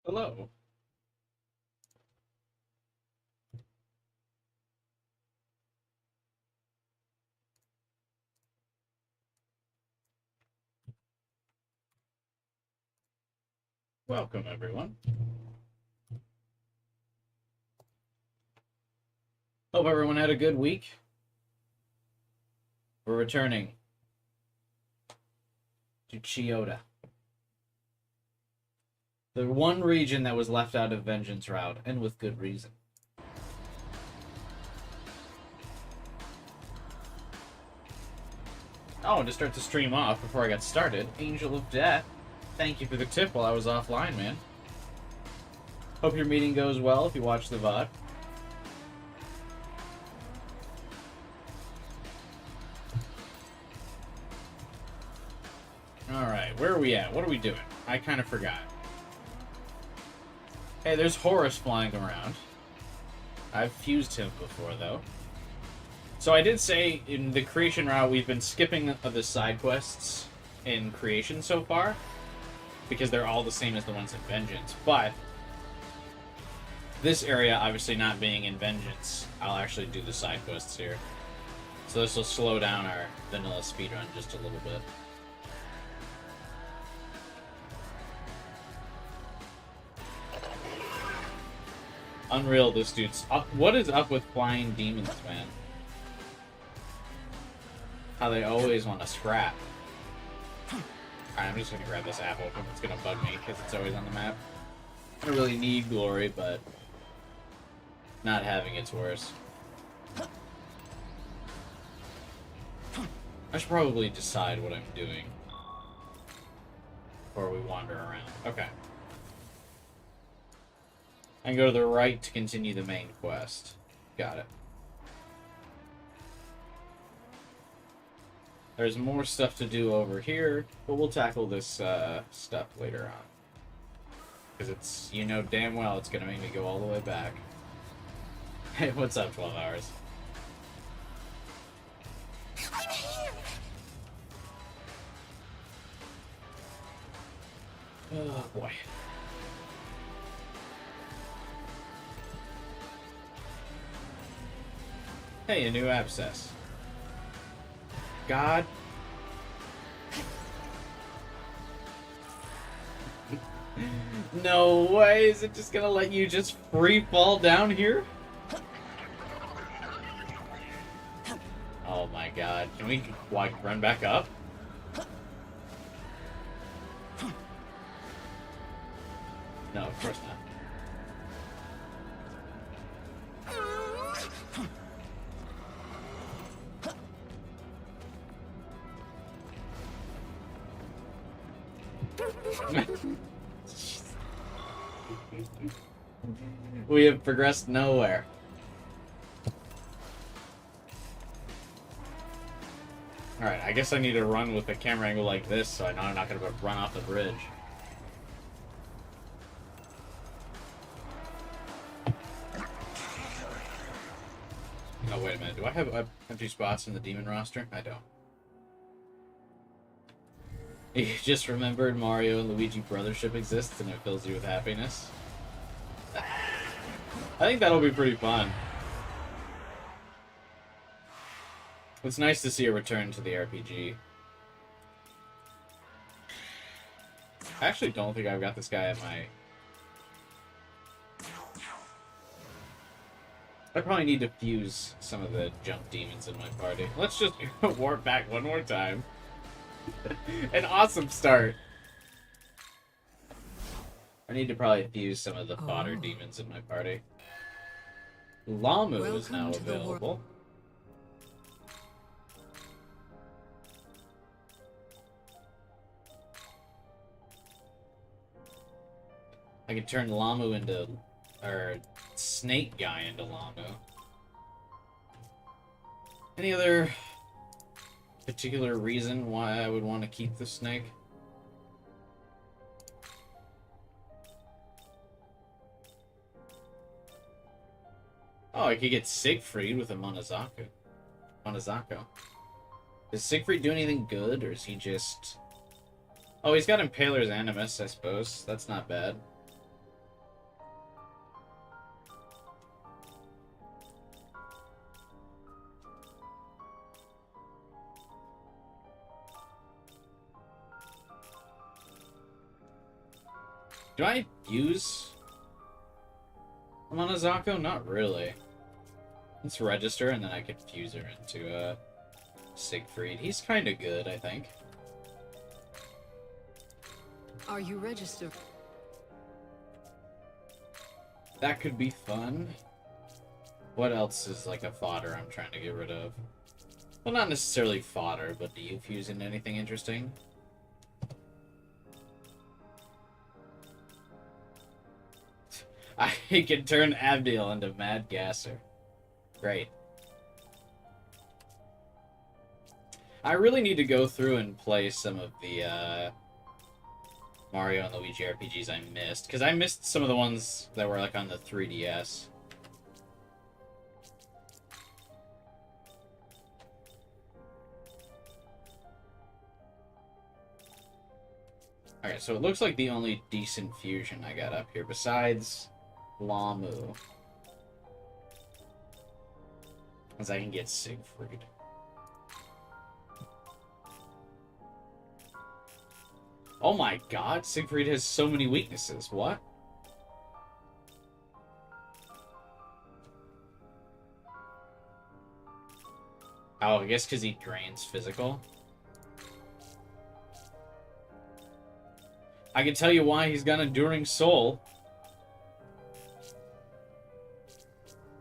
Hello. Welcome, everyone. Hope everyone had a good week. We're returning to Chiyoda, the one region that was left out of Vengeance Route, and with good reason. Oh, and to start the stream off, before I got started, Angel of Death, thank you for the tip while I was offline, man. Hope your meeting goes well if you watch the VOD. Alright, where are we at? What are we doing? I kind of forgot. Hey, there's Horus flying around. I've fused him before, though. So I did say in the creation route we've been skipping the side quests in creation so far, because they're all the same as the ones in Vengeance. But this area obviously not being in Vengeance, I'll actually do the side quests here. So this will slow down our vanilla speedrun just a little bit. Unreal, this dude's up. What is up with flying demons, man? How they always want to scrap. Alright, I'm just gonna grab this apple because it's gonna bug me because it's always on the map. I don't really need glory, but not having it's worse. I should probably decide what I'm doing before we wander around. Okay. I can go to the right to continue the main quest. Got it. There's more stuff to do over here, but we'll tackle this stuff later on. Because it's, you know damn well it's going to make me go all the way back. Hey, what's up, 12 hours? I'm here. Oh, boy. Hey, a new abscess. God. No way, is it just gonna let you just free fall down here? Oh my god, can we, like, run back up? No, of course not. We have progressed nowhere. Alright, I guess I need to run with a camera angle like this so I know I'm not going to run off the bridge. Oh, wait a minute. Do I have empty spots in the demon roster? I don't. You just remembered Mario and Luigi Brothership exists and it fills you with happiness. I think that'll be pretty fun. It's nice to see a return to the RPG. I actually don't think I've got this guy at my... I probably need to fuse some of the junk demons in my party. Let's just warp back one more time. An awesome start. I need to probably fuse some of the fodder demons in my party. Lamu is now available. I can turn Lamu into, or snake guy into Lamu. Any other particular reason why I would want to keep the snake? Oh, I could get Siegfried with a Monozako. Does Siegfried do anything good, or is he just... Oh, he's got Impaler's Animus, I suppose. That's not bad. Do I use Monozako? Not really. Let's register, and then I can fuse her into Siegfried. He's kind of good, I think. Are you registered? That could be fun. What else is like a fodder I'm trying to get rid of? Well, not necessarily fodder, but do you fuse in anything interesting? I can turn Abdiel into Mad Gasser. Great. I really need to go through and play some of the Mario and Luigi RPGs I missed, because I missed some of the ones that were like on the 3DS. Alright, so it looks like the only decent fusion I got up here, besides Lamu, is I can get Siegfried. Oh my god, Siegfried has so many weaknesses. What? Oh, I guess because he drains physical. I can tell you why he's got Enduring Soul.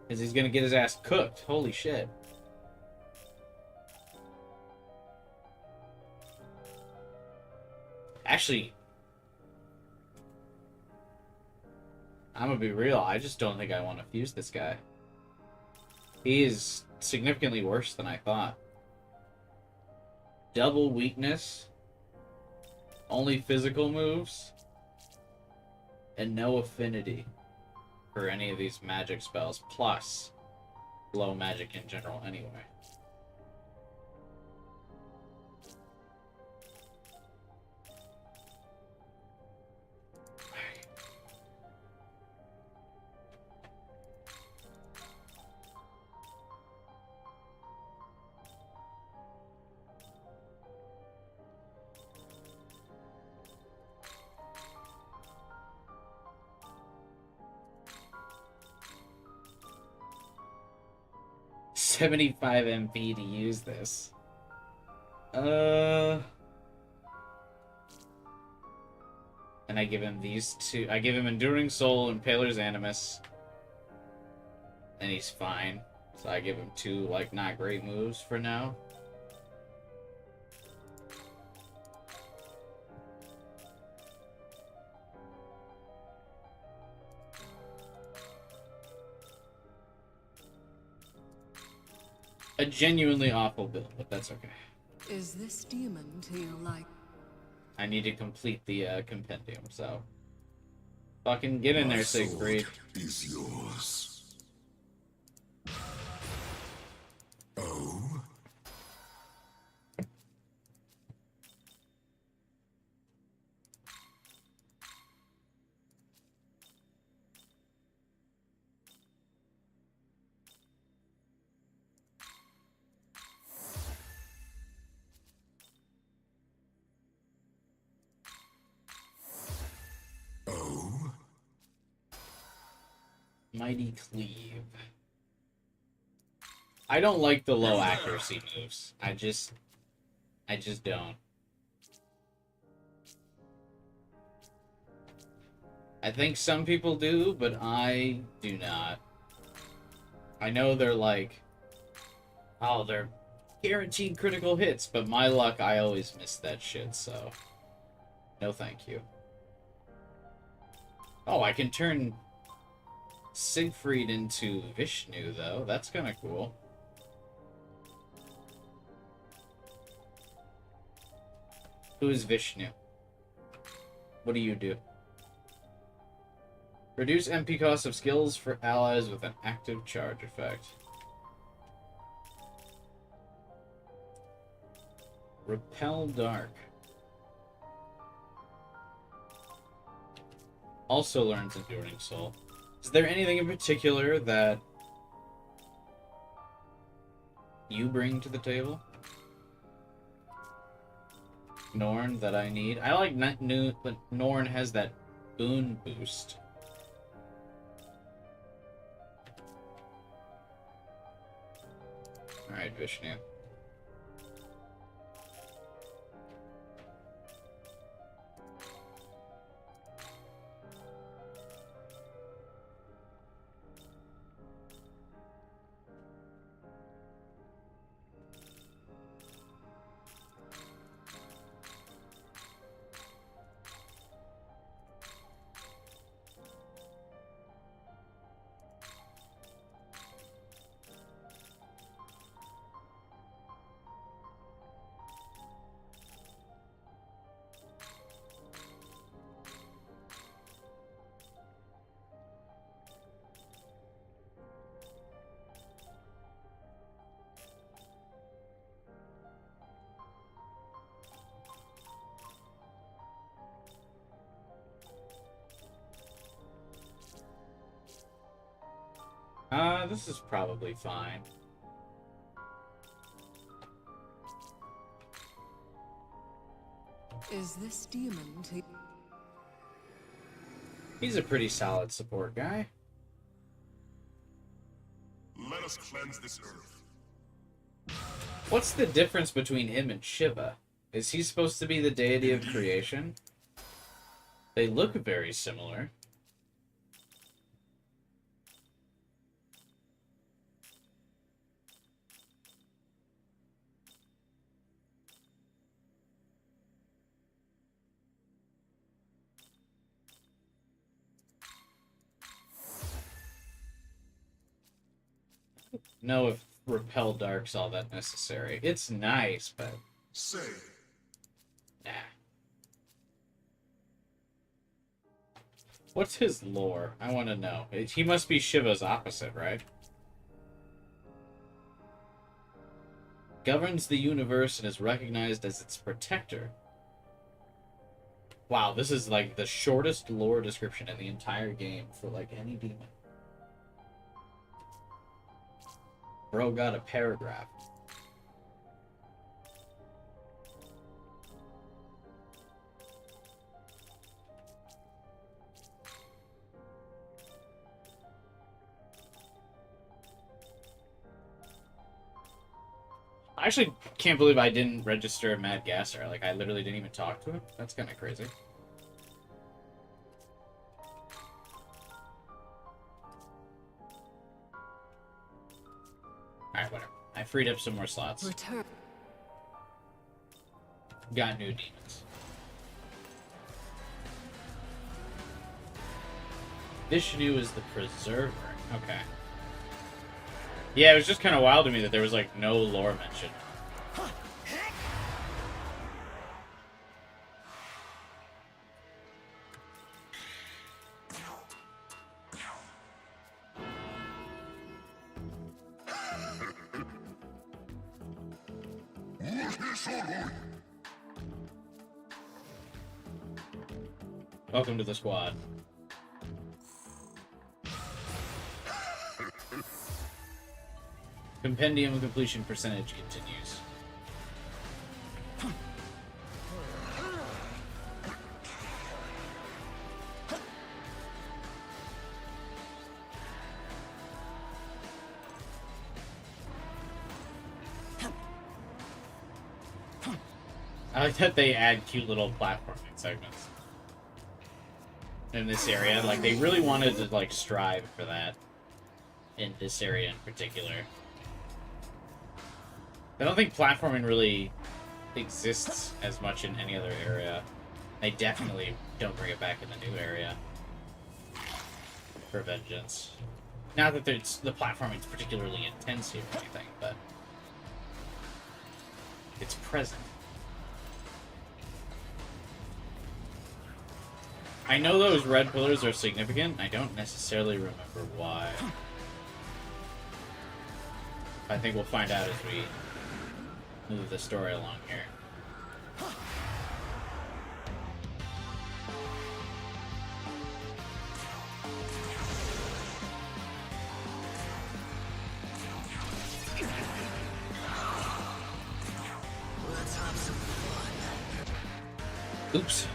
Because he's gonna get his ass cooked. Holy shit. Actually, I'm gonna be real, I just don't think I want to fuse this guy. He is significantly worse than I thought. Double weakness, only physical moves, and no affinity for any of these magic spells, plus low magic in general anyway. $75 MP to use this. And I give him these two. I give him Enduring Soul and Impaler's Animus. And he's fine. So I give him two, like, not great moves for now. A genuinely awful build, but that's okay. Is this demon to you like? I need to complete the compendium, so fucking get in there, Siegfried. Is yours. Oh? Oh? Mighty Cleave. I don't like the low accuracy moves. I just don't. I think some people do, but I do not. I know they're like, oh, they're guaranteed critical hits, but my luck, I always miss that shit, so no thank you. Oh, I can turn Siegfried into Vishnu, though. That's kind of cool. Who is Vishnu? What do you do? Reduce MP cost of skills for allies with an active charge effect. Repel Dark. Also learns Enduring Soul. Is there anything in particular that you bring to the table, Norn, that I need? I like but Norn has that Boon boost. Alright, Vishnu. This is probably fine. Is this demon to... He's a pretty solid support guy. Let us cleanse this earth. What's the difference between him and Shiva? Is he supposed to be the deity of creation? They look very similar. Know if Repel Dark's all that necessary. It's nice, but Say, nah. What's his lore? I want to know. He must be Shiva's opposite, right? Governs the universe and is recognized as its protector. Wow, this is like the shortest lore description in the entire game for like any demon. Bro got a paragraph. I actually can't believe I didn't register Mad Gasser. Like, I literally didn't even talk to him. That's kind of crazy. Alright, whatever. I freed up some more slots. Return. Got new demons. Vishnu is the preserver. Okay. Yeah, it was just kind of wild to me that there was, like, no lore mention. Welcome to the squad. Compendium completion percentage continues. I like that they add cute little platforming segments in this area. Like, they really wanted to, like, strive for that in this area in particular. I don't think platforming really exists as much in any other area. They definitely don't bring it back in the new area for Vengeance. Not that the platforming's particularly intense here or anything, but it's present. I know those red pillars are significant. I don't necessarily remember why. I think we'll find out as we move the story along here. Let's have some fun. Oops.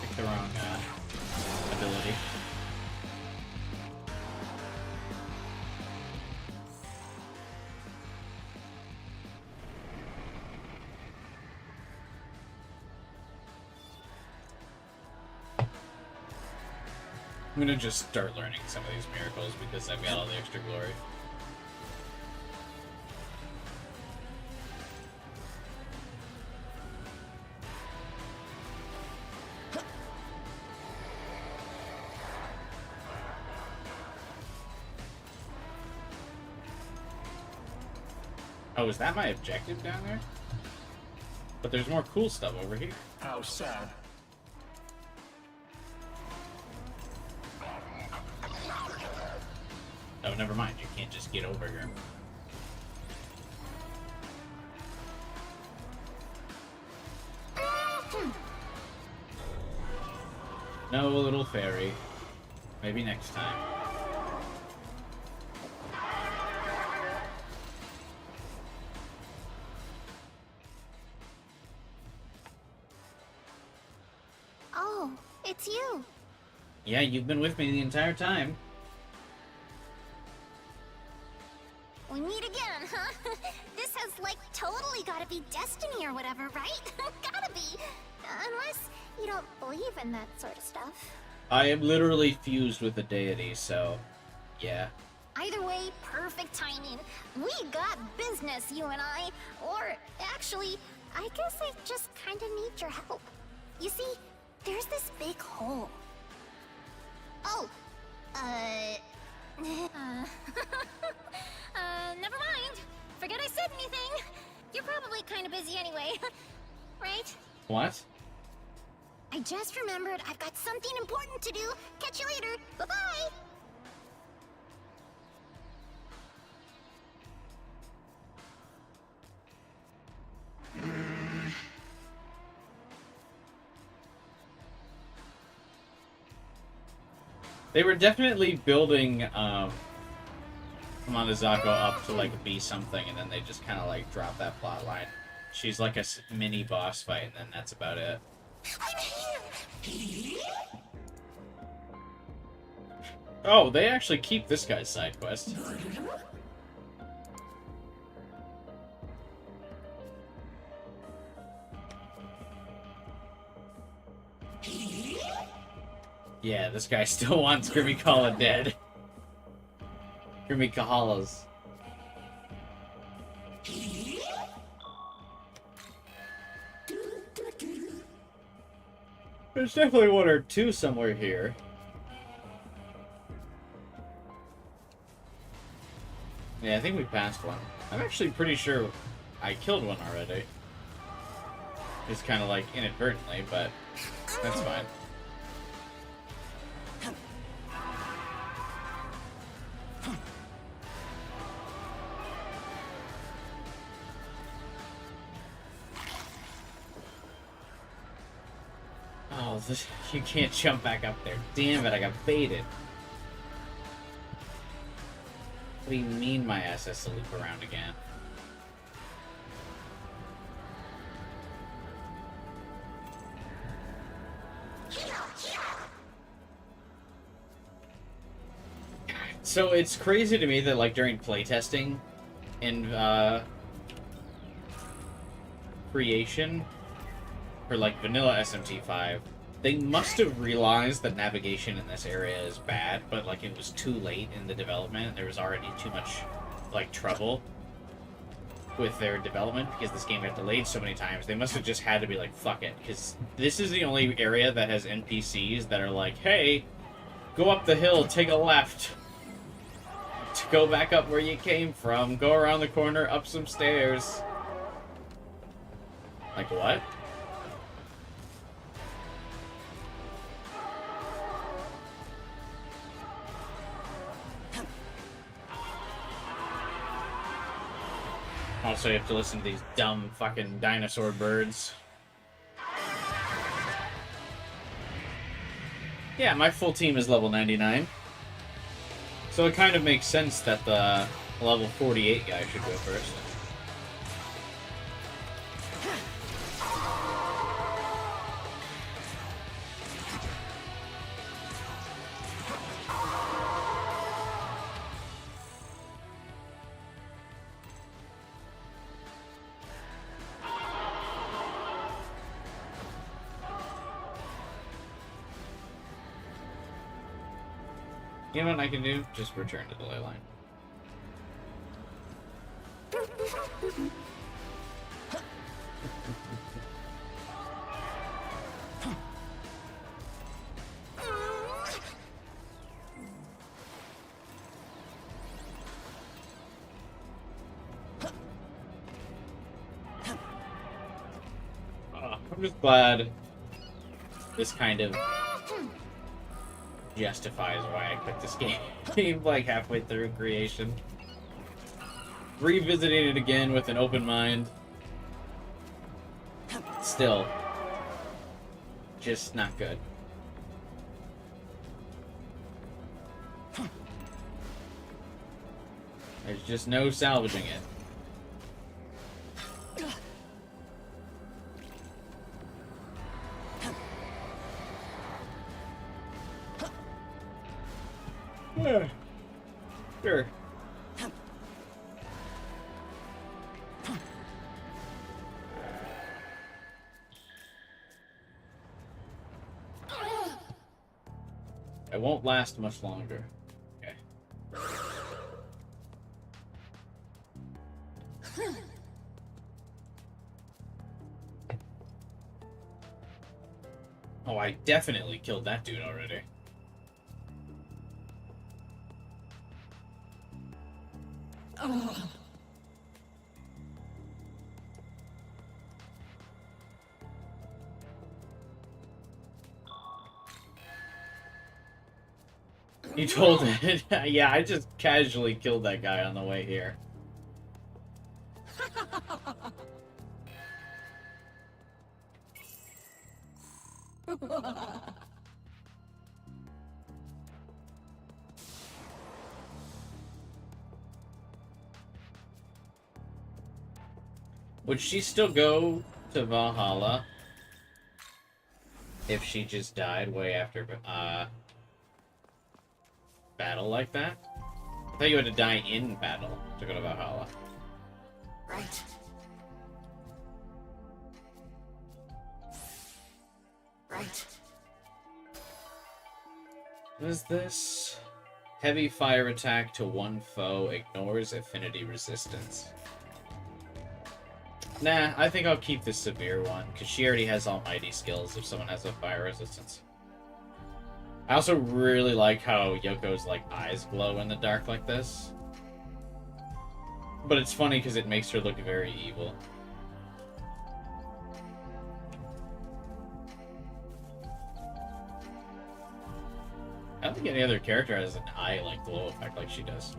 Picked the wrong ability. I'm gonna just start learning some of these miracles because I've got all the extra glory. Oh, is that my objective down there? But there's more cool stuff over here. How sad. Oh, never mind. You can't just get over here. No, little fairy. Maybe next time. Oh, it's you. Yeah, you've been with me the entire time. We meet again, huh? This has, like, totally gotta be destiny or whatever, right? Gotta be. Unless you don't believe in that sort of stuff. I am literally fused with the deity, so yeah. Either way, perfect timing. We got business, you and I. Or, actually, I guess I just kinda need your help. You see, there's this big hole. Oh, never mind. Forget I said anything. You're probably kind of busy anyway, right? What? I just remembered I've got something important to do. Catch you later. Bye-bye. They were definitely building Monozako up to like be something, and then they just kind of like drop that plot line. She's like a mini boss fight, and then that's about it. I'm here. Oh, they actually keep this guy's side quest. Yeah, this guy still wants Grimmy dead. Grimmy Kahalas. There's definitely one or two somewhere here. Yeah, I think we passed one. I'm actually pretty sure I killed one already. It's kind of like inadvertently, but that's fine. Oh, you can't jump back up there. Damn it, I got baited. What do you mean my ass has to loop around again? So it's crazy to me that like during playtesting in creation for like vanilla SMT5, they must have realized that navigation in this area is bad, but like it was too late in the development. There was already too much like trouble with their development because this game got delayed so many times. They must have just had to be like, fuck it, because this is the only area that has NPCs that are like, hey, go up the hill, take a left. To go back up where you came from, go around the corner, up some stairs. Like what? Also, you have to listen to these dumb fucking dinosaur birds. Yeah, my full team is level 99. So it kind of makes sense that the level 48 guy should go first. You know what I can do? Just return to the ley line. I'm just glad this kind of justifies why I quit this game like halfway through creation. Revisiting it again with an open mind. Still, just not good. There's just no salvaging it. Yeah. Sure. It won't last much longer. Okay. Oh, I definitely killed that dude already. Oh. You told it. Yeah, I just casually killed that guy on the way here. Would she still go to Valhalla if she just died way after battle like that? I thought you had to die in battle to go to Valhalla. Right. Right. What is this? Heavy fire attack to one foe ignores affinity resistance. Nah, I think I'll keep the severe one, because she already has almighty skills if someone has a fire resistance. I also really like how Yoko's like eyes glow in the dark like this. But it's funny because it makes her look very evil. I don't think any other character has an eye like glow effect like she does.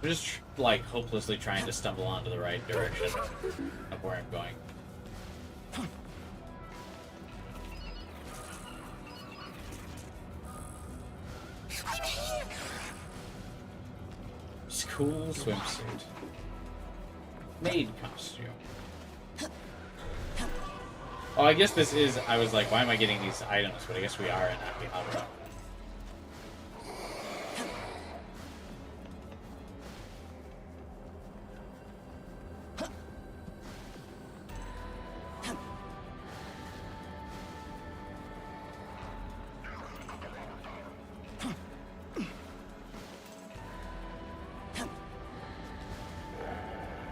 I'm just, like, hopelessly trying to stumble onto the right direction of where I'm going. School swimsuit. Maid costume. Oh, I guess this is... I was like, why am I getting these items? But I guess we are in Akihabara.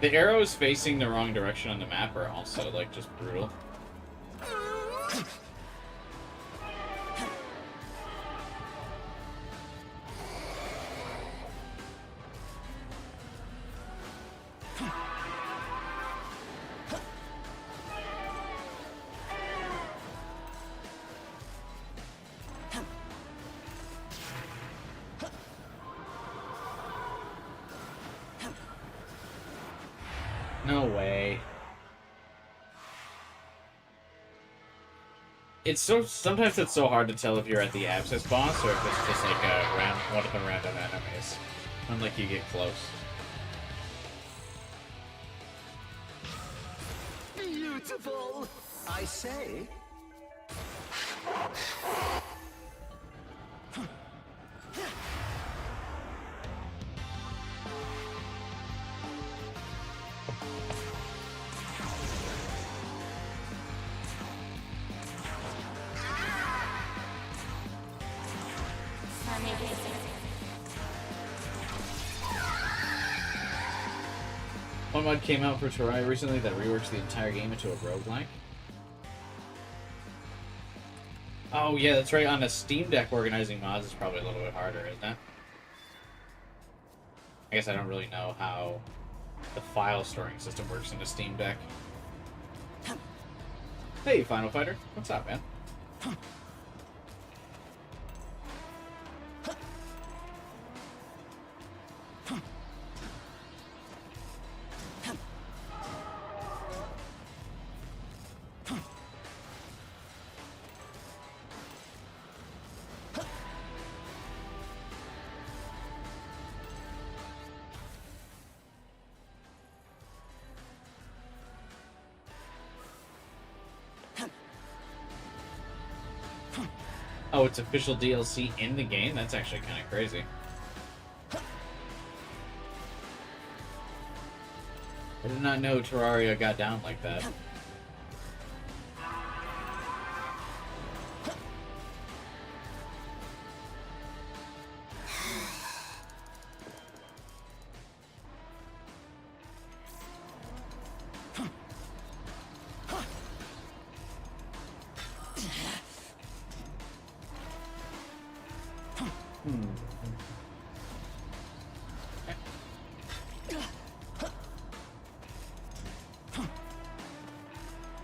The arrows facing the wrong direction on the map are also, like, just brutal. No way. It's so... Sometimes it's so hard to tell if you're at the Abscess boss or if it's just like one of the random enemies. Unlike you get close. Beautiful, I say. One mod came out for Terraria recently that reworks the entire game into a roguelike. Oh yeah, that's right. On a Steam Deck, organizing mods is probably a little bit harder, isn't it? I guess I don't really know how the file storing system works in a Steam Deck. Hey, Final Fighter. What's up, man? Oh, it's official DLC in the game? That's actually kind of crazy. I did not know Terraria got down like that.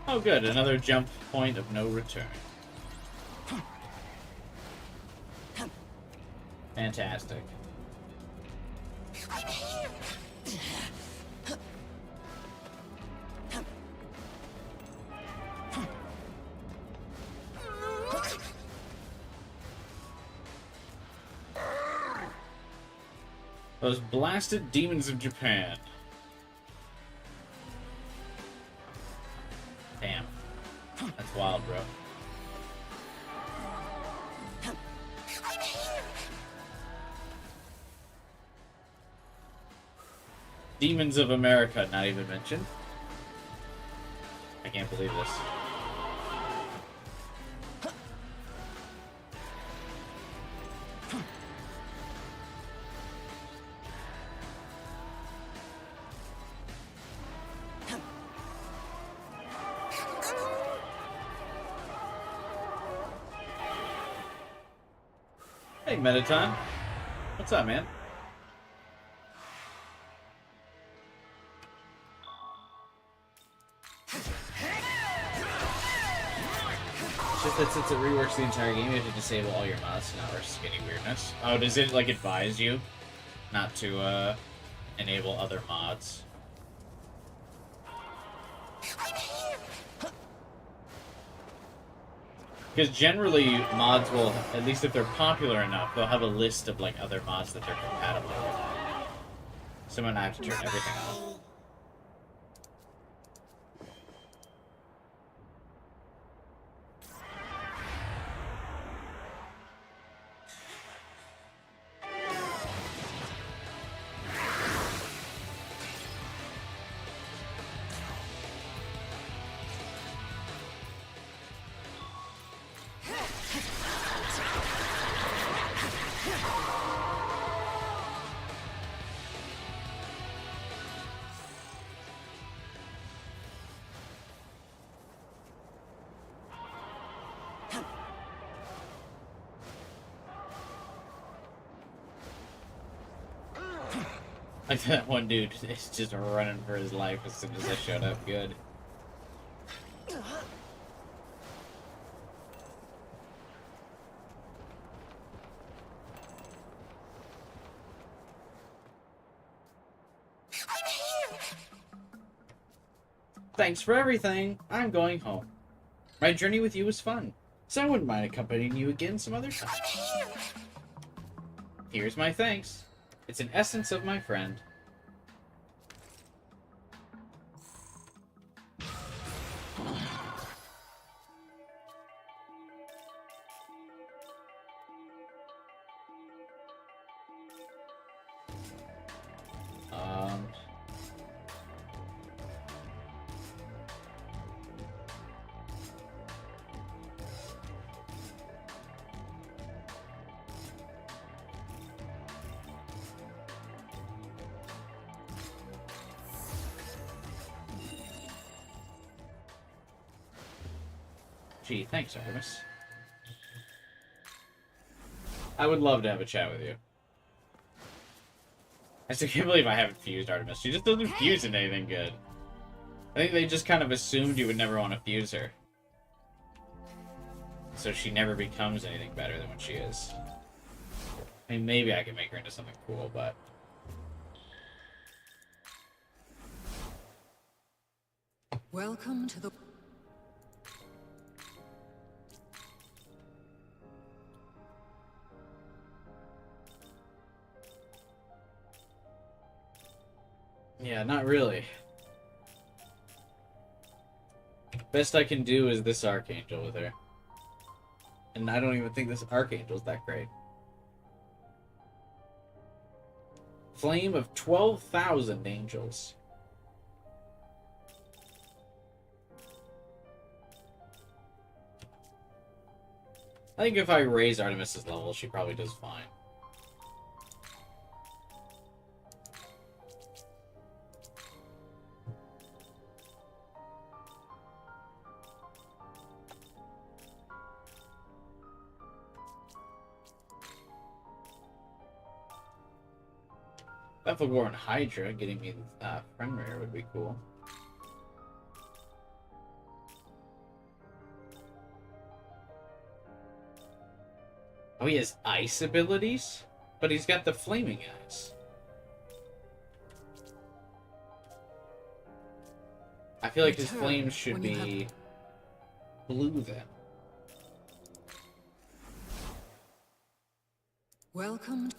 Oh good, another jump point of no return. Fantastic. Those blasted demons of Japan. Damn. That's wild, bro. Demons of America, not even mentioned. I can't believe this. Hey, Metaton. What's up, man? Just that since it reworks the entire game, you have to disable all your mods to not risk any weirdness. Oh, does it, like, advise you not to, enable other mods? Because generally, mods will, at least if they're popular enough, they'll have a list of, like, other mods that they're compatible with. So I'm gonna have to turn everything off. Like that one dude is just running for his life as soon as I showed up. Good. Thanks for everything. I'm going home. My journey with you was fun, so I wouldn't mind accompanying you again some other time. Here's my thanks. It's an essence of my friend. Gee, thanks, Artemis. I would love to have a chat with you. I still can't believe I haven't fused Artemis. She just doesn't fuse into anything good. I think they just kind of assumed you would never want to fuse her. So she never becomes anything better than what she is. I mean, maybe I could make her into something cool, but... Welcome to the... Yeah, not really. Best I can do is this Archangel with her. And I don't even think this Archangel's that great. Flame of 12,000 angels. I think if I raise Artemis's level, she probably does fine. Bethel Hydra getting me friend rare would be cool. Oh, he has ice abilities? But he's got the flaming eyes. I feel like his flames should be blue then. Welcome.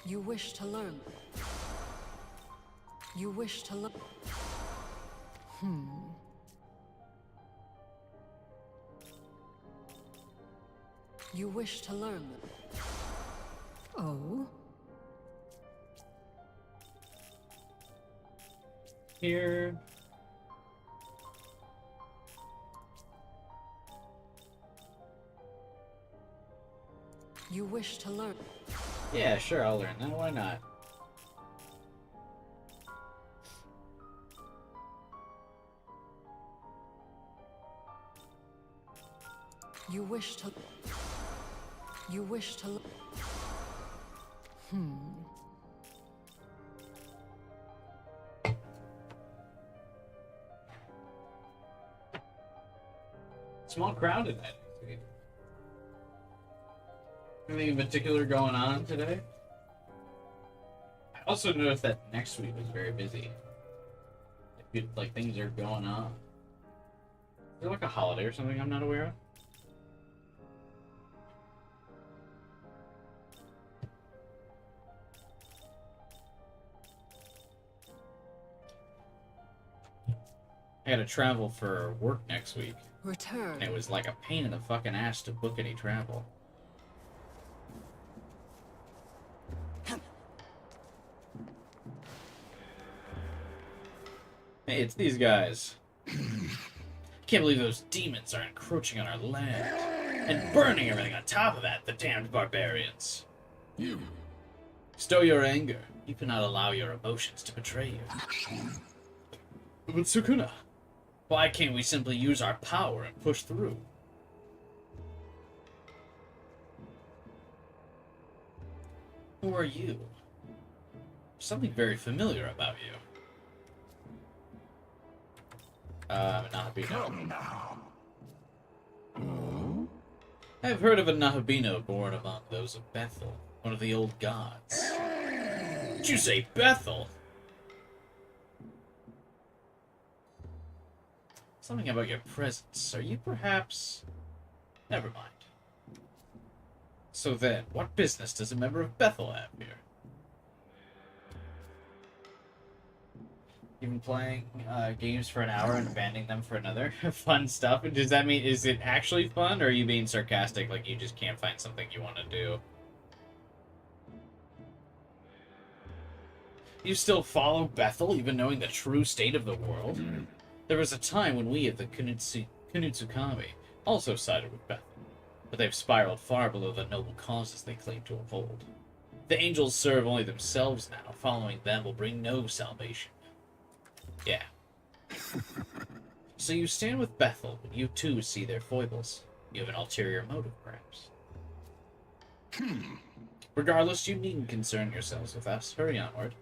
You wish to learn. You wish to learn. You wish to learn. Oh? Here. You wish to learn. Yeah, sure, I'll learn that. Why not? You wish to... You wish to... Small crowd tonight. Anything in particular going on today? I also noticed that next week was very busy. Like things are going on. Is there like a holiday or something I'm not aware of? I gotta travel for work next week. Return. And it was like a pain in the fucking ass to book any travel. Hey, it's these guys. Can't believe those demons are encroaching on our land. And burning everything on top of that, the damned barbarians. You. Stow your anger. You cannot allow your emotions to betray you. But Sukuna, why can't we simply use our power and push through? Who are you? Something very familiar about you. Nahabino. Come now. I have heard of a Nahabino born among those of Bethel, one of the old gods. Did you say Bethel? Something about your presence. Are you perhaps... Never mind. So then, what business does a member of Bethel have here? You've been playing games for an hour and abandoning them for another? Fun stuff? Does that mean, is it actually fun, or are you being sarcastic, like you just can't find something you want to do? You still follow Bethel, even knowing the true state of the world? There was a time when we of the Kunutsukami also sided with Bethel, but they've spiraled far below the noble causes they claim to uphold. The angels serve only themselves now. Following them will bring no salvation. Yeah. So you stand with Bethel, but you too see their foibles. You have an ulterior motive, perhaps. Regardless, you needn't concern yourselves with us. Hurry onward.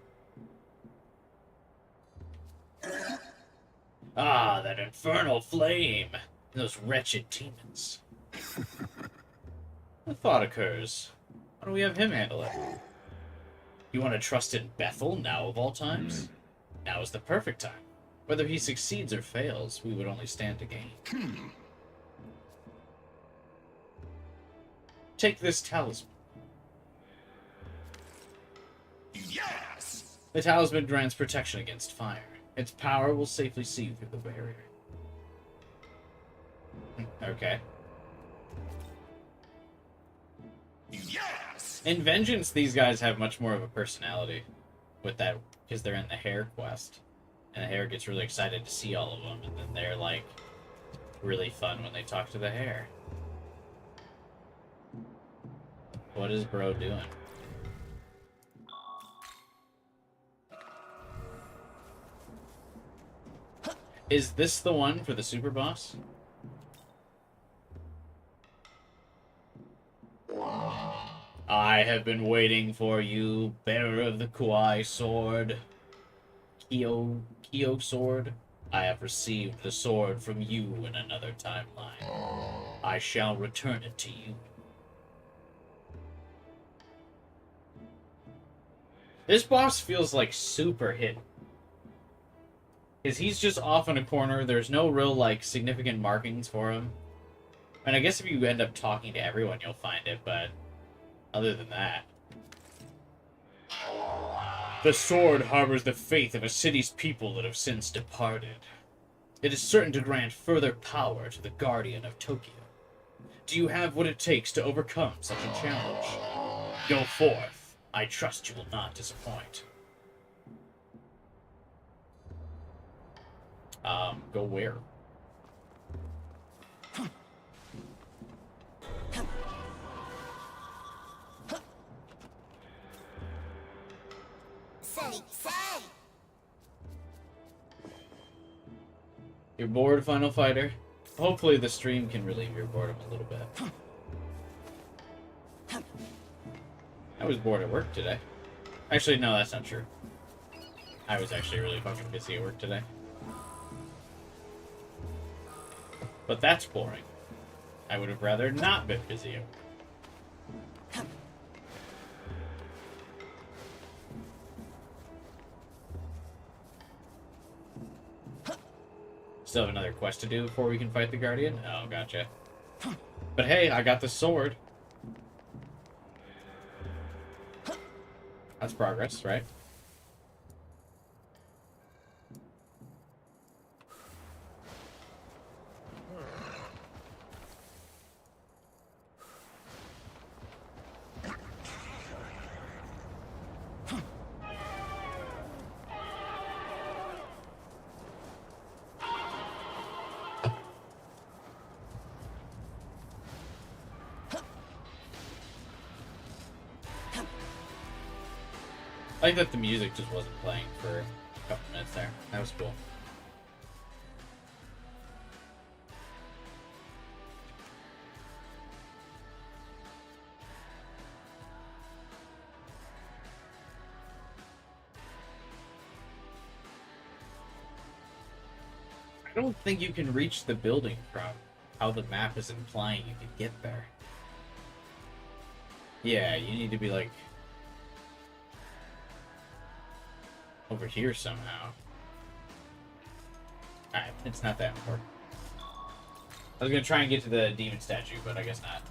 Ah, that infernal flame! Those wretched demons. A thought occurs. Why don't we have him handle it? You want to trust in Bethel now of all times? Now is the perfect time. Whether he succeeds or fails, we would only stand to gain. Take this talisman. Yes! The talisman grants protection against fire. Its power will safely see you through the barrier. Okay. Yes! In Vengeance, these guys have much more of a personality with that, because they're in the hair quest. And the hair gets really excited to see all of them, and then they're, like, really fun when they talk to the hair. What is bro doing? Is this the one for the super boss? I have been waiting for you, bearer of the Kuai sword. Kyo sword. I have received the sword from you in another timeline. I shall return it to you. This boss feels like super hidden. Because he's just off in a corner. There's no real, like, significant markings for him. And I guess if you end up talking to everyone, you'll find it, but other than that. The sword harbors the faith of a city's people that have since departed. It is certain to grant further power to the Guardian of Tokyo. Do you have what it takes to overcome such a challenge? Go forth. I trust you will not disappoint. Go where? Say. You're bored, Final Fighter? Hopefully the stream can relieve your boredom a little bit. I was bored at work today. Actually, no, that's not true. I was actually really fucking busy at work today. But that's boring. I would have rather not been busy at work. Still have another quest to do before we can fight the Guardian? Oh, gotcha. But hey, I got the sword. That's progress, right? I like that the music just wasn't playing for a couple minutes there. That was cool. I don't think you can reach the building from how the map is implying you could get there. Yeah, you need to be like... over here somehow. Alright, it's not that important. I was gonna try and get to the demon statue, but I guess not.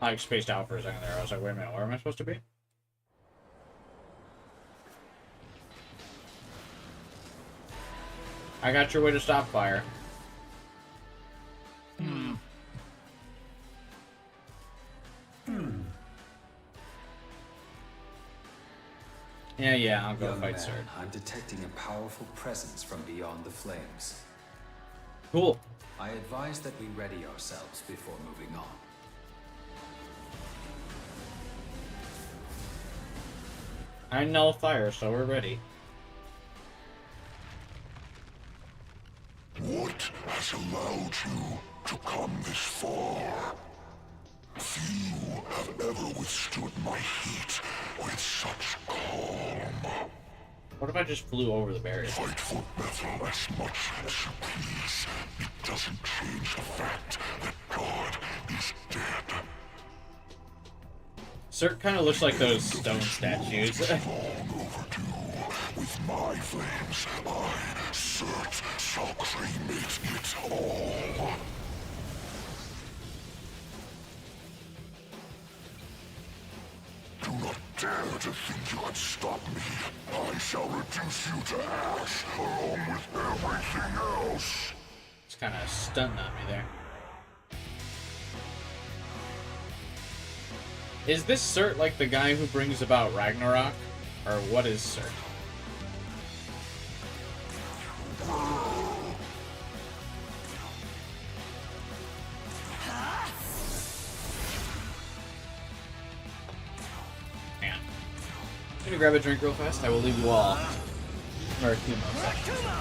I like spaced out for a second there. I was like, wait a minute, where am I supposed to be? I got your way to stop fire. Yeah, I'll go Young fight man, Sir. I'm detecting a powerful presence from beyond the flames. Cool. I advise that we ready ourselves before moving on. I know fire, so we're ready. What has allowed you to come this far? Few have ever withstood my heat with such calm. What if I just flew over the barrier? Fight for battle as much as you please. It doesn't change the fact that God is dead. Sir kind of looks like those stone statues. Long overdue. With my flames, I, Cert, shall cremate it all. Do not dare to think you can stop me. I shall reduce you to ash along with everything else. It's kind of stunting on me there. Is this Cert like the guy who brings about Ragnarok? Or what is Cert? Hang on. I'm gonna grab a drink real fast. I will leave you all for a few more seconds.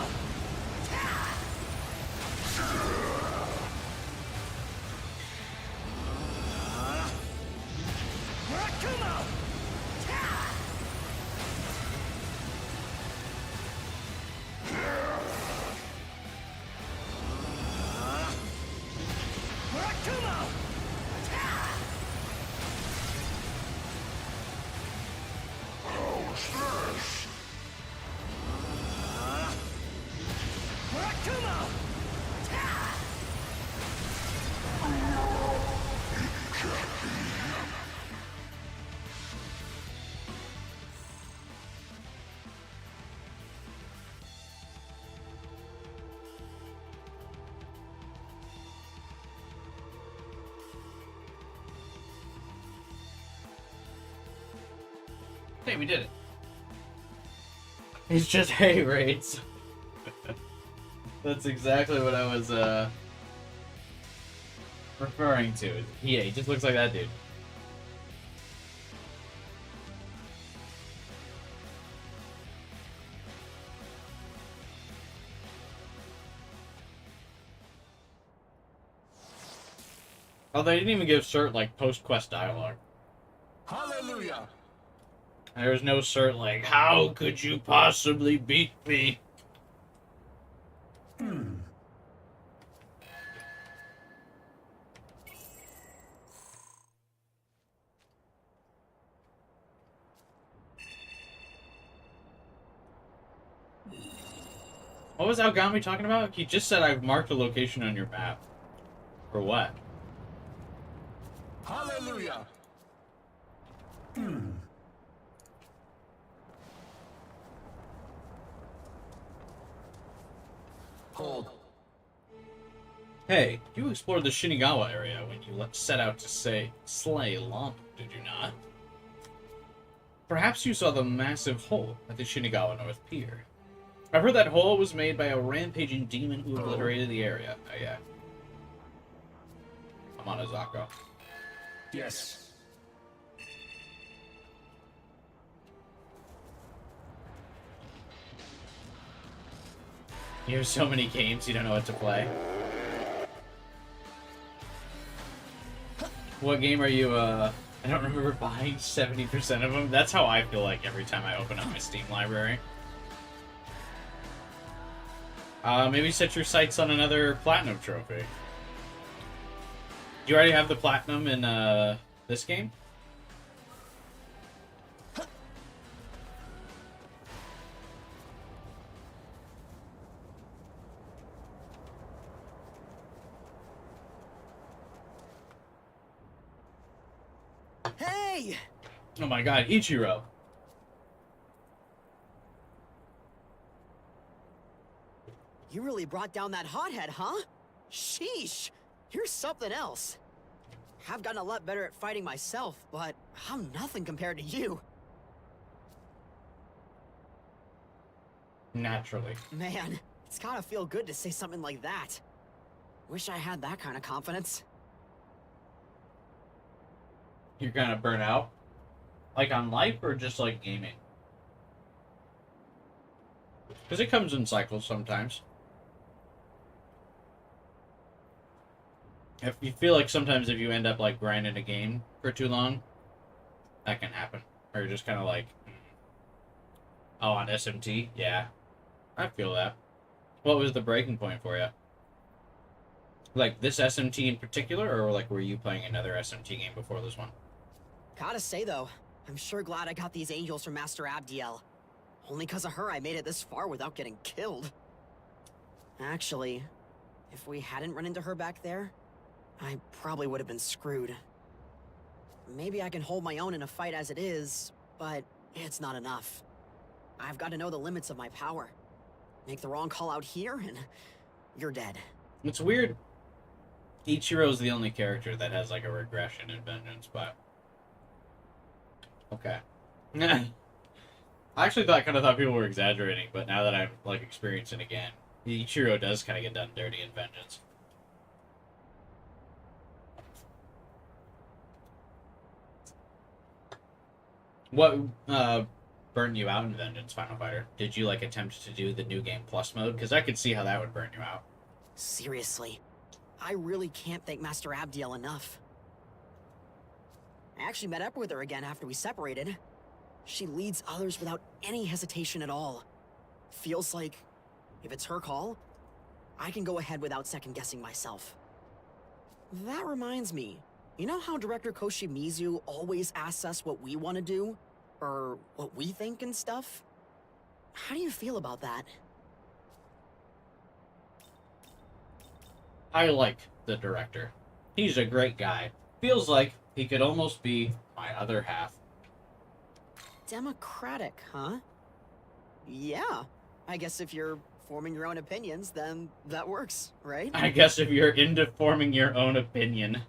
Hey, we did it. He's just hay raids. That's exactly what I was referring to. Yeah, he just looks like that dude. Oh, they didn't even give Cert like post-quest dialogue. Hallelujah! There was no Cert like, how could you possibly beat me? What was Algami talking about? He just said I've marked a location on your map. For what? Hallelujah! Hold. Hey, you explored the Shinagawa area when you set out to slay Lump, did you not? Perhaps you saw the massive hole at the Shinagawa North Pier. I've heard that hole was made by a rampaging demon who obliterated the area. Oh yeah. I'm on Azako. Yes. You have so many games, you don't know what to play. What game are you, I don't remember buying 70% of them. That's how I feel like every time I open up my Steam library. Maybe set your sights on another Platinum trophy. Do you already have the Platinum in, this game? Hey! Oh my god, Ichiro. You really brought down that hothead, huh? Sheesh! You're something else. I've gotten a lot better at fighting myself, but I'm nothing compared to you. Naturally. Man, it's gotta feel good to say something like that. Wish I had that kind of confidence. You're kind of burnt out? Like on life or just like gaming? Because it comes in cycles sometimes. If you feel like sometimes if you end up like grinding a game for too long, that can happen. Or you're just kind of like, oh, on SMT? Yeah. I feel that. What was the breaking point for you? Like this SMT in particular, or like were you playing another SMT game before this one? Gotta say though, I'm sure glad I got these angels from Master Abdiel. Only because of her I made it this far without getting killed. Actually, if we hadn't run into her back there, I probably would have been screwed. Maybe I can hold my own in a fight as it is, but it's not enough. I've got to know the limits of my power. Make the wrong call out here, and you're dead. It's weird. Ichiro's the only character that has like a regression in Vengeance, but okay. I actually kind of thought people were exaggerating, but now that I'm like experiencing again, Ichiro does kind of get done dirty in Vengeance. What burnt you out in Vengeance, Final Fighter? Did you like attempt to do the new game plus mode? Because I could see how that would burn you out. Seriously, I really can't thank Master Abdiel enough. I actually met up with her again after we separated. She leads others without any hesitation at all. Feels like, if it's her call, I can go ahead without second-guessing myself. That reminds me, you know how Director Koshimizu always asks us what we want to do? Or what we think and stuff? How do you feel about that? I like the director. He's a great guy. Feels like he could almost be my other half. Democratic, huh? Yeah. I guess if you're forming your own opinions, then that works, right? I guess if you're into forming your own opinion.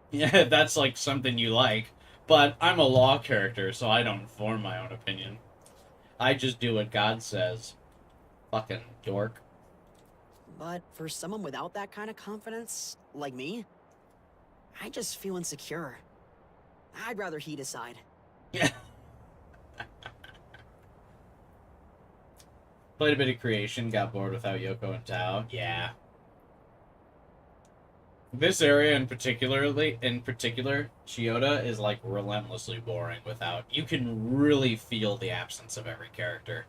Yeah, that's like something you like. But I'm a law character, so I don't form my own opinion. I just do what God says. Fucking dork. But for someone without that kind of confidence, like me, I just feel insecure. I'd rather he decide. Yeah. Played a bit of creation, got bored without Yoko and Tao. Yeah. This area in particular, Chiyoda is like relentlessly boring without. You can really feel the absence of every character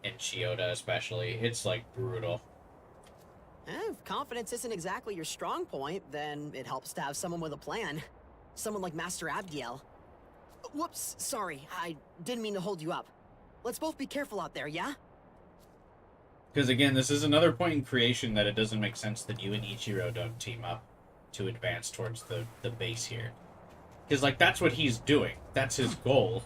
in Chiyoda, especially. It's like brutal. If confidence isn't exactly your strong point, then it helps to have someone with a plan. Someone like Master Abdiel. Whoops, sorry, I didn't mean to hold you up. Let's both be careful out there, yeah? Because again, this is another point in creation that it doesn't make sense that you and Ichiro don't team up to advance towards the base here. Because, like, that's what he's doing. That's his goal.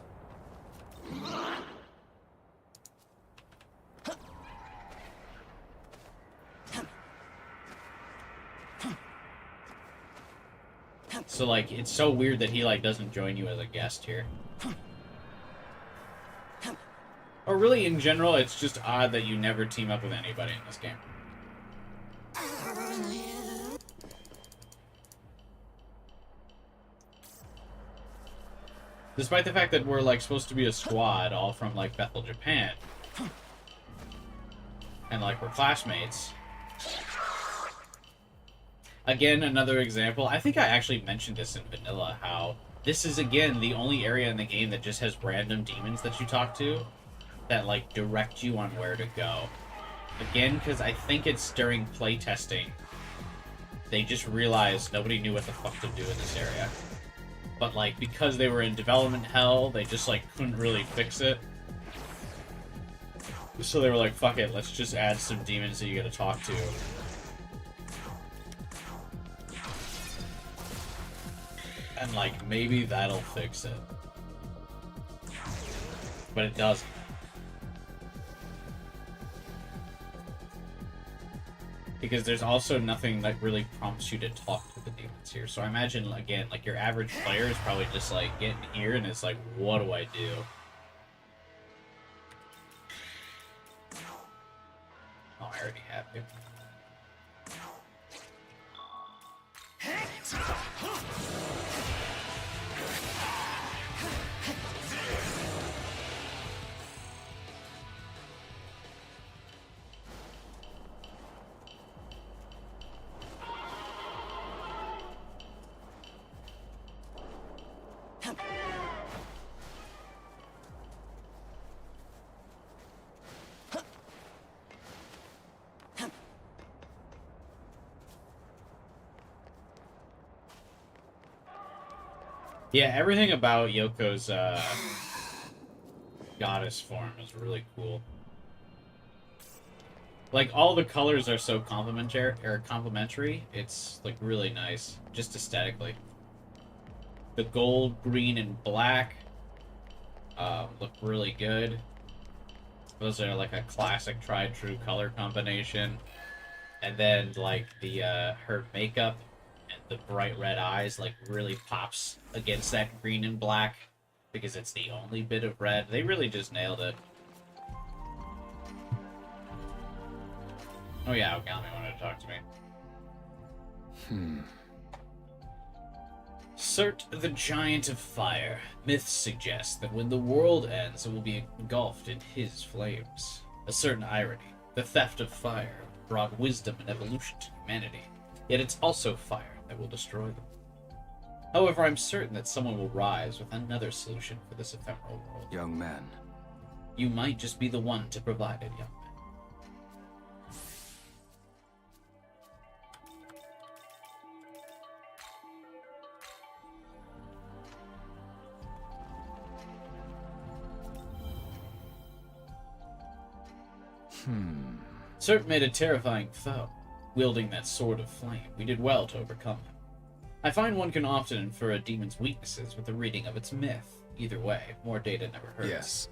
So, like, it's so weird that he, like, doesn't join you as a guest here. Or really, in general, it's just odd that you never team up with anybody in this game. Despite the fact that we're, like, supposed to be a squad, all from, like, Bethel, Japan. And, like, we're classmates. Again, another example. I think I actually mentioned this in Vanilla, how this is, again, the only area in the game that just has random demons that you talk to that, like, direct you on where to go. Again, because I think it's during playtesting, they just realized nobody knew what the fuck to do in this area. But, like, because they were in development hell, they just, like, couldn't really fix it. So they were like, fuck it, let's just add some demons that you gotta talk to. And, like, maybe that'll fix it. But it doesn't. Because there's also nothing that really prompts you to talk to the demons here. So I imagine, again, like, your average player is probably just, like, getting here and it's like, what do I do? Oh, I already have it. Yeah, everything about Yoko's goddess form is really cool. Like, all the colors are so complementary. It's, like, really nice, just aesthetically. The gold, green, and black look really good. Those are, like, a classic tried-true color combination. And then, like, the her makeup and the bright red eyes, like, really pops against that green and black because it's the only bit of red. They really just nailed it. Oh yeah, Ogami wanted to talk to me. Surt the Giant of Fire. Myths suggest that when the world ends, it will be engulfed in his flames. A certain irony. The theft of fire brought wisdom and evolution to humanity. Yet it's also fire that will destroy them. However, I'm certain that someone will rise with another solution for this ephemeral world. Young man. You might just be the one to provide it, young man. Surt made a terrifying foe, wielding that sword of flame. We did well to overcome him. I find one can often infer a demon's weaknesses with the reading of its myth. Either way, more data never hurts. Yes.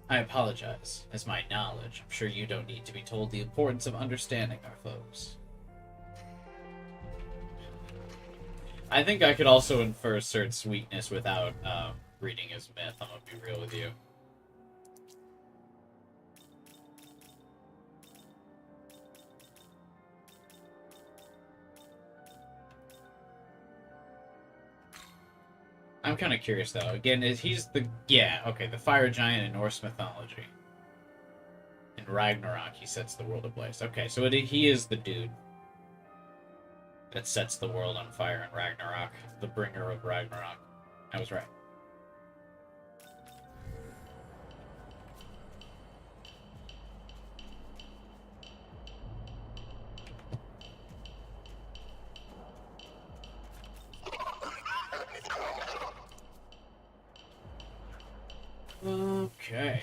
I apologize. As my knowledge, I'm sure you don't need to be told the importance of understanding our foes. I think I could also infer Surt's weakness without reading his myth. I'm gonna be real with you. I'm kind of curious, though. Again, he's the... Yeah, okay, the fire giant in Norse mythology. In Ragnarok, he sets the world ablaze. Okay, so he is the dude that sets the world on fire in Ragnarok. The bringer of Ragnarok. I was right. Okay.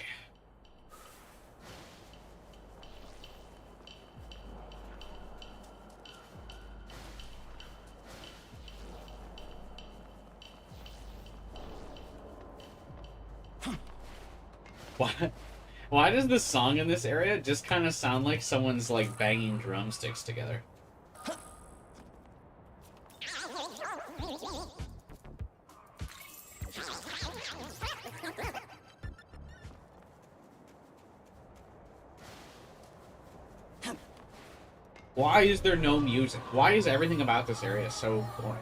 Why does the song in this area just kind of sound like someone's like banging drumsticks together? Why is there no music? Why is everything about this area so boring?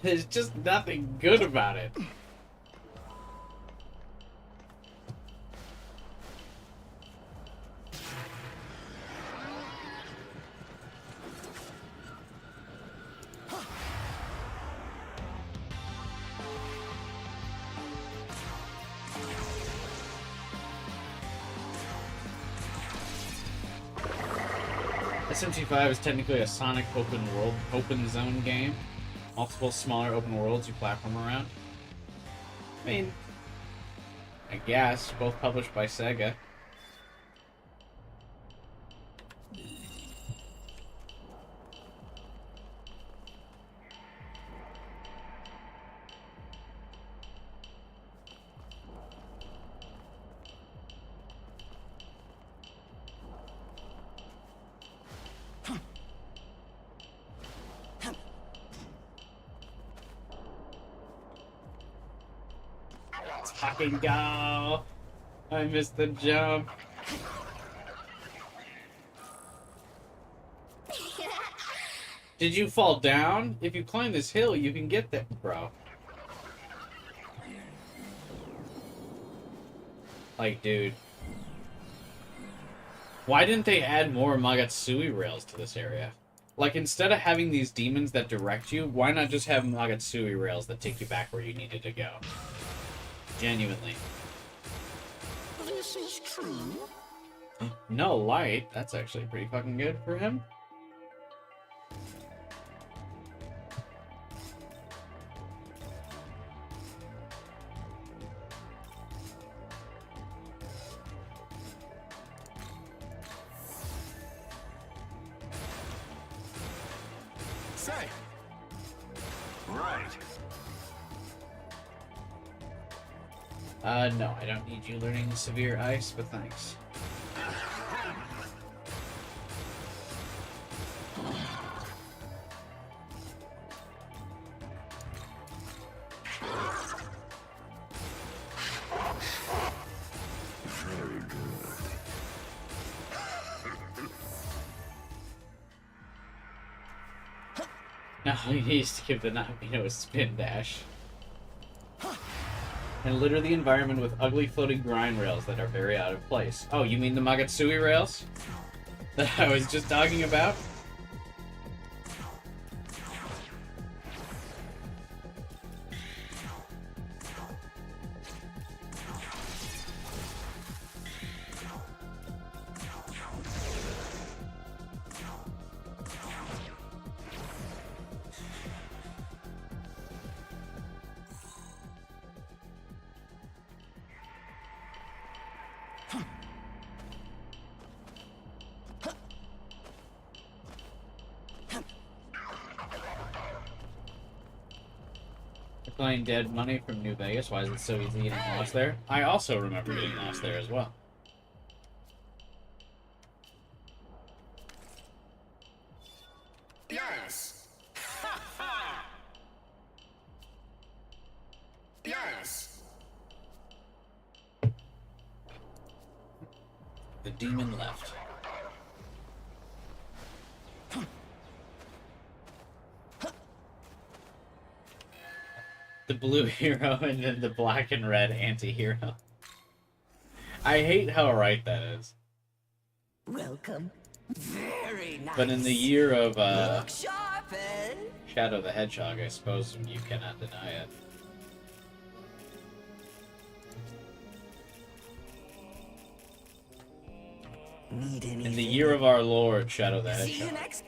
There's just nothing good about it. SMT5 is technically a Sonic open zone game. Multiple smaller open worlds you platform around. I mean, I guess, both published by Sega. Let's fucking go! I missed the jump. Did you fall down? If you climb this hill, you can get there, bro. Like, dude. Why didn't they add more Magatsui rails to this area? Like, instead of having these demons that direct you, why not just have Magatsui rails that take you back where you needed to go? Genuinely. This is true. No light. That's actually pretty fucking good for him. Say. Right. No, I don't need you learning severe ice, but thanks. Very good. Now he needs to give the Nakamino a spin dash. And litter the environment with ugly floating grind rails that are very out of place. Oh, you mean the Magatsui rails? That I was just talking about? Playing Dead Money from New Vegas. Why is it so easy getting lost there? I also remember getting lost there as well. Yes. Yes. The demon left. The blue hero and then the black and red anti-hero. I hate how right that is. Welcome. Very nice. But in the year of Look sharp, eh? Shadow the Hedgehog, I suppose you cannot deny it. Need anything? In the year of our Lord, Shadow the See you Hedgehog. next.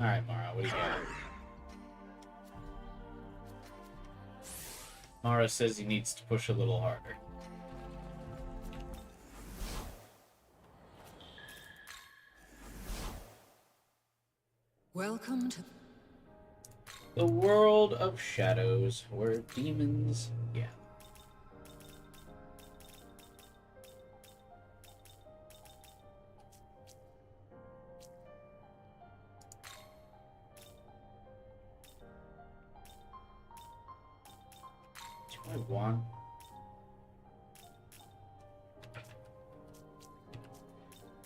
Alright, Mara, what do you got? Mara says he needs to push a little harder. Welcome to The world of shadows, where demons gather. Do I want?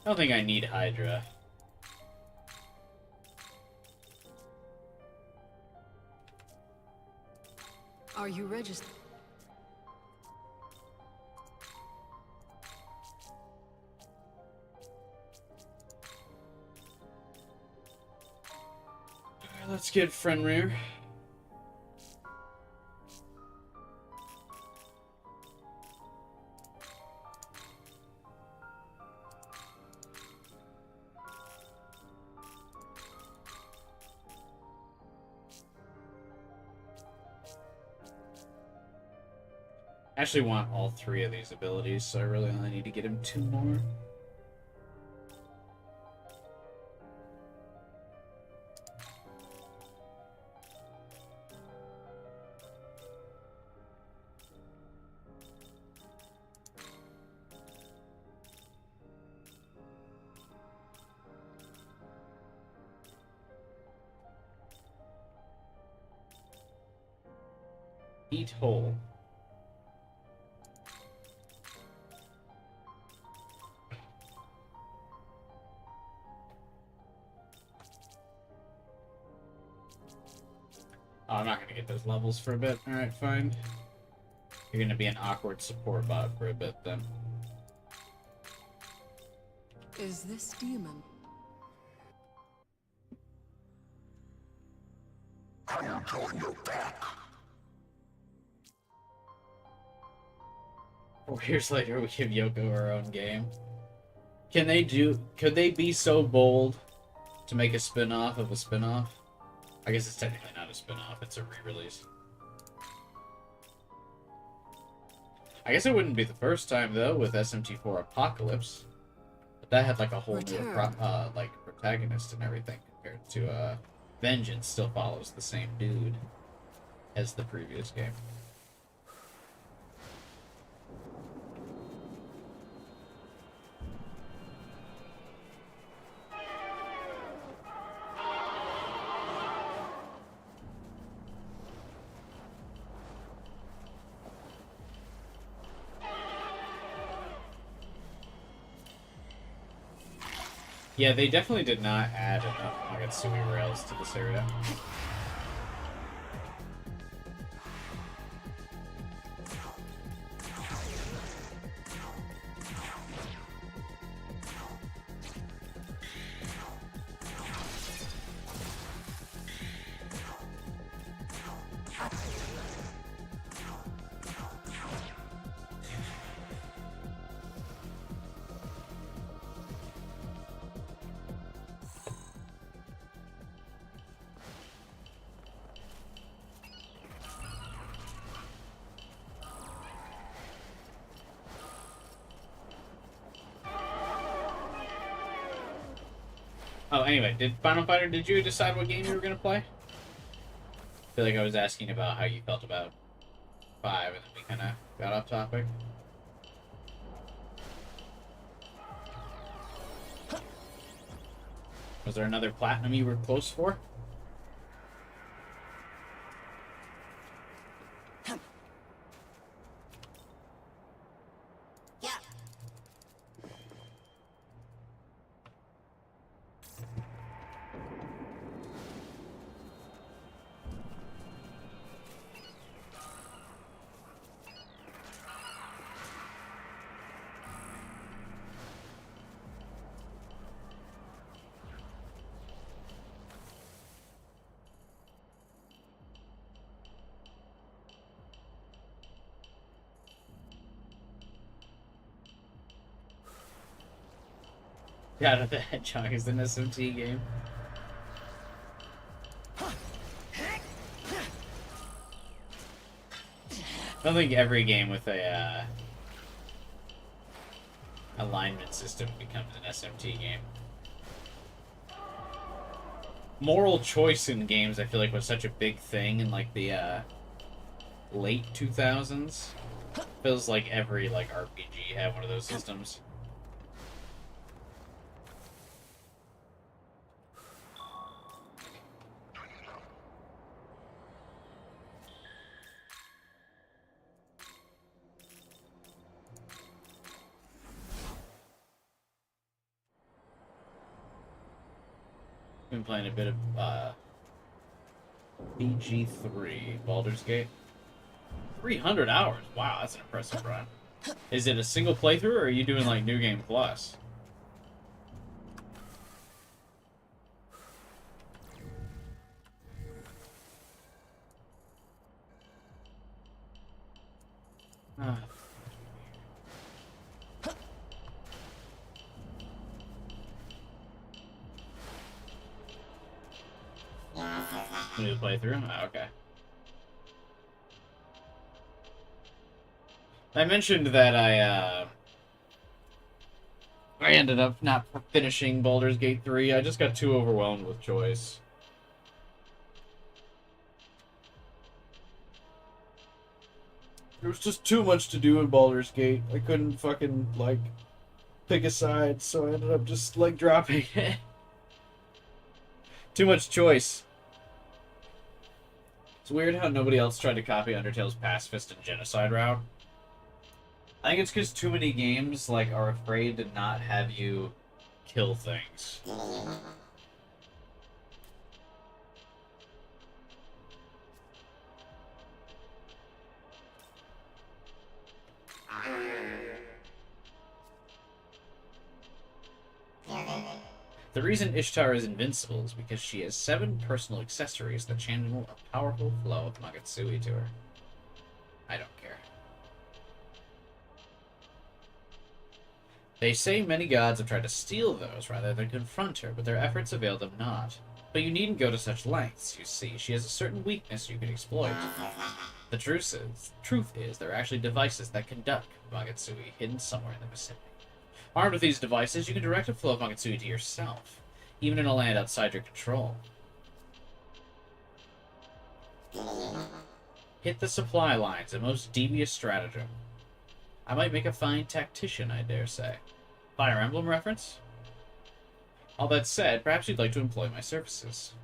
don't think I need Hydra. Are you registered? Alright, let's get Fenrir. I actually want all 3 of these abilities, so I really only need to get him 2 more. Eat whole. Oh, I'm not gonna get those levels for a bit. Alright, fine. You're gonna be an awkward support bot for a bit then. Is this demon? I will join your pack. 4 years later, we give Yoko her own game. Could they be so bold to make a spin-off of a spin-off? I guess it's technically not a spin-off, it's a re-release. I guess it wouldn't be the first time, though, with SMT4 Apocalypse. But that had, like, a whole new protagonist and everything, compared to, Vengeance still follows the same dude as the previous game. Yeah, they definitely did not add enough Nagatsuki rails to this area. Oh, anyway, did Final Fighter, did you decide what game you were going to play? I feel like I was asking about how you felt about 5, and then we kind of got off topic. Was there another platinum you were close for? Yeah. Yeah, the Hedgehog is an SMT game. I don't think every game with a alignment system becomes an SMT game. Moral choice in games, I feel like, was such a big thing in like the late 2000s. Feels like every like RPG had one of those systems. Been playing a bit of BG3, Baldur's Gate. 300 hours. Wow, that's an impressive run. Is it a single playthrough, or are you doing like New Game Plus? Ah. New playthrough? Oh, okay. I mentioned that I ended up not finishing Baldur's Gate 3. I just got too overwhelmed with choice. There was just too much to do in Baldur's Gate. I couldn't fucking, like, pick a side, so I ended up just, like, dropping it. Too much choice. It's weird how nobody else tried to copy Undertale's pacifist and genocide route. I think it's because too many games, like, are afraid to not have you kill things. The reason Ishtar is invincible is because she has 7 personal accessories that channel a powerful flow of Magatsuki to her. I don't care. They say many gods have tried to steal those rather than confront her, but their efforts avail them not. But you needn't go to such lengths, you see. She has a certain weakness you can exploit. The truth is, there are actually devices that conduct Magatsuki hidden somewhere in the vicinity. Armed with these devices, you can direct a flow of Magatsuki to yourself, even in a land outside your control. Hit the supply lines, a most devious stratagem. I might make a fine tactician, I dare say. Fire Emblem reference? All that said, perhaps you'd like to employ my services.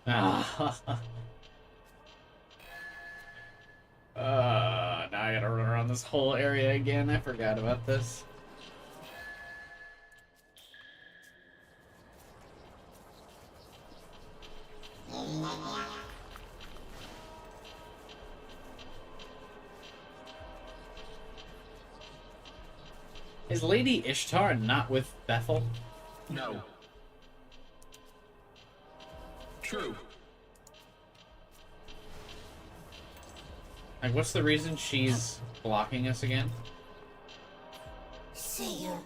Now I gotta run around this whole area again. I forgot about this. Is Lady Ishtar not with Bethel? No. True. Like, what's the reason she's blocking us again? See you.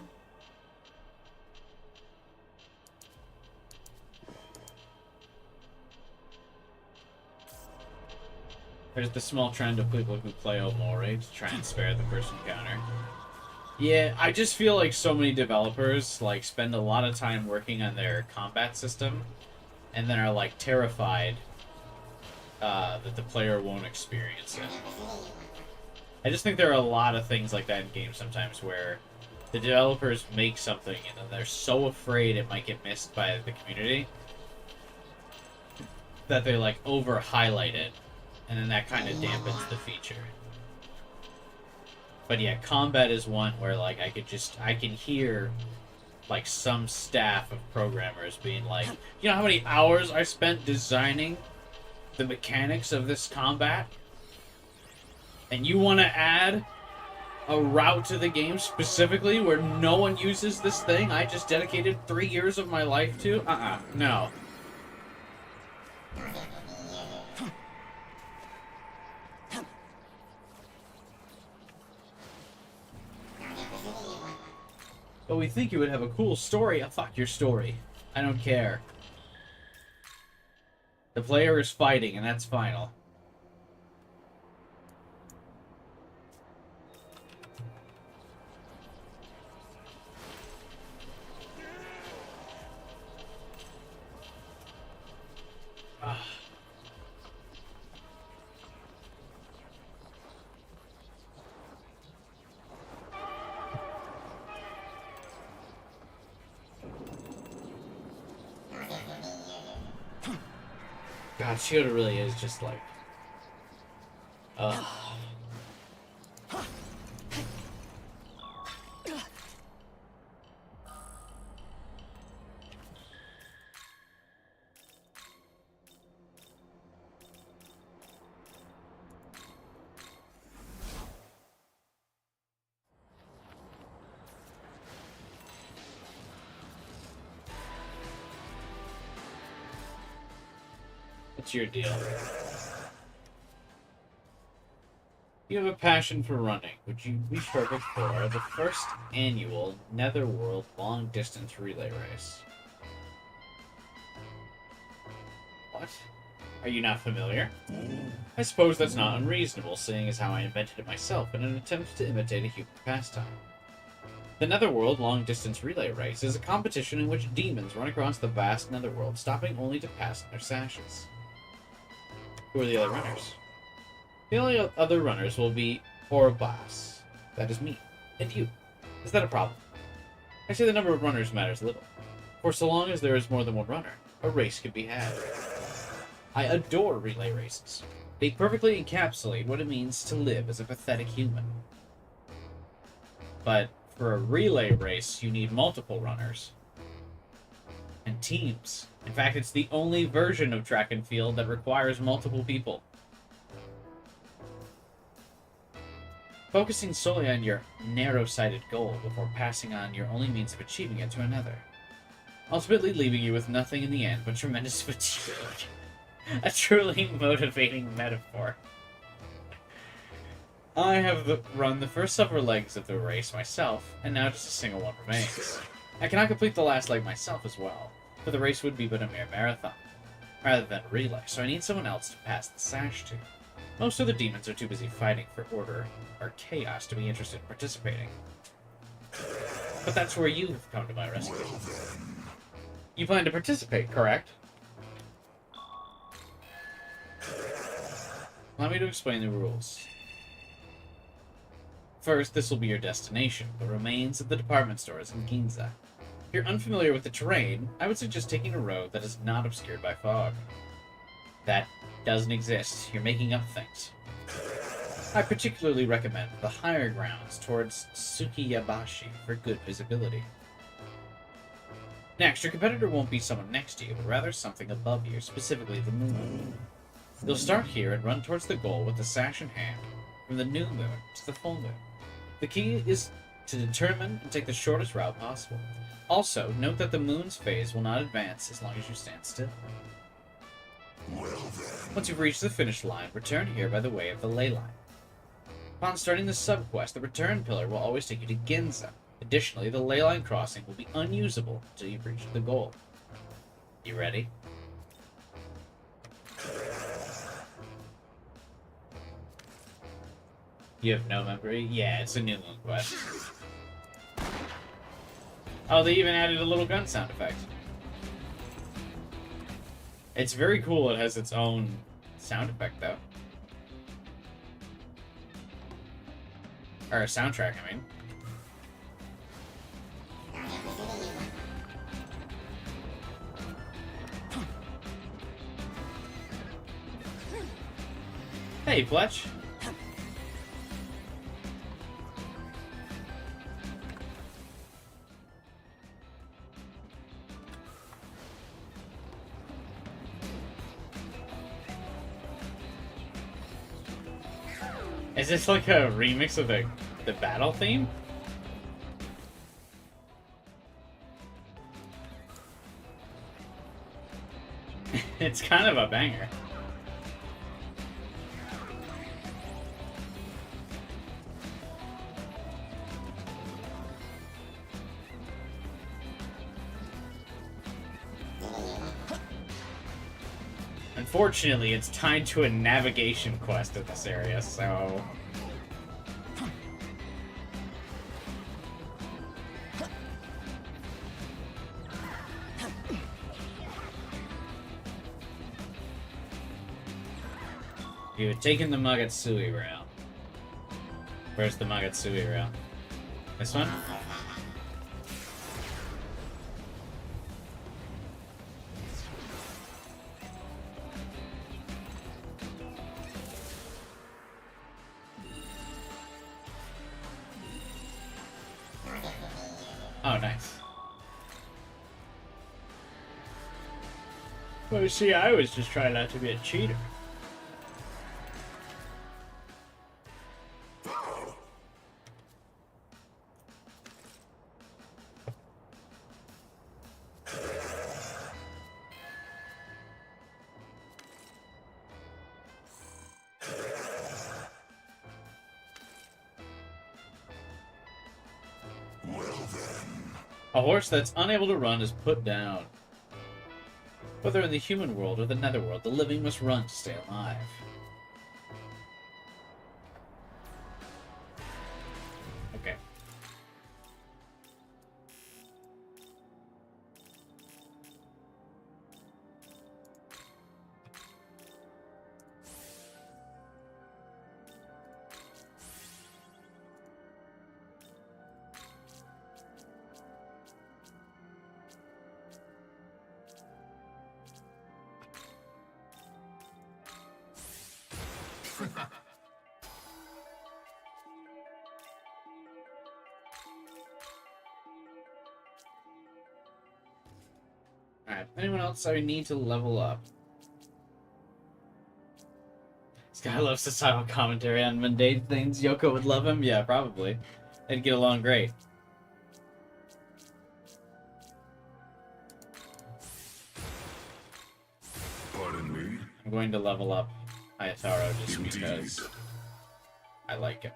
There's the small trend of people who play Omori to try and spare the person counter. Yeah, I just feel like so many developers, like, spend a lot of time working on their combat system, and then are, like, terrified that the player won't experience it. I just think there are a lot of things like that in games sometimes where the developers make something and then they're so afraid it might get missed by the community that they, like, over-highlight it, and then that kind of dampens the feature. But yeah, combat is one where, like, I can hear, like, some staff of programmers being like, you know how many hours I spent designing the mechanics of this combat? And you want to add a route to the game specifically where no one uses this thing I just dedicated 3 years of my life to? No. But we think you would have a cool story. Fuck your story. I don't care. The player is fighting, and that's final. God, Chiyoda really is just like... Ugh. What's your deal? You have a passion for running, which you'd be perfect for the first annual Netherworld long-distance relay race. What? Are you not familiar? I suppose that's not unreasonable, seeing as how I invented it myself in an attempt to imitate a human pastime. The Netherworld long-distance relay race is a competition in which demons run across the vast Netherworld, stopping only to pass in their sashes. Who are the other runners? The only other runners will be Orobas, that is me, and you. Is that a problem? I say the number of runners matters little, for so long as there is more than one runner, a race can be had. I adore relay races. They perfectly encapsulate what it means to live as a pathetic human. But for a relay race, you need multiple runners. And teams. In fact, it's the only version of track and field that requires multiple people. Focusing solely on your narrow-sighted goal before passing on your only means of achieving it to another. Ultimately leaving you with nothing in the end but tremendous fatigue. A truly motivating metaphor. I have run the first several legs of the race myself, and now just a single one remains. I cannot complete the last leg myself as well, for the race would be but a mere marathon, rather than a relay, so I need someone else to pass the sash to. Most of the demons are too busy fighting for order or chaos to be interested in participating. But that's where you have come to my rescue. You plan to participate, correct? Allow me to explain the rules. First, this will be your destination, the remains of the department stores in Ginza. If you're unfamiliar with the terrain, I would suggest taking a road that is not obscured by fog. That doesn't exist. You're making up things. I particularly recommend the higher grounds towards Tsukiyabashi for good visibility. Next, your competitor won't be someone next to you, but rather something above you, specifically the moon. You'll start here and run towards the goal with the sash in hand, from the new moon to the full moon. The key is to determine and take the shortest route possible. Also, note that the moon's phase will not advance as long as you stand still. Once you've reached the finish line, return here by the way of the ley line. Upon starting the sub-quest, the return pillar will always take you to Ginza. Additionally, the ley line crossing will be unusable until you've reached the goal. You ready? You have no memory? Yeah, it's a new moon quest. Oh, they even added a little gun sound effect. It's very cool. It has its own sound effect, though. Or a soundtrack, I mean. Hey, Fletch. Is this like a remix of the battle theme? It's kind of a banger. Unfortunately, it's tied to a navigation quest in this area, so... You had taken the Magatsui rail. Where's the Magatsui rail? This one? Oh, nice. Well, see, I was just trying not to be a cheater. A horse that's unable to run is put down. Whether in the human world or the netherworld, the living must run to stay alive. Okay. Alright, anyone else I need to level up? This guy loves to silent commentary on mundane things. Yoko would love him? Yeah, probably. They'd get along great. Pardon me? I'm going to level up Hayataro just Indeed. because I like him.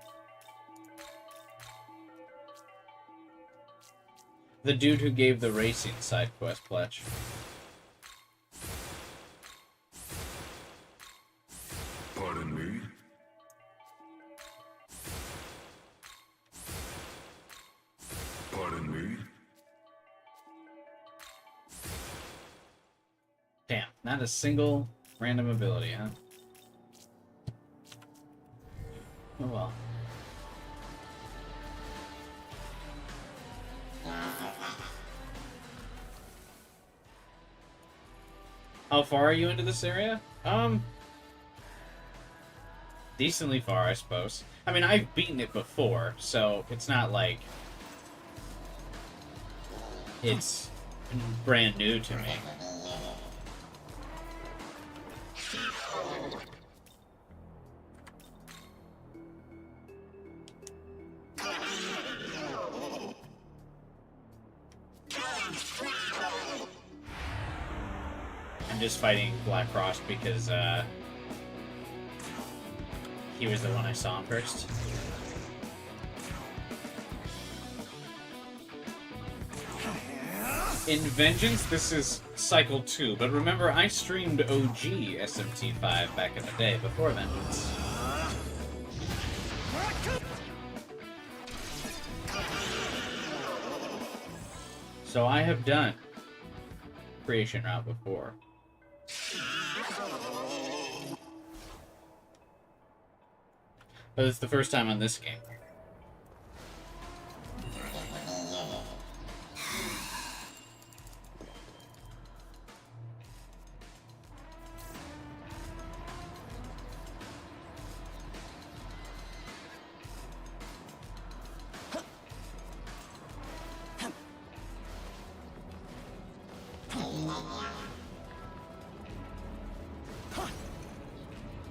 The dude who gave the racing side quest pledge. Pardon me? Pardon me? Damn, not a single random ability, huh? Oh well. How far are you into this area? Decently far, I suppose. I mean, I've beaten it before, so it's not like it's brand new to me. I'm just fighting Black Frost because he was the one I saw him first. In Vengeance, this is Cycle 2, but remember, I streamed OG SMT 5 back in the day, before Vengeance. So I have done Creation Route before. But it's the first time on this game.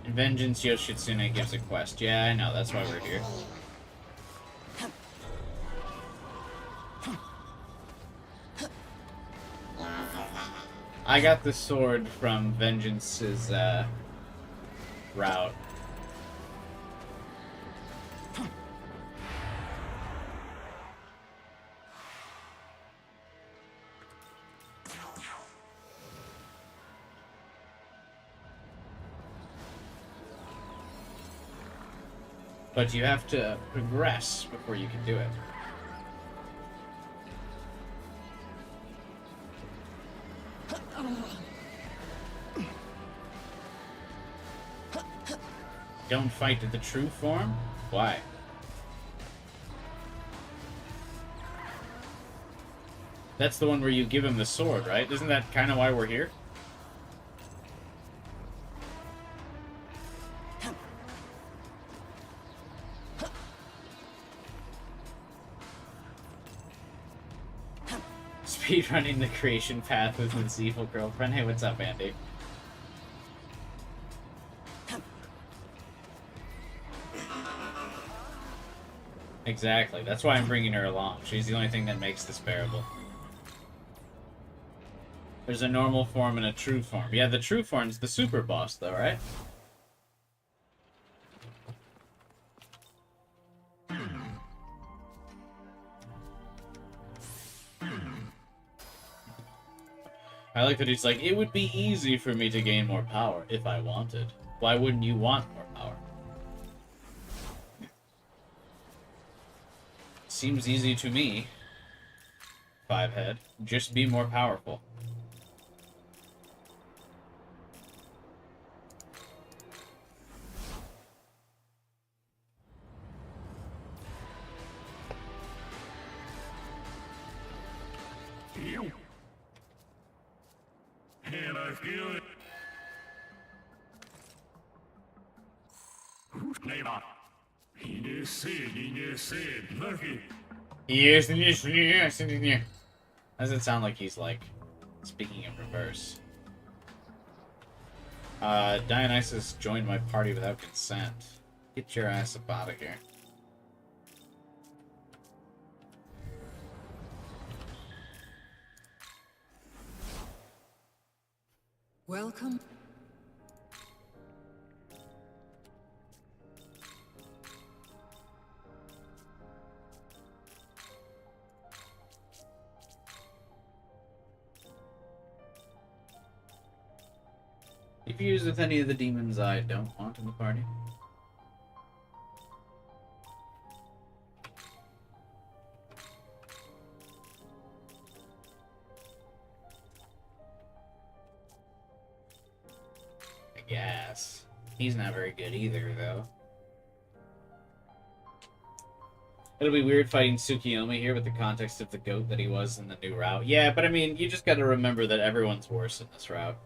In Vengeance, Yoshitsune gives a quest. Yeah, I know, that's why we're here. I got the sword from Vengeance's route. But you have to progress before you can do it. Don't fight the true form? Why? That's the one where you give him the sword, right? Isn't that kind of why we're here? Speedrunning the creation path with his evil girlfriend. Hey, what's up, Andy? Exactly. That's why I'm bringing her along. She's the only thing that makes this bearable. There's a normal form and a true form. Yeah, the true form's the super boss, though, right? I like that he's like, it would be easy for me to gain more power if I wanted. Why wouldn't you want more power? Seems easy to me. Five head. Just be more powerful. And I feel it. Lucky. Yes, yes, yes, yes. Does it sound like he's like speaking in reverse? Dionysus joined my party without consent. Get your ass up out of here. Welcome. If you use with any of the demons I don't want in the party. I guess. He's not very good either, though. It'll be weird fighting Tsukiyomi here with the context of the goat that he was in the new route. Yeah, but I mean, you just gotta remember that everyone's worse in this route.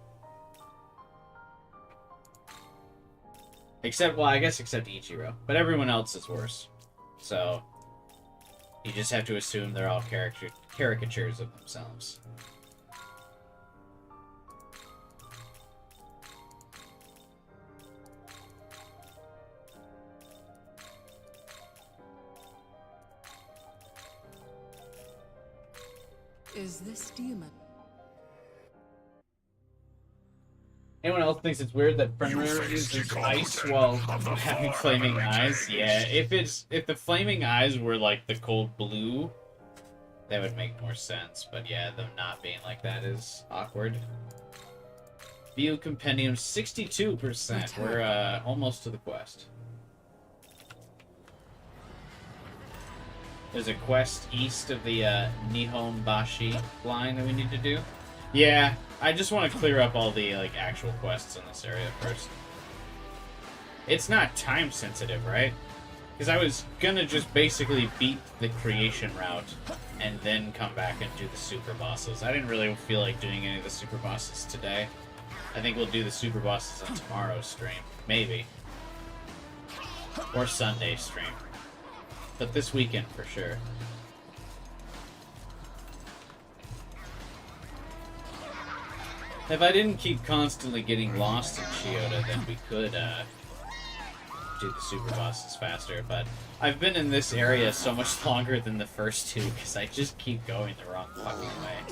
Except, well, I guess except Ichiro. But everyone else is worse. So, you just have to assume they're all caricatures of themselves. Is this demon? Anyone else thinks it's weird that Fenrir uses ice while having flaming eyes? Yeah, if the flaming eyes were like the cold blue, that would make more sense. But yeah, them not being like that is awkward. View Compendium 62%. We're almost to the quest. There's a quest east of the Nihon Bashi line that we need to do. Yeah, I just want to clear up all the like actual quests in this area first. It's not time sensitive, right? Because I was gonna just basically beat the creation route and then come back and do the super bosses. I didn't really feel like doing any of the super bosses today. I think we'll do the super bosses on tomorrow's stream. Maybe. Or Sunday's stream. But this weekend for sure. If I didn't keep constantly getting lost in Chiyoda, then we could do the super bosses faster. But I've been in this area so much longer than the first two because I just keep going the wrong fucking way.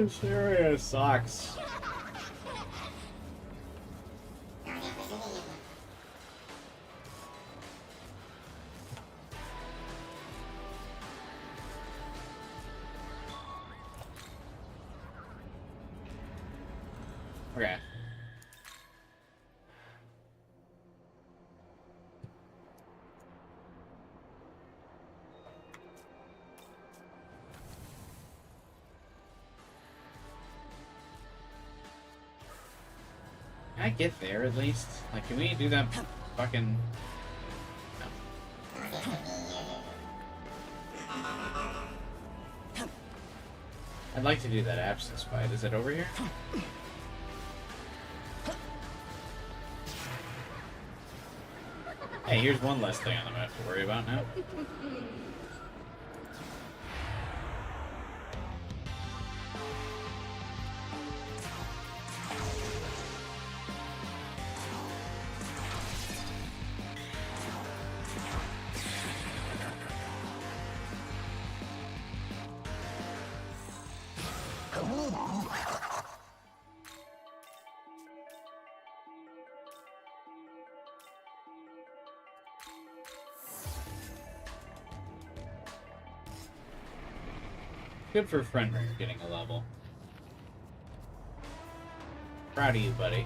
This area sucks. Okay. Can I get there at least? Like, can we do that fucking... No. I'd like to do that absence fight. Is it over here? Hey, here's one less thing on the map to worry about now. Good for Fenrir getting a level. Proud of you, buddy.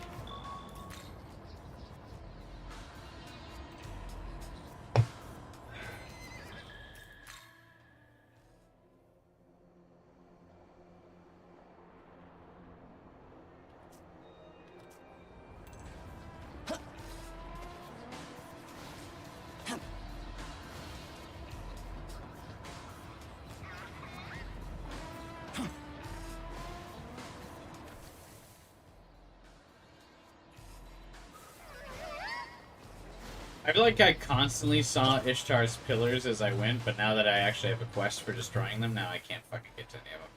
I feel like I constantly saw Ishtar's pillars as I went, but now that I actually have a quest for destroying them, now I can't fucking get to any of them.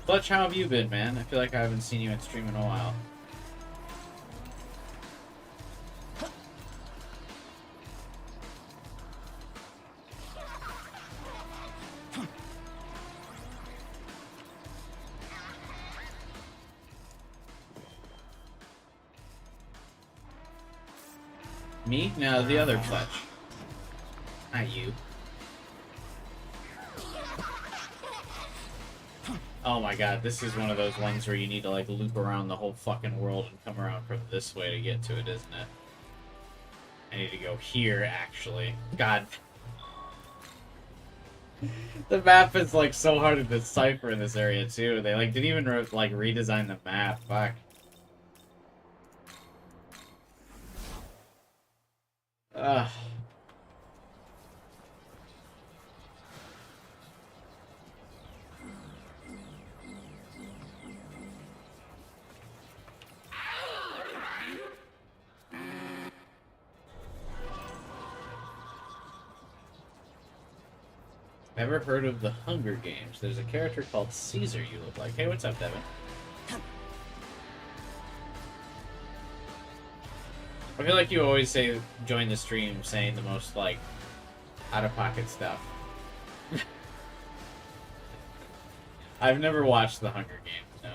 Fletch, how have you been, man? I feel like I haven't seen you at stream in a while. Me? No, the other Fletch. Not you. Oh my god, this is one of those ones where you need to like loop around the whole fucking world and come around from this way to get to it, isn't it? I need to go here, actually. God. The map is like so hard to decipher in this area too. They like didn't even like redesign the map. Fuck. Ugh. Ever heard of the Hunger Games? There's a character called Caesar you look like. Hey, what's up, Devin? I feel like you always say join the stream saying the most like out-of-pocket stuff. I've never watched the Hunger Games, no.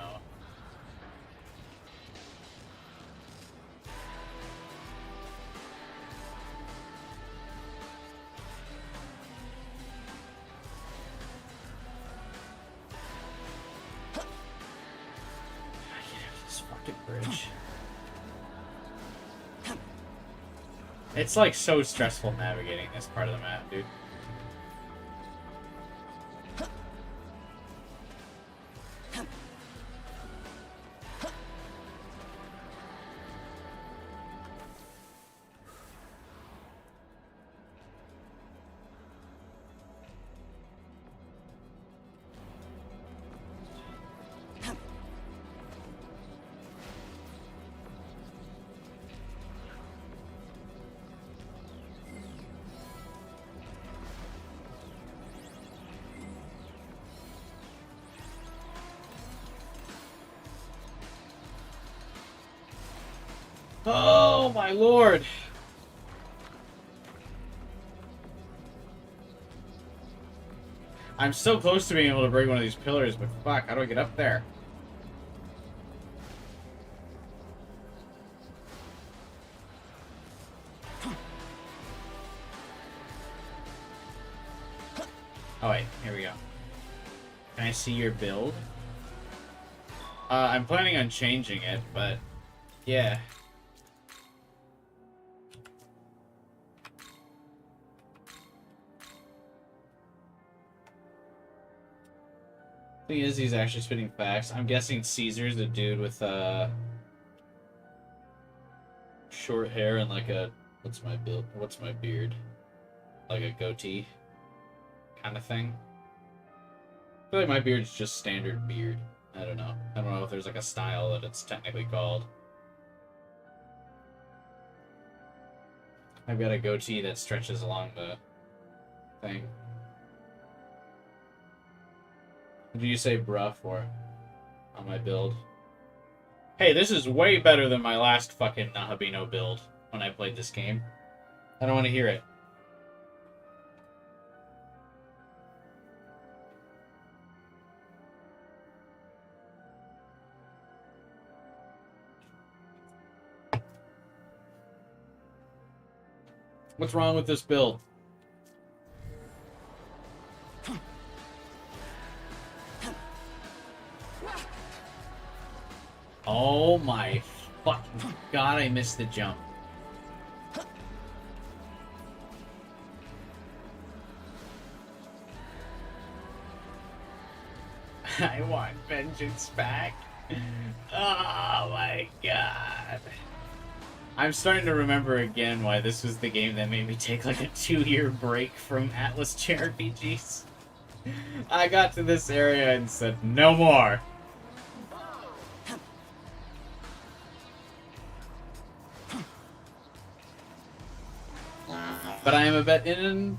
Bridge. It's like so stressful navigating this part of the map, dude. Oh my lord! I'm so close to being able to break one of these pillars, but fuck, how do I get up there? Oh wait, here we go. Can I see your build? I'm planning on changing it, but yeah. Thing is, he's actually spitting facts. I'm guessing Caesar's the dude with short hair and like a what's my build? What's my beard? Like a goatee kind of thing. I feel like my beard's just standard beard. I don't know. I don't know if there's like a style that it's technically called. I've got a goatee that stretches along the thing. What did you say bruh for on my build? Hey, this is way better than my last fucking Nahabino build when I played this game. I don't want to hear it. What's wrong with this build? Oh my fucking god, I missed the jump. I want vengeance back. Oh my god. I'm starting to remember again why this was the game that made me take like a 2-year break from Atlas JRPGs. I got to this area and said, no more. But I am in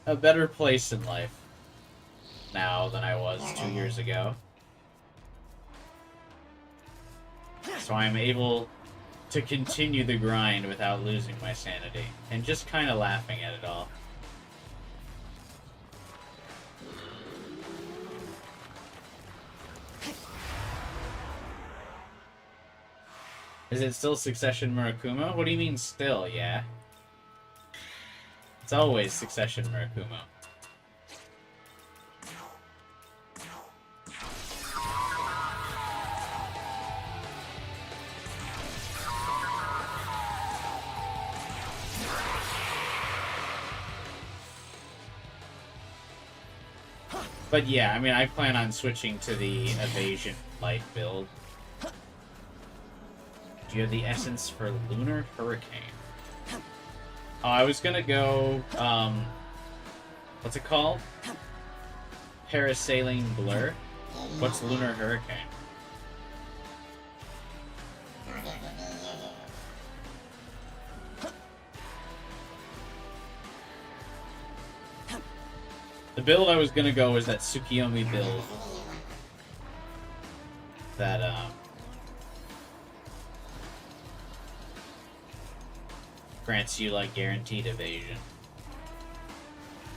a better place in life now than I was 2 years ago. So I'm able to continue the grind without losing my sanity and just kind of laughing at it all. Is it still Succession Murakumo? What do you mean still, yeah? It's always Succession Murakumo. But yeah, I mean, I plan on switching to the Evasion Light build. Do you have the essence for Lunar Hurricane? Oh, I was gonna go, what's it called? Parasailing Blur? What's Lunar Hurricane? The build I was gonna go was that Tsukiyomi build. That, grants you, like, guaranteed evasion.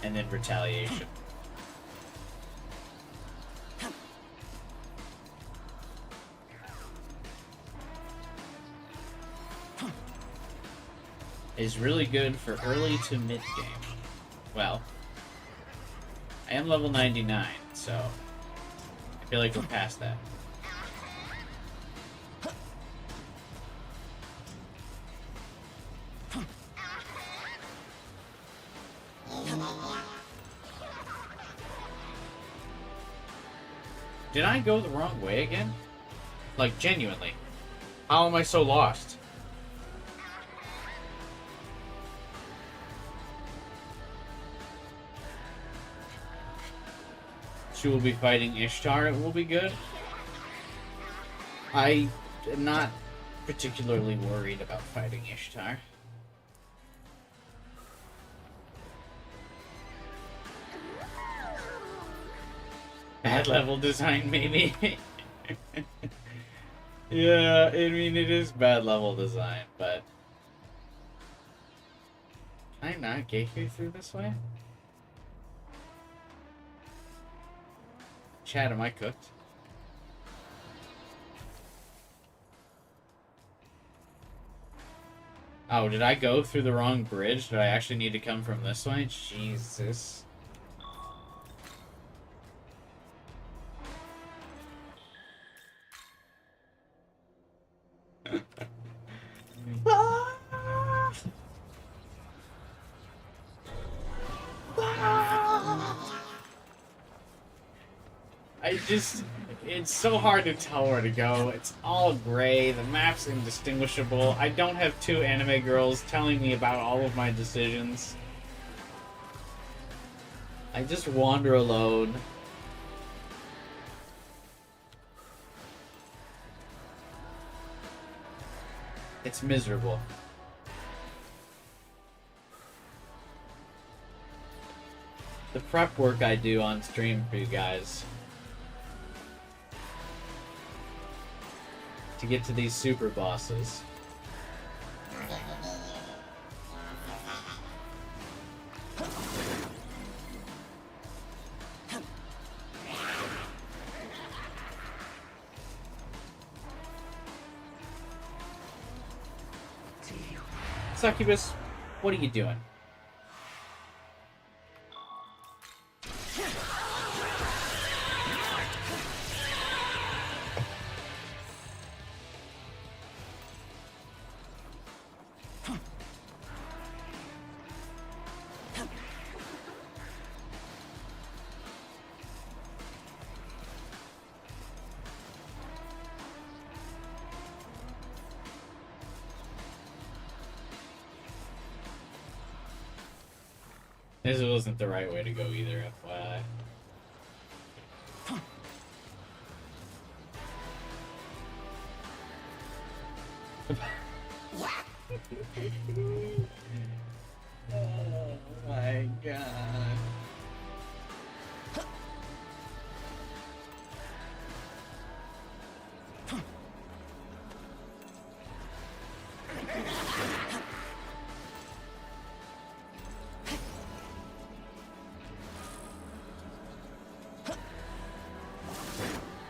And then retaliation. Is really good for early to mid game. Well, I am level 99, so I feel like we're past that. Did I go the wrong way again? Like, genuinely. How am I so lost? She will be fighting Ishtar. It will be good. I am not particularly worried about fighting Ishtar. Bad level design, maybe. Yeah, I mean, it is bad level design, but... Can I not get here through this way? Chad, am I cooked? Oh, did I go through the wrong bridge? Did I actually need to come from this way? Jesus. It's so hard to tell where to go. It's all gray. The map's indistinguishable. I don't have two anime girls telling me about all of my decisions. I just wander alone. It's miserable. The prep work I do on stream for you guys to get to these super bosses. Succubus, what are you doing? This wasn't the right way to go either, FYI. Oh my god.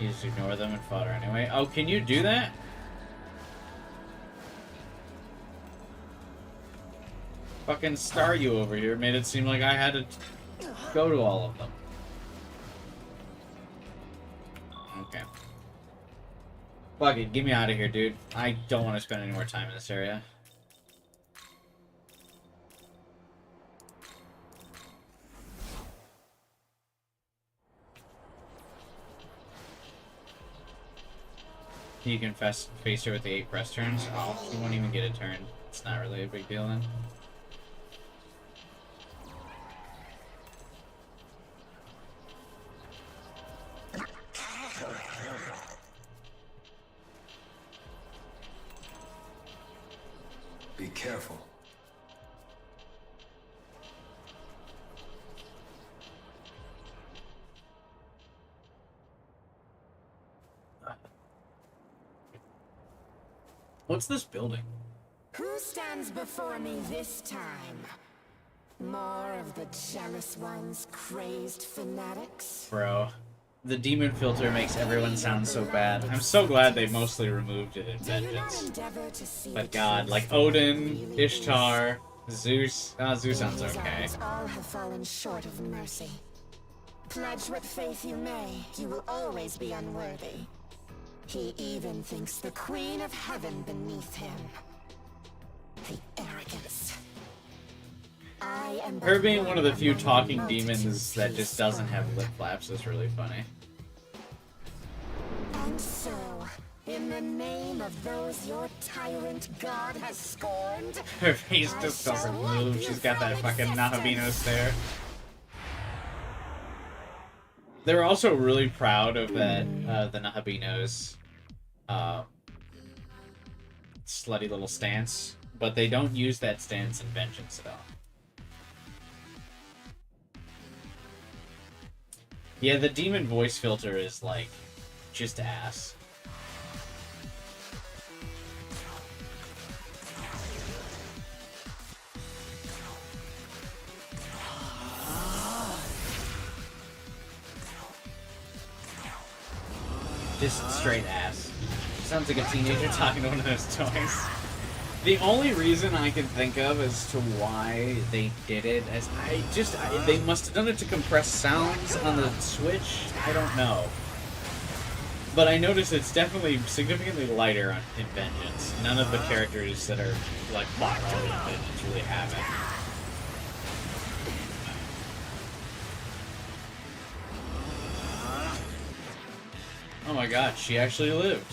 You just ignore them and fodder anyway. Oh, can you do that? Fucking Staryu over here made it seem like I had to go to all of them. Okay. Fuck it, get me out of here, dude. I don't want to spend any more time in this area. You can face her with the 8 press turns. Oh, she won't even get a turn. It's not really a big deal then. Be careful. What's this building? Who stands before me this time? More of the jealous ones, crazed fanatics? Bro, the demon filter makes everyone sound so bad. I'm so glad they mostly removed it in Vengeance. But god, like Odin, Ishtar, Zeus. Zeus sounds okay. All have fallen short of mercy. Pledge what faith you may, you will always be unworthy. He even thinks the Queen of Heaven beneath him. The arrogance. I am Her being one of the few talking demons that just doesn't have lip flaps is really funny. And so, in the name of those your tyrant god has scorned, Her face just doesn't move. She's got that fucking Nahabino stare. They're also really proud of that, the Nahabino's slutty little stance, but they don't use that stance in Vengeance at all. Yeah, the demon voice filter is like just ass. Just straight ass. Sounds like a teenager talking to one of those toys. The only reason I can think of as to why they did it as they must have done it to compress sounds on the Switch. I don't know. But I noticed it's definitely significantly lighter in Vengeance. None of the characters that are like plot relevant in Vengeance really have it. forgot, she actually lived.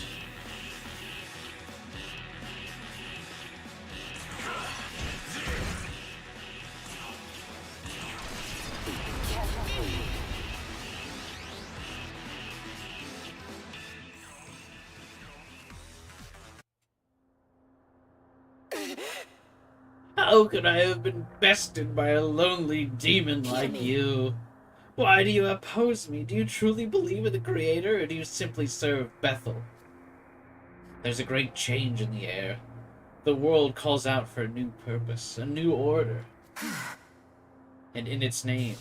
How could I have been bested by a lonely demon like you? Why do you oppose me? Do you truly believe in the Creator, or do you simply serve Bethel? There's a great change in the air. The world calls out for a new purpose, a new order. And in its name,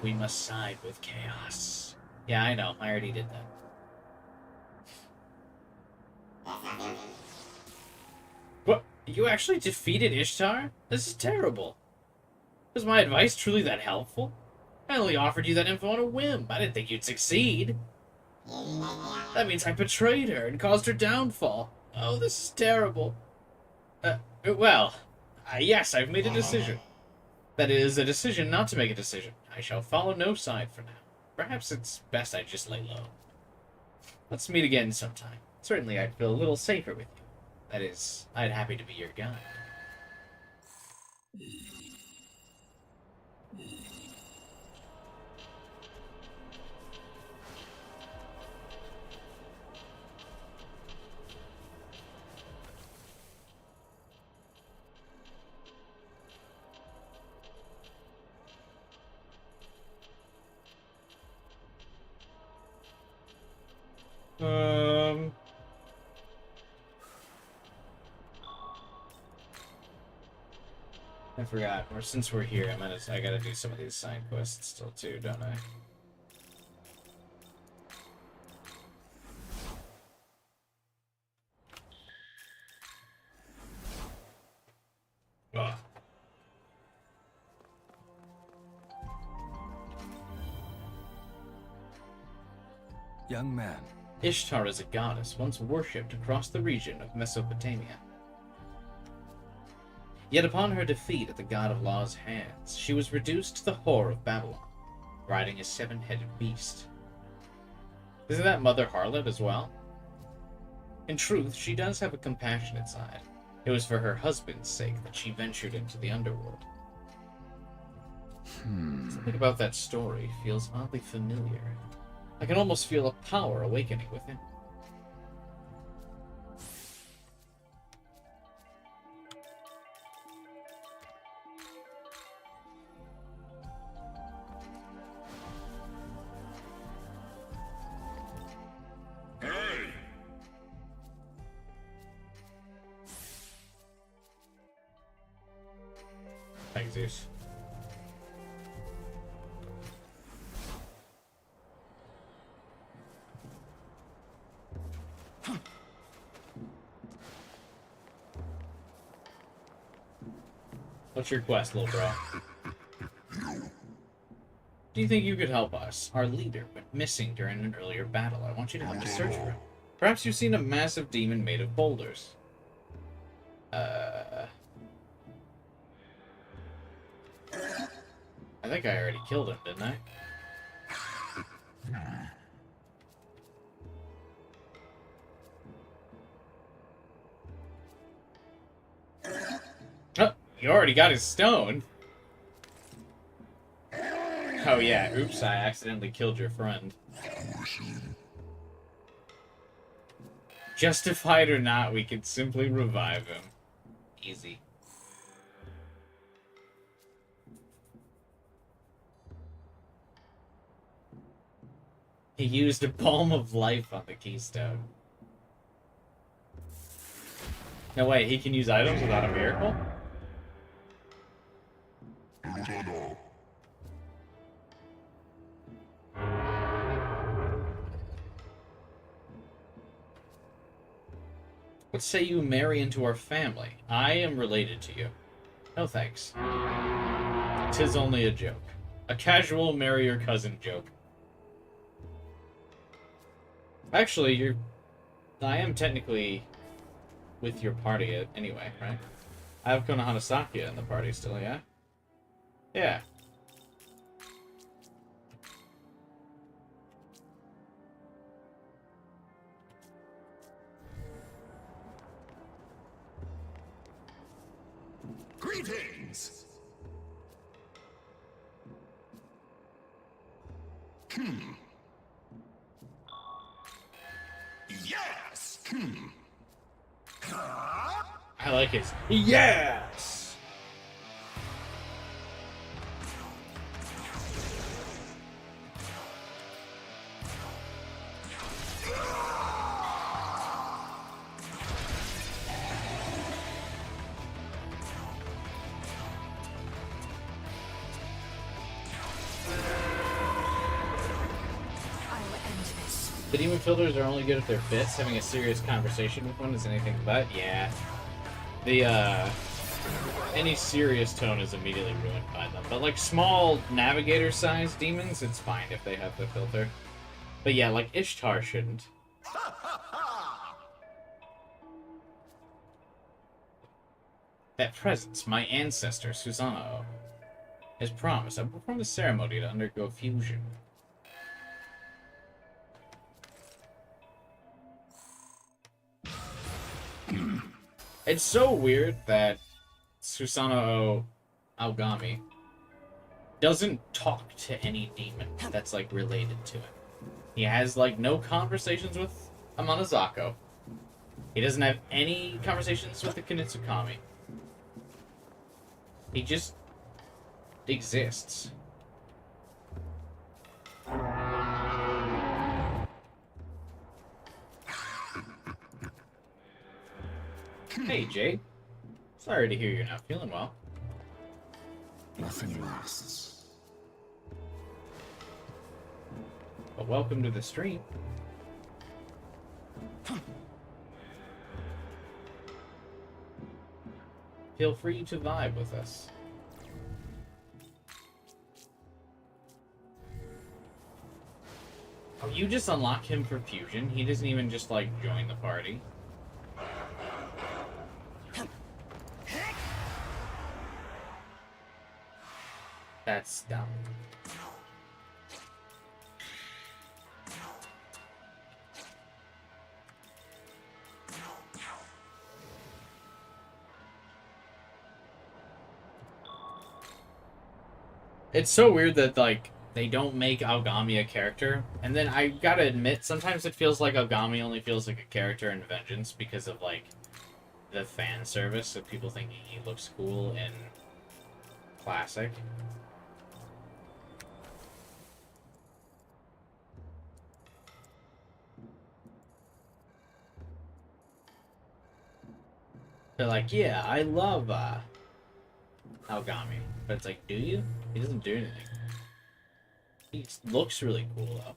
we must side with chaos. Yeah, I know. I already did that. What? You actually defeated Ishtar? This is terrible. Was my advice truly that helpful? I only offered you that info on a whim. I didn't think you'd succeed. That means I betrayed her and caused her downfall. Oh, this is terrible. Yes, I've made a decision. That is, a decision not to make a decision. I shall follow no side for now. Perhaps it's best I just lay low. Let's meet again sometime. Certainly I'd feel a little safer with you. That is, I'd happy to be your guide. I forgot. Or since we're here, I gotta do some of these side quests still too, don't I? Ugh. Young man. Ishtar is a goddess once worshipped across the region of Mesopotamia. Yet upon her defeat at the god of law's hands, she was reduced to the whore of Babylon, riding a seven-headed beast. Isn't that Mother Harlot as well? In truth, she does have a compassionate side. It was for her husband's sake that she ventured into the underworld. Something about that story feels oddly familiar. I can almost feel a power awakening within. Thanks, Zeus. What's your quest, little bro? Do you think you could help us? Our leader went missing during an earlier battle. I want you to help us search for him. Perhaps you've seen a massive demon made of boulders. I think I already killed him, didn't I? Oh, you already got his stone. Oh yeah, oops, I accidentally killed your friend. Justified or not, we can simply revive him. Easy. He used a balm of life on the keystone. No way, he can use items without a miracle? What say you marry into our family? I am related to you. No thanks. 'Tis only a joke. A casual marry your cousin joke. Actually, I am technically with your party anyway, right? I have Konohanasakia in the party still, yeah? Yeah. Greetings! Yes! I like his yes. The demon filters are only good if they're fits. Having a serious conversation with one is anything but. Yeah. The, any serious tone is immediately ruined by them. But, like, small navigator-sized demons, it's fine if they have the filter. But yeah, like, Ishtar shouldn't. That presence, my ancestor, Susanoo, has promised I will perform the ceremony to undergo fusion. It's so weird that Susanoo Aogami doesn't talk to any demon that's, like, related to it. He has, like, no conversations with Amanazako. He doesn't have any conversations with the Kinitsukami. He just exists. Hey, Jade. Sorry to hear you're not feeling well. Nothing lasts. But welcome to the stream. Feel free to vibe with us. Oh, you just unlock him for fusion? He doesn't even just, like, join the party? That's dumb. It's so weird that, like, they don't make Aogami a character. And then I gotta admit, sometimes it feels like Aogami only feels like a character in Vengeance because of, like, the fan service of people thinking he looks cool in Classic. They're like, yeah, I love Aogami. But it's like, do you? He doesn't do anything. He looks really cool, though.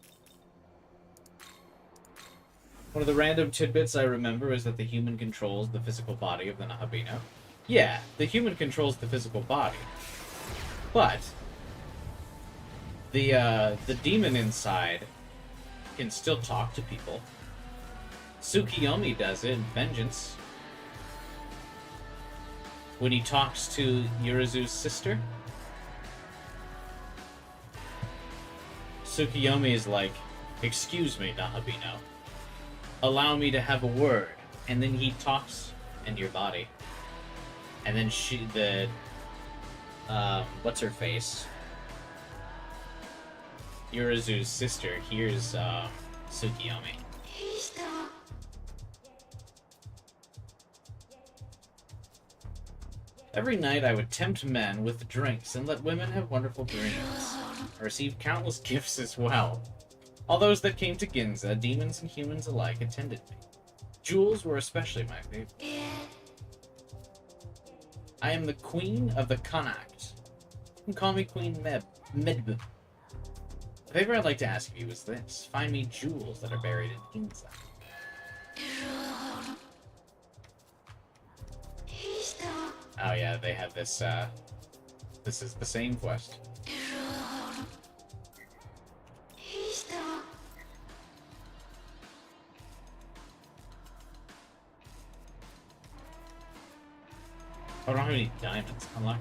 One of the random tidbits I remember is that the human controls the physical body of the Nahabino. Yeah, the human controls the physical body. But the demon inside can still talk to people. Tsukiyomi does it in Vengeance. When he talks to Yurizu's sister, Tsukiyomi is like, "Excuse me, Nahabino. Allow me to have a word." And then he talks into your body. And then what's her face? Yurizu's sister hears Tsukiyomi. Every night I would tempt men with drinks and let women have wonderful dreams. I received countless gifts as well. All those that came to Ginza, demons and humans alike, attended me. Jewels were especially my favorite. I am the queen of the Connacht. You can call me Queen Medb. The favor I'd like to ask of you is this. Find me jewels that are buried in Ginza. Oh yeah, they have this, this is the same quest. I don't have any diamonds. Unlucky.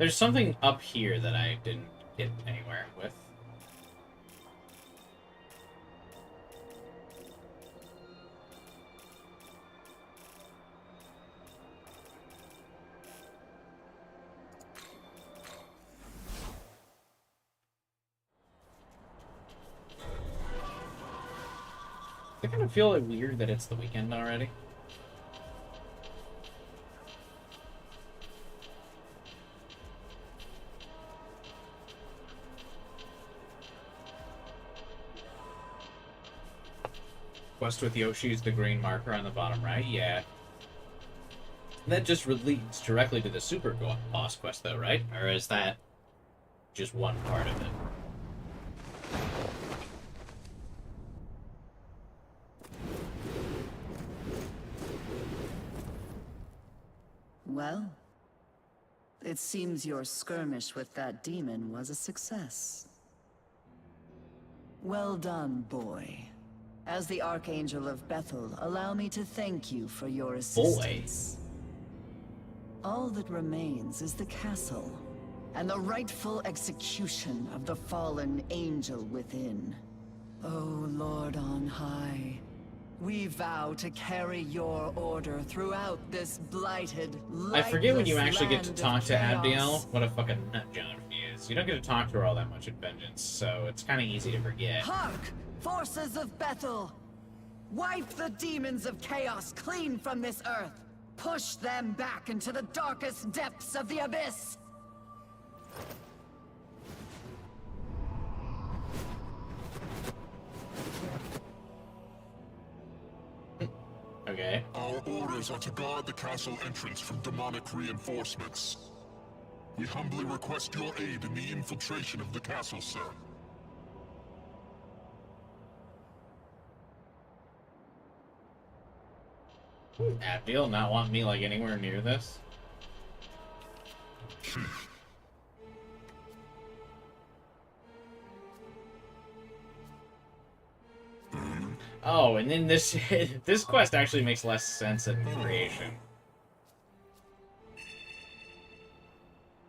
There's something up here that I didn't get anywhere with. I kind of feel like weird that it's the weekend already. Quest with Yoshi is the green marker on the bottom right, yeah. That just leads directly to the super boss quest though, right? Or is that just one part of it? Well, it seems your skirmish with that demon was a success. Well done, boy. As the Archangel of Bethel, allow me to thank you for your assistance. All that remains is the castle, and the rightful execution of the fallen angel within. Oh, Lord on high, we vow to carry your order throughout this blighted, I forget when you actually get to land talk of to chaos. Abdiel, what a fucking nutjob he is. You don't get to talk to her all that much in Vengeance, so it's kind of easy to forget. Hark! Forces of Bethel! Wipe the demons of chaos clean from this earth! Push them back into the darkest depths of the abyss! Okay. Our orders are to guard the castle entrance from demonic reinforcements. We humbly request your aid in the infiltration of the castle, sir. Abdiel not want me like anywhere near this? Oh, and then this this quest actually makes less sense than creation.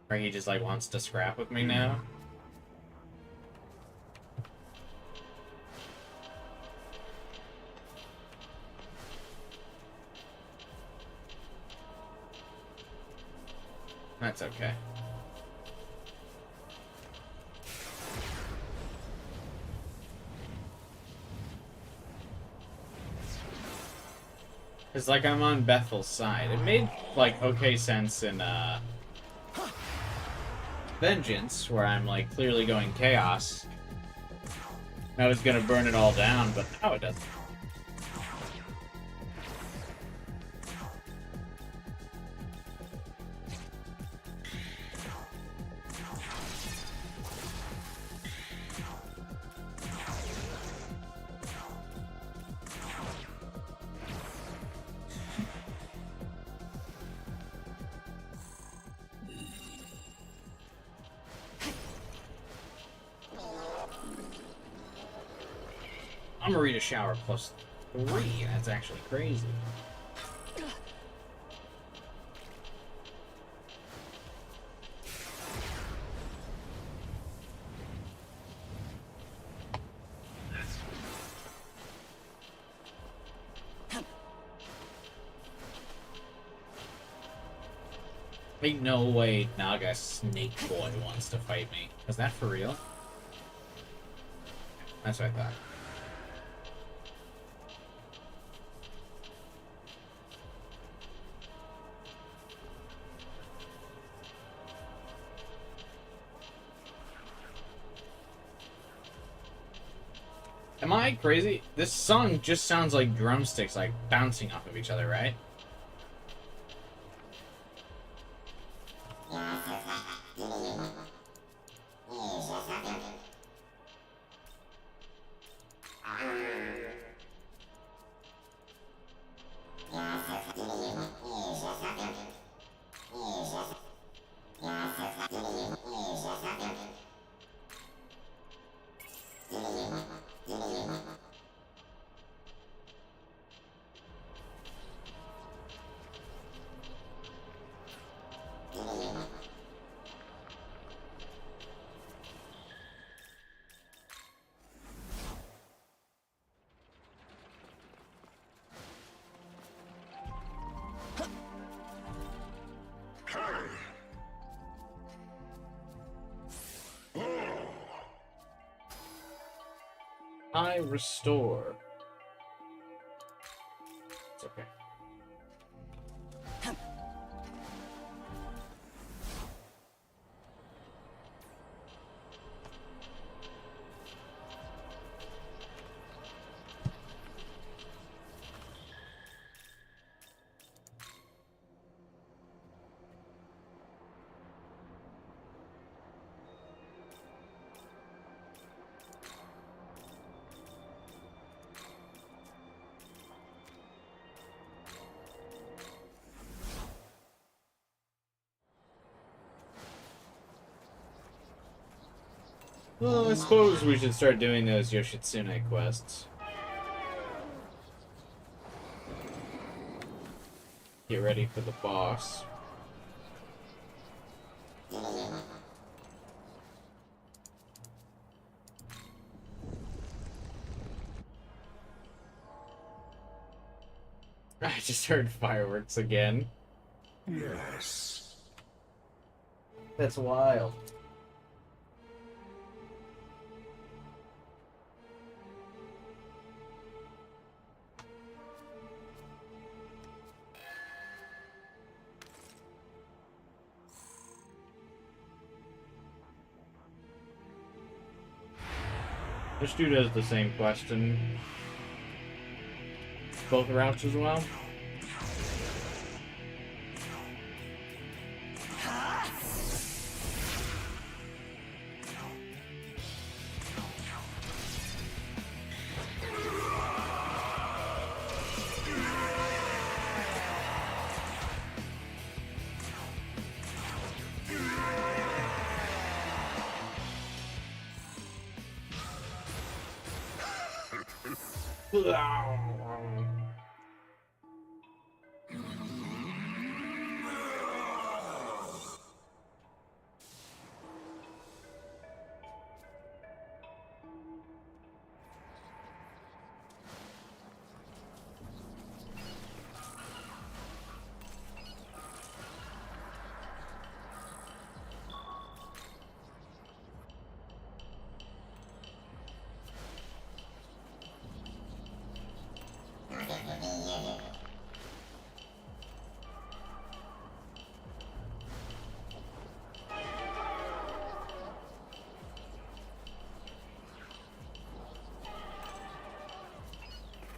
Or he just like wants to scrap with me now. That's okay. It's like I'm on Bethel's side. It made, like, okay sense in, Vengeance, where I'm, like, clearly going Chaos. I was gonna burn it all down, but now it doesn't. I'm gonna read a shower plus 3. That's actually crazy. Ain't no way Naga Snake Boy wants to fight me. Is that for real? That's what I thought. Am I crazy? This song just sounds like drumsticks, like, bouncing off of each other, right? I restore. It's okay. Well, I suppose we should start doing those Yoshitsune quests. Get ready for the boss. I just heard fireworks again. Yes. That's wild. This dude has the same question. Both routes as well.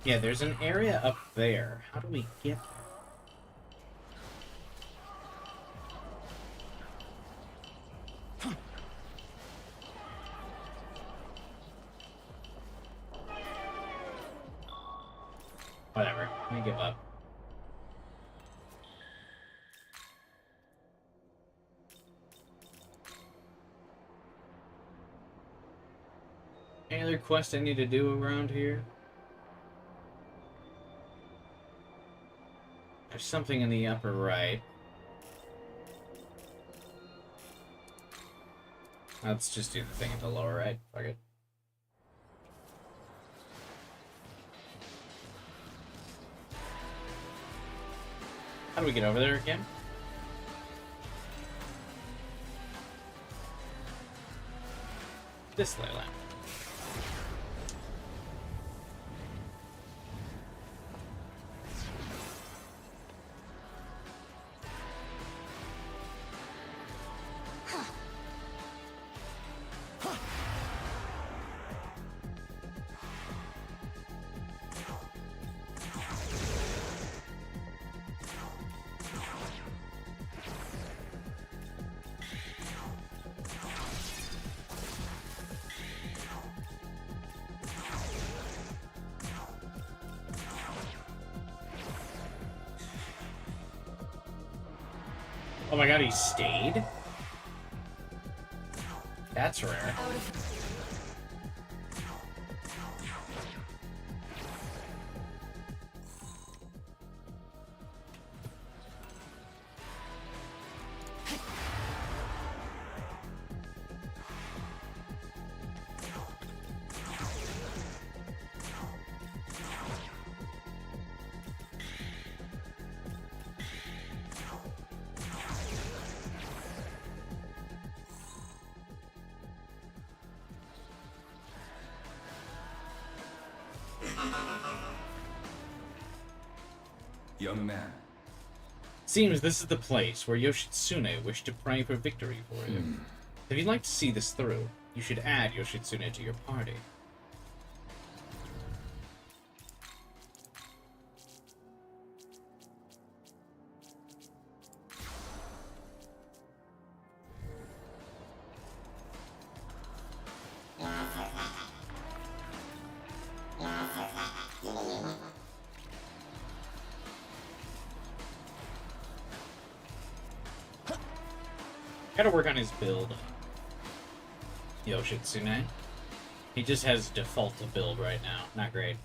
Yeah, there's an area up there. How do we get there? Whatever. Let me give up. Any other quest I need to do around here? There's something in the upper right. Let's just do the thing in the lower right. Fuck it. How do we get over there again? This ley line. Oh my god, he stayed? That's rare. Young man. Seems this is the place where Yoshitsune wished to pray for victory for you. If you'd like to see this through, you should add Yoshitsune to your party. Gotta work on his build. Yoshitsune. He just has default build right now. Not great.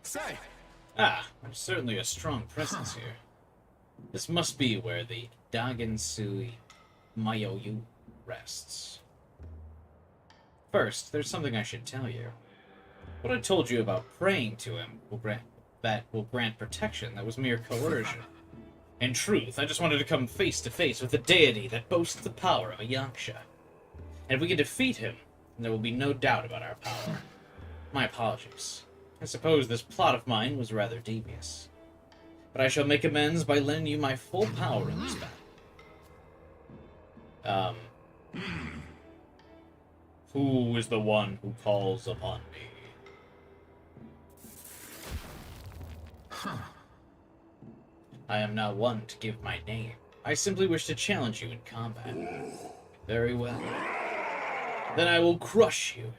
Say! Ah, there's certainly a strong presence here. This must be where the Dagensui Mayoyu rests. First, there's something I should tell you. What I told you about praying to him will grant protection. That was mere coercion. In truth, I just wanted to come face to face with a deity that boasts the power of a Yaksha. And if we can defeat him, then there will be no doubt about our power. My apologies. I suppose this plot of mine was rather devious. But I shall make amends by lending you my full power in this battle. Who is the one who calls upon me? I am not one to give my name. I simply wish to challenge you in combat. Very well. Then I will crush you.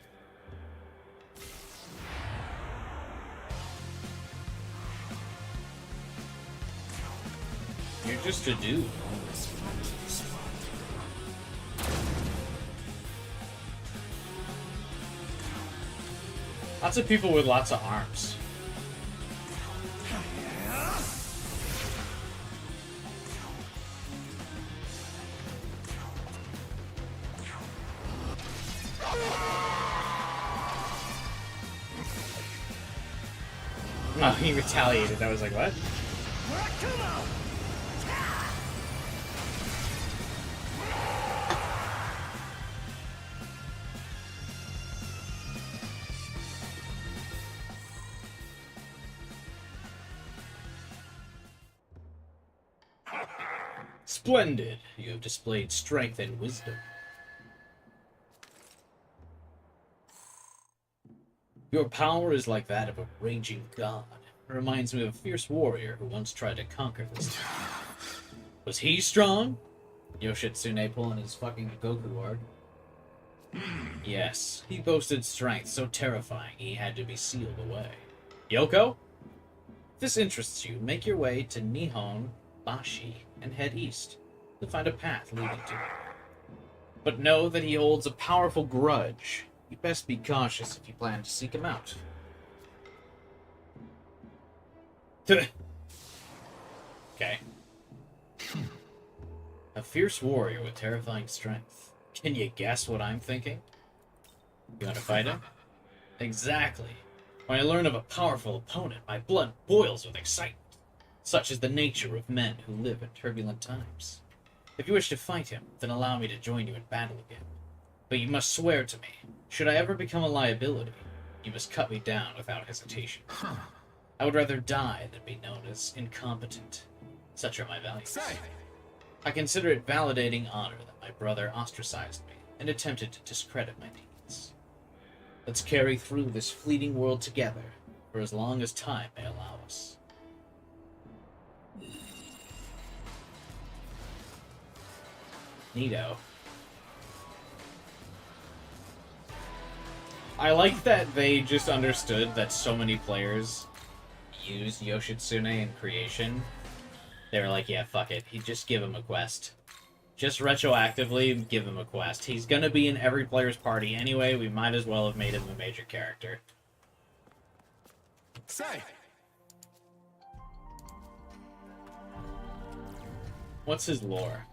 You're just a dude. Lots of people with lots of arms. Oh, he retaliated. I was like, what? Splendid. You have displayed strength and wisdom. Your power is like that of a raging god. It reminds me of a fierce warrior who once tried to conquer this town. Was he strong? Yoshitsune pulling his fucking Goku art. Yes, he boasted strength so terrifying he had to be sealed away. Yoko? If this interests you, make your way to Nihon Bashi and head east to find a path leading to it. But know that he holds a powerful grudge. You best be cautious if you plan to seek him out. Okay. A fierce warrior with terrifying strength. Can you guess what I'm thinking? You want to fight him? Exactly. When I learn of a powerful opponent, my blood boils with excitement. Such is the nature of men who live in turbulent times. If you wish to fight him, then allow me to join you in battle again. But you must swear to me, should I ever become a liability, you must cut me down without hesitation. I would rather die than be known as incompetent. Such are my values. I consider it validating honor that my brother ostracized me and attempted to discredit my deeds. Let's carry through this fleeting world together for as long as time may allow us. Neato. I like that they just understood that so many players used Yoshitsune in creation. They were like, yeah, fuck it. Just give him a quest. Just retroactively give him a quest. He's gonna be in every player's party anyway. We might as well have made him a major character. Say! What's his lore?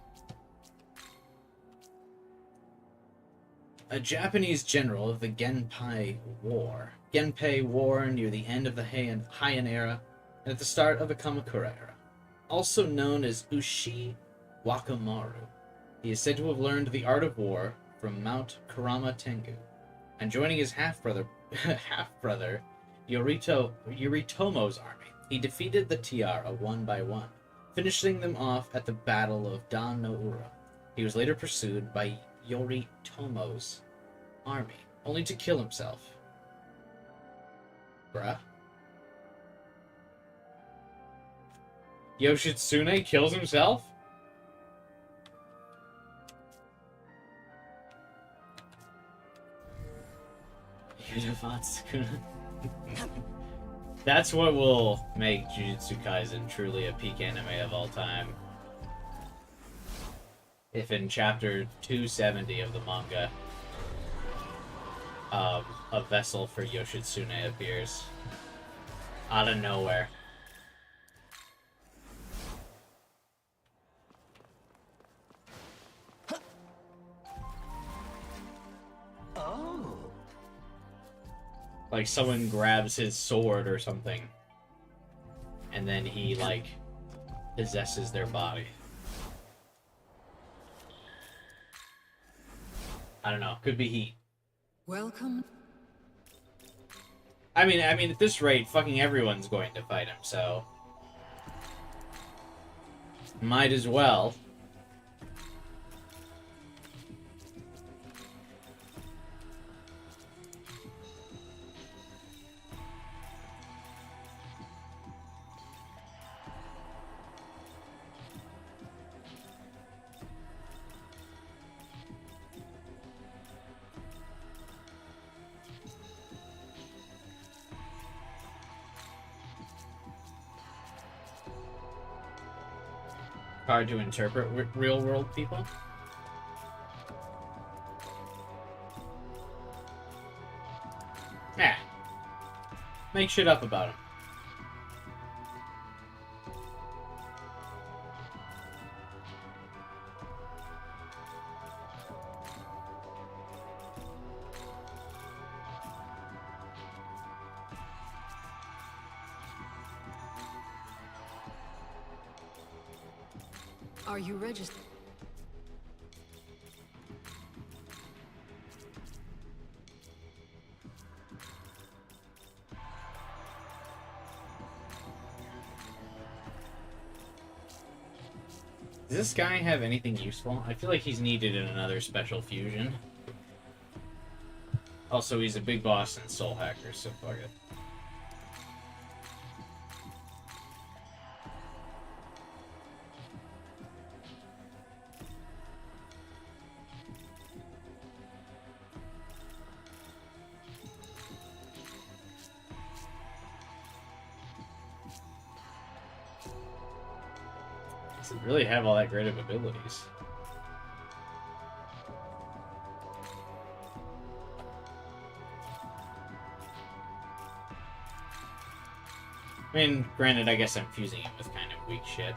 A Japanese general of the Genpei War near the end of the Heian era and at the start of the Kamakura era. Also known as Ushi Wakamaru. He is said to have learned the art of war from Mount Kurama Tengu. and joining his half-brother Yoritomo's army. He defeated the Tiara one by one, finishing them off at the Battle of Dan no Ura. He was later pursued by Yoritomo's army, only to kill himself. Bruh. Yoshitsune kills himself? That's what will make Jujutsu Kaisen truly a peak anime of all time. If in chapter 270 of the manga, a vessel for Yoshitsune appears out of nowhere. Oh. Like someone grabs his sword or something, and then he like possesses their body. I don't know. Could be heat. Welcome. I mean, at this rate, fucking everyone's going to fight him, so might as well. Hard to interpret real-world people. Yeah. Make shit up about him. Are you registered? Does this guy have anything useful? I feel like he's needed in another special fusion. Also, he's a big boss in Soul Hackers, so fuck it. Doesn't really have all that great of abilities. I mean, granted, I guess I'm fusing it with kind of weak shit.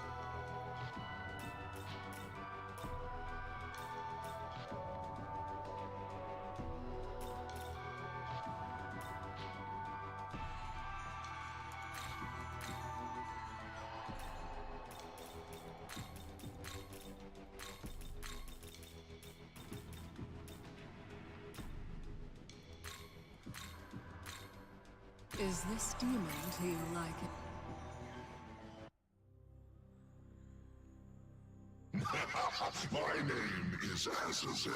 Is this demon to you like it? My name is Azazel.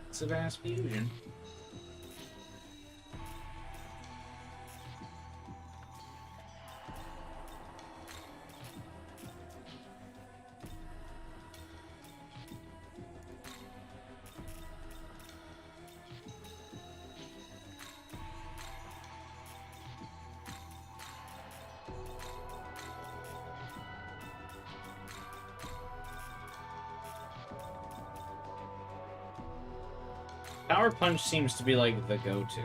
It's a vast fusion. Power Punch seems to be like the go-to.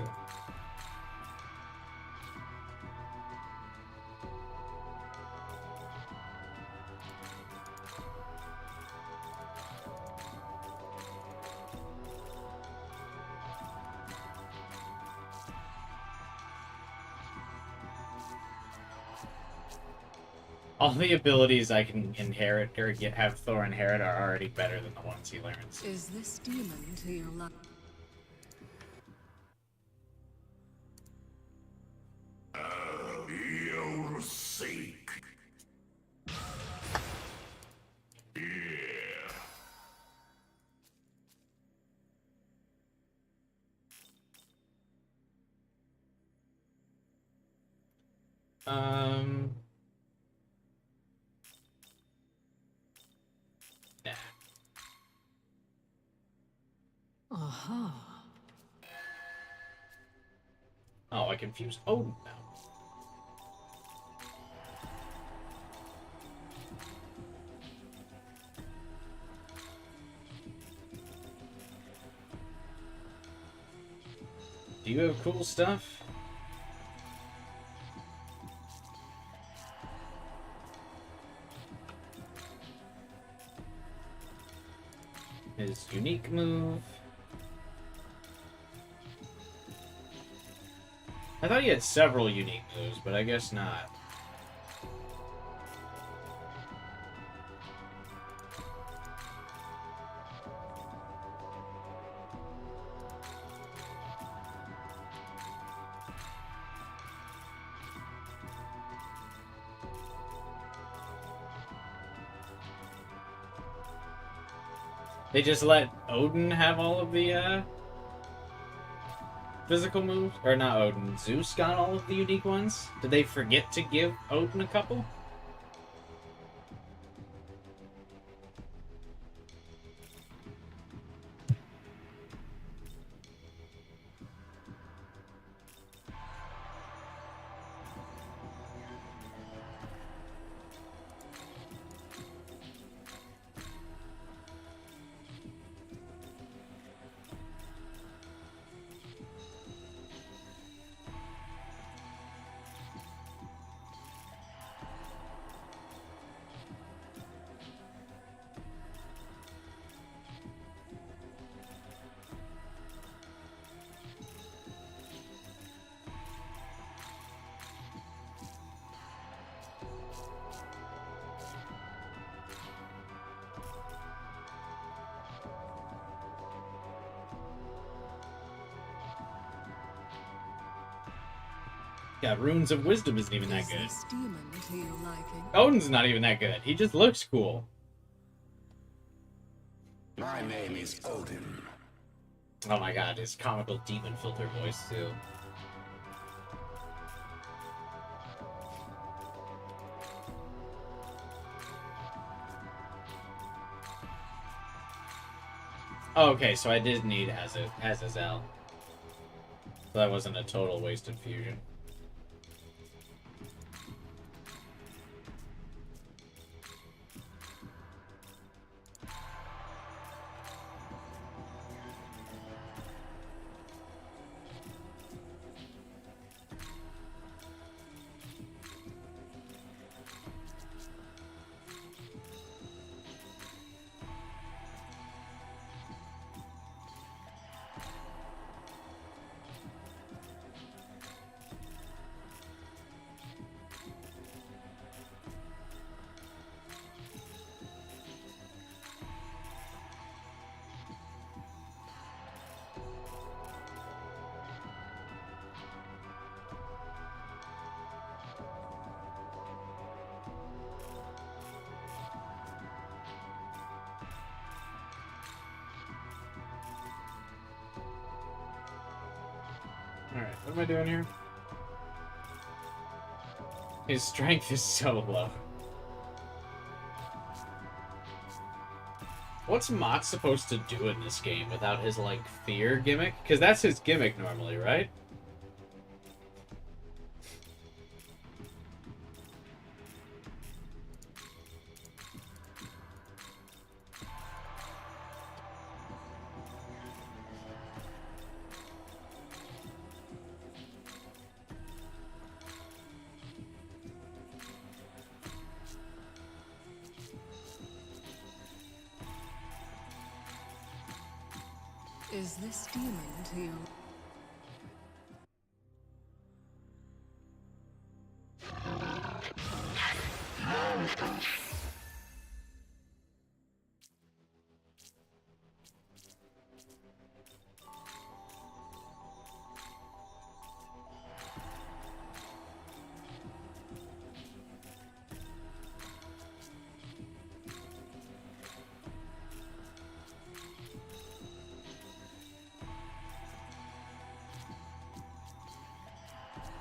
All the abilities I can inherit or have Thor inherit are already better than the ones he learns. Is this demon to your liking? You'll seek. Yeah. Nah. Aha. Oh, I confused Odin now. Do you have cool stuff? His unique move. I thought he had several unique moves, but I guess not. They just let Odin have all of the physical moves? Or not Odin, Zeus got all of the unique ones? Did they forget to give Odin a couple? Yeah, Runes of Wisdom isn't even that Is good. this demon to your liking? Odin's not even that good. He just looks cool. My name is Odin. Oh my god, his comical demon filter voice, too. Oh, okay, so I did need Azazel. So that wasn't a total waste of fusion. Alright, what am I doing here? His strength is so low. What's Mott supposed to do in this game without his, like, fear gimmick? Because that's his gimmick normally, right? Is this demon to you?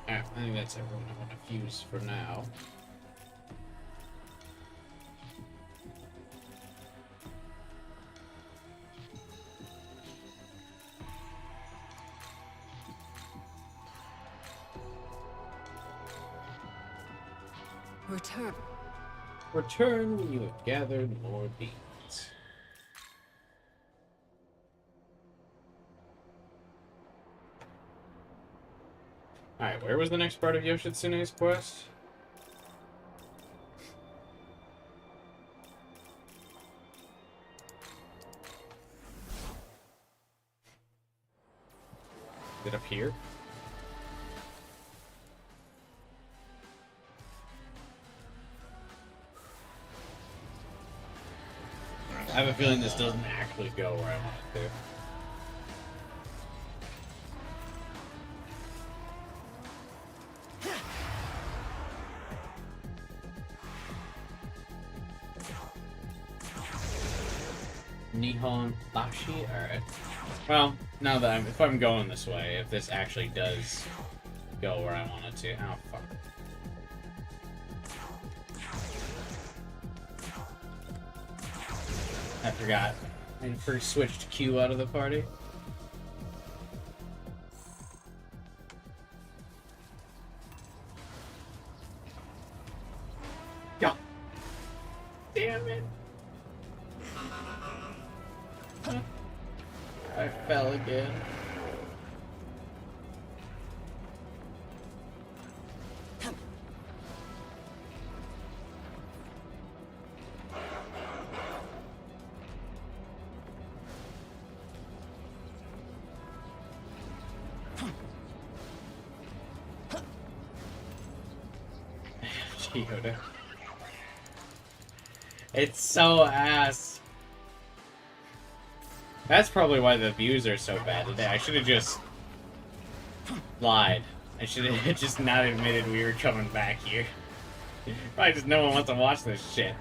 Alright, I think that's everyone I want to fuse for now. Return. Return when you have gathered more beans. Alright, where was the next part of Yoshitsune's quest? Is it up here? I have a feeling this doesn't actually go where I want it to. Nihon Bashi? Alright. Well, now that if I'm going this way, if this actually does go where I want it to. Oh, fuck. I forgot. I first switched Q out of the party. Yeah. Damn it. I fell again. Chiyoda. It's so ass. That's probably why the views are so bad today. I should have just lied. I should have just not admitted we were coming back here. Probably just no one wants to watch this shit.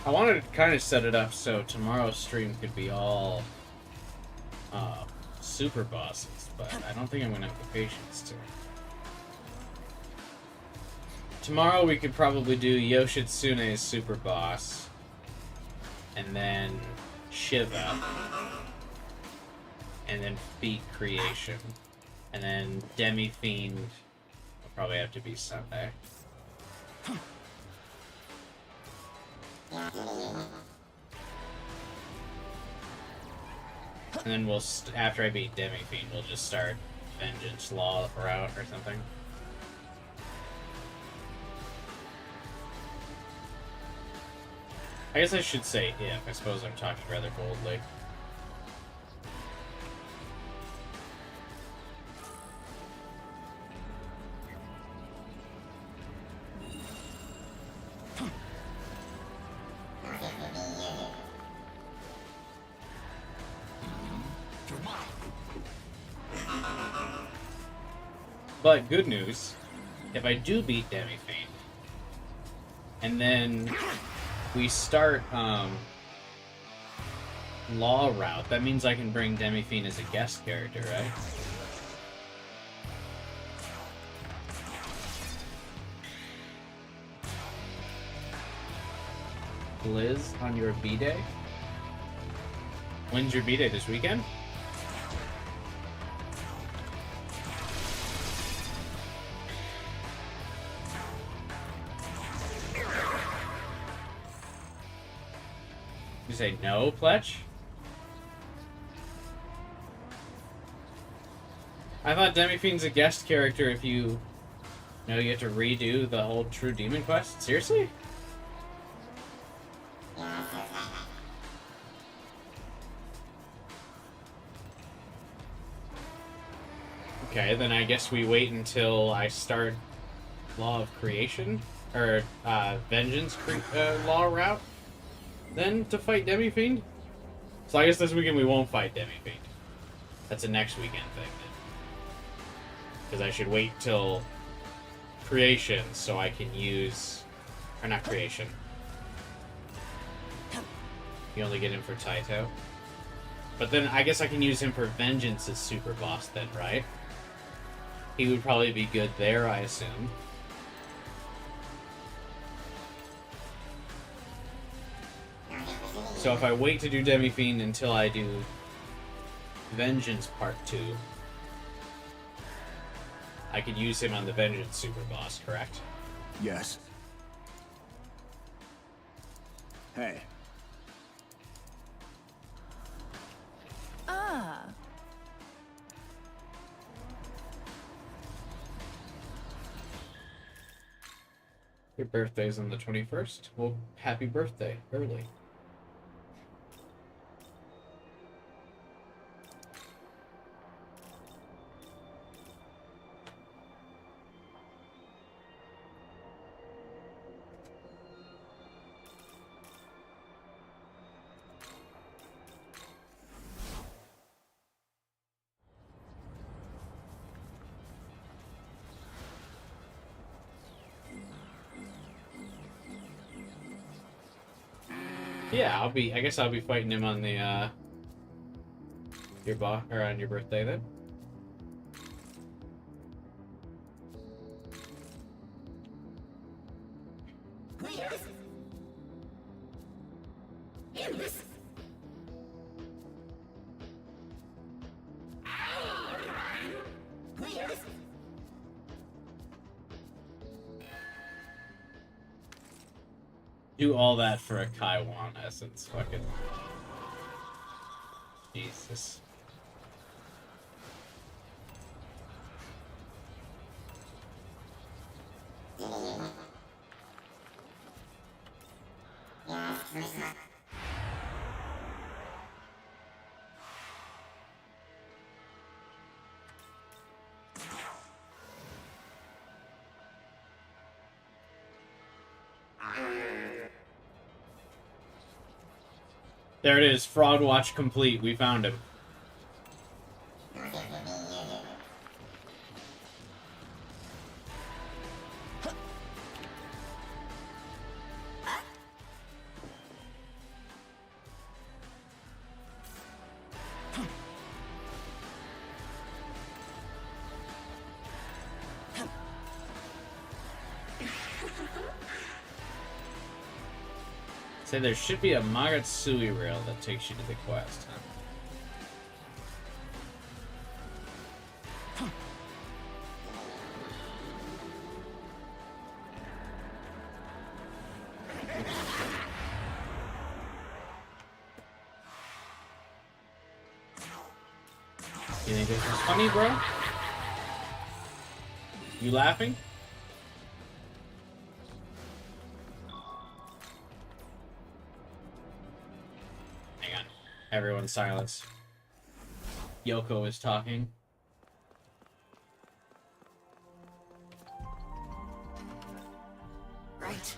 I wanted to kind of set it up so tomorrow's stream could be all super bosses, but I don't think I'm going to have the patience to. Tomorrow we could probably do Yoshitsune's super boss, and then Shiva, and then beat Creation, and then Demi-Fiend will probably have to be Sunday. And then we'll, after I beat Demi-Fiend, we'll just start Vengeance Law route or something. I guess I should say if. I suppose I'm talking rather boldly. But good news, if I do beat Demi-Fiend, and then we start Law route, that means I can bring Demi-Fiend as a guest character, right? Blizz on your B-Day? When's your B-Day this weekend? You say no, Pletch? I thought Demi-Fiend's a guest character if you know you have to redo the whole True Demon quest. Seriously? Okay, then I guess we wait until I start Law of Creation, or Vengeance Law route, then to fight Demi-Fiend. So I guess this weekend we won't fight Demi-Fiend. That's a next weekend thing then. Because I should wait till Creation so I can use... Or not Creation. You only get him for Taito. But then I guess I can use him for Vengeance as Super Boss then, right? He would probably be good there, I assume. So if I wait to do Demi-Fiend until I do Vengeance Part 2, I could use him on the Vengeance Super Boss, correct? Yes. Hey. Ah. Your birthday's on the 21st? Well, happy birthday, early. Yeah, I guess I'll be fighting him on the, on your birthday then. Do all that for a Kaiwan essence. Fucking Jesus. There it is, Fraud Watch complete. We found him. Say there should be a Magatsui rail that takes you to the quest, huh? You think this is funny, bro? You laughing? Everyone silence. Yoko is talking. Right.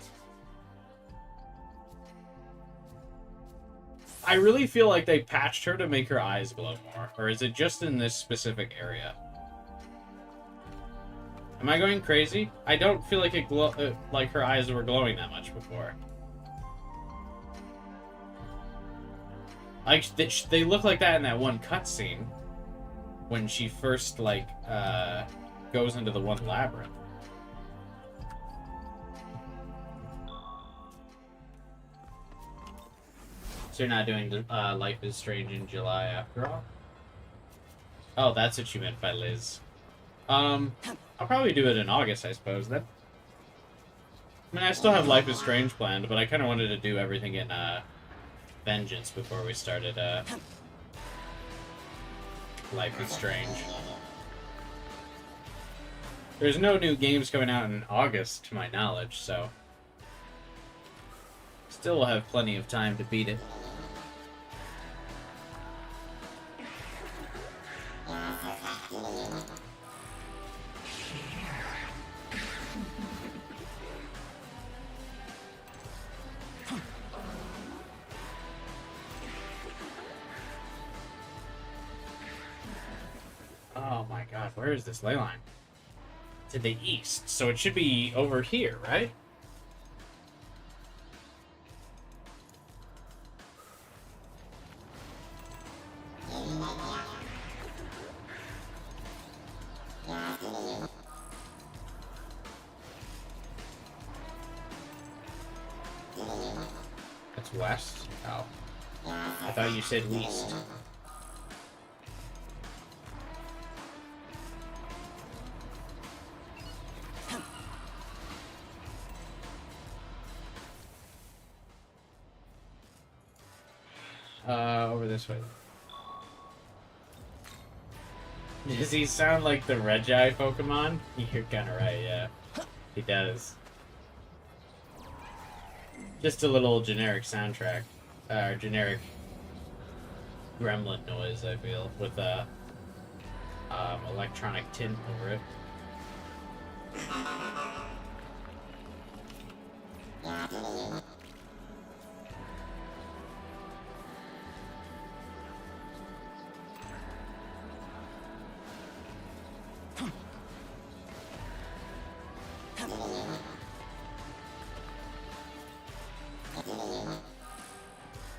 I really feel like they patched her to make her eyes glow more. Or is it just in this specific area? Am I going crazy? I don't feel like like her eyes were glowing that much before. Like, they look like that in that one cutscene when she first, like, goes into the one labyrinth. So you're not doing Life is Strange in July after all? Oh, that's what you meant by Liz. I'll probably do it in August, I suppose. I mean, I still have Life is Strange planned, but I kind of wanted to do everything in Vengeance before we started Life is Strange. There's no new games coming out in August, to my knowledge, so still will have plenty of time to beat it. Oh my god, where is this ley line? To the east, so it should be over here, right? That's west? Oh. I thought you said east. Over this way. Does he sound like the Regi Pokemon? You're kinda right, yeah. He does. Just a little generic soundtrack. Generic gremlin noise, I feel, with a electronic tint over it.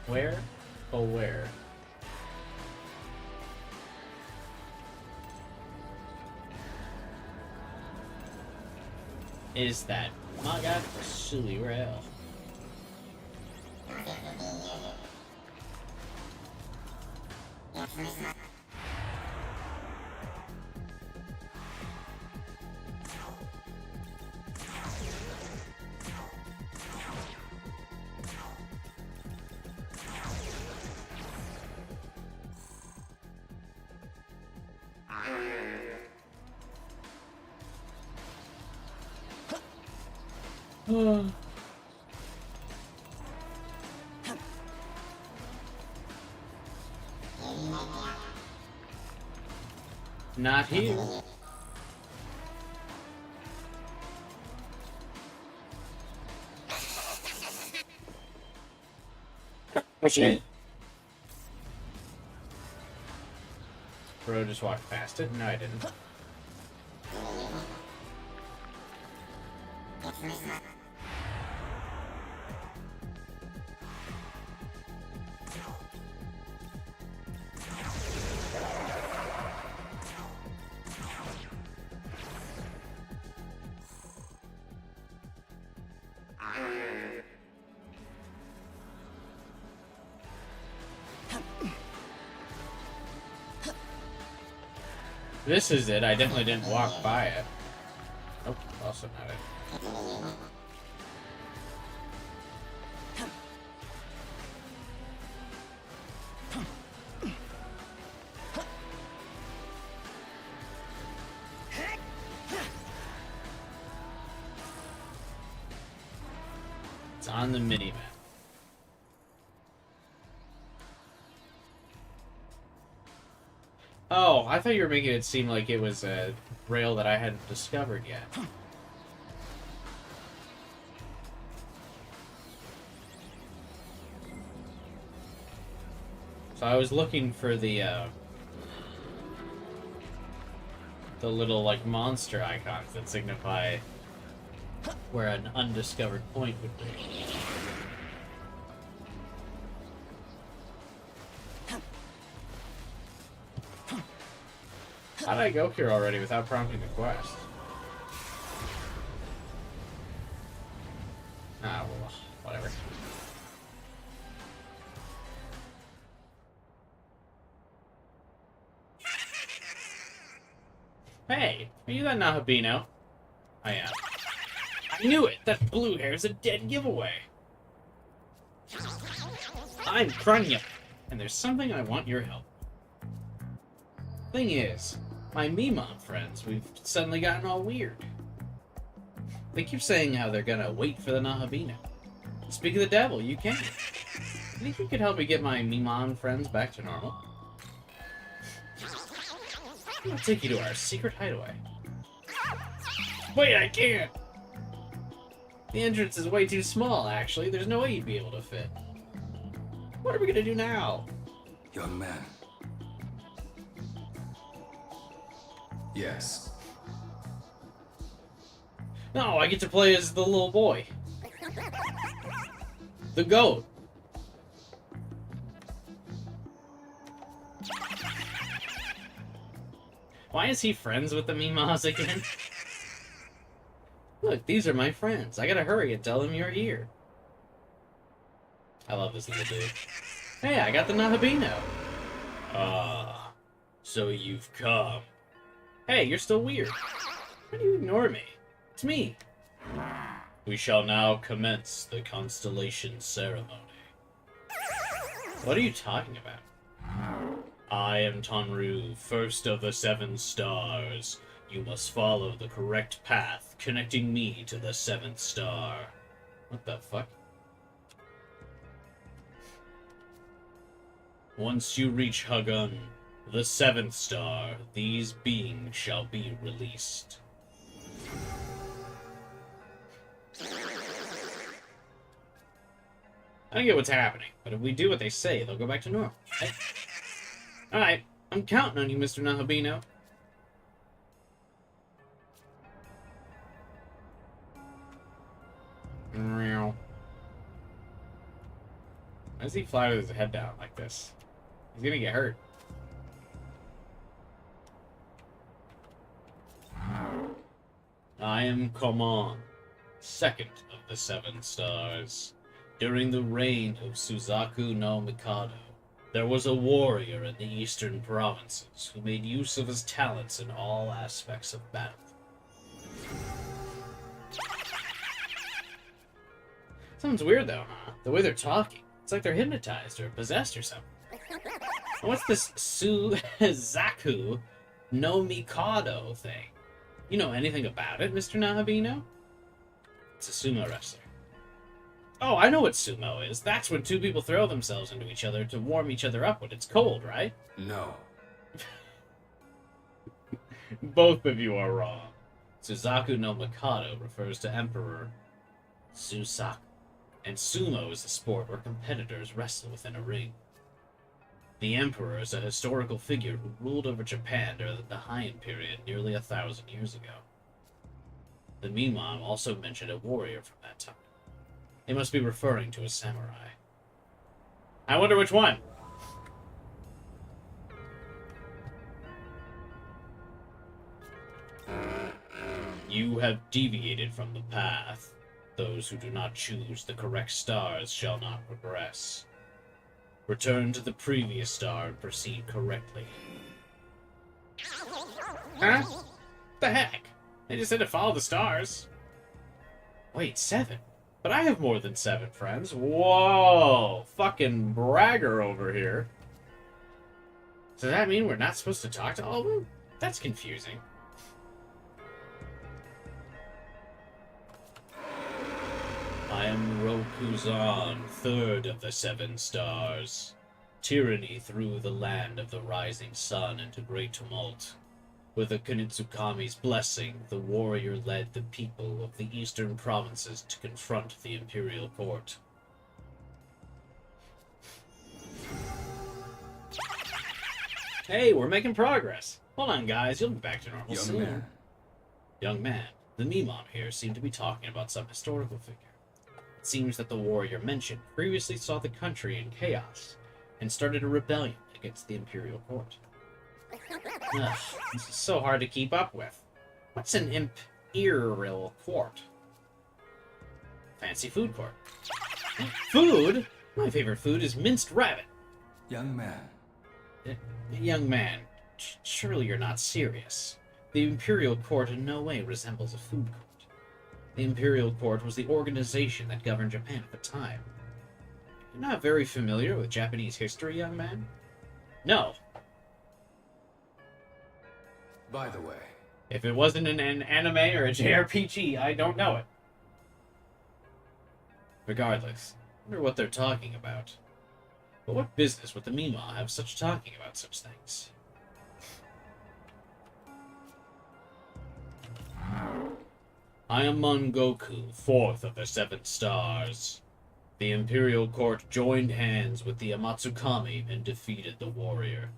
Where? Oh, where? Is that? My god, silly rail. Not here. Bro just walked past it? No, I didn't. This is it. I definitely didn't walk by it. Nope, also not it. It's on the mini-map. Oh, I thought you were making it seem like it was a rail that I hadn't discovered yet. So I was looking for the little, like, monster icons that signify where an undiscovered point would be. How did I go here already without prompting the quest? Ah, well, whatever. Hey, are you that Nahabino? I am. I knew it! That blue hair's a dead giveaway. I'm Krunya, and there's something I want your help. Thing is, my Mimon friends, we've suddenly gotten all weird. They keep saying how they're gonna wait for the Nahabino. Speak of the devil, you can. Think you could help me get my Mimon friends back to normal? I'll take you to our secret hideaway. Wait, I can't! The entrance is way too small, actually. There's no way you'd be able to fit. What are we gonna do now? Young man. Yes. No, I get to play as the little boy. The goat. Why is he friends with the Mimas again? Look, these are my friends. I gotta hurry and tell them you're here. I love this little dude. Hey, I got the Nahabino. Ah, so you've come. Hey, you're still weird. Why do you ignore me? It's me. We shall now commence the constellation ceremony. What are you talking about? I am Tonru, first of the 7 stars. You must follow the correct path, connecting me to the 7th star. What the fuck? Once you reach Hagun, the 7th star, these beings shall be released. I don't get what's happening, but if we do what they say, they'll go back to normal, right? Alright, I'm counting on you, Mr. Nahabino. Why does he fly with his head down like this? He's gonna get hurt. I am Koman, second of the 7 stars. During the reign of Suzaku no Mikado, there was a warrior in the eastern provinces who made use of his talents in all aspects of battle. Sounds weird though, huh? The way they're talking. It's like they're hypnotized or possessed or something. And what's this Suzaku no Mikado thing? You know anything about it, Mr. Nahabino? It's a sumo wrestler. Oh, I know what sumo is. That's when 2 people throw themselves into each other to warm each other up when it's cold, right? No. Both of you are wrong. Suzaku no Mikado refers to Emperor Susaku, and sumo is a sport where competitors wrestle within a ring. The Emperor is a historical figure who ruled over Japan during the Heian period nearly 1,000 years ago. The Mimon also mentioned a warrior from that time. They must be referring to a samurai. I wonder which one. You have deviated from the path. Those who do not choose the correct stars shall not progress. Return to the previous star and proceed correctly. Huh? The heck? They just said to follow the stars. Wait, 7? But I have more than 7 friends. Whoa! Fucking bragger over here. Does that mean we're not supposed to talk to all of them? That's confusing. I am Rokuzan, 3rd of the 7 stars. Tyranny threw the land of the rising sun into great tumult. With a Kunitsukami's blessing, the warrior led the people of the eastern provinces to confront the imperial court. Hey, we're making progress. Hold on, guys. You'll be back to normal soon. Man. Young man, the Mimon here seem to be talking about some historical figure. It seems that the warrior mentioned previously saw the country in chaos and started a rebellion against the imperial court. Ugh, this is so hard to keep up with. What's an imperial court? Fancy food court. Food? My favorite food is minced rabbit. Young man. Young man, surely you're not serious. The Imperial Court in no way resembles a food court. The Imperial Court was the organization that governed Japan at the time. You're not very familiar with Japanese history, young man? No. By the way, If it wasn't an anime or a JRPG, I don't know it. Regardless, I wonder what they're talking about. But what business would the Mima have such talking about such things? I am Mongoku, fourth of the 7 stars. The Imperial Court joined hands with the Amatsukami and defeated the warrior.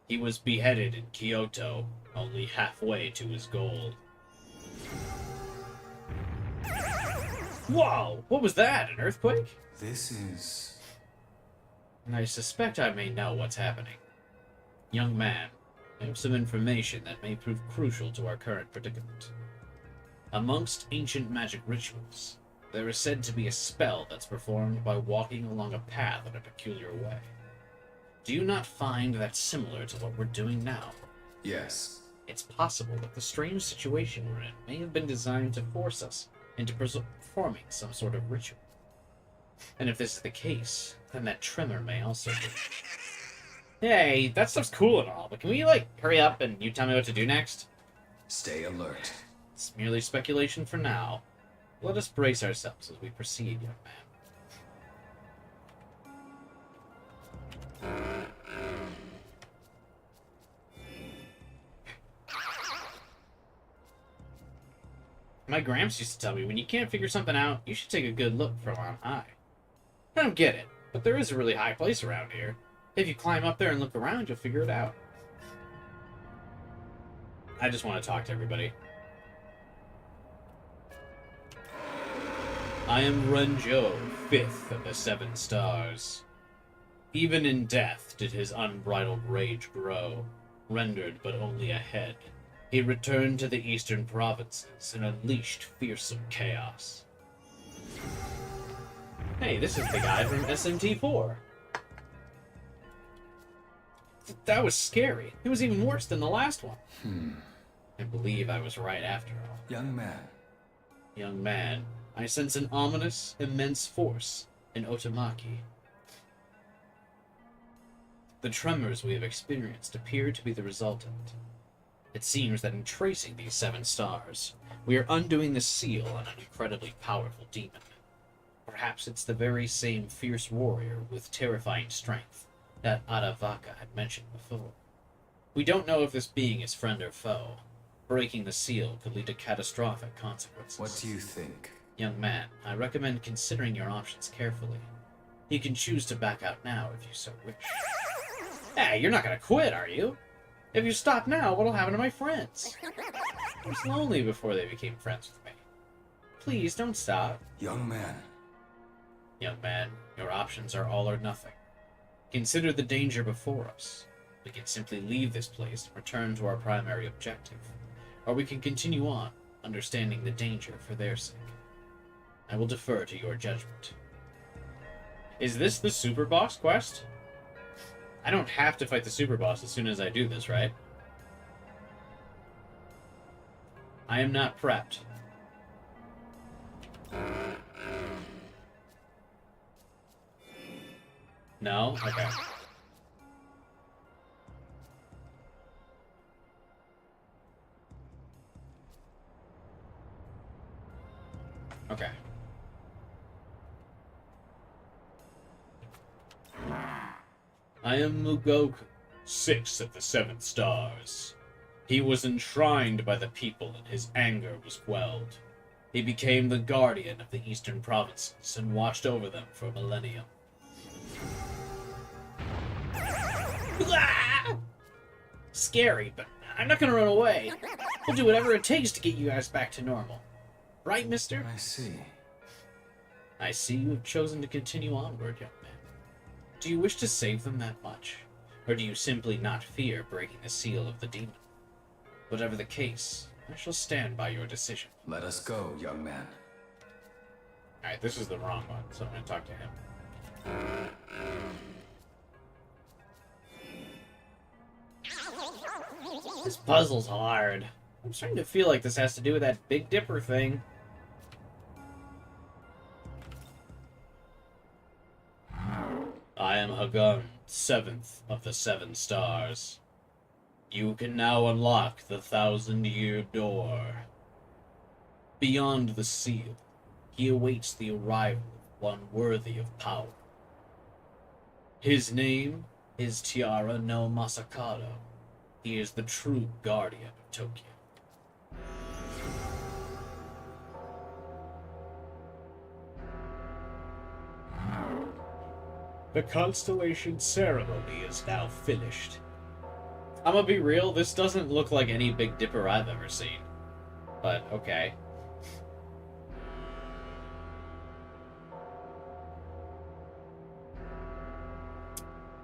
He was beheaded in Kyoto, only halfway to his goal. Whoa! What was that? An earthquake? this is... I suspect I may know what's happening. Young man, I have some information that may prove crucial to our current predicament. Amongst ancient magic rituals, there is said to be a spell that's performed by walking along a path in a peculiar way. Do you not find that similar to what we're doing now? Yes. It's possible that the strange situation we're in may have been designed to force us into performing some sort of ritual. And if this is the case, then that tremor may also be. Hey, that stuff's cool and all, but can we, hurry up and you tell me what to do next? Stay alert. It's merely speculation for now. Let us brace ourselves as we proceed, young man. My gramps used to tell me when you can't figure something out, you should take a good look from on high. I don't get it, but there is a really high place around here. If you climb up there and look around, you'll figure it out. I just want to talk to everybody. I am Renjo, 5th of the 7 stars. Even in death did his unbridled rage grow, rendered but only a head. He returned to the eastern provinces and unleashed fearsome chaos. Hey, this is the guy from SMT 4. That was scary. It was even worse than the last one. I believe I was right after all. Young man. Young man, I sense an ominous, immense force in Otamaki. The tremors we have experienced appear to be the result of it. It seems that in tracing these 7 stars, we are undoing the seal on an incredibly powerful demon. Perhaps it's the very same fierce warrior with terrifying strength that Aravaka had mentioned before. We don't know if this being is friend or foe. Breaking the seal could lead to catastrophic consequences. What do you think? Young man, I recommend considering your options carefully. You can choose to back out now if you so wish. Hey, you're not gonna quit, are you? If you stop now, what'll happen to my friends? I was lonely before they became friends with me. Please, don't stop. Young man. Young man, your options are all or nothing. Consider the danger before us. We can simply leave this place and return to our primary objective. Or we can continue on, understanding the danger for their sake. I will defer to your judgment. Is this the super boss quest? I don't have to fight the super boss as soon as I do this, right? I am not prepped. No? Okay. Okay. I am Mugoku, 6th of the 7 stars. He was enshrined by the people and his anger was quelled. He became the guardian of the eastern provinces and watched over them for a millennium. Scary, but I'm not gonna run away. We'll do whatever it takes to get you guys back to normal. Right, mister? I see. I see you have chosen to continue onward, young man. Do you wish to save them that much? Or do you simply not fear breaking the seal of the demon? Whatever the case, I shall stand by your decision. Let us go, young man. Alright, this is the wrong one, so I'm gonna talk to him. This puzzle's hard. I'm starting to feel like this has to do with that Big Dipper thing. I am Hagun, 7th of the 7 stars. You can now unlock the 1,000-year door. Beyond the seal, he awaits the arrival of one worthy of power. His name is Tiara no Masakado. He is the true guardian of Tokyo. The constellation ceremony is now finished. I'm gonna be real, this doesn't look like any Big Dipper I've ever seen. But, okay.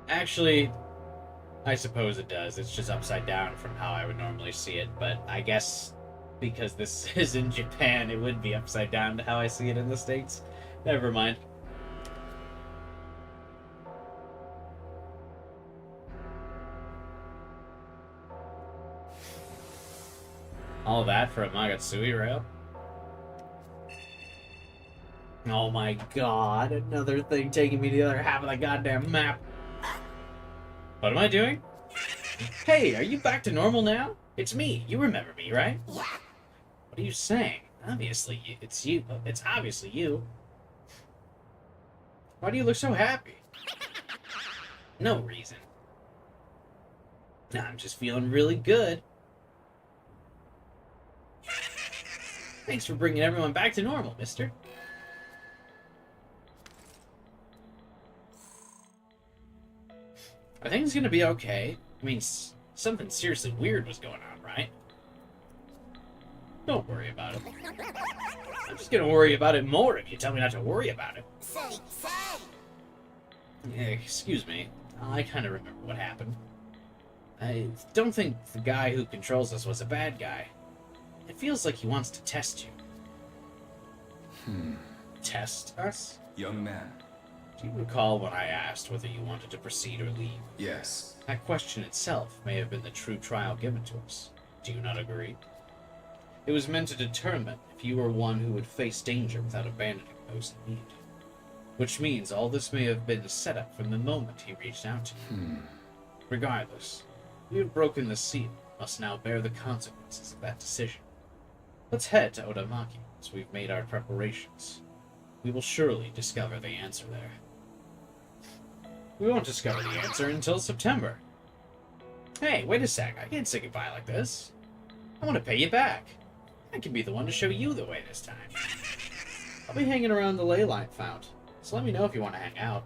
Actually, I suppose it does. It's just upside down from how I would normally see it, but I guess because this is in Japan, it would be upside down to how I see it in the States. Never mind. All that for a Magatsui rail? Oh my god, another thing taking me to the other half of the goddamn map. What am I doing? Hey, are you back to normal now? It's me. You remember me, right? Yeah. What are you saying? Obviously, it's you. It's obviously you. Why do you look so happy? No reason. I'm just feeling really good. Thanks for bringing everyone back to normal, mister. Are things gonna be okay? I mean, something seriously weird was going on, right? Don't worry about it. I'm just gonna worry about it more if you tell me not to worry about it. Say. Excuse me. I kind of remember what happened. I don't think the guy who controls us was a bad guy. It feels like he wants to test you. Test us? Young man. Do you recall when I asked whether you wanted to proceed or leave? Yes. That question itself may have been the true trial given to us. Do you not agree? It was meant to determine if you were one who would face danger without abandoning those in need. Which means all this may have been a setup from the moment he reached out to you. Regardless, you have broken the seal, must now bear the consequences of that decision. Let's head to Odamaki, as we've made our preparations. We will surely discover the answer there. We won't discover the answer until September. Hey, wait a sec, I can't say goodbye like this. I want to pay you back. I can be the one to show you the way this time. I'll be hanging around the ley line fount, so let me know if you want to hang out.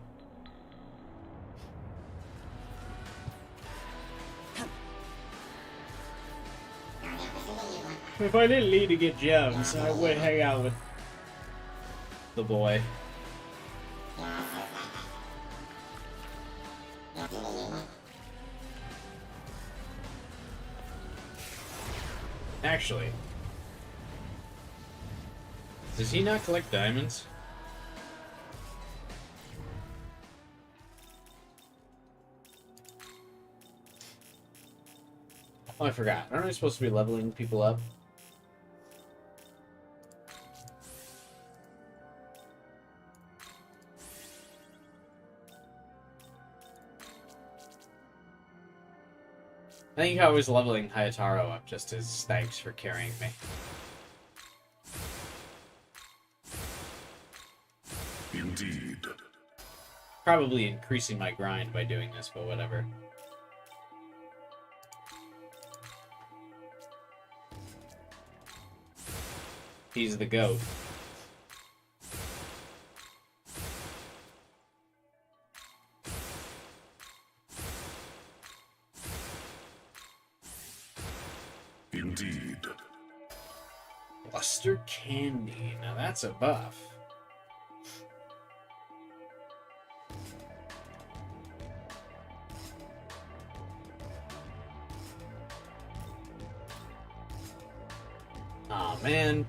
If I didn't need to get gems, I would hang out with the boy. Actually, does he not collect diamonds? Oh, I forgot. Aren't I supposed to be leveling people up? I think I was leveling Hayataro up just as thanks for carrying me. Indeed. Probably increasing my grind by doing this, but whatever. He's the goat. Indeed. Luster Candy. Now that's a buff. Aw, man.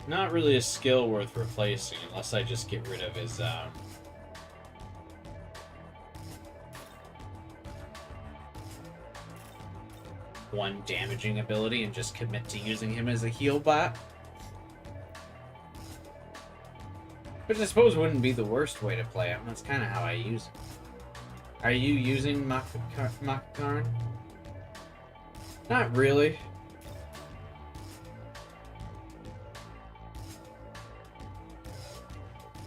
Not really a skill worth replacing unless I just get rid of his, one damaging ability and just commit to using him as a heal bot. Which I suppose wouldn't be the worst way to play him. That's kind of how I use him. Are you using Makakarn? Not really.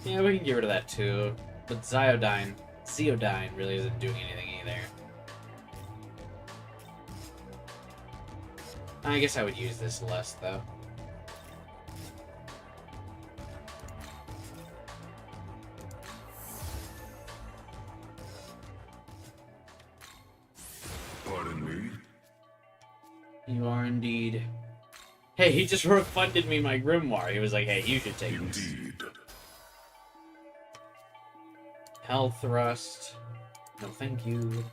Yeah, we can get rid of that too. But Zeodyne really isn't doing anything either. I guess I would use this less though. Pardon me? You are indeed. Hey, he just refunded me my grimoire. He was like, hey, you should take this. Indeed. Hell thrust. No, thank you.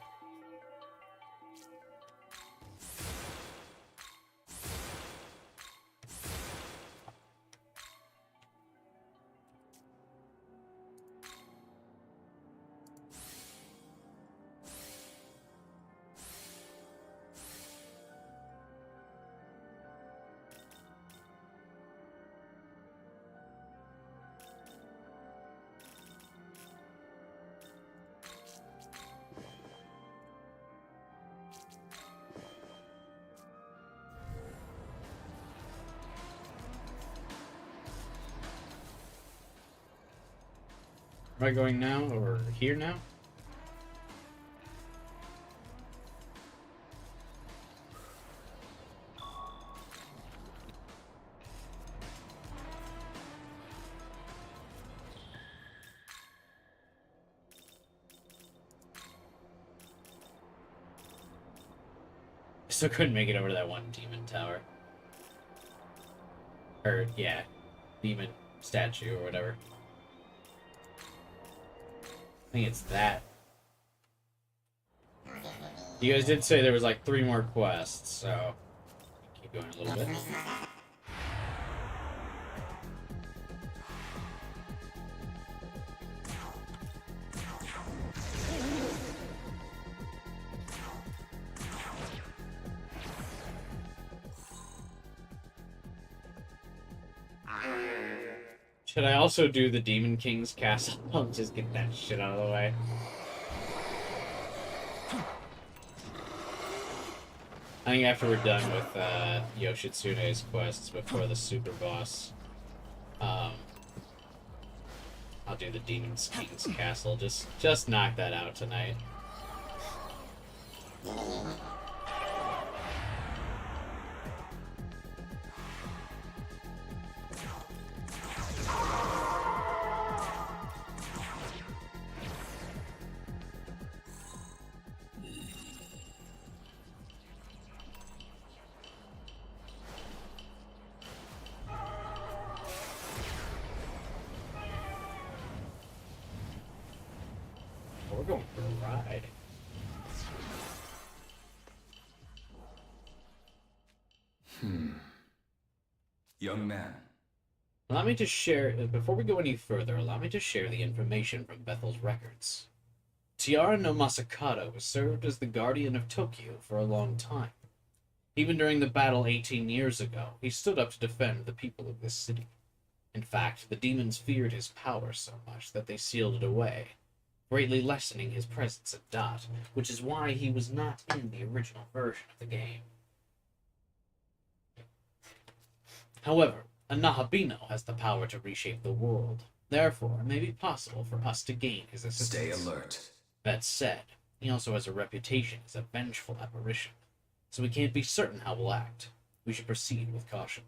Am I going now or here now? I still couldn't make it over to that one demon tower. Or, yeah, demon statue or whatever. I think it's that. You guys did say there was like 3 more quests, so keep going a little bit. Should I also do the Demon King's castle? I'll just get that shit out of the way. I think after we're done with Yoshitsune's quests before the super boss, I'll do the Demon King's castle. Just knock that out tonight. We're going for a ride. Young man. Allow me to share, before we go any further, allow me to share the information from Bethel's records. Tiara no Masakado served as the guardian of Tokyo for a long time. Even during the battle 18 years ago, he stood up to defend the people of this city. In fact, the demons feared his power so much that they sealed it away, greatly lessening his presence at Dot, which is why he was not in the original version of the game. However, a Nahabino has the power to reshape the world. Therefore, it may be possible for us to gain his assistance. Stay alert. That said, he also has a reputation as a vengeful apparition, so we can't be certain how we'll act. We should proceed with caution.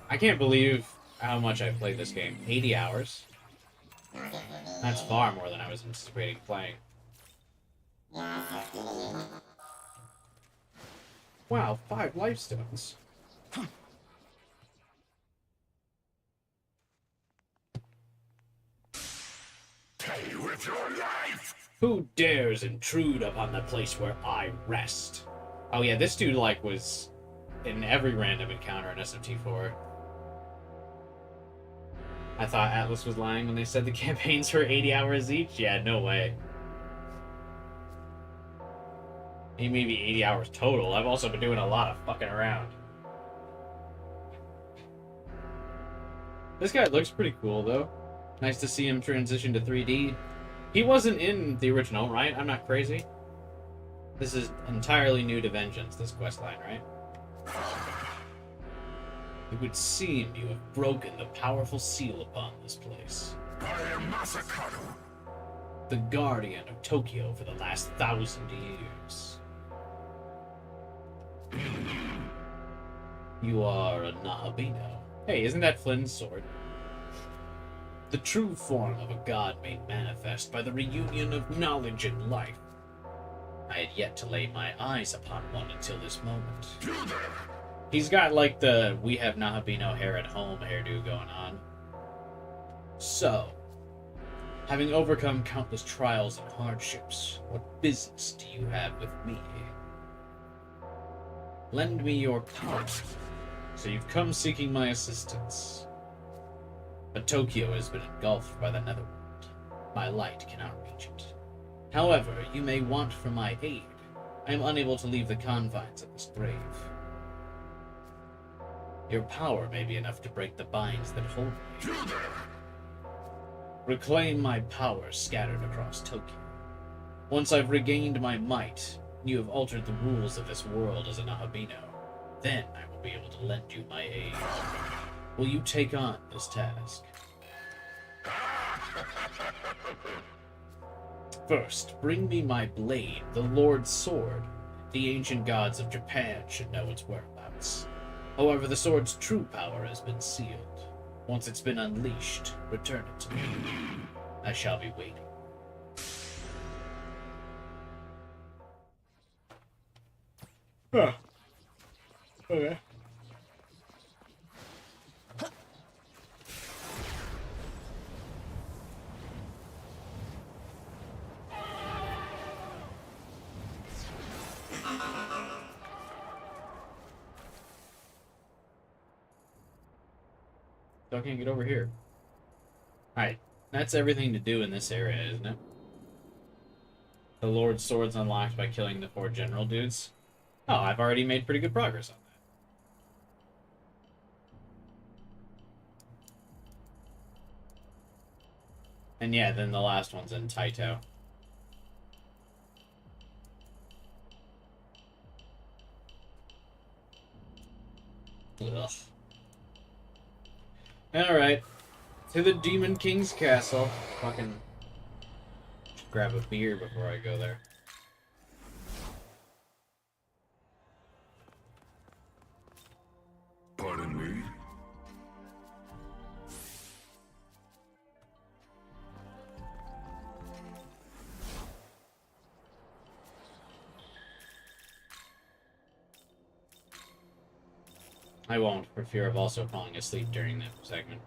I can't believe how much I've played this game. 80 hours. That's far more than I was anticipating playing. Wow, 5 life stones. Pay with your life! Who dares intrude upon the place where I rest? Oh yeah, this dude, like, was in every random encounter in SMT4. I thought Atlas was lying when they said the campaigns were 80 hours each. Yeah, no way. He may be 80 hours total. I've also been doing a lot of fucking around. This guy looks pretty cool, though. Nice to see him transition to 3D. He wasn't in the original, right? I'm not crazy. This is entirely new to Vengeance, this questline, right? It would seem you have broken the powerful seal upon this place. I am Masakado. The guardian of Tokyo for the last 1,000 years. You are a Nahabino. Hey, isn't that Flynn's sword? The true form of a god made manifest by the reunion of knowledge and life. I had yet to lay my eyes upon one until this moment. He's got like the "we have Nahabino hair at home" hairdo going on. So, having overcome countless trials and hardships, what business do you have with me? Lend me your power. So you've come seeking my assistance. But Tokyo has been engulfed by the netherworld. My light cannot reach it. However, you may want for my aid. I am unable to leave the confines of this grave. Your power may be enough to break the binds that hold me. Reclaim my power scattered across Tokyo. Once I've regained my might, you have altered the rules of this world as a Nahabino. Then I will be able to lend you my aid. Will you take on this task? First, bring me my blade, the Lord's Sword. The ancient gods of Japan should know its whereabouts. However, the sword's true power has been sealed. Once it's been unleashed, return it to me. I shall be waiting. Huh. Okay. Still can't get over here. Alright, that's everything to do in this area, isn't it? The Lord's Sword's unlocked by killing the 4 general dudes. Oh, I've already made pretty good progress on that. And yeah, then the last one's in Taito. Ugh. Alright. To the Demon King's castle. Fucking just grab a beer before I go there. Pardon me? I won't, for fear of also falling asleep during that segment.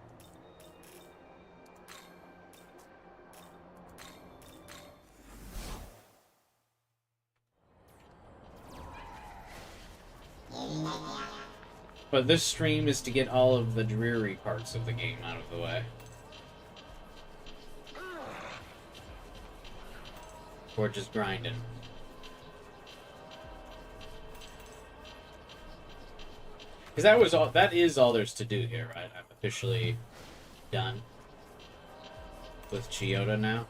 But this stream is to get all of the dreary parts of the game out of the way. Or just grinding. Because that is all there's to do here, right? I'm officially done with Chiyoda now.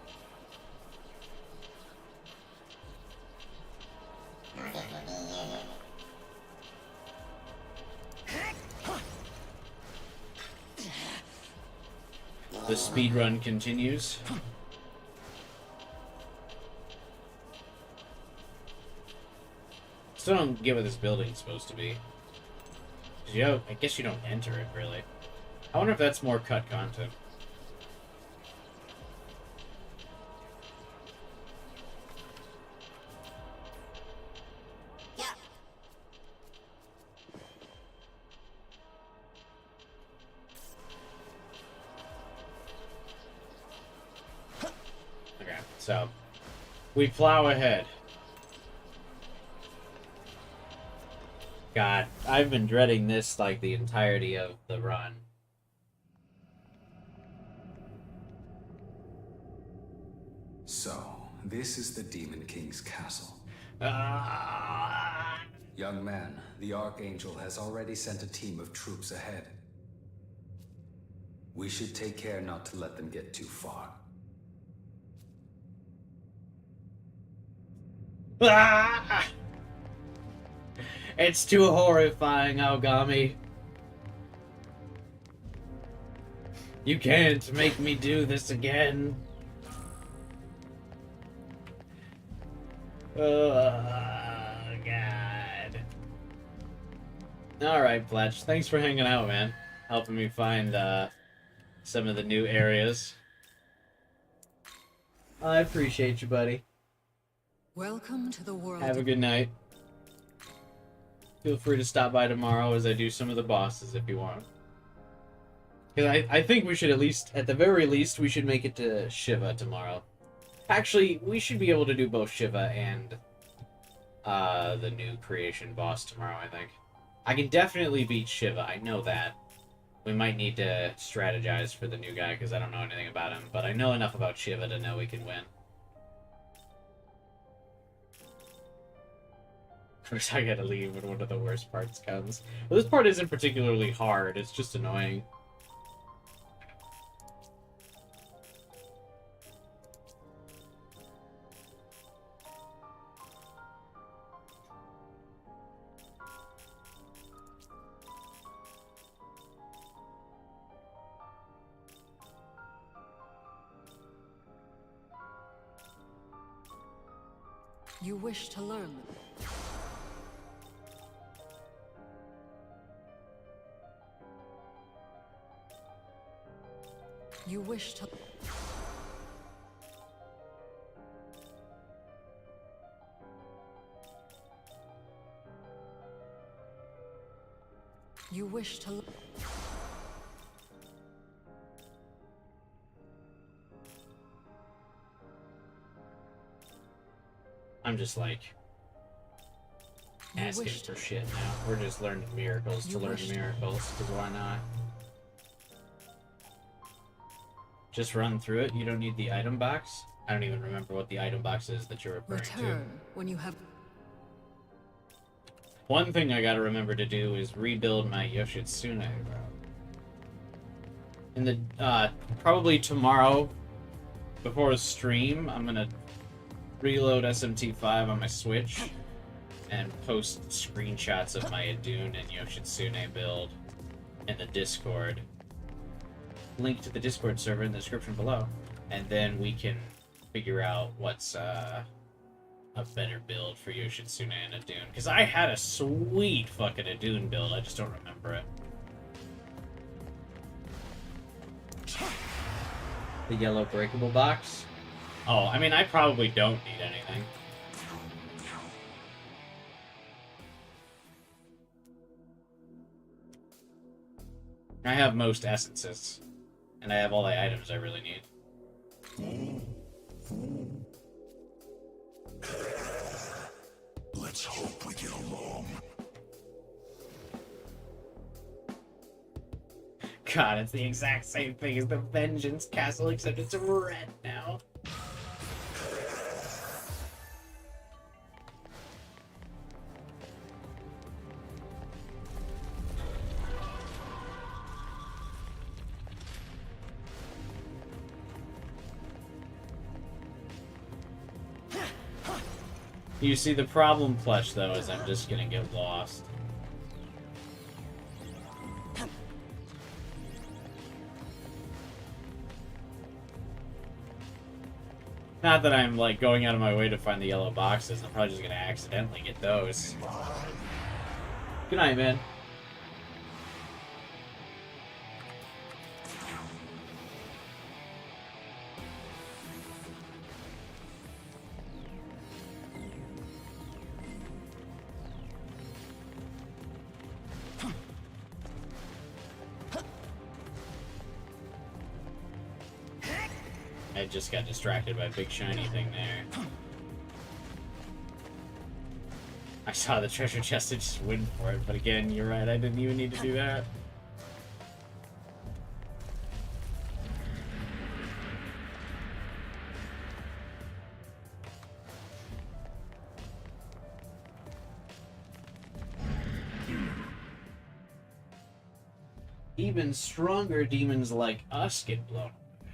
The speedrun continues. Still don't get what this building's supposed to be. I guess you don't enter it, really. I wonder if that's more cut content. Yeah. Okay, so we plow ahead. God, I've been dreading this like the entirety of the run. This is the Demon King's castle. Ah. Young man, the Archangel has already sent a team of troops ahead. We should take care not to let them get too far. Ah! It's too horrifying, Aogami. You can't make me do this again. Oh, God. Alright, Fletch. Thanks for hanging out, man. Helping me find some of the new areas. I appreciate you, buddy. Welcome to the world. Have a good night. Feel free to stop by tomorrow as I do some of the bosses if you want. Because I think we should at least, at the very least, we should make it to Shiva tomorrow. Actually, we should be able to do both Shiva and the new creation boss tomorrow, I think. I can definitely beat Shiva, I know that. We might need to strategize for the new guy because I don't know anything about him, but I know enough about Shiva to know we can win. First, I gotta leave when one of the worst parts comes. Well, this part isn't particularly hard, it's just annoying. You wish to learn. You wish to... You wish to... I'm just like asking for shit now. We're just learning miracles to learn miracles, because why not? Just run through it. You don't need the item box. I don't even remember what the item box is that you're referring Return to. when you have... One thing I gotta remember to do is rebuild my Yoshitsune route. In the, probably tomorrow, before a stream, I'm gonna reload SMT5 on my Switch and post screenshots of my Adun and Yoshitsune build in the Discord. Link to the Discord server in the description below. And then we can figure out what's a better build for Yoshitsune and Adun. Because I had a sweet fucking Adun build, I just don't remember it. The yellow breakable box? Oh, I mean, I probably don't need anything. I have most essences. And I have all the items I really need. Let's hope we get along. God, it's the exact same thing as the Vengeance Castle, except it's red now. You see, the problem, Flesh, though, is I'm just gonna get lost. Not that I'm, like, going out of my way to find the yellow boxes. I'm probably just gonna accidentally get those. Good night, man. I just got distracted by a big shiny thing there. I saw the treasure chest and just went for it, but again, you're right, I didn't even need to do that. Even stronger demons like us get blown away.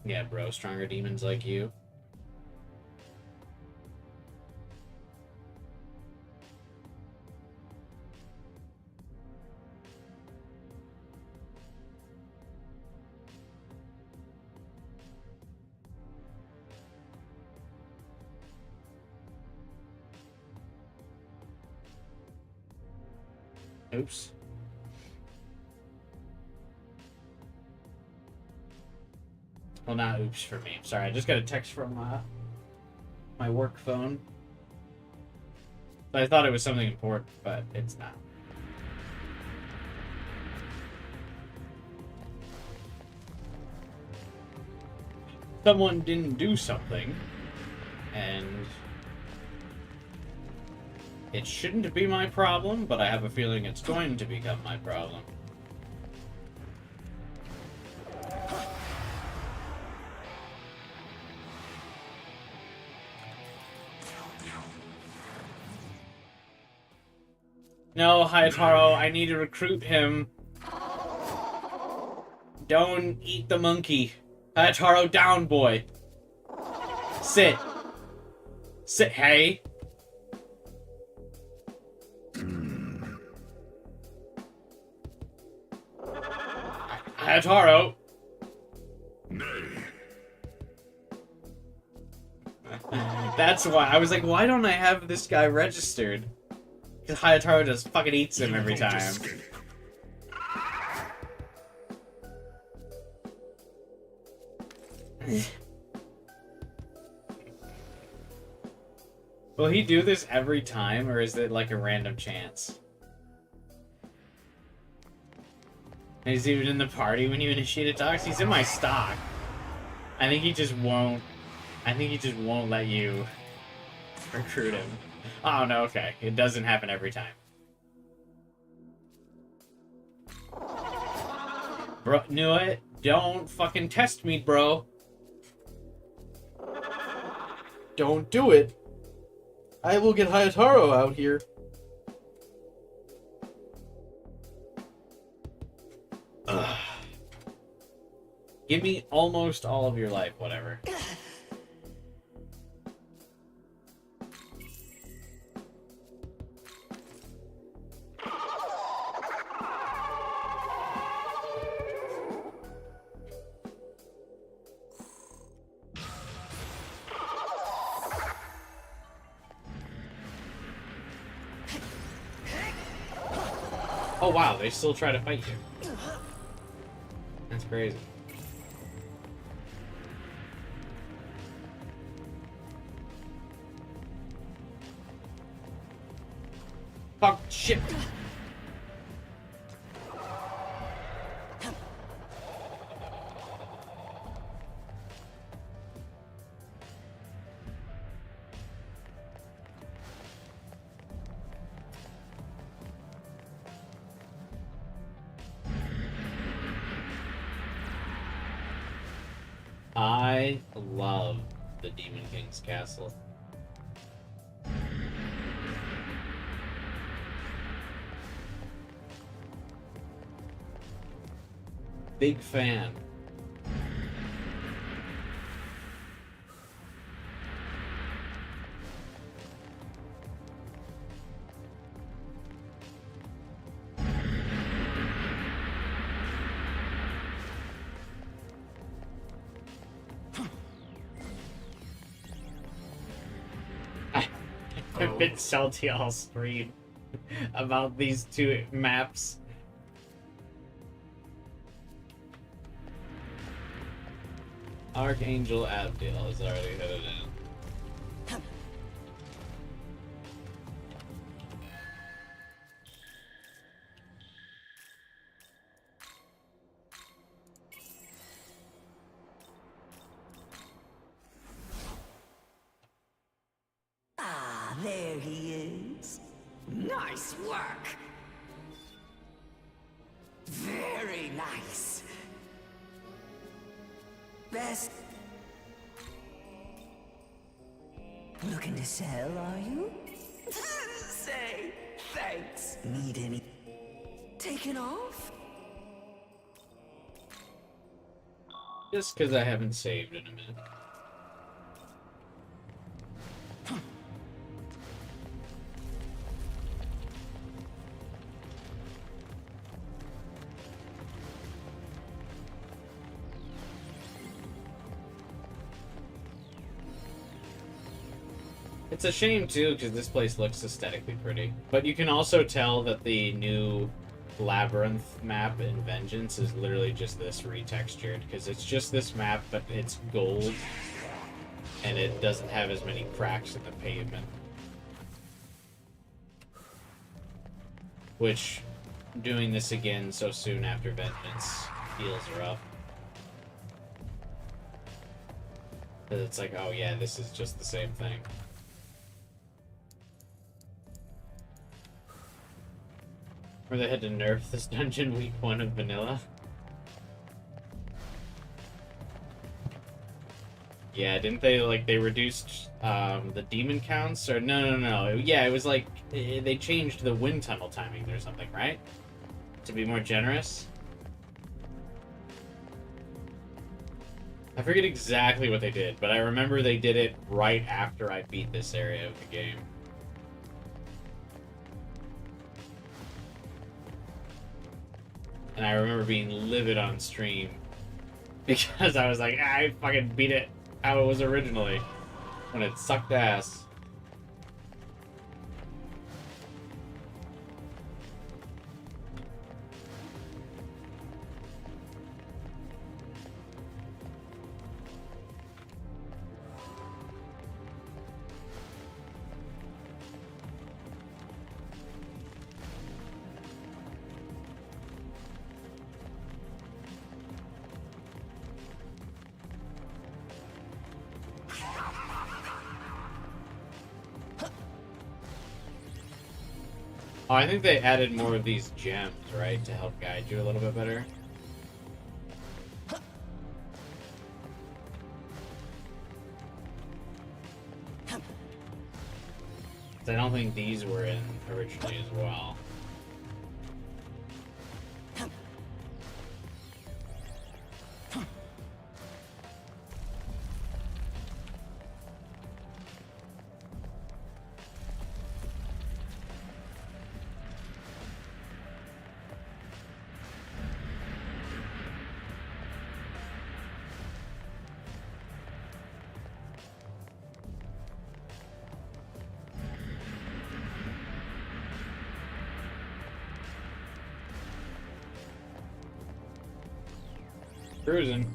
Yeah, bro, stronger demons like you. Oops. Well, not oops for me. Sorry, I just got a text from my work phone. I thought it was something important, but it's not. Someone didn't do something, and it shouldn't be my problem, but I have a feeling it's going to become my problem. No, Hayataro, I need to recruit him. Don't eat the monkey. Hayataro, down, boy. Sit. Sit, hey. Hayataro. That's why. I was like, why don't I have this guy registered? Because Hayataro just fucking eats him every time. Will he do this every time, or is it like a random chance? And he's even in the party when you initiate attacks? He's in my stock. I think he just won't let you recruit him. Oh, no, okay. It doesn't happen every time. Bro, knew it. Don't fucking test me, bro. Don't do it. I will get Hayataro out here. Ugh. Give me almost all of your life, whatever. Oh wow, they still try to fight you. That's crazy. Fuck, shit. I love the Demon King's castle. Big fan. I've been salty all screen about these two maps. Archangel Abdiel is already headed in. Ah, there he is. Nice work. Very nice. Best. Looking to sell, are you? Say, Thanks. Need any... Taken off? Just because I haven't saved in a minute. It's a shame, too, because this place looks aesthetically pretty. But you can also tell that the new Labyrinth map in Vengeance is literally just this retextured, because it's just this map, but it's gold, and it doesn't have as many cracks in the pavement. Which, doing this again so soon after Vengeance feels rough. Because it's like, oh yeah, this is just the same thing. Or they had to nerf this dungeon week 1 of vanilla. Yeah, didn't they, like, they reduced the demon counts? Or no. Yeah, it was like, they changed the wind tunnel timing or something, right? To be more generous? I forget exactly what they did, but I remember they did it right after I beat this area of the game. And I remember being livid on stream because I was like, I fucking beat it how it was originally when it sucked ass. Oh, I think they added more of these gems, right, to help guide you a little bit better. I don't think these were in originally as well. Cruising.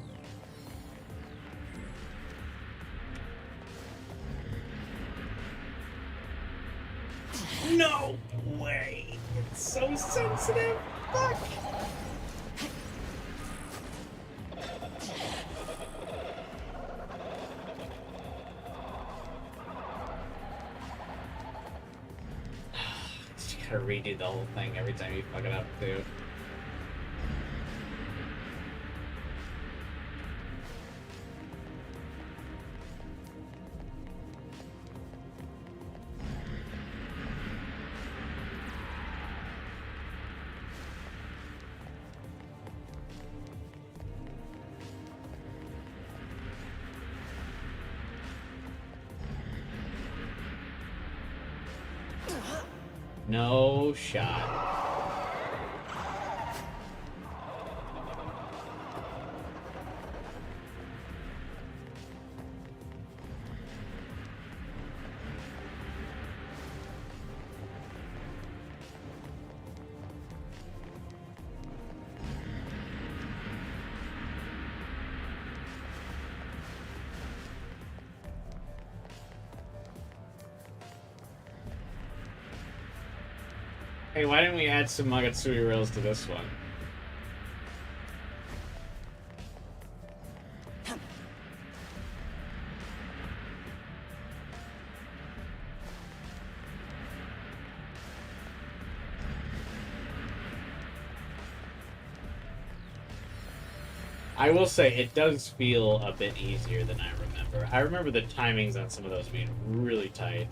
No way! It's so sensitive! Fuck! Just gotta redo the whole thing every time you fuck it up, too. No shot. Hey, why didn't we add some Magatsui rails to this one? I will say, it does feel a bit easier than I remember. I remember the timings on some of those being really tight.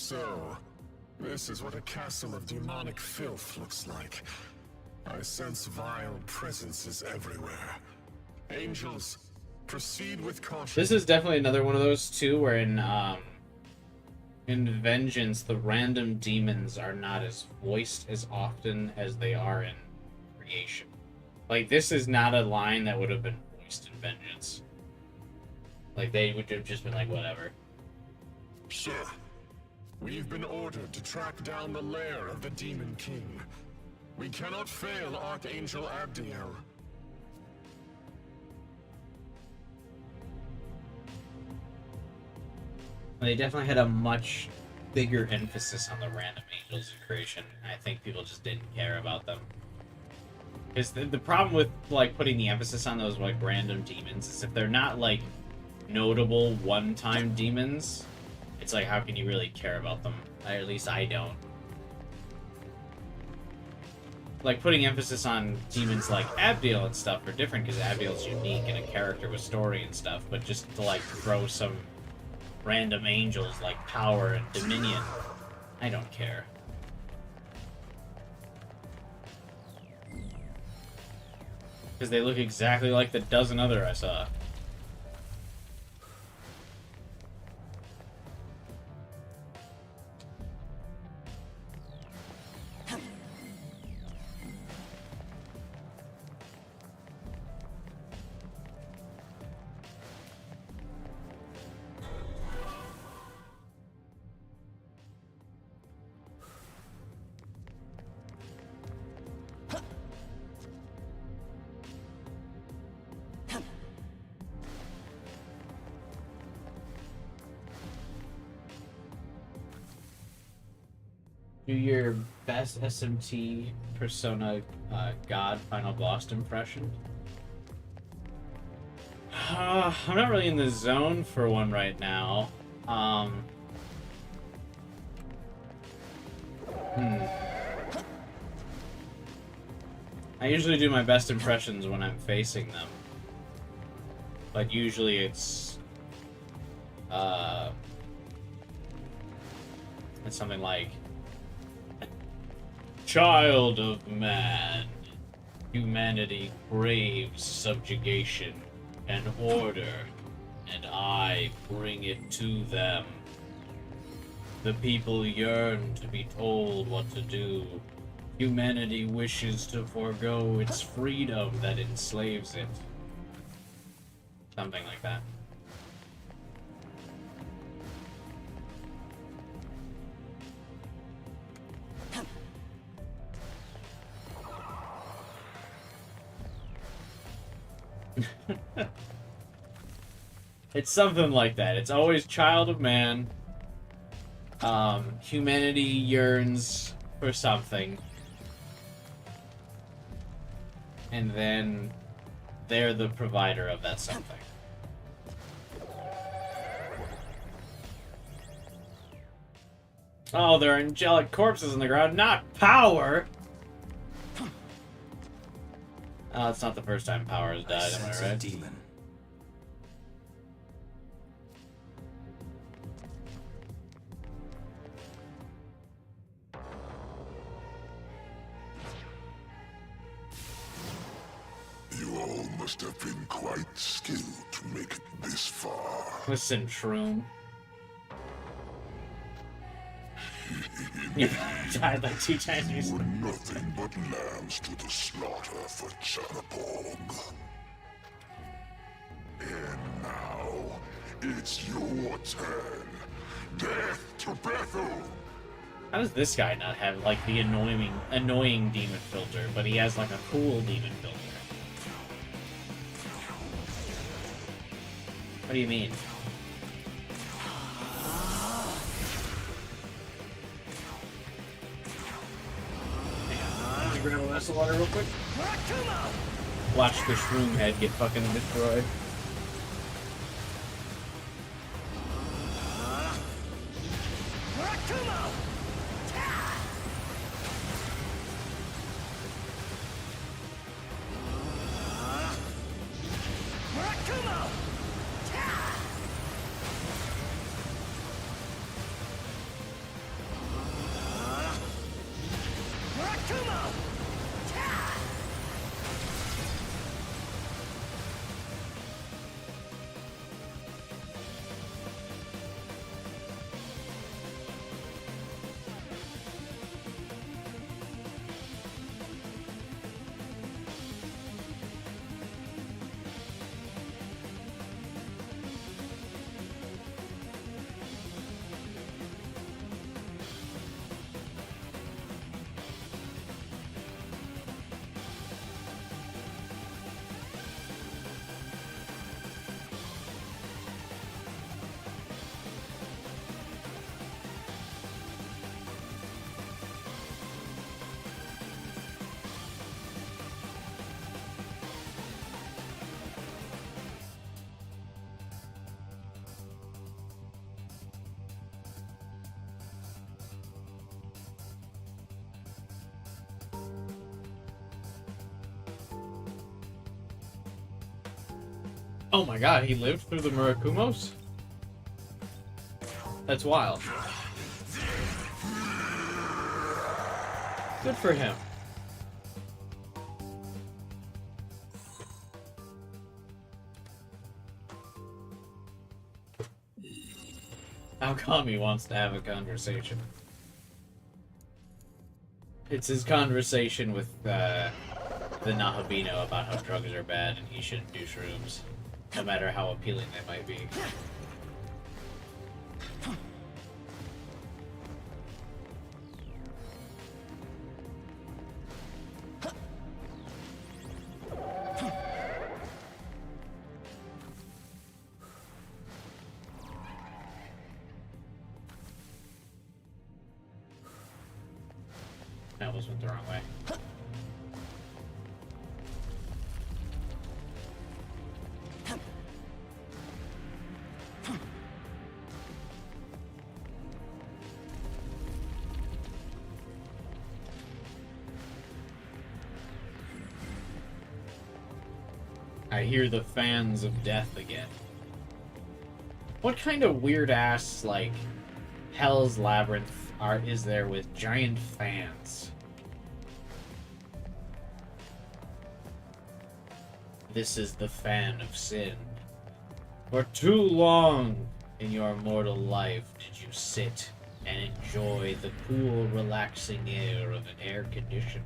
So, this is what a castle of demonic filth looks like. I sense vile presences everywhere. Angels, proceed with caution. This is definitely another one of those too, where in Vengeance, the random demons are not as voiced as often as they are in Creation. Like, this is not a line that would have been voiced in Vengeance. Like, they would have just been like, whatever. Sir, we've been ordered to track down the lair of the Demon King. We cannot fail Archangel Abdiel. They definitely had a much bigger emphasis on the random angels in Creation. I think people just didn't care about them. Because the problem with, like, putting the emphasis on those, like, random demons is if they're not, like, notable one-time demons, it's like, how can you really care about them? At least I don't. Like, putting emphasis on demons like Abdiel and stuff are different because Abdiel's unique and a character with story and stuff, but just to, like, throw some random angels like Power and Dominion, I don't care. Because they look exactly like the dozen other I saw. Do your best SMT Persona God Final Boss impression. I'm not really in the zone for one right now. I usually do my best impressions when I'm facing them. But usually it's something like, Child of man, humanity craves subjugation and order, and I bring it to them. The people yearn to be told what to do. Humanity wishes to forego its freedom that enslaves it. Something like that. It's something like that. It's always child of man. Humanity yearns for something. And then they're the provider of that something. Oh, there are angelic corpses in the ground, not Power! Oh, it's not the first time Power has died, am I right? Demon. You all must have been quite skilled to make it this far. Listen, Shroom. You died like 2 times You recently. were nothing but lambs to the slaughter for Chatterpog. And now, it's your turn. Death to Bethel! How does this guy not have, like, the annoying demon filter, but he has, like, a cool demon filter? What do you mean? Grab a glass of water real quick. Watch the shroom head get fucking destroyed. Oh my god, he lived through the Murakumos? That's wild. Good for him. How come he wants to have a conversation? It's his conversation with the Nahabino about how drugs are bad and he shouldn't do shrooms, no matter how appealing they might be. I almost went the wrong way. I hear the fans of death again. What kind of weird ass, like, Hell's Labyrinth art is there with giant fans? This is the fan of sin. For too long in your mortal life did you sit and enjoy the cool, relaxing air of an air conditioner,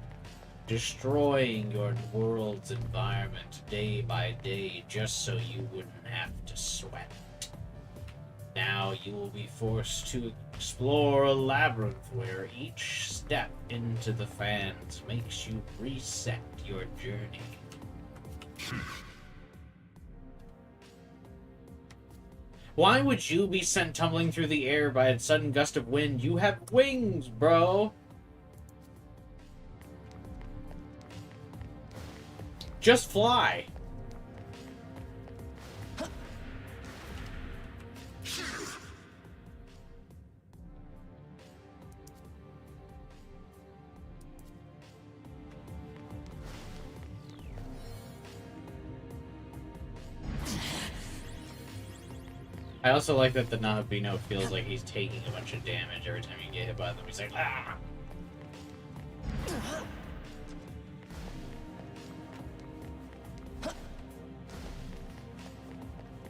destroying your world's environment day by day just so you wouldn't have to sweat. Now you will be forced to explore a labyrinth where each step into the fans makes you reset your journey. Why would you be sent tumbling through the air by a sudden gust of wind? You have wings, bro! Just fly! I also like that the Nahabino feels like he's taking a bunch of damage every time you get hit by them. He's like, ah!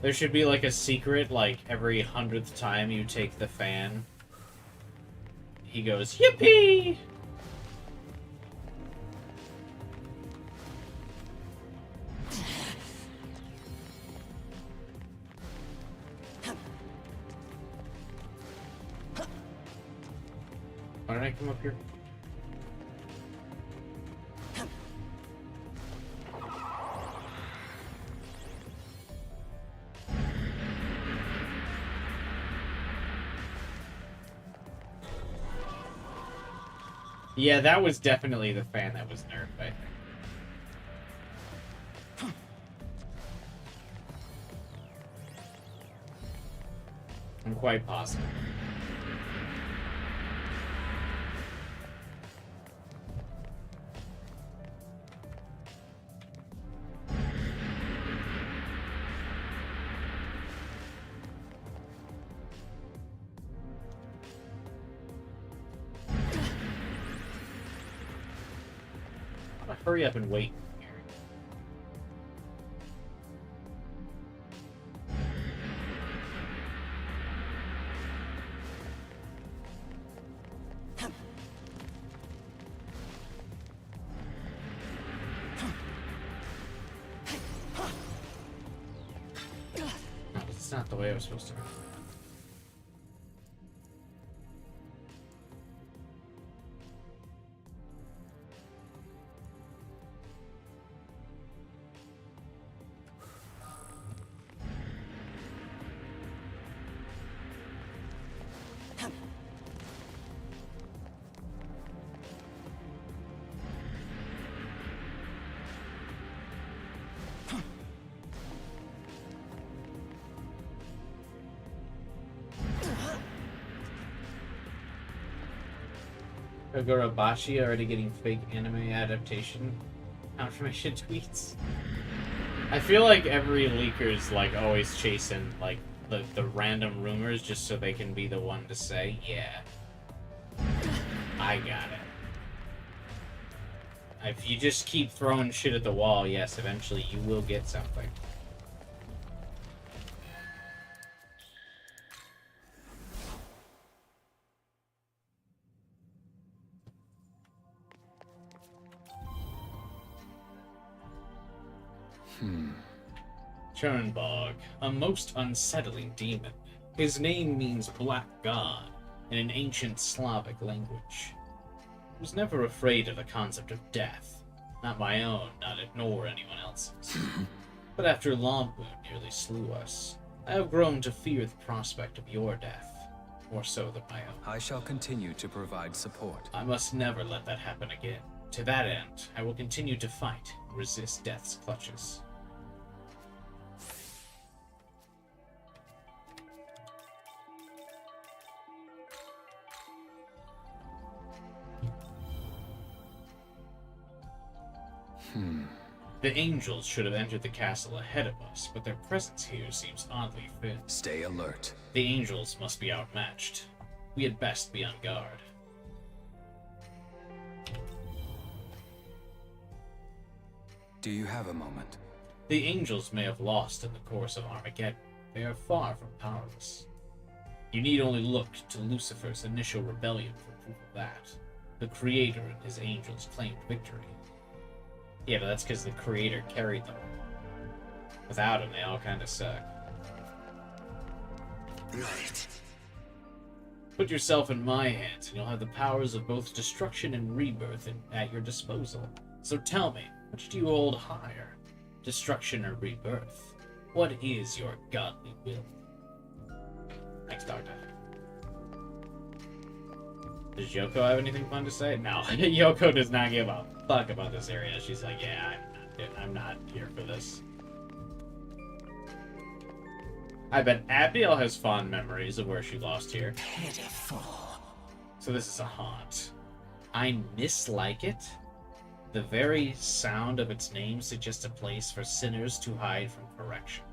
There should be like a secret, like every 100th time you take the fan, he goes, yippee! Why did I come up here? Yeah, that was definitely the fan that was nerfed, I think. I'm quite positive. Hurry up and wait. No, it's not the way I was supposed to go. Kagurabashi already getting fake anime adaptation confirmation tweets. I feel like every leaker's like always chasing like the random rumors just so they can be the one to say, yeah, I got it. If you just keep throwing shit at the wall, yes, eventually you will get something. Chernbog, a most unsettling demon. His name means Black God in an ancient Slavic language. I was never afraid of the concept of death. Not my own, not it, nor anyone else's. But after Longmoon nearly slew us, I have grown to fear the prospect of your death, more so than my own. I shall continue to provide support. I must never let that happen again. To that end, I will continue to fight and resist death's clutches. The angels should have entered the castle ahead of us, but their presence here seems oddly thin. Stay alert. The angels must be outmatched. We had best be on guard. Do you have a moment? The angels may have lost in the course of Armageddon. They are far from powerless. You need only look to Lucifer's initial rebellion for proof of that. The Creator and his angels claimed victory. Yeah, but that's because the Creator carried them. Without him, they all kind of suck. Right. Put yourself in my hands, and you'll have the powers of both destruction and rebirth at your disposal. So tell me, which do you hold higher? Destruction or rebirth? What is your godly will? Thanks, Doctor. Does Yoko have anything fun to say? No, Yoko does not give a fuck about this area. She's like, yeah, I'm not here for this. I bet Abiel has fond memories of where she lost here. Pitiful. So this is a haunt. I mislike it. The very sound of its name suggests a place for sinners to hide from correction.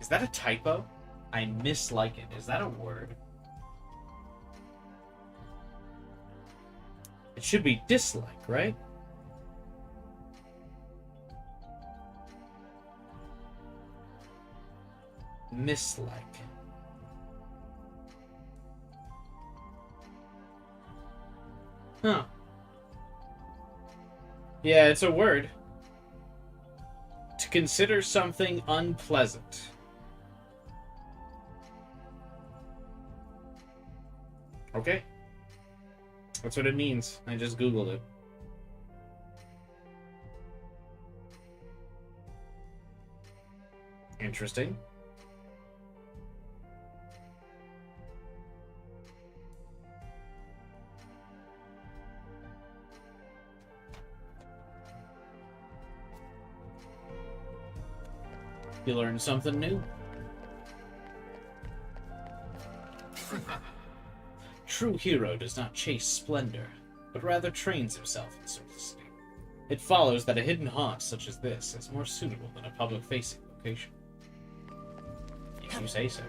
Is that a typo? I mislike it. Is that a word? It should be dislike, right? Mislike. Huh. Yeah, it's a word. To consider something unpleasant. Okay. That's what it means. I just Googled it. Interesting. You learned something new. True hero does not chase splendor, but rather trains himself in simplicity. It follows that a hidden haunt such as this is more suitable than a public-facing location. If you say so.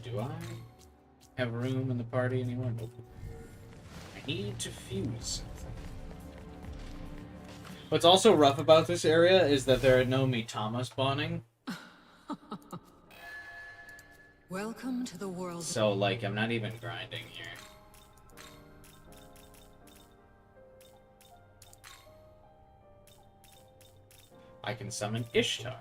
Do I have room in the party anymore? Nope. I need to fuse something. What's also rough about this area is that there are no Mitama spawning. Welcome to the world. So, like, I'm not even grinding here. I can summon Ishtar.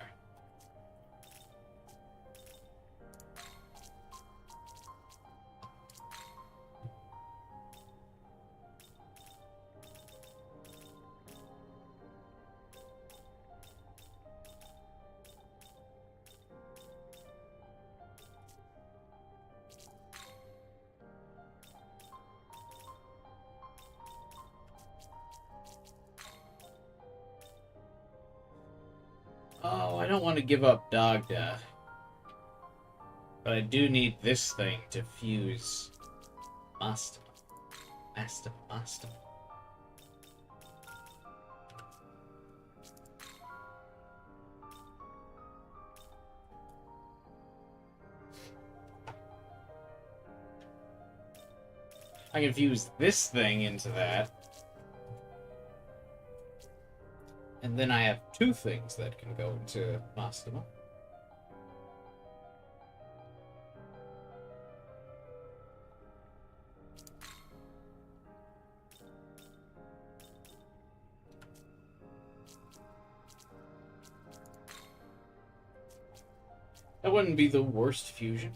I don't want to give up Dagda. But I do need this thing to fuse Master. Master. I can fuse this thing into that. And then I have two things that can go into Mastema. That wouldn't be the worst fusion.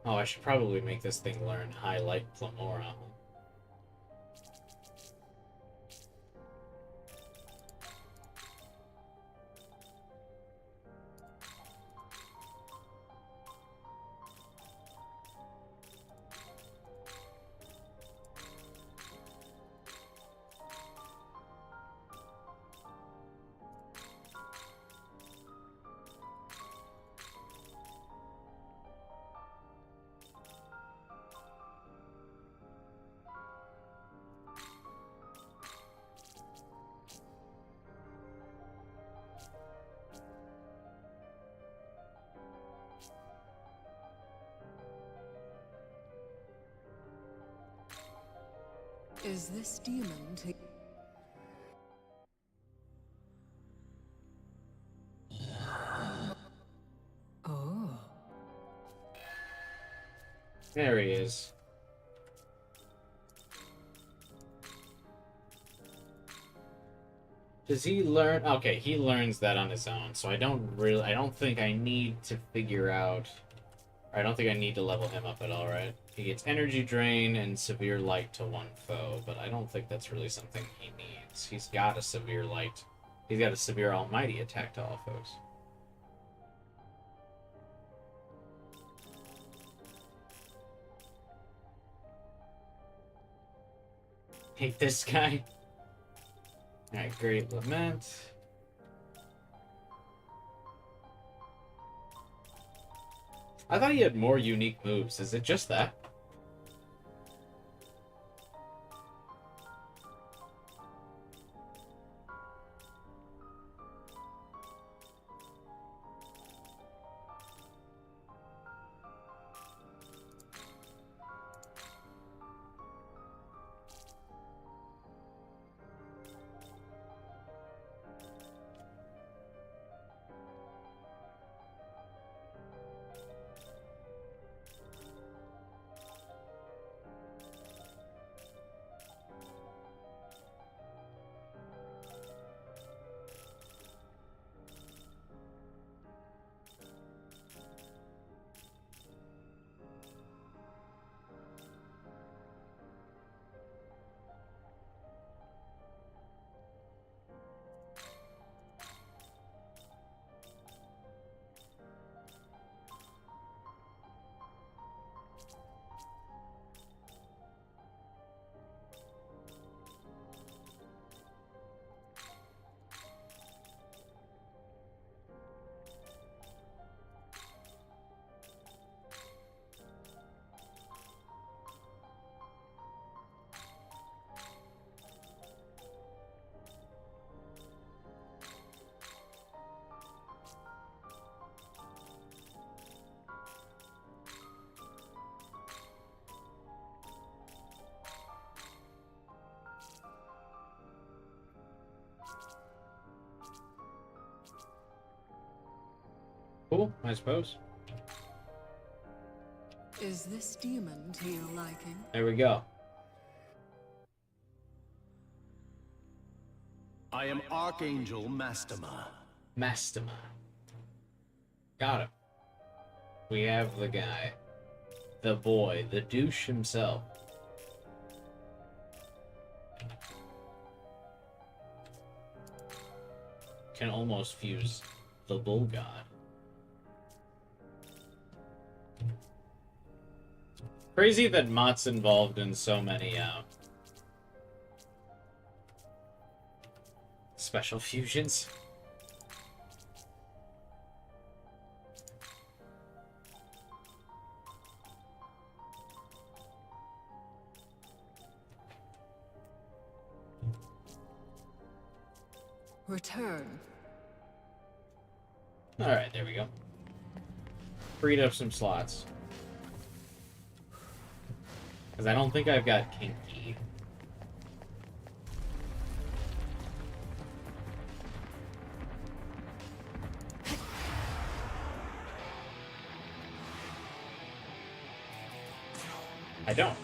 Oh, I should probably make this thing learn Highlight Clamora. Is this demon to... Oh. There he is. Does he learn? Okay, he learns that on his own, so I don't think I need to figure out, or I don't think I need to level him up at all, right? He gets energy drain and severe light to one foe, but I don't think that's really something he needs. He's got a severe light. He's got a severe almighty attack to all foes. Hate this guy. Alright, Great Lament. I thought he had more unique moves. Is it just that? Cool, I suppose. Is this demon to your liking? There we go. I am Archangel Mastema. Mastema. Got him. We have the guy. The boy. The douche himself. Can almost fuse the bull god. Crazy that Mott's involved in so many special fusions. Return. Alright, there we go. Freed up some slots. Because I don't think I've got Kinky. I don't.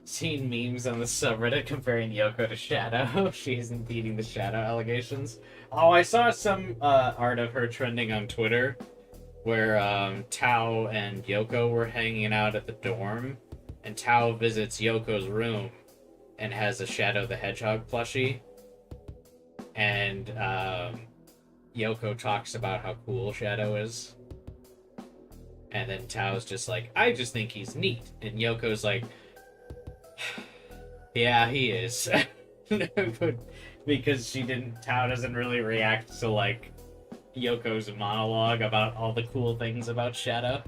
Seen memes on the subreddit comparing Yoko to Shadow. She isn't beating the Shadow allegations. Oh, I saw some art of her trending on Twitter where Tao and Yoko were hanging out at the dorm, and Tao visits Yoko's room and has a Shadow the Hedgehog plushie. And Yoko talks about how cool Shadow is. And then Tao's just like, I just think he's neat. And Yoko's like, yeah, he is. Because Tao doesn't really react to, like, Yoko's monologue about all the cool things about Shadow.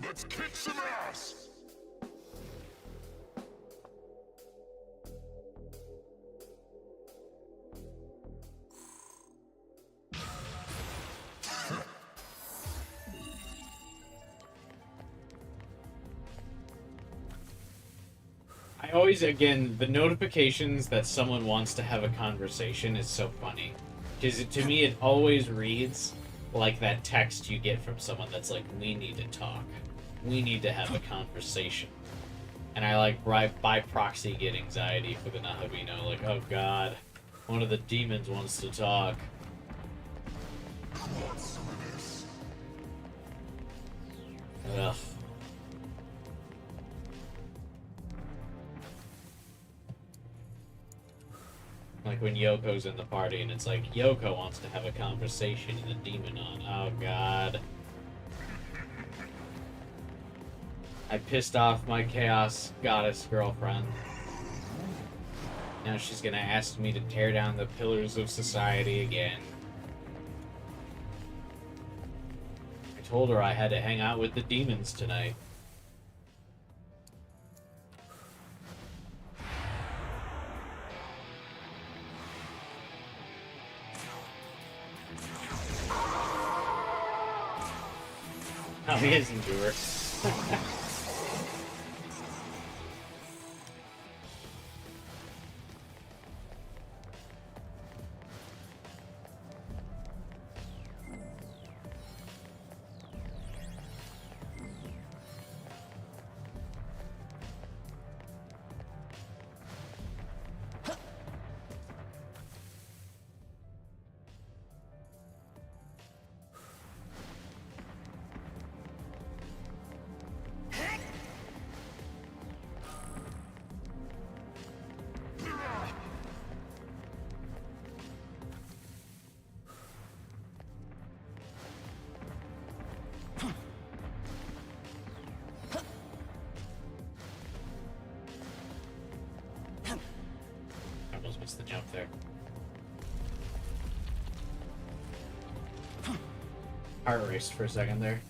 Let's kick some ass! I always, again, the notifications that someone wants to have a conversation is so funny. Because to me, it always reads like that text you get from someone that's like, we need to talk. We need to have a conversation. And I, like, by proxy get anxiety for the Nahabino. Like, oh god, one of the demons wants to talk. Ugh. Like when Yoko's in the party and it's like, Yoko wants to have a conversation and the demon on. Oh god. I pissed off my Chaos Goddess girlfriend. Now she's gonna ask me to tear down the pillars of society again. I told her I had to hang out with the demons tonight. Oh, he is Endure. Almost missed the jump there. Heart raced for a second there.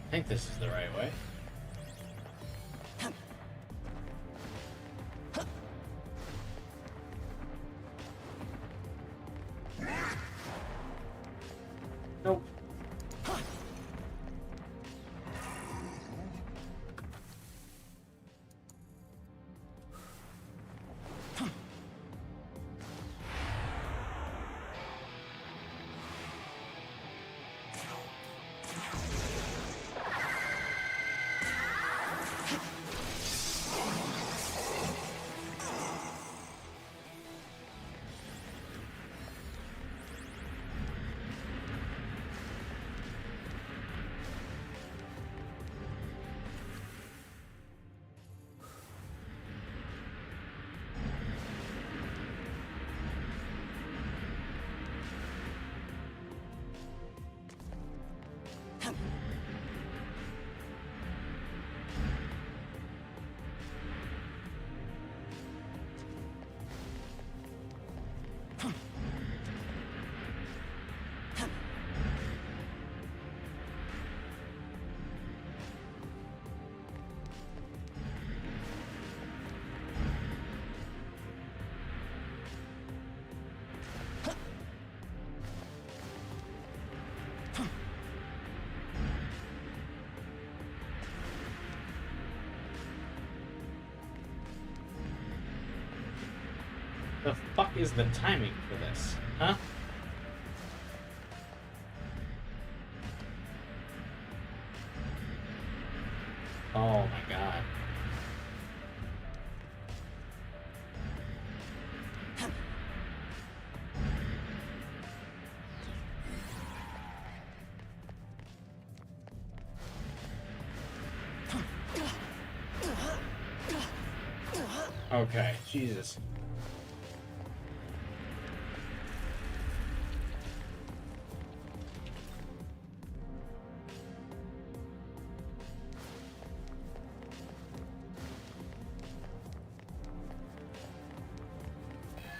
I think this is the right way. Nope. The fuck is the timing for this? Huh? Oh my god. Okay, Jesus.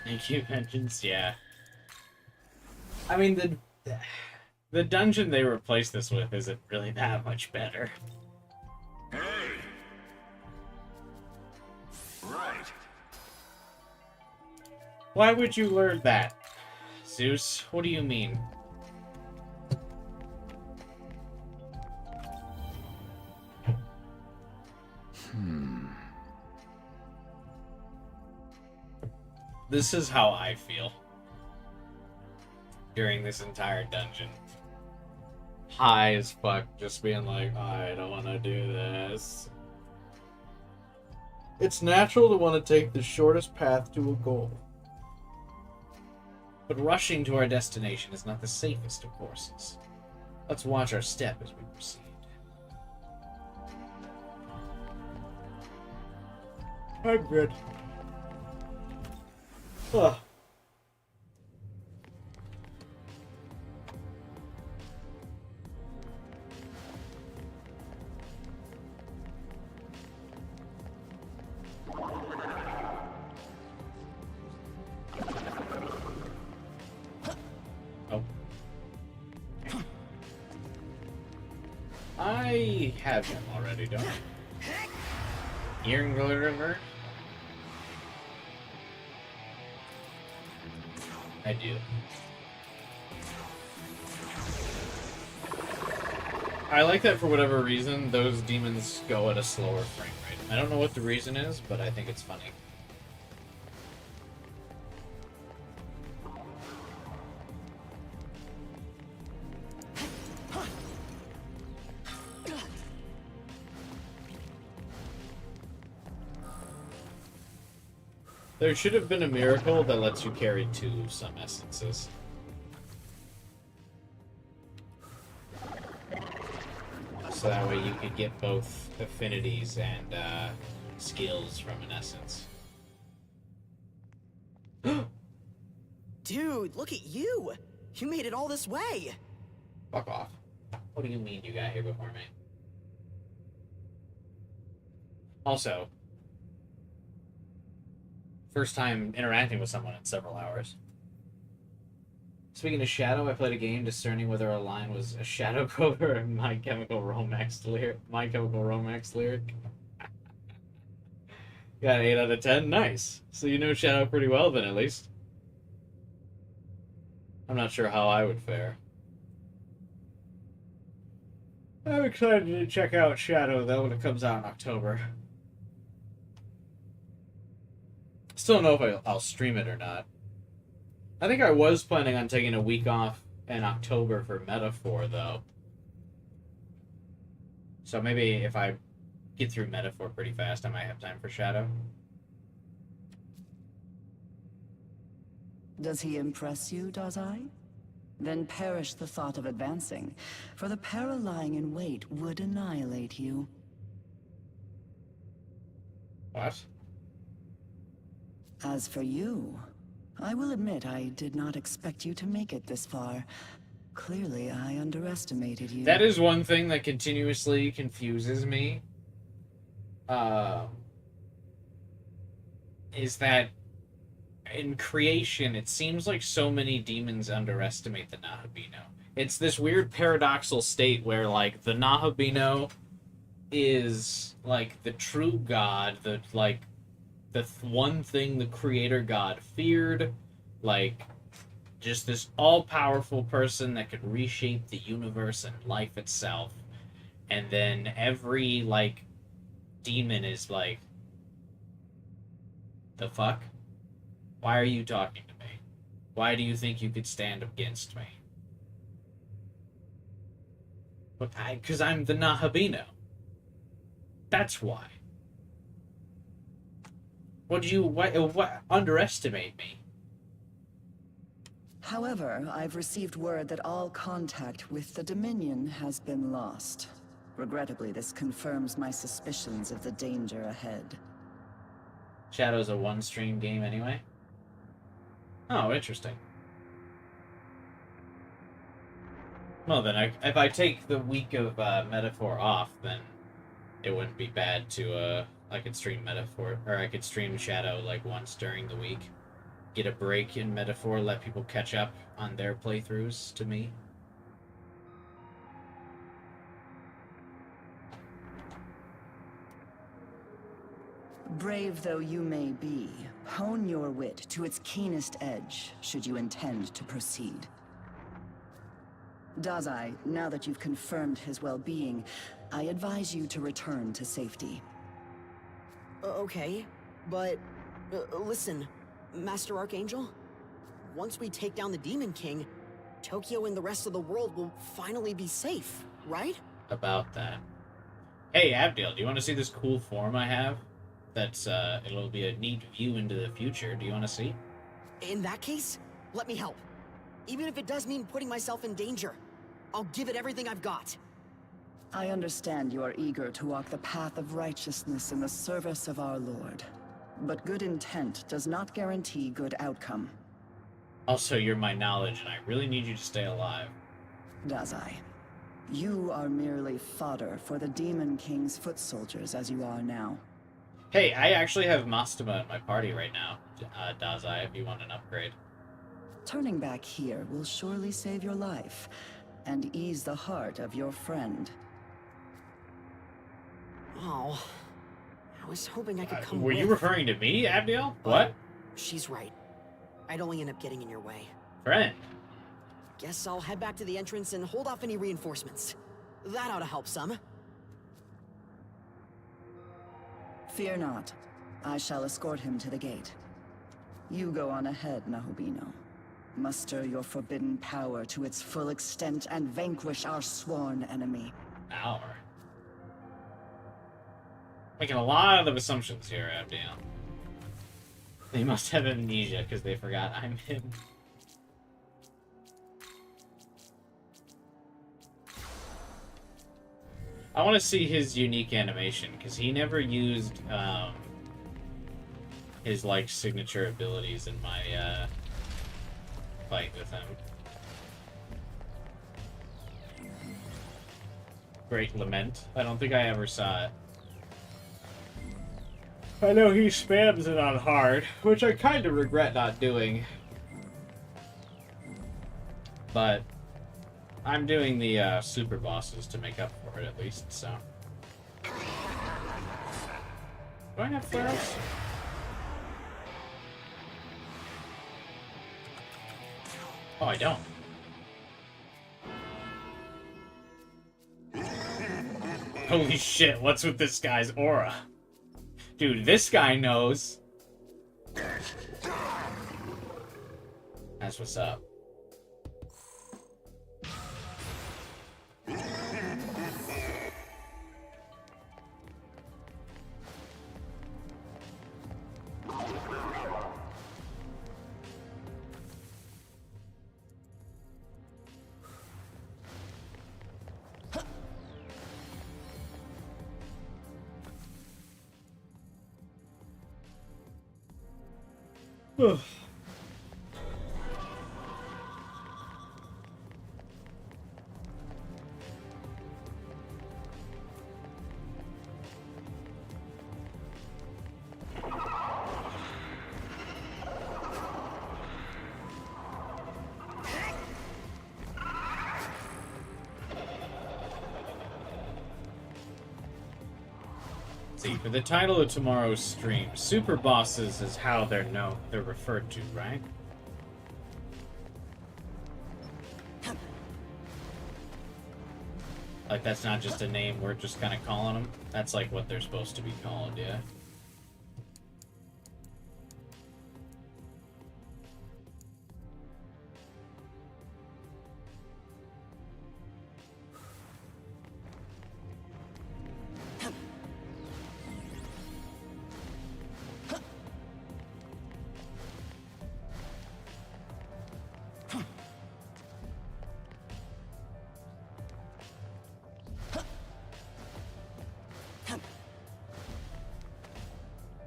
Thank you, Vengeance. Yeah. I mean, the dungeon they replaced this with isn't really that much better. Hey! Right. Why would you learn that, Zeus? What do you mean? This is how I feel during this entire dungeon. High as fuck, just being like, I don't want to do this. It's natural to want to take the shortest path to a goal. But rushing to our destination is not the safest of courses. Let's watch our step as we proceed. I'm good. Ugh. Oh. I have him already, don't I? Earring River? I do. I like that for whatever reason, those demons go at a slower frame rate. I don't know what the reason is, but I think it's funny. There should have been a miracle that lets you carry some essences. So that way you could get both affinities and skills from an essence. Dude, look at you! You made it all this way! Fuck off. What do you mean you got here before me? Also, first time interacting with someone in several hours. Speaking of Shadow, I played a game discerning whether a line was a Shadow quote or a My Chemical Romance lyric. Got an 8 out of 10. Nice. So you know Shadow pretty well then, at least. I'm not sure how I would fare. I'm excited to check out Shadow, though, when it comes out in October. Still don't know if I'll stream it or not. I think I was planning on taking a week off in October for Metaphor, though. So maybe if I get through Metaphor pretty fast, I might have time for Shadow. Does he impress you, Dazai? Then perish the thought of advancing, for the peril lying in wait would annihilate you. What? As for you, I will admit I did not expect you to make it this far. Clearly, I underestimated you. That is one thing that continuously confuses me. Is that in creation, it seems like so many demons underestimate the Nahabino. It's this weird paradoxical state where, like, the Nahabino is, like, the true god, the one thing the creator god feared, like, just this all-powerful person that could reshape the universe and life itself. And then every, like, demon is like, the fuck? Why are you talking to me? Why do you think you could stand against me? Because I'm the Nahabino. That's why. What underestimate me? However, I've received word that all contact with the Dominion has been lost. Regrettably, this confirms my suspicions of the danger ahead. Shadow's a one-stream game anyway? Oh, interesting. Well, then, if I take the week of Metaphor off, then it wouldn't be bad to, I could stream Metaphor, or I could stream Shadow, like, once during the week. Get a break in Metaphor, let people catch up on their playthroughs to me. Brave though you may be, hone your wit to its keenest edge, should you intend to proceed. Dazai, now that you've confirmed his well-being, I advise you to return to safety. Okay, but listen, Master Archangel, once we take down the Demon King, Tokyo and the rest of the world will finally be safe, right? About that. Hey, Abdiel, do you want to see this cool form I have? That's, it'll be a neat view into the future. Do you want to see? In that case, let me help. Even if it does mean putting myself in danger, I'll give it everything I've got. I understand you are eager to walk the path of righteousness in the service of our Lord. But good intent does not guarantee good outcome. Also, you're my knowledge, and I really need you to stay alive. Dazai, you are merely fodder for the Demon King's foot soldiers as you are now. Hey, I actually have Mastema at my party right now, Dazai, if you want an upgrade. Turning back here will surely save your life, and ease the heart of your friend. Oh, I was hoping I could come Were you referring to me, Abdiel? What? She's right. I'd only end up getting in your way. Friend. Guess I'll head back to the entrance and hold off any reinforcements. That ought to help some. Fear not. I shall escort him to the gate. You go on ahead, Nahobino. Muster your forbidden power to its full extent and vanquish our sworn enemy. Power. Making a lot of assumptions here, Abdiel. They must have amnesia because they forgot I'm him. I want to see his unique animation because he never used his like signature abilities in my fight with him. Great Lament. I don't think I ever saw it. I know he spams it on hard, which I kind of regret not doing. But I'm doing the super bosses to make up for it, at least, so. Do I have flare-ups? Oh, I don't. Holy shit, what's with this guy's aura? Dude, this guy knows. That's what's up. See, for the title of tomorrow's stream, super bosses is how they're known, they're referred to, right? Like, that's not just a name we're just kind of calling them. That's like what they're supposed to be called, yeah.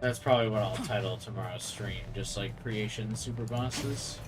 That's probably what I'll title tomorrow's stream, just like creation super bosses.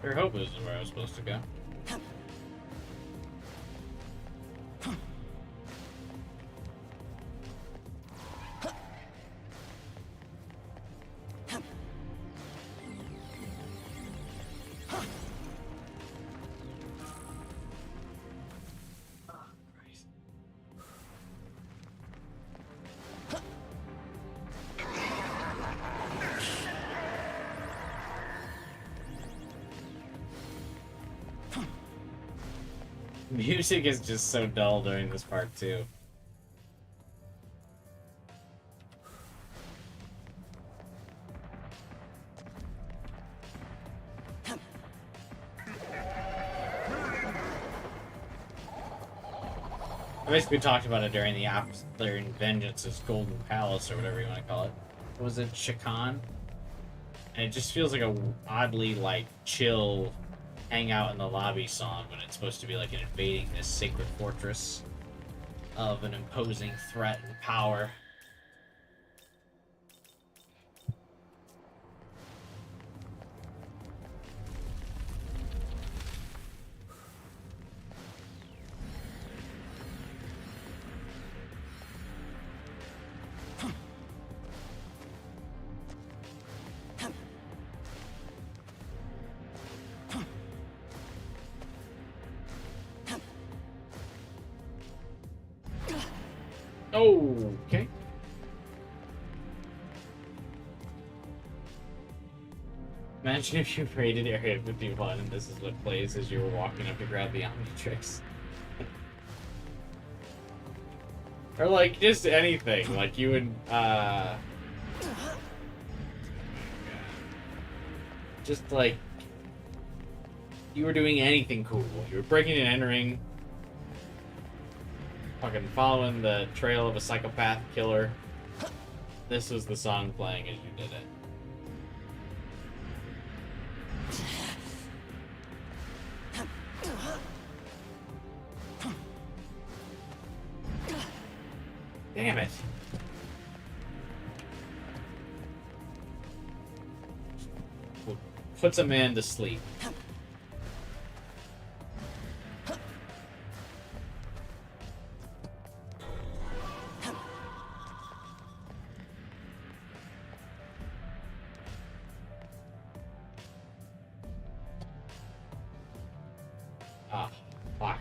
I hope this is where I was supposed to go. Music is just so dull during this part too. I basically talked about it during the after Vengeance's Golden Palace, or whatever you want to call it. What was it, Shakan? And it just feels like a oddly, like, chill hang out in the lobby song when it's supposed to be like an invading this sacred fortress of an imposing threat and power. Okay. Imagine if you raided Area 51 and this is what plays as you were walking up to grab the Omnitrix. Or, like, just anything. Like, you would, just, like, you were doing anything cool. You were breaking and entering. Fucking following the trail of a psychopath killer. This was the song playing as you did it. Damn it. Puts a man to sleep. Ah, fuck.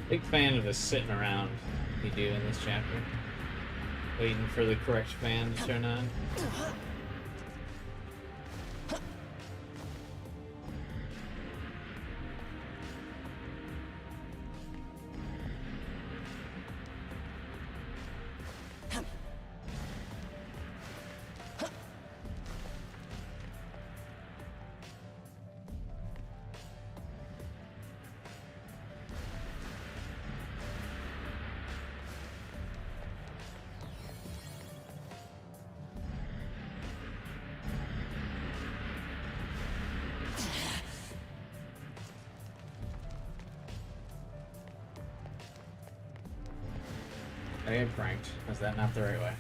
Big fan of the sitting around you do in this chapter. Waiting for the correct fan to turn on. I get pranked. Was that not the right way?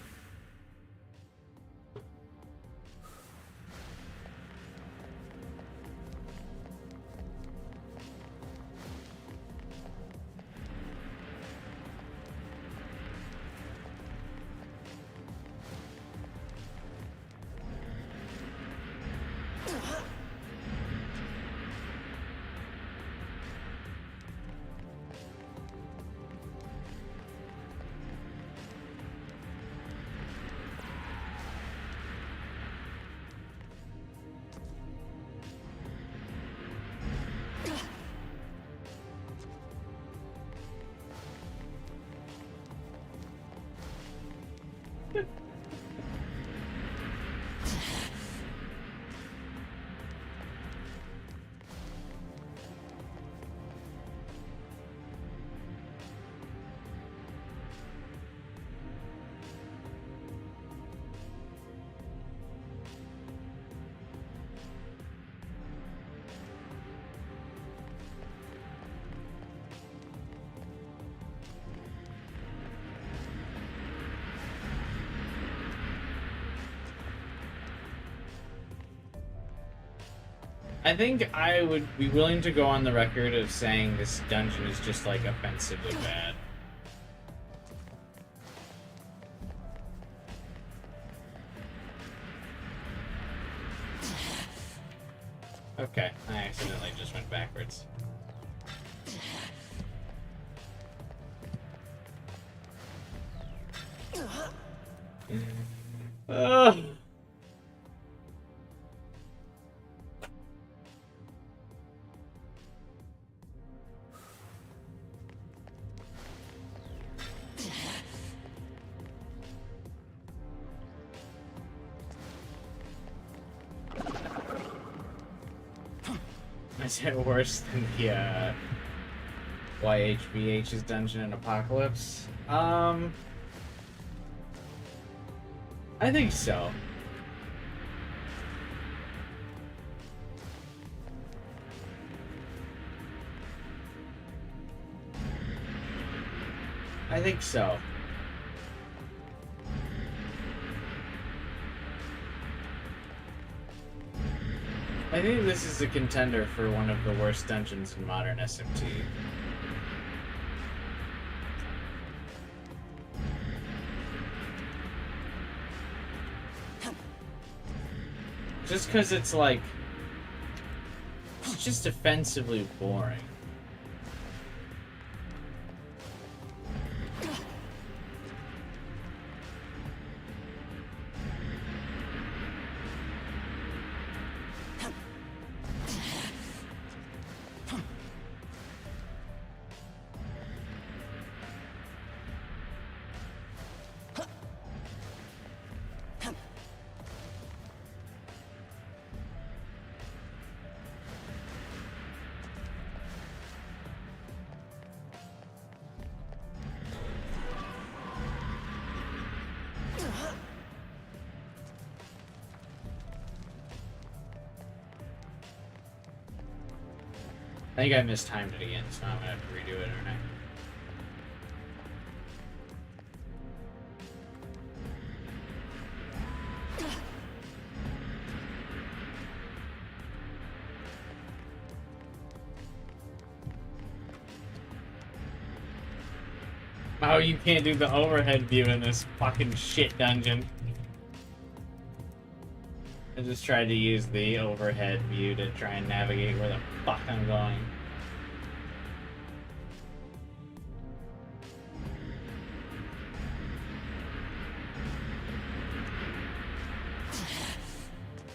I think I would be willing to go on the record of saying this dungeon is just, like, offensively bad. Okay, I accidentally just went backwards. Ugh. Is it worse than the YHVH's dungeon in Apocalypse? I think so. I think so. I think this is a contender for one of the worst dungeons in modern SMT. Just because it's like... It's just offensively boring. I think I mistimed it again, so I'm gonna have to redo it, aren't I? Oh, you can't do the overhead view in this fucking shit dungeon. I just tried to use the overhead view to try and navigate where the fuck I'm going.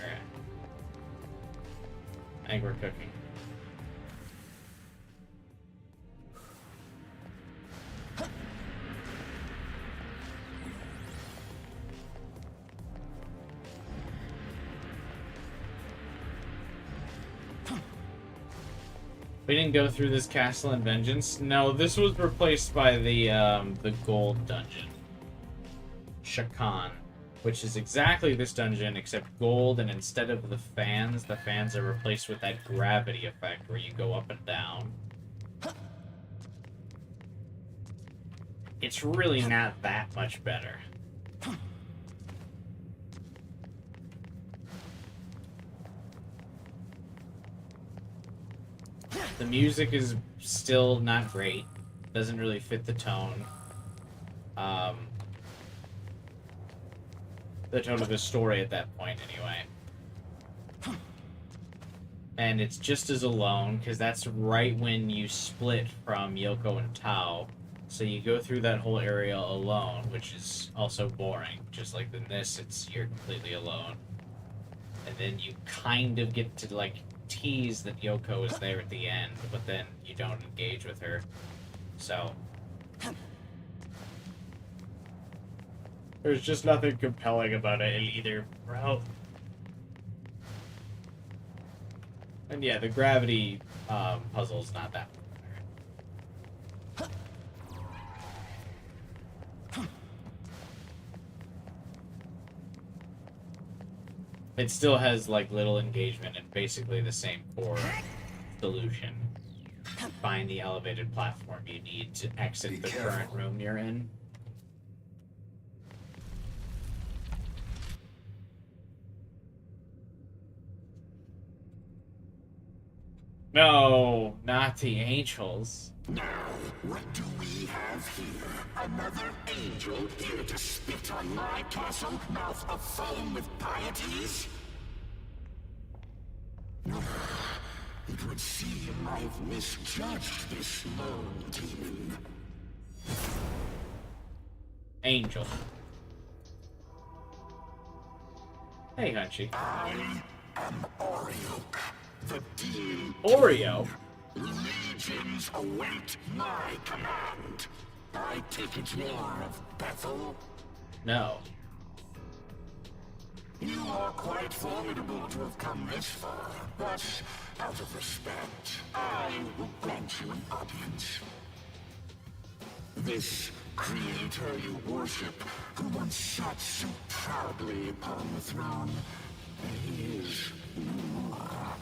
Alright. I think we're cooking. We didn't go through this castle in Vengeance. No, this was replaced by the gold dungeon. Shakan, which is exactly this dungeon except gold, and instead of the fans are replaced with that gravity effect where you go up and down. It's really not that much better. The music is still not great. Doesn't really fit the tone. The tone of the story at that point, anyway. And it's just as alone, because that's right when you split from Yoko and Tao. So you go through that whole area alone, which is also boring. Just like in this, you're completely alone. And then you kind of get to, like, tease that Yoko is there at the end, but then you don't engage with her. So there's just nothing compelling about it in either route. And yeah, the gravity puzzle's not that better. It still has like little engagement and basically the same core solution. Find the elevated platform you need to exit the current room you're in. No, not the angels. Now, what do we have here? Another angel here to spit on my castle, mouth afoam with pieties? It would seem I've misjudged this lone demon. Angel. Hey, Hunchy. I am Oriok, the demon. Oreo? Legions await my command. I take it you're of Bethel? No. You are quite formidable to have come this far, but out of respect, I will grant you an audience. This creator you worship, who once sat so proudly upon the throne, he is no more.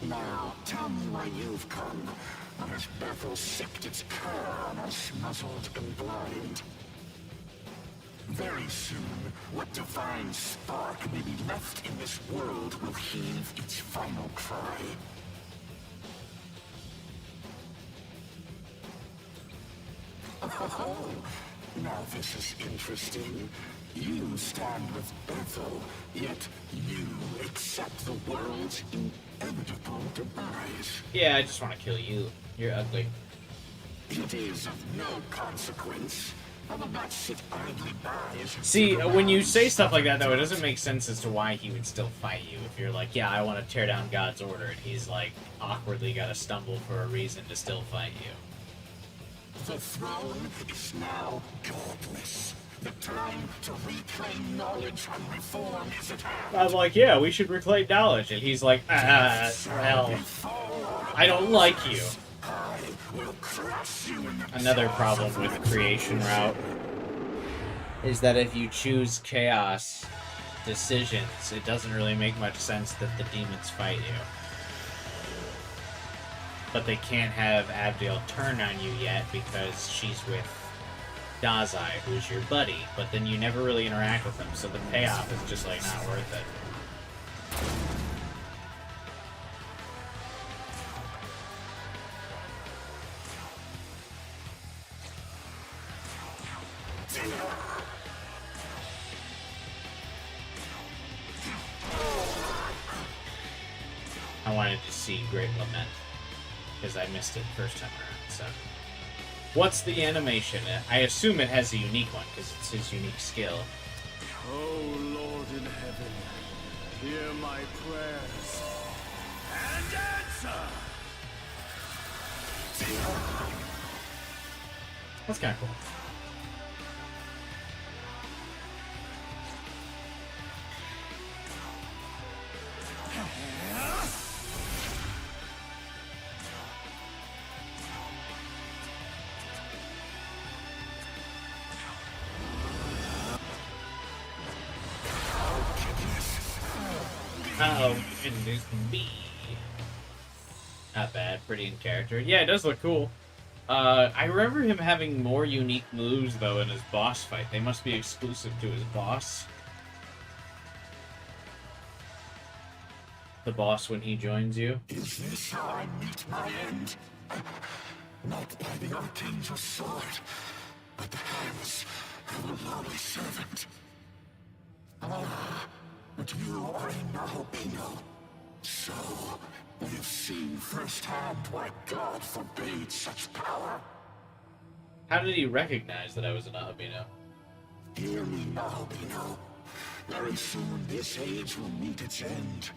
Now, tell me why you've come, as Bethel sipped its cur on us, muzzled and blind. Very soon, what divine spark may be left in this world will heave its final cry. Oh, now this is interesting. You stand with Bethel, yet you accept the world's inevitable demise. Yeah, I just want to kill you. You're ugly. It is of no consequence. I will not sit idly by as you See, dig when you around say stuff like that, though, it stubborn doesn't make sense as to why he would still fight you. If you're like, yeah, I want to tear down God's order, and he's like, awkwardly got to stumble for a reason to still fight you. The throne is now godless. The time to reclaim knowledge and reform is at hand. I'm like, yeah, we should reclaim knowledge. And he's like, well, I don't like you. I will crush you in the Another problem with creation route is that if you choose chaos decisions, it doesn't really make much sense that the demons fight you. But they can't have Abdiel turn on you yet because she's with Dazai, who's your buddy, but then you never really interact with him, so the payoff is just like not worth it. I wanted to see Great Lament, because I missed it first time around, so... What's the animation? I assume it has a unique one, because it's his unique skill. Oh, Lord in heaven, hear my prayers and answer! That's kind of cool. Oh, introduce me. Not bad, pretty in character. Yeah, it does look cool. I remember him having more unique moves, though, in his boss fight. They must be exclusive to his boss. The boss when he joins you. Is this how I meet my end? Not by the Archangel's sword, but the hands of a lowly servant. Ah, but you are a Nahobino. So, I have seen firsthand why God forbade such power. How did he recognize that I was an Albino? Hear me, Nahobino. Very soon this age will meet its end.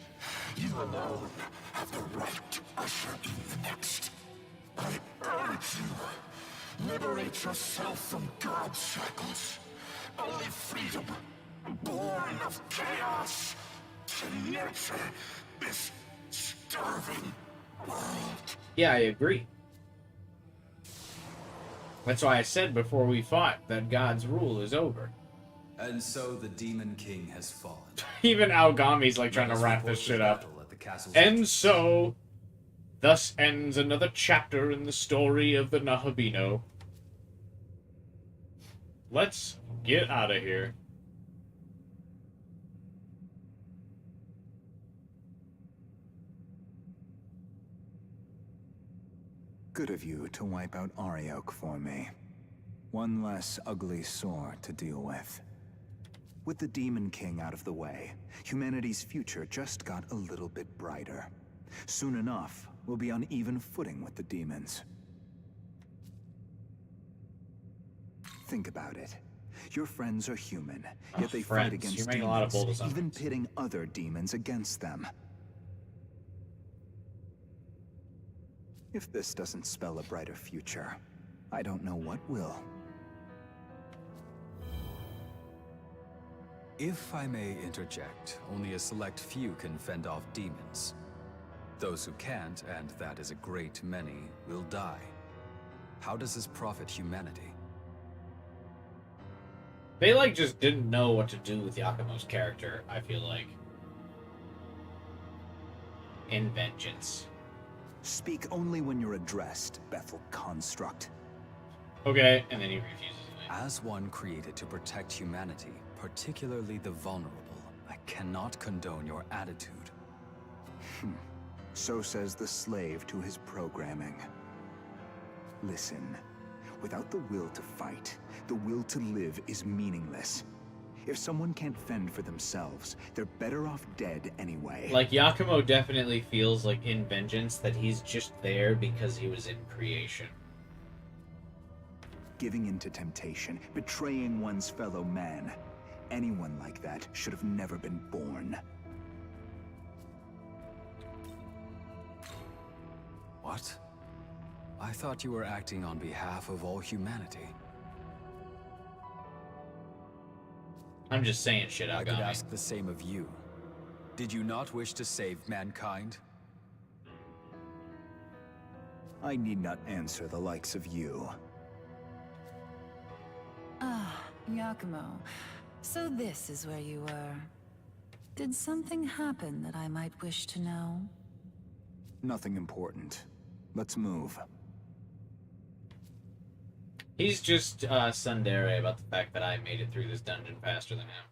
You alone have the right to usher in the next. I urge you, liberate yourself from God's shackles. Only freedom, born of chaos, can nurture this starving world. Yeah, I agree. That's why I said before we fought that God's rule is over. And so the Demon King has fallen. Even Aogami's like trying to wrap this shit up. And so, thus ends another chapter in the story of the Nahobino. Let's get out of here. Good of you to wipe out Ariok for me. One less ugly sore to deal with. With the Demon King out of the way, humanity's future just got a little bit brighter. Soon enough, we'll be on even footing with the demons. Think about it. Your friends are human, yet they fight against You're making a lot of bold demons, even assumptions. pitting other demons against them. If this doesn't spell a brighter future, I don't know what will. If I may interject, only a select few can fend off demons. Those who can't, and that is a great many, will die. How does this profit humanity? They, like, just didn't know what to do with Yakumo's character, I feel like. In Vengeance. Speak only when you're addressed, Bethel construct. Okay, and then he refuses it. As one created to protect humanity, particularly the vulnerable, I cannot condone your attitude. So says the slave to his programming. Listen, without the will to fight, the will to live is meaningless. If someone can't fend for themselves, they're better off dead anyway. Like, Yakumo definitely feels like in Vengeance that he's just there because he was in creation. Giving in to temptation, betraying one's fellow man. Anyone like that should have never been born. What? I thought you were acting on behalf of all humanity. I'm just saying shit out. I could ask the same of you. Did you not wish to save mankind? I need not answer the likes of you. Ah, Yakumo. So this is where you were. Did something happen that I might wish to know? Nothing important. Let's move. He's just tsundere about the fact that I made it through this dungeon faster than him.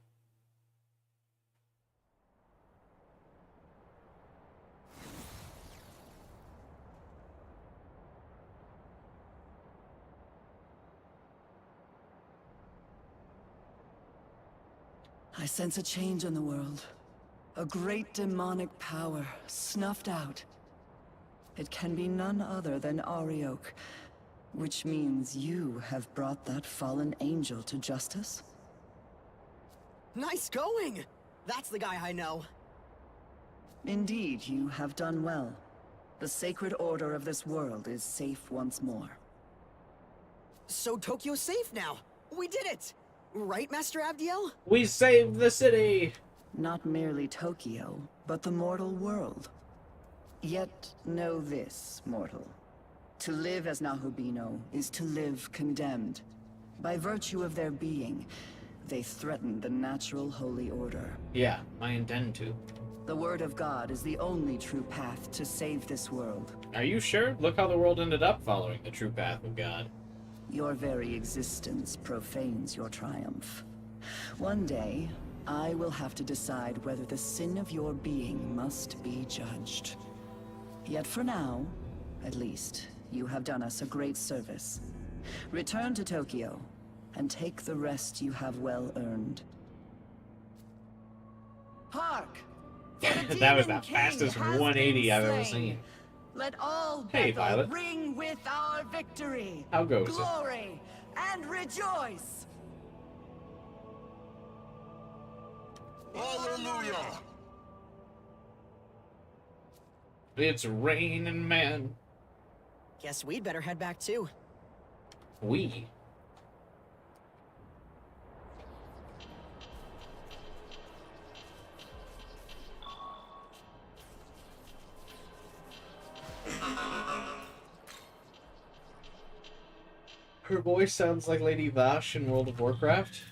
I sense a change in the world. A great demonic power snuffed out. It can be none other than Arioch, which means you have brought that fallen angel to justice? Nice going! That's the guy I know. Indeed, you have done well. The sacred order of this world is safe once more. So Tokyo's safe now! We did it! Right, Master Abdiel? We saved the city! Not merely Tokyo, but the mortal world. Yet know this, mortal. To live as Nahobino is to live condemned. By virtue of their being, they threaten the natural holy order. Yeah, I intend to. The word of God is the only true path to save this world. Are you sure? Look how the world ended up following the true path of God. Your very existence profanes your triumph. One day, I will have to decide whether the sin of your being must be judged. Yet for now, at least, you have done us a great service. Return to Tokyo, and take the rest you have well earned. Hark! That was the fastest 180 I've ever seen. Let all Hey, Bethel Violet. ring with our victory, How goes it? glory, and rejoice! Hallelujah! It's raining, man. Guess we'd better head back too. We. Her voice sounds like Lady Vash in World of Warcraft.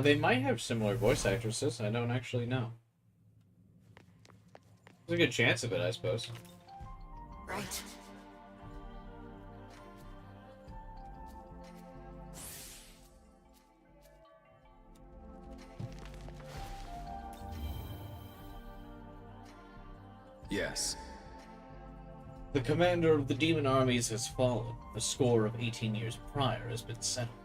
They might have similar voice actresses. I don't actually know. There's a good chance of it, I suppose. Right. Yes. The commander of the demon armies has fallen. A score of 18 years prior has been settled.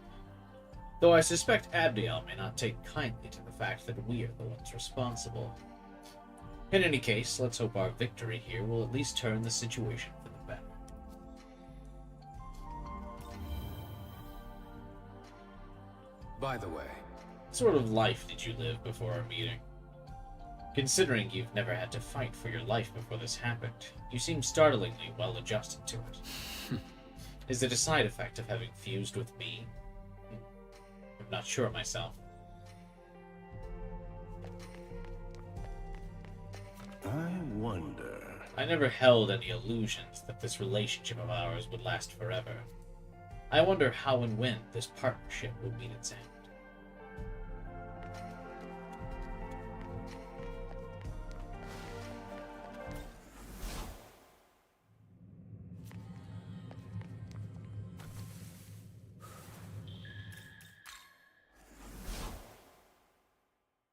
Though I suspect Abdiel may not take kindly to the fact that we are the ones responsible. In any case, let's hope our victory here will at least turn the situation for the better. By the way, What sort of life did you live before our meeting? Considering you've never had to fight for your life before this happened, you seem startlingly well adjusted to it. Is it a side effect of having fused with me? I'm not sure myself. I never held any illusions that this relationship of ours would last forever. I wonder how and when this partnership will meet its end.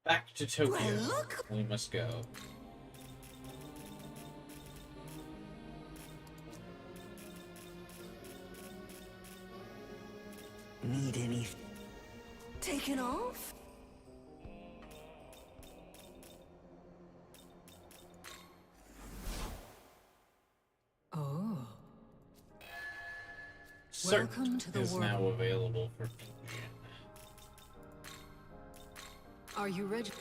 Back to Tokyo. We must go. Need any... Taken off? Oh. Welcome to the is world. now available for fusion. Are you ready?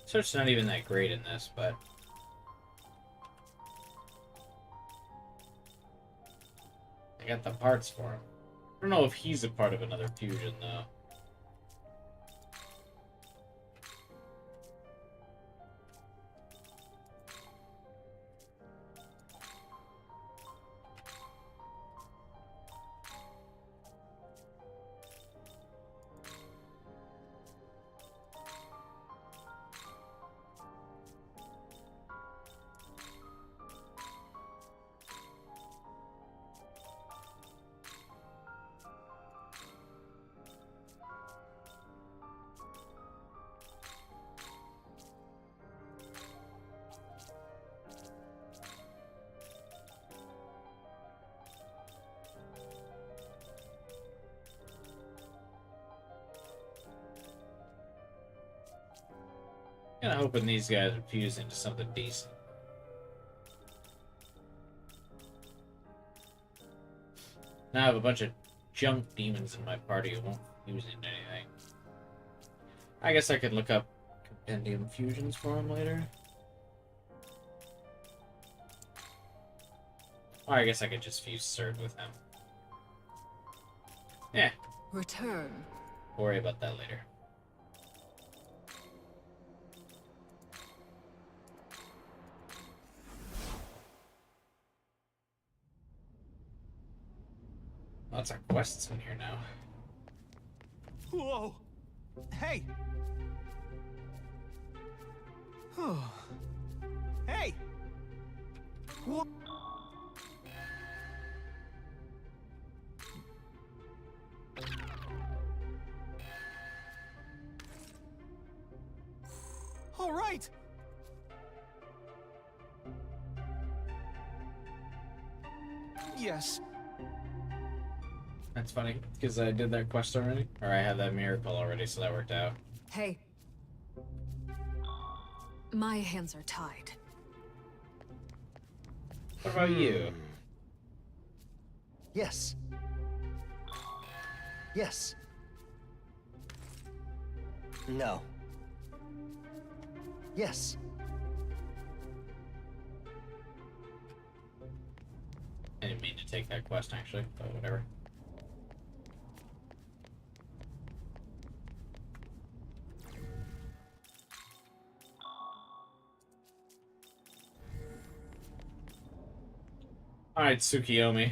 Search's not even that great in this, but I got the parts for him. I don't know if he's a part of another fusion, though. Kinda hoping these guys are fused into something decent. Now I have a bunch of junk demons in my party who won't fuse into anything. I guess I could look up compendium fusions for them later. Or I guess I could just fuse Surd with him. Yeah. Return. Worry about that later. Lots of quests in here now. Whoa! Hey! Hey! What? All right! Yes. That's funny, because I did that quest already. Or I had that miracle already, so that worked out. Hey. My hands are tied. What about you? Yes. Yes. No. Yes. I didn't mean to take that quest, actually, but whatever. Alright, Tsukiyomi.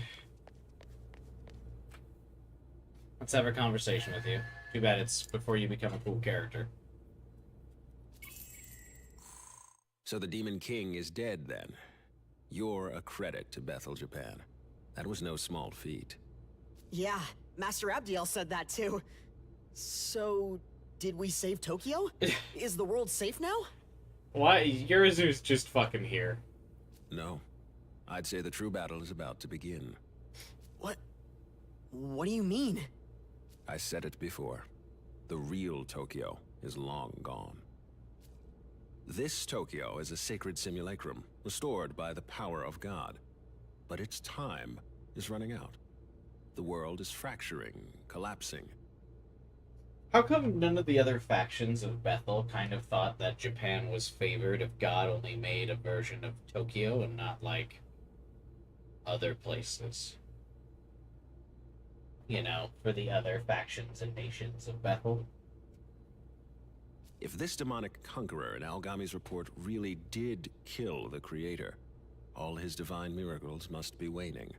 Let's have a conversation with you. Too bad it's before you become a cool character. So the Demon King is dead, then? You're a credit to Bethel, Japan. That was no small feat. Yeah, Master Abdiel said that too. So, did we save Tokyo? Is the world safe now? Why? Yurizu's just fucking here. No. I'd say the true battle is about to begin. What? What do you mean? I said it before. The real Tokyo is long gone. This Tokyo is a sacred simulacrum, restored by the power of God. But its time is running out. The world is fracturing, collapsing. How come none of the other factions of Bethel kind of thought that Japan was favored if God only made a version of Tokyo and not, like, other places? You know, for the other factions and nations of Bethel. If this demonic conqueror in Algami's report really did kill the Creator, all his divine miracles must be waning.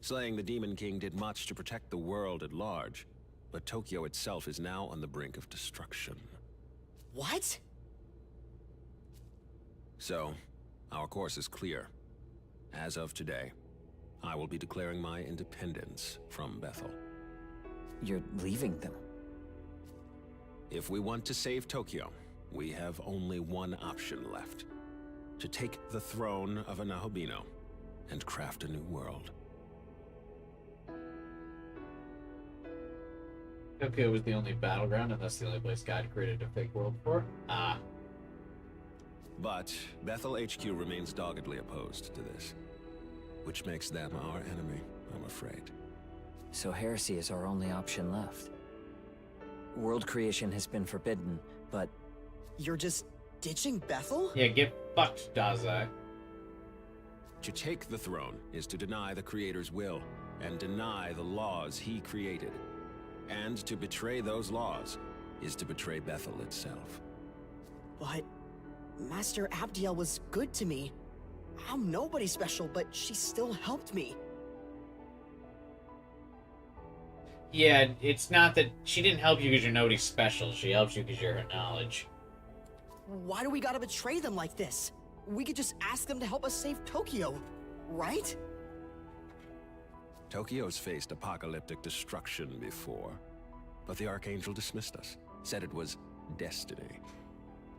Slaying the Demon King did much to protect the world at large, but Tokyo itself is now on the brink of destruction. What? So, our course is clear. As of today, I will be declaring my independence from Bethel. You're leaving them? If we want to save Tokyo, we have only one option left. To take the throne of Anahobino and craft a new world. Tokyo was the only battleground, and that's the only place God created a fake world for? Ah. But Bethel HQ remains doggedly opposed to this, which makes them our enemy, I'm afraid. So heresy is our only option left. World creation has been forbidden, but... You're just ditching Bethel? Yeah, get fucked, Dazai. To take the throne is to deny the Creator's will, and deny the laws he created. And to betray those laws is to betray Bethel itself. But Master Abdiel was good to me. I'm nobody special, but she still helped me. Yeah, it's not that she didn't help you because you're nobody special. She helps you because you're her knowledge. Why do we gotta betray them like this? We could just ask them to help us save Tokyo, right? Tokyo's faced apocalyptic destruction before, but the Archangel dismissed us, said it was destiny.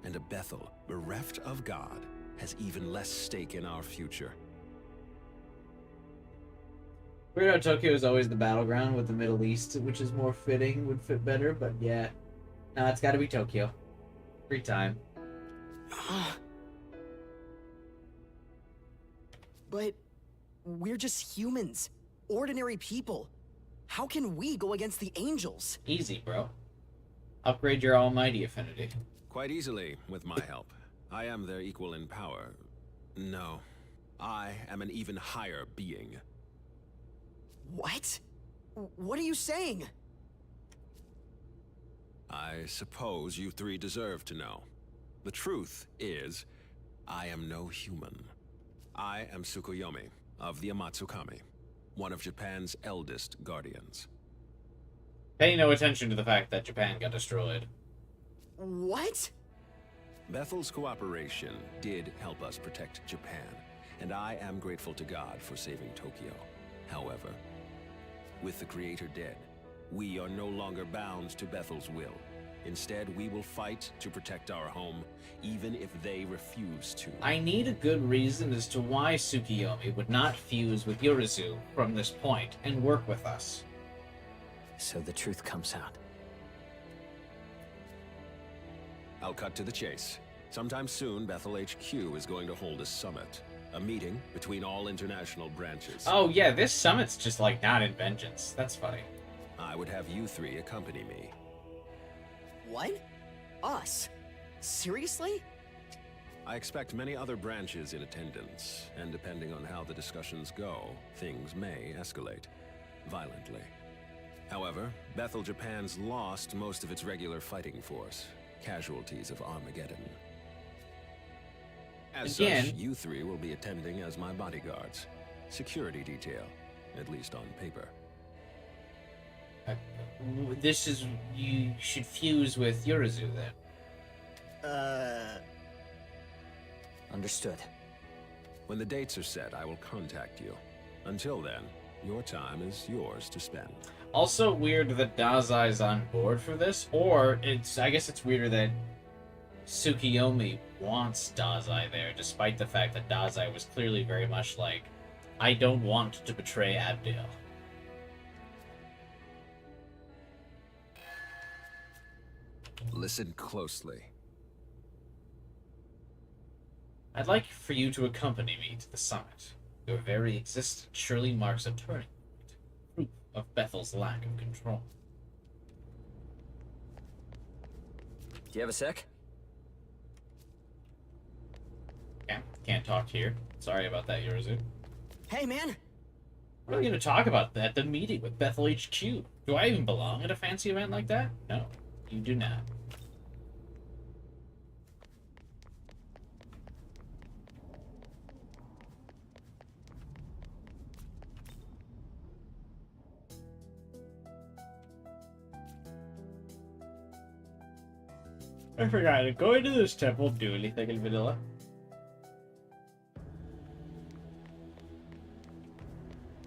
And a Bethel, bereft of God, has even less stake in our future. Weird how Tokyo is always the battleground with the Middle East, which is more fitting, would fit better, but yeah. No, it's gotta be Tokyo. Free time. But we're just humans. Ordinary people. How can we go against the angels? Easy, bro. Upgrade your almighty affinity. Quite easily, with my help. I am their equal in power. No, I am an even higher being. What? What are you saying? I suppose you three deserve to know. The truth is, I am no human. I am Tsukuyomi of the Amatsukami, one of Japan's eldest guardians. Pay no attention to the fact that Japan got destroyed. What? Bethel's cooperation did help us protect Japan, and I am grateful to God for saving Tokyo. However, with the Creator dead, we are no longer bound to Bethel's will. Instead, we will fight to protect our home, even if they refuse to. I need a good reason as to why Tsukuyomi would not fuse with Yorizu from this point and work with us. So the truth comes out. I'll cut to the chase. Sometime soon, Bethel HQ is going to hold a summit. A meeting between all international branches. Oh yeah, this summit's just like not in Vengeance. That's funny. I would have you three accompany me. What? Us? Seriously? I expect many other branches in attendance, and depending on how the discussions go, things may escalate violently. However, Bethel Japan's lost most of its regular fighting force, casualties of Armageddon. As such, you three will be attending as my bodyguards. Security detail, at least on paper. This is... you should fuse with Yorizu then. Understood. When the dates are set, I will contact you. Until then, your time is yours to spend. Also weird that Dazai's on board for this, or I guess it's weirder that Tsukuyomi wants Dazai there, despite the fact that Dazai was clearly very much like, I don't want to betray Abdiel. Listen closely. I'd like for you to accompany me to the summit. Your very existence surely marks a turning point, proof of Bethel's lack of control. Do you have a sec? Yeah, can't talk here. Sorry about that, Yorizu. Hey, man! What are we going to talk about at the meeting with Bethel HQ? Do I even belong at a fancy event like that? No, you do not. I forgot to go into this temple, do anything in vanilla.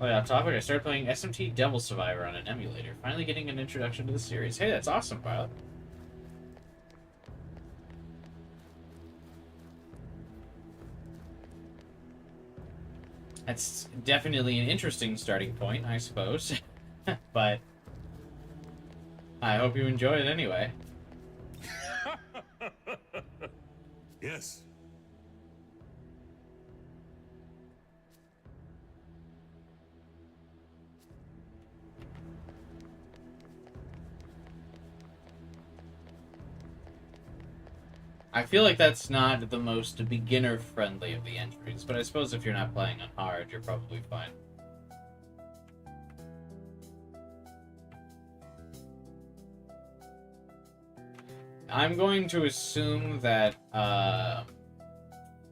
Oh yeah, topic. I started playing SMT Devil Survivor on an emulator. Finally getting an introduction to the series. Hey, that's awesome, Violet. That's definitely an interesting starting point, I suppose. But I hope you enjoy it anyway. Yes. I feel like that's not the most beginner-friendly of the entries, but I suppose if you're not playing on hard, you're probably fine. I'm going to assume that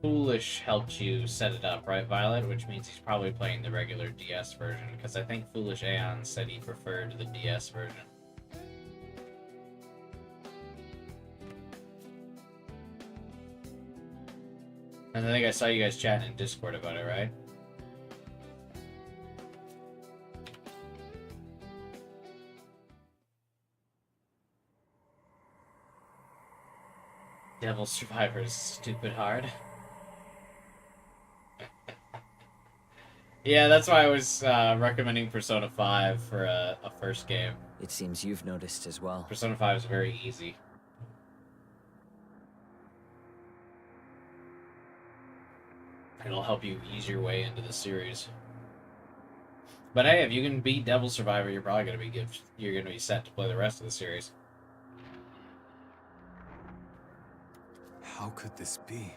Foolish helped you set it up, right, Violet? Which means he's probably playing the regular DS version, because I think Foolish Aeon said he preferred the DS version. And I think I saw you guys chatting in Discord about it, right? Devil Survivor's stupid hard. Yeah, that's why I was recommending Persona 5 for a first game. It seems you've noticed as well. Persona 5 is very easy. It'll help you ease your way into the series. But hey, if you can beat Devil Survivor, you're probably gonna be good. You're gonna be set to play the rest of the series. How could this be?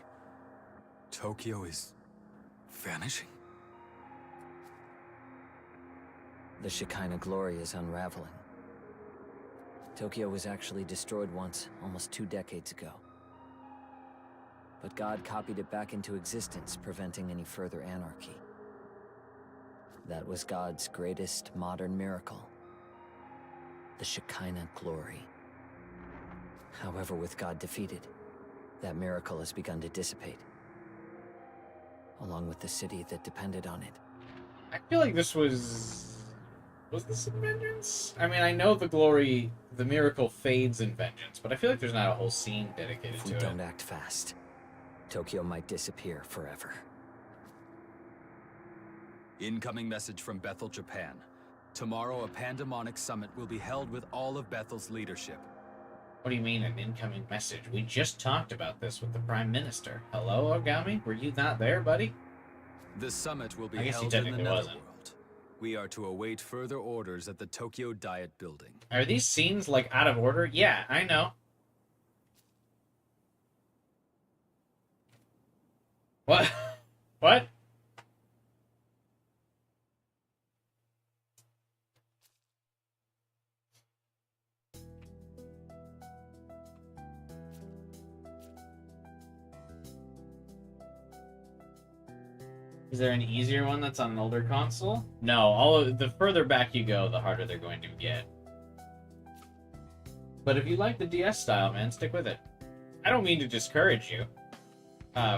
Tokyo is vanishing? The Shekinah glory is unraveling. Tokyo was actually destroyed once, almost 2 decades ago. But God copied it back into existence, preventing any further anarchy. That was God's greatest modern miracle. The Shekinah glory. However, with God defeated, that miracle has begun to dissipate. Along with the city that depended on it. I feel like this was... Was this in Vengeance? I mean, I know the glory, the miracle fades in Vengeance, but I feel like there's not a whole scene dedicated to it. If we don't act fast, Tokyo might disappear forever. Incoming message from Bethel, Japan. Tomorrow, a pandemonic summit will be held with all of Bethel's leadership. What do you mean, an incoming message? We just talked about this with the Prime Minister. Hello, Ogami? Were you not there, buddy? The summit will be I guess he held in the technically Netherworld. wasn't. We are to await further orders at the Tokyo Diet Building. Are these scenes, like, out of order? Yeah, I know. What? What? Is there an easier one that's on an older console? No, the further back you go, the harder they're going to get. But if you like the DS style, man, stick with it. I don't mean to discourage you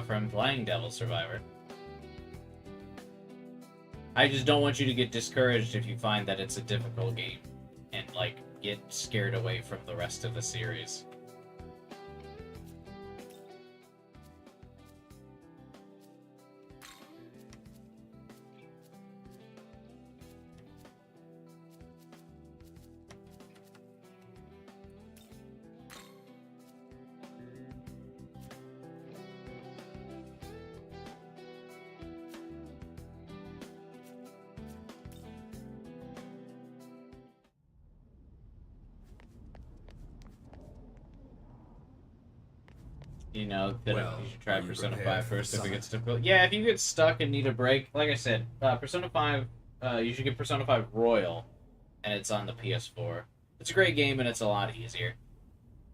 from playing Devil Survivor. I just don't want you to get discouraged if you find that it's a difficult game and, like, get scared away from the rest of the series. You know, that Well, you should try are you Persona prepared 5 for the first if it summit? gets difficult. Yeah, if you get stuck and need a break, like I said, Persona 5, you should get Persona 5 Royal, and it's on the PS4. It's a great game, and it's a lot easier.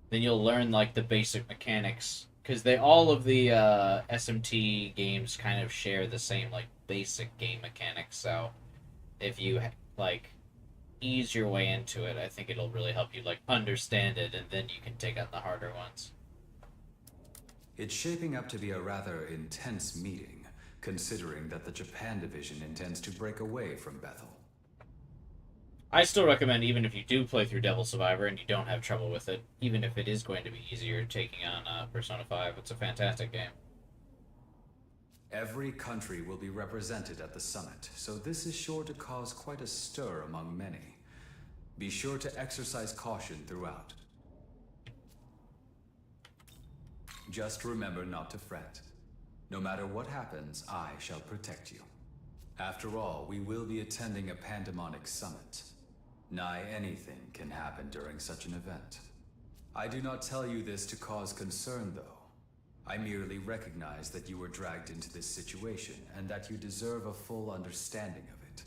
Then you'll learn, like, the basic mechanics, because all of the SMT games kind of share the same, like, basic game mechanics, so if you, like, ease your way into it, I think it'll really help you, like, understand it, and then you can take on the harder ones. It's shaping up to be a rather intense meeting, considering that the Japan division intends to break away from Bethel. I still recommend, even if you do play through Devil Survivor and you don't have trouble with it, even if it is going to be easier taking on Persona 5, it's a fantastic game. Every country will be represented at the summit, so this is sure to cause quite a stir among many. Be sure to exercise caution throughout. Just remember not to fret. No matter what happens, I shall protect you. After all, we will be attending a pandemonic summit. Nigh anything can happen during such an event. I do not tell you this to cause concern, though. I merely recognize that you were dragged into this situation, and that you deserve a full understanding of it.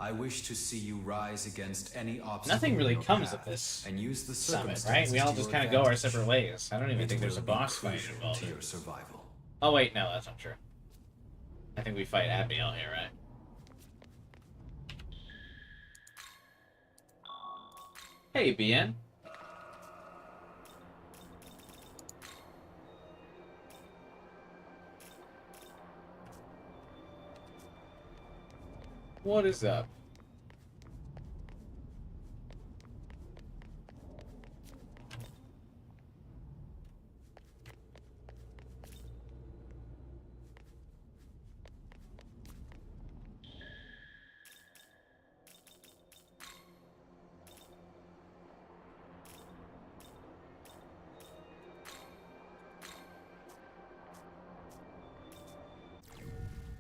I wish to see you rise against any obstacle. Nothing really comes of this and use the summit, right? We all just kind of go our separate ways. I don't even think there's a boss fight involved. To your survival. Oh wait, no, that's not true. I think we fight Abiel here, right? Hey, BN. What is up?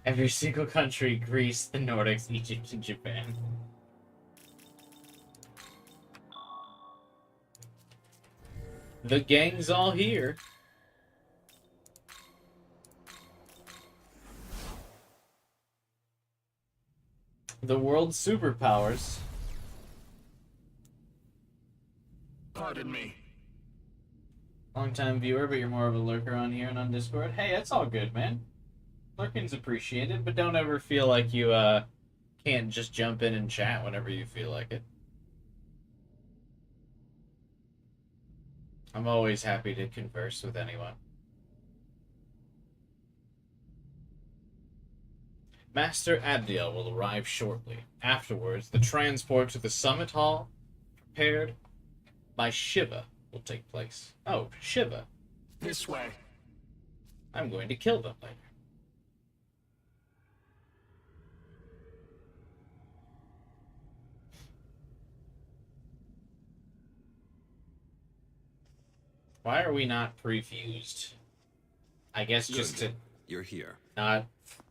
Every single country, Greece, the Nordics, Egypt, and Japan. The gang's all here. The world's superpowers. Pardon me. Long-time viewer, but you're more of a lurker on here and on Discord. Hey, that's all good, man. Lurking's appreciated, but don't ever feel like you can't just jump in and chat whenever you feel like it. I'm always happy to converse with anyone. Master Abdiel will arrive shortly. Afterwards, the transport to the summit hall, prepared by Shiva, will take place. Oh, Shiva. This way. I'm going to kill them later. Why are we not pre-fused? I guess just to... You're here. Not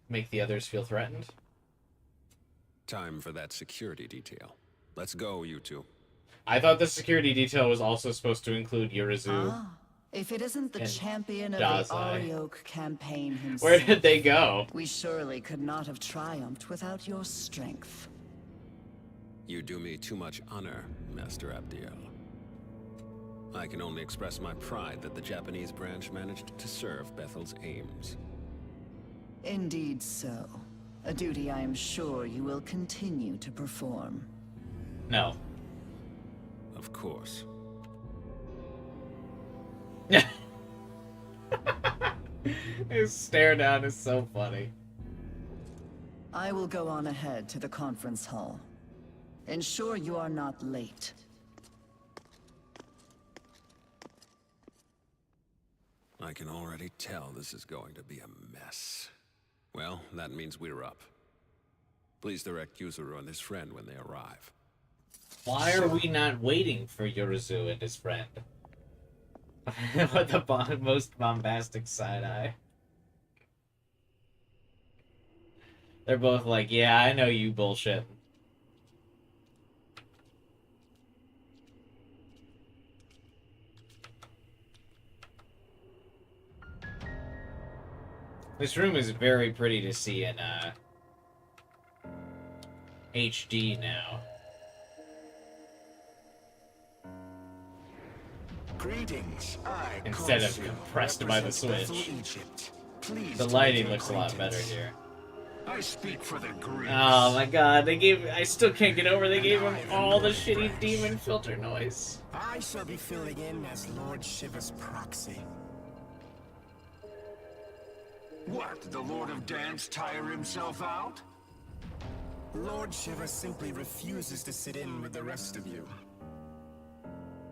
make the others feel threatened? Time for that security detail. Let's go, you two. I thought the security detail was also supposed to include Yurizu. Ah, if it isn't the champion of Dazai. the Arioch campaign himself. Where did they go? We surely could not have triumphed without your strength. You do me too much honor, Master Abdiel. I can only express my pride that the Japanese branch managed to serve Bethel's aims. Indeed so. A duty I am sure you will continue to perform. No. Of course. His stare down is so funny. I will go on ahead to the conference hall. Ensure you are not late. I can already tell this is going to be a mess. Well, that means we're up. Please direct Yuzuru and his friend when they arrive. Why are we not waiting for Yurizu and his friend? What the most bombastic side-eye. They're both like, yeah, I know you bullshit. This room is very pretty to see in HD now. Greetings. Instead of compressed by the Switch. The lighting looks a lot better here. I speak for the Greeks. Oh my god, they gave... I still can't get over they gave him all the shitty demon filter noise. I shall be filling in as Lord Shiva's proxy. What, did the Lord of Dance tire himself out? Lord Shiva simply refuses to sit in with the rest of you.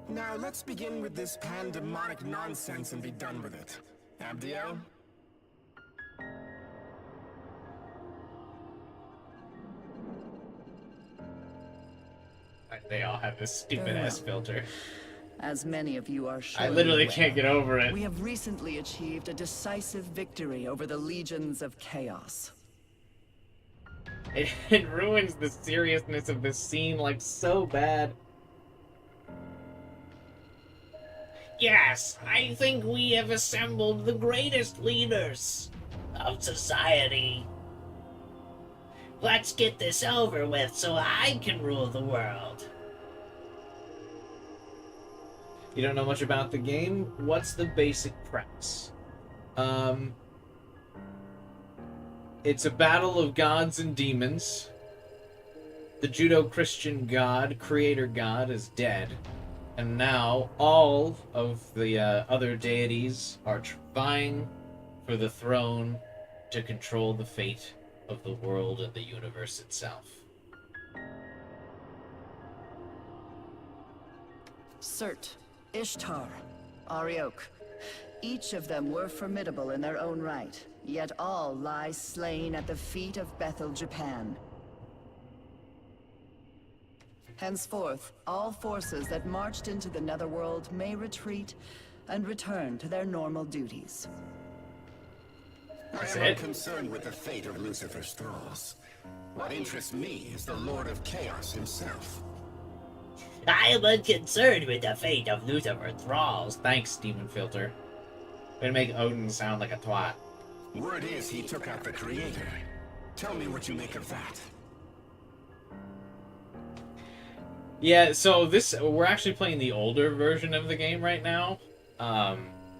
Now let's begin with this pandemonic nonsense and be done with it. Abdiel? They all have this stupid ass filter. As many of you are sure. I literally can't get over it. We have recently achieved a decisive victory over the legions of chaos. It ruins the seriousness of this scene like so bad. Yes, I think we have assembled the greatest leaders of society. Let's get this over with so I can rule the world. You don't know much about the game? What's the basic premise? It's a battle of gods and demons. The Judeo-Christian god, creator god, is dead. And now all of the other deities are vying for the throne to control the fate of the world and the universe itself. Surt, Ishtar, Ariok. Each of them were formidable in their own right, yet all lie slain at the feet of Bethel, Japan. Henceforth, all forces that marched into the Netherworld may retreat and return to their normal duties. I am unconcerned with the fate of Lucifer's thralls. What interests me is the Lord of Chaos himself. I am unconcerned with the fate of Lucifer's thralls. Thanks, Demon Filter. Gonna make Odin sound like a twat. Word is he took out the Creator. Tell me what you make of that. Yeah, so we're actually playing the older version of the game right now.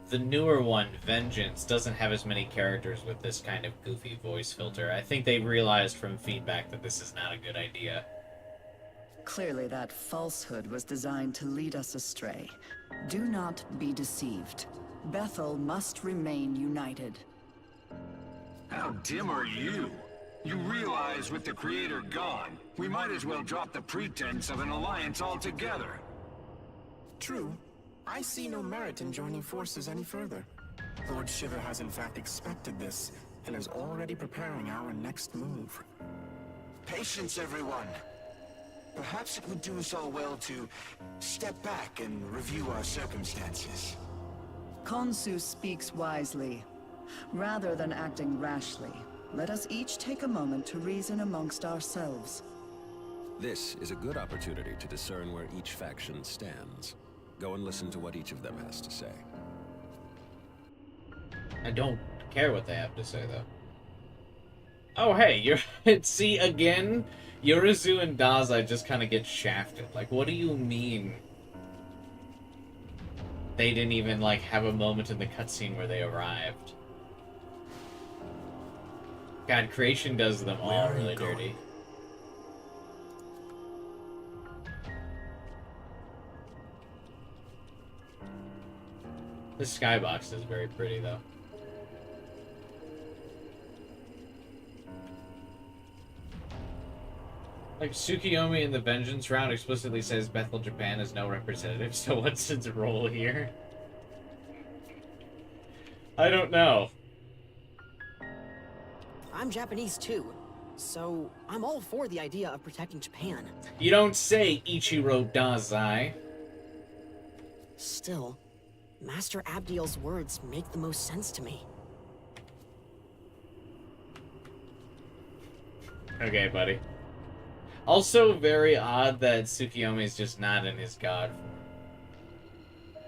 The newer one, Vengeance, doesn't have as many characters with this kind of goofy voice filter. I think they realized from feedback that this is not a good idea. Clearly that falsehood was designed to lead us astray. Do not be deceived. Bethel must remain united. How dim are you? You realize with the Creator gone, we might as well drop the pretense of an alliance altogether. True. I see no merit in joining forces any further. Lord Shiva has in fact expected this, and is already preparing our next move. Patience, everyone. Perhaps it would do us all well to step back and review our circumstances. Khonsu speaks wisely. Rather than acting rashly, let us each take a moment to reason amongst ourselves. This is a good opportunity to discern where each faction stands. Go and listen to what each of them has to say. I don't care what they have to say, though. Oh, hey, see, again, Yorizu and Dazai just kind of get shafted. Like, what do you mean? They didn't even, like, have a moment in the cutscene where they arrived. God, creation does them all really dirty. This skybox is very pretty, though. Like, Tsukiyomi in the Vengeance round explicitly says Bethel, Japan is no representative, so what's its role here? I don't know. I'm Japanese too, so I'm all for the idea of protecting Japan. You don't say, Ichiro Dazai. Still, Master Abdiel's words make the most sense to me. Okay, buddy. Also very odd that Tsukiyomi's just not in his god form.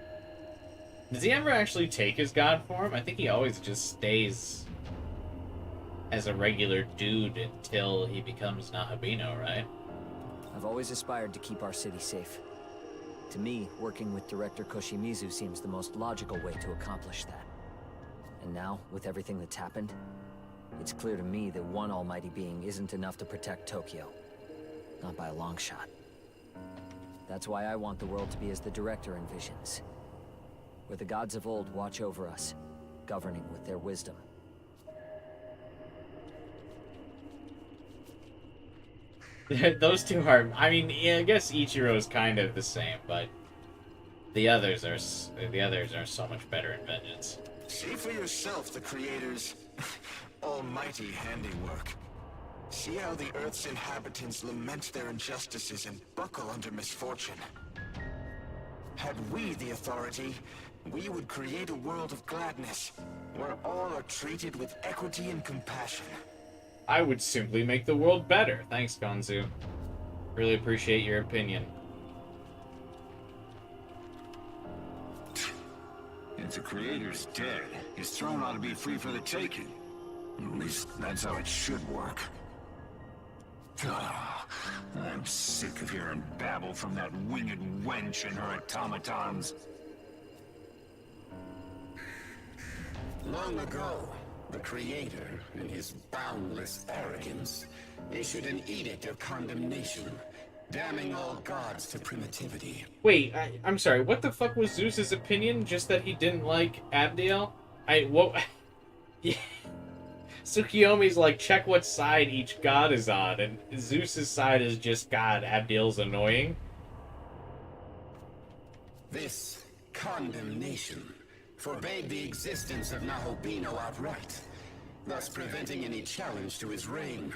Does he ever actually take his god form? I think he always just stays as a regular dude until he becomes Nahabino, right? I've always aspired to keep our city safe. To me, working with Director Koshimizu seems the most logical way to accomplish that. And now, with everything that's happened, it's clear to me that one almighty being isn't enough to protect Tokyo. Not by a long shot. That's why I want the world to be as the Director envisions. Where the gods of old watch over us, governing with their wisdom. Those two are. I mean, yeah, I guess Ichiro is kind of the same, but the others are so much better in Vengeance. See for yourself the Creator's almighty handiwork. See how the Earth's inhabitants lament their injustices and buckle under misfortune. Had we the authority, we would create a world of gladness, where all are treated with equity and compassion. I would simply make the world better. Thanks, Gonzu. Really appreciate your opinion. If the Creator's dead, his throne ought to be free for the taking. At least that's how it should work. I'm sick of hearing babble from that winged wench and her automatons. Long ago, the Creator, in his boundless arrogance, issued an edict of condemnation, damning all gods to primitivity. Wait, I'm sorry. What the fuck was Zeus's opinion? Just that he didn't like Abdiel? Yeah. Tsukiyomi's like, check what side each god is on, and Zeus's side is just, God, Abdiel's annoying. This condemnation forbade the existence of Nahobino outright, thus preventing any challenge to his reign.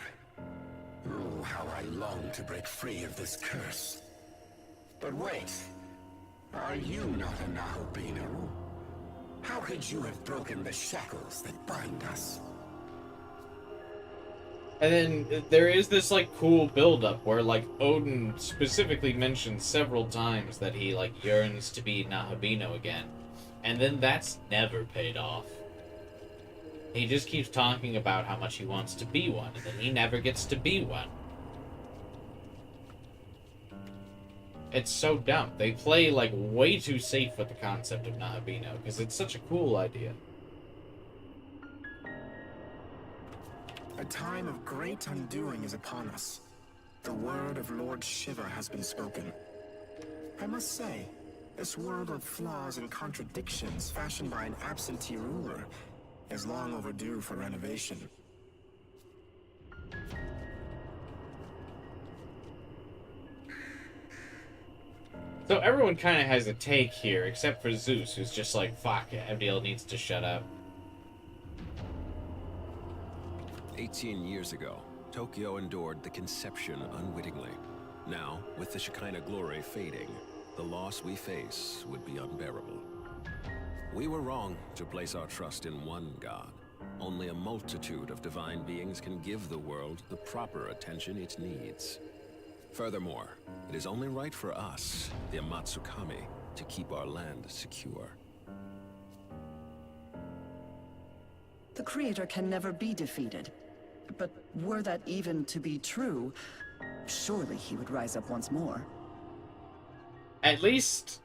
Oh, how I long to break free of this curse. But wait, are you not a Nahobino? How could you have broken the shackles that bind us? And then there is this, like, cool build-up where, like, Odin specifically mentions several times that he, like, yearns to be Nahobino again. And then that's never paid off. He just keeps talking about how much he wants to be one, and then he never gets to be one. It's so dumb. They play, like, way too safe with the concept of Nahobino, because it's such a cool idea. A time of great undoing is upon us. The word of Lord Shiva has been spoken. I must say, this world of flaws and contradictions fashioned by an absentee ruler is long overdue for renovation. So everyone kind of has a take here, except for Zeus, who's just like, fuck, Abdiel needs to shut up. 18 years ago, Tokyo endured the conception unwittingly. Now, with the Shekinah glory fading, the loss we face would be unbearable. We were wrong to place our trust in one God. Only a multitude of divine beings can give the world the proper attention it needs. Furthermore, it is only right for us, the Amatsukami, to keep our land secure. The Creator can never be defeated. But were that even to be true, surely he would rise up once more. At least,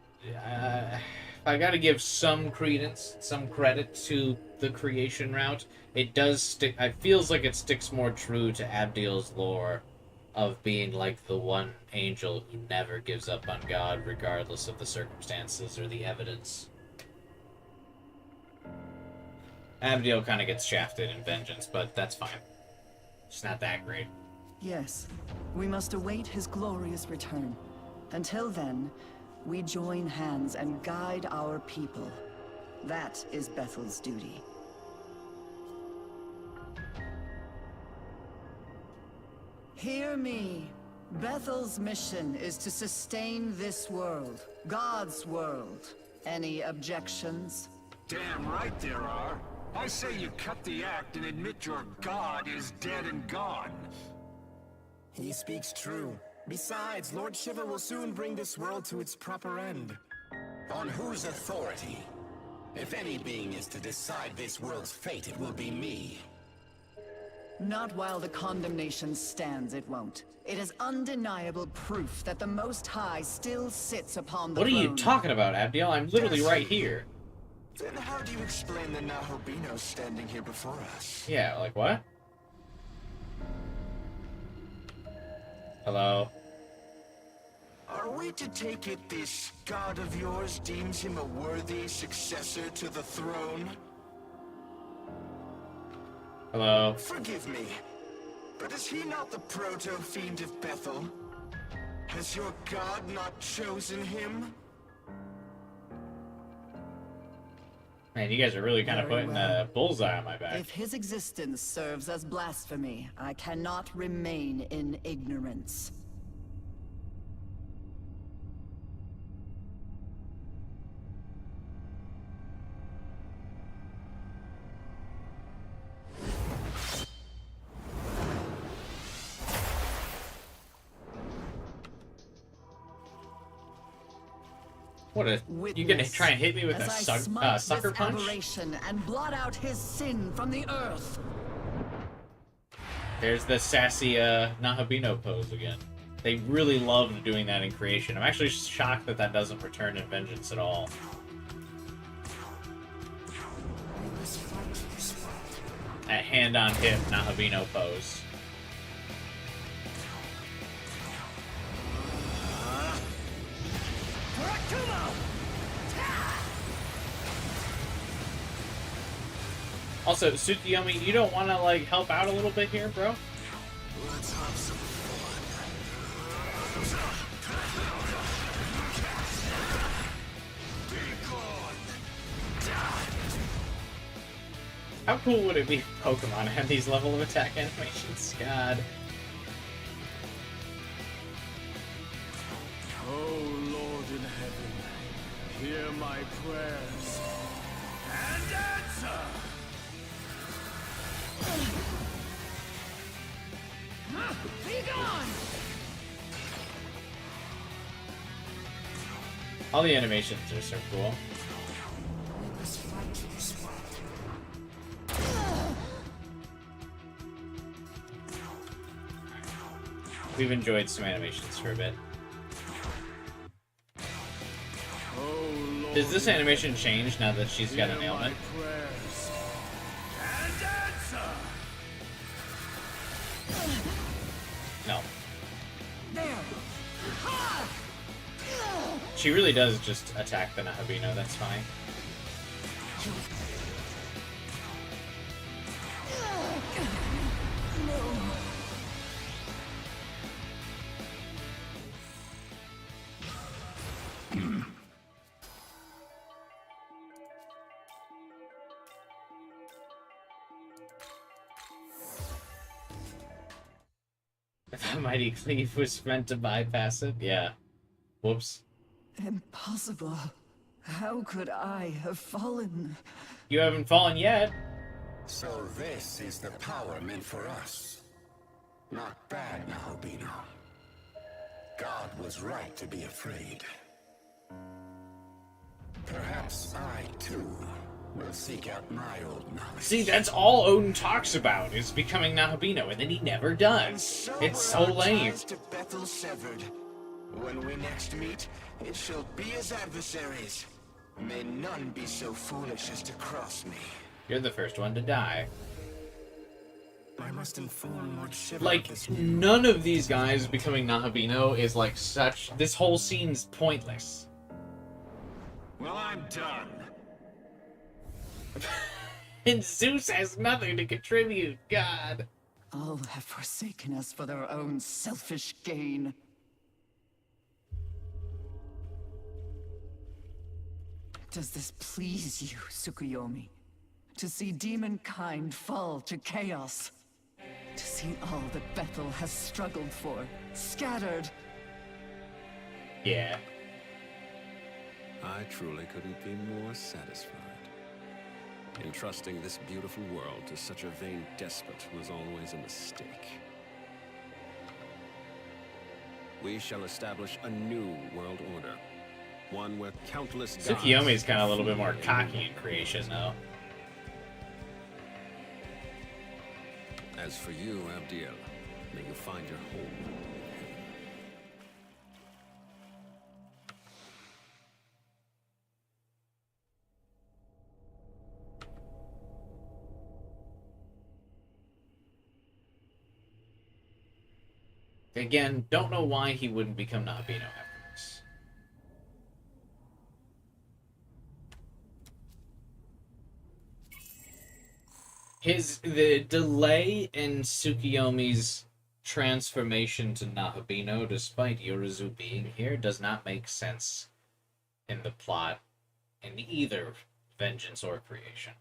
I gotta give some credence, some credit to the creation route. It does stick, it feels like it sticks more true to Abdiel's lore of being like the one angel who never gives up on God regardless of the circumstances or the evidence. Abdiel kind of gets shafted in Vengeance, but that's fine. It's not that great. Yes, we must await his glorious return. Until then, we join hands and guide our people. That is Bethel's duty. Hear me. Bethel's mission is to sustain this world, God's world. Any objections? Damn right there are. I say you cut the act and admit your god is dead and gone. He speaks true. Besides, Lord Shiva will soon bring this world to its proper end. On whose authority? If any being is to decide this world's fate, it will be me. Not while the condemnation stands, it won't. It is undeniable proof that the Most High still sits upon the throne. What are you talking about, Abdiel? I'm literally right here. Then how do you explain the Nahobino standing here before us? Yeah, like what? Hello? Are we to take it this god of yours deems him a worthy successor to the throne? Hello? Forgive me. But is he not the proto-fiend of Bethel? Has your god not chosen him? Man, you guys are really kind of Very putting well. a bullseye on my back. If his existence serves as blasphemy, I cannot remain in ignorance. What a... You gonna try and hit me with a as I smite sucker this punch? aberration and blot out his sin from the earth. There's the sassy Nahabino pose again. They really loved doing that in Creation. I'm actually shocked that that doesn't return in Vengeance at all. That hand-on-hip Nahabino pose. Also, Tsukiyomi, you don't want to, like, help out a little bit here, bro? Let's have some How cool would it be if Pokemon had these level of attack animations? God. Oh, Lord in heaven, hear my prayers and answer! Be gone! All the animations are so cool. We've enjoyed some animations for a bit. Does this animation change now that she's got an ailment? No. She really does just attack the Nahabino, that's fine. That mighty cleave was meant to bypass it? Yeah. Whoops. Impossible. How could I have fallen? You haven't fallen yet. So this is the power meant for us. Not bad, Nahabino. God was right to be afraid. Perhaps I, too, will seek out my old knowledge. See, that's all Odin talks about, is becoming Nahabino, and then he never does. It's so lame. To Bethel severed. When we next meet, it shall be as adversaries. May none be so foolish as to cross me. You're the first one to die. I must inform Lord Shiva. Like, none of these guys becoming Nahabino is like such... This whole scene's pointless. Well, I'm done. And Zeus has nothing to contribute, God. All have forsaken us for their own selfish gain. Does this please you, Tsukuyomi? To see demonkind fall to chaos? To see all that Bethel has struggled for, scattered? Yeah. I truly couldn't be more satisfied. Entrusting this beautiful world to such a vain despot was always a mistake. We shall establish a new world order. One where countless gods... Tsukiyomi's kind of a little bit more cocky in Creation, though. As for you, Abdiel, may you find your home. Again, don't know why he wouldn't become Nahabino after this. The delay in Tsukiyomi's transformation to Nahabino, despite Yorizu being here, does not make sense in the plot in either Vengeance or Creation.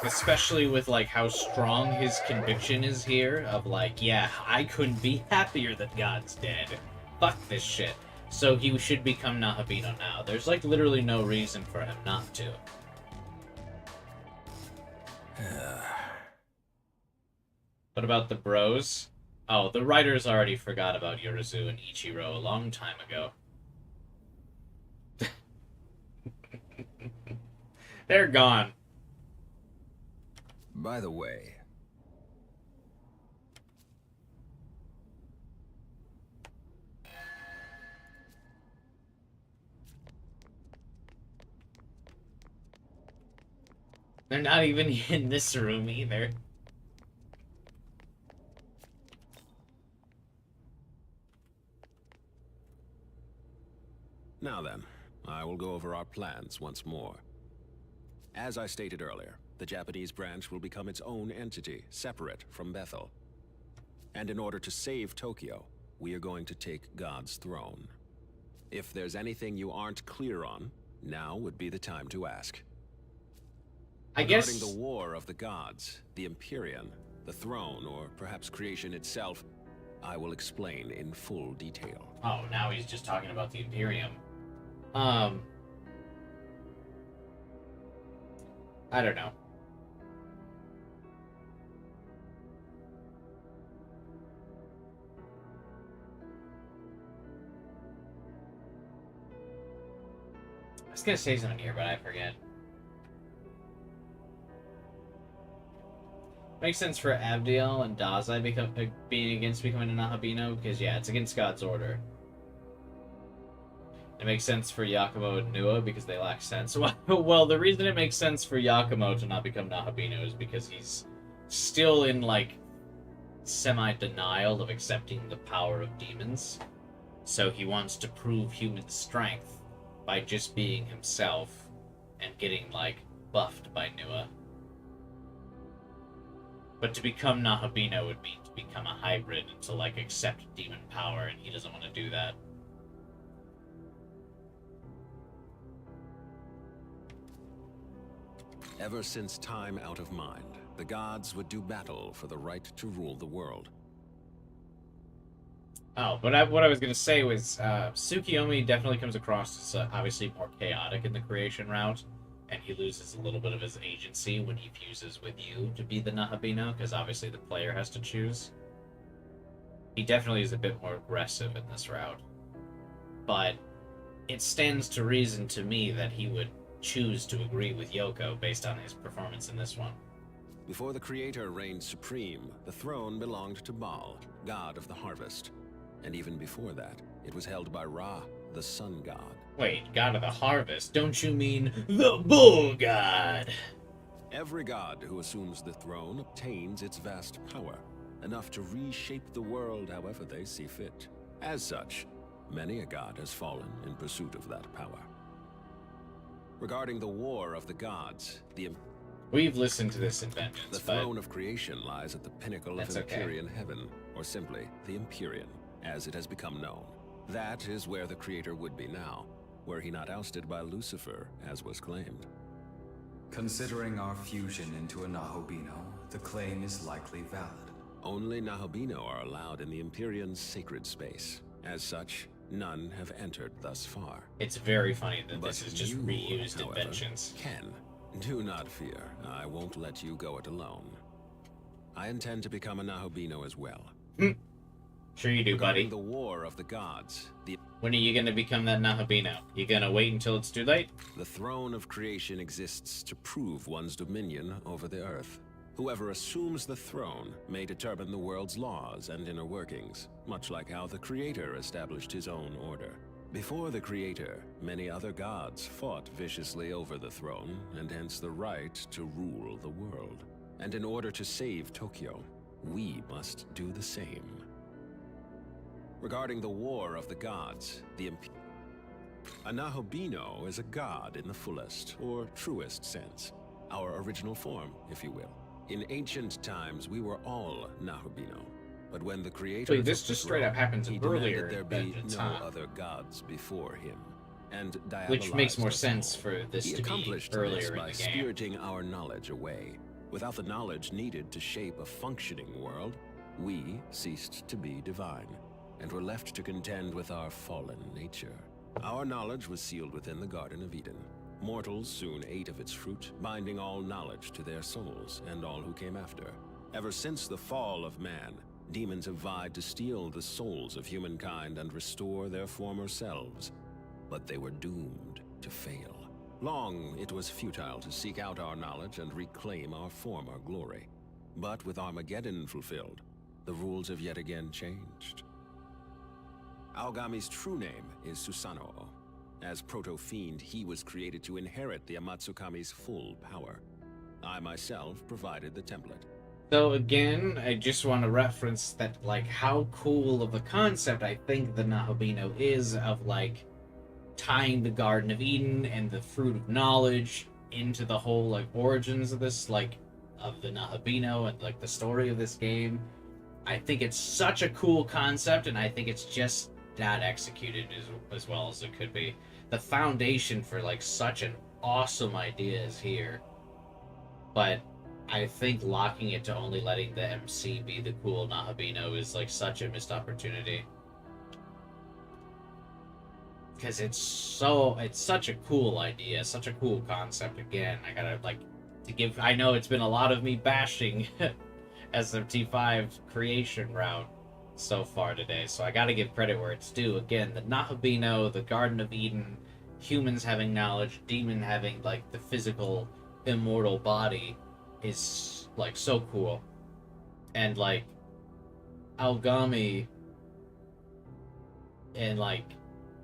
Especially with, like, how strong his conviction is here, of like, yeah, I couldn't be happier that God's dead. Fuck this shit. So he should become Nahabino now. There's, like, literally no reason for him not to. What about the bros? Oh, the writers already forgot about Yorizu and Ichiro a long time ago. They're gone. By the way, they're not even in this room either. now then, I will go over our plans once more. As I stated earlier, the Japanese branch will become its own entity, separate from Bethel. And in order to save Tokyo, we are going to take God's throne. If there's anything you aren't clear on, now would be the time to ask. Regarding the War of the Gods, the Empyrean, the throne, or perhaps creation itself, I will explain in full detail. Oh, now he's just talking about the Imperium. I don't know. I was gonna say something here, but I forget. Makes sense for Abdiel and Dazai being against becoming a Nahabino, because yeah, it's against God's order. It makes sense for Yakumo and Nua because they lack sense. Well, the reason it makes sense for Yakumo to not become Nahabino is because he's still in, like, semi-denial of accepting the power of demons. So he wants to prove human strength by just being himself and getting, like, buffed by Nua. But to become Nahabino would mean to become a hybrid and to, like, accept demon power, and he doesn't want to do that. Ever since time out of mind, the gods would do battle for the right to rule the world. Oh, but what I was going to say was, Tsukiyomi definitely comes across as obviously more chaotic in the creation route, and he loses a little bit of his agency when he fuses with you to be the Nahabino, because obviously the player has to choose. He definitely is a bit more aggressive in this route. But it stands to reason to me that he would choose to agree with Yoko based on his performance in this one. Before the Creator reigned supreme, the throne belonged to Baal, god of the harvest. And even before that, it was held by Ra, the sun god. Wait, god of the harvest? Don't you mean the bull god? Every god who assumes the throne obtains its vast power, enough to reshape the world however they see fit. As such, many a god has fallen in pursuit of that power. Regarding the War of the Gods, We've listened to this in Vengeance, the throne of creation lies at the pinnacle of Empyrean heaven, or simply the Empyrean, as it has become known. That is where the Creator would be now, were he not ousted by Lucifer, as was claimed. Considering our fusion into a Nahabino, the claim is likely valid. Only Nahabino are allowed in the Empyrean's sacred space. As such, none have entered thus far. It's very funny that this is just reused in Vengeance. Ken, do not fear. I won't let you go it alone. I intend to become a Nahabino as well. Sure you do, buddy. The War of the Gods. When are you gonna become that Nahabino? You gonna wait until it's too late? The throne of creation exists to prove one's dominion over the earth. Whoever assumes the throne may determine the world's laws and inner workings, much like how the Creator established his own order. Before the Creator, many other gods fought viciously over the throne, and hence the right to rule the world. And in order to save Tokyo, we must do the same. Regarding the War of the Gods, A Nahobino is a god in the fullest, or truest sense. Our original form, if you will. In ancient times, we were all Nahobino. But when the creator Wait, this took just the straight up throne, happens he earlier demanded there be Vengeance, no huh? other gods before him. And Which makes diabolized more us sense all. for this He to be accomplished earlier this in by the game. spiriting our knowledge away. Without the knowledge needed to shape a functioning world, we ceased to be divine, and were left to contend with our fallen nature. Our knowledge was sealed within the Garden of Eden. Mortals soon ate of its fruit, binding all knowledge to their souls, and all who came after. Ever since the fall of man, demons have vied to steal the souls of humankind and restore their former selves. But they were doomed to fail. Long it was futile to seek out our knowledge and reclaim our former glory. But with Armageddon fulfilled, the rules have yet again changed. Aogami's true name is Susanoo. As Proto-Fiend, he was created to inherit the Amatsukami's full power. I myself provided the template. So again, I just want to reference that, like, how cool of a concept I think the Nahobino is of, like, tying the Garden of Eden and the Fruit of Knowledge into the whole, like, origins of this, like, of the Nahobino and, like, the story of this game. I think it's such a cool concept, and I think it's just not executed as well as it could be. The foundation for, like, such an awesome idea is here. But I think locking it to only letting the MC be the cool Nahobino is, like, such a missed opportunity. Because it's such a cool idea, such a cool concept. Again, I gotta, like, I know it's been a lot of me bashing SMT5 creation route so far today, so I gotta give credit where it's due. Again, the Nahobino, the Garden of Eden, humans having knowledge, demon having, like, the physical, immortal body is, like, so cool. And, like, Aogami and, like,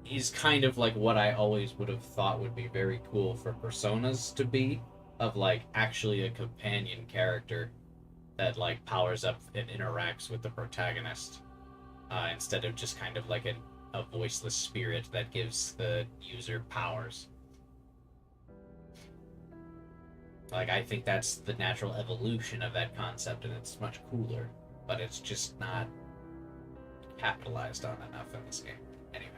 is kind of like what I always would have thought would be very cool for Personas to be, of, like, actually a companion character that, like, powers up and interacts with the protagonist, instead of just kind of like a voiceless spirit that gives the user powers. Like, I think that's the natural evolution of that concept, and it's much cooler, but it's just not capitalized on enough in this game. Anyway.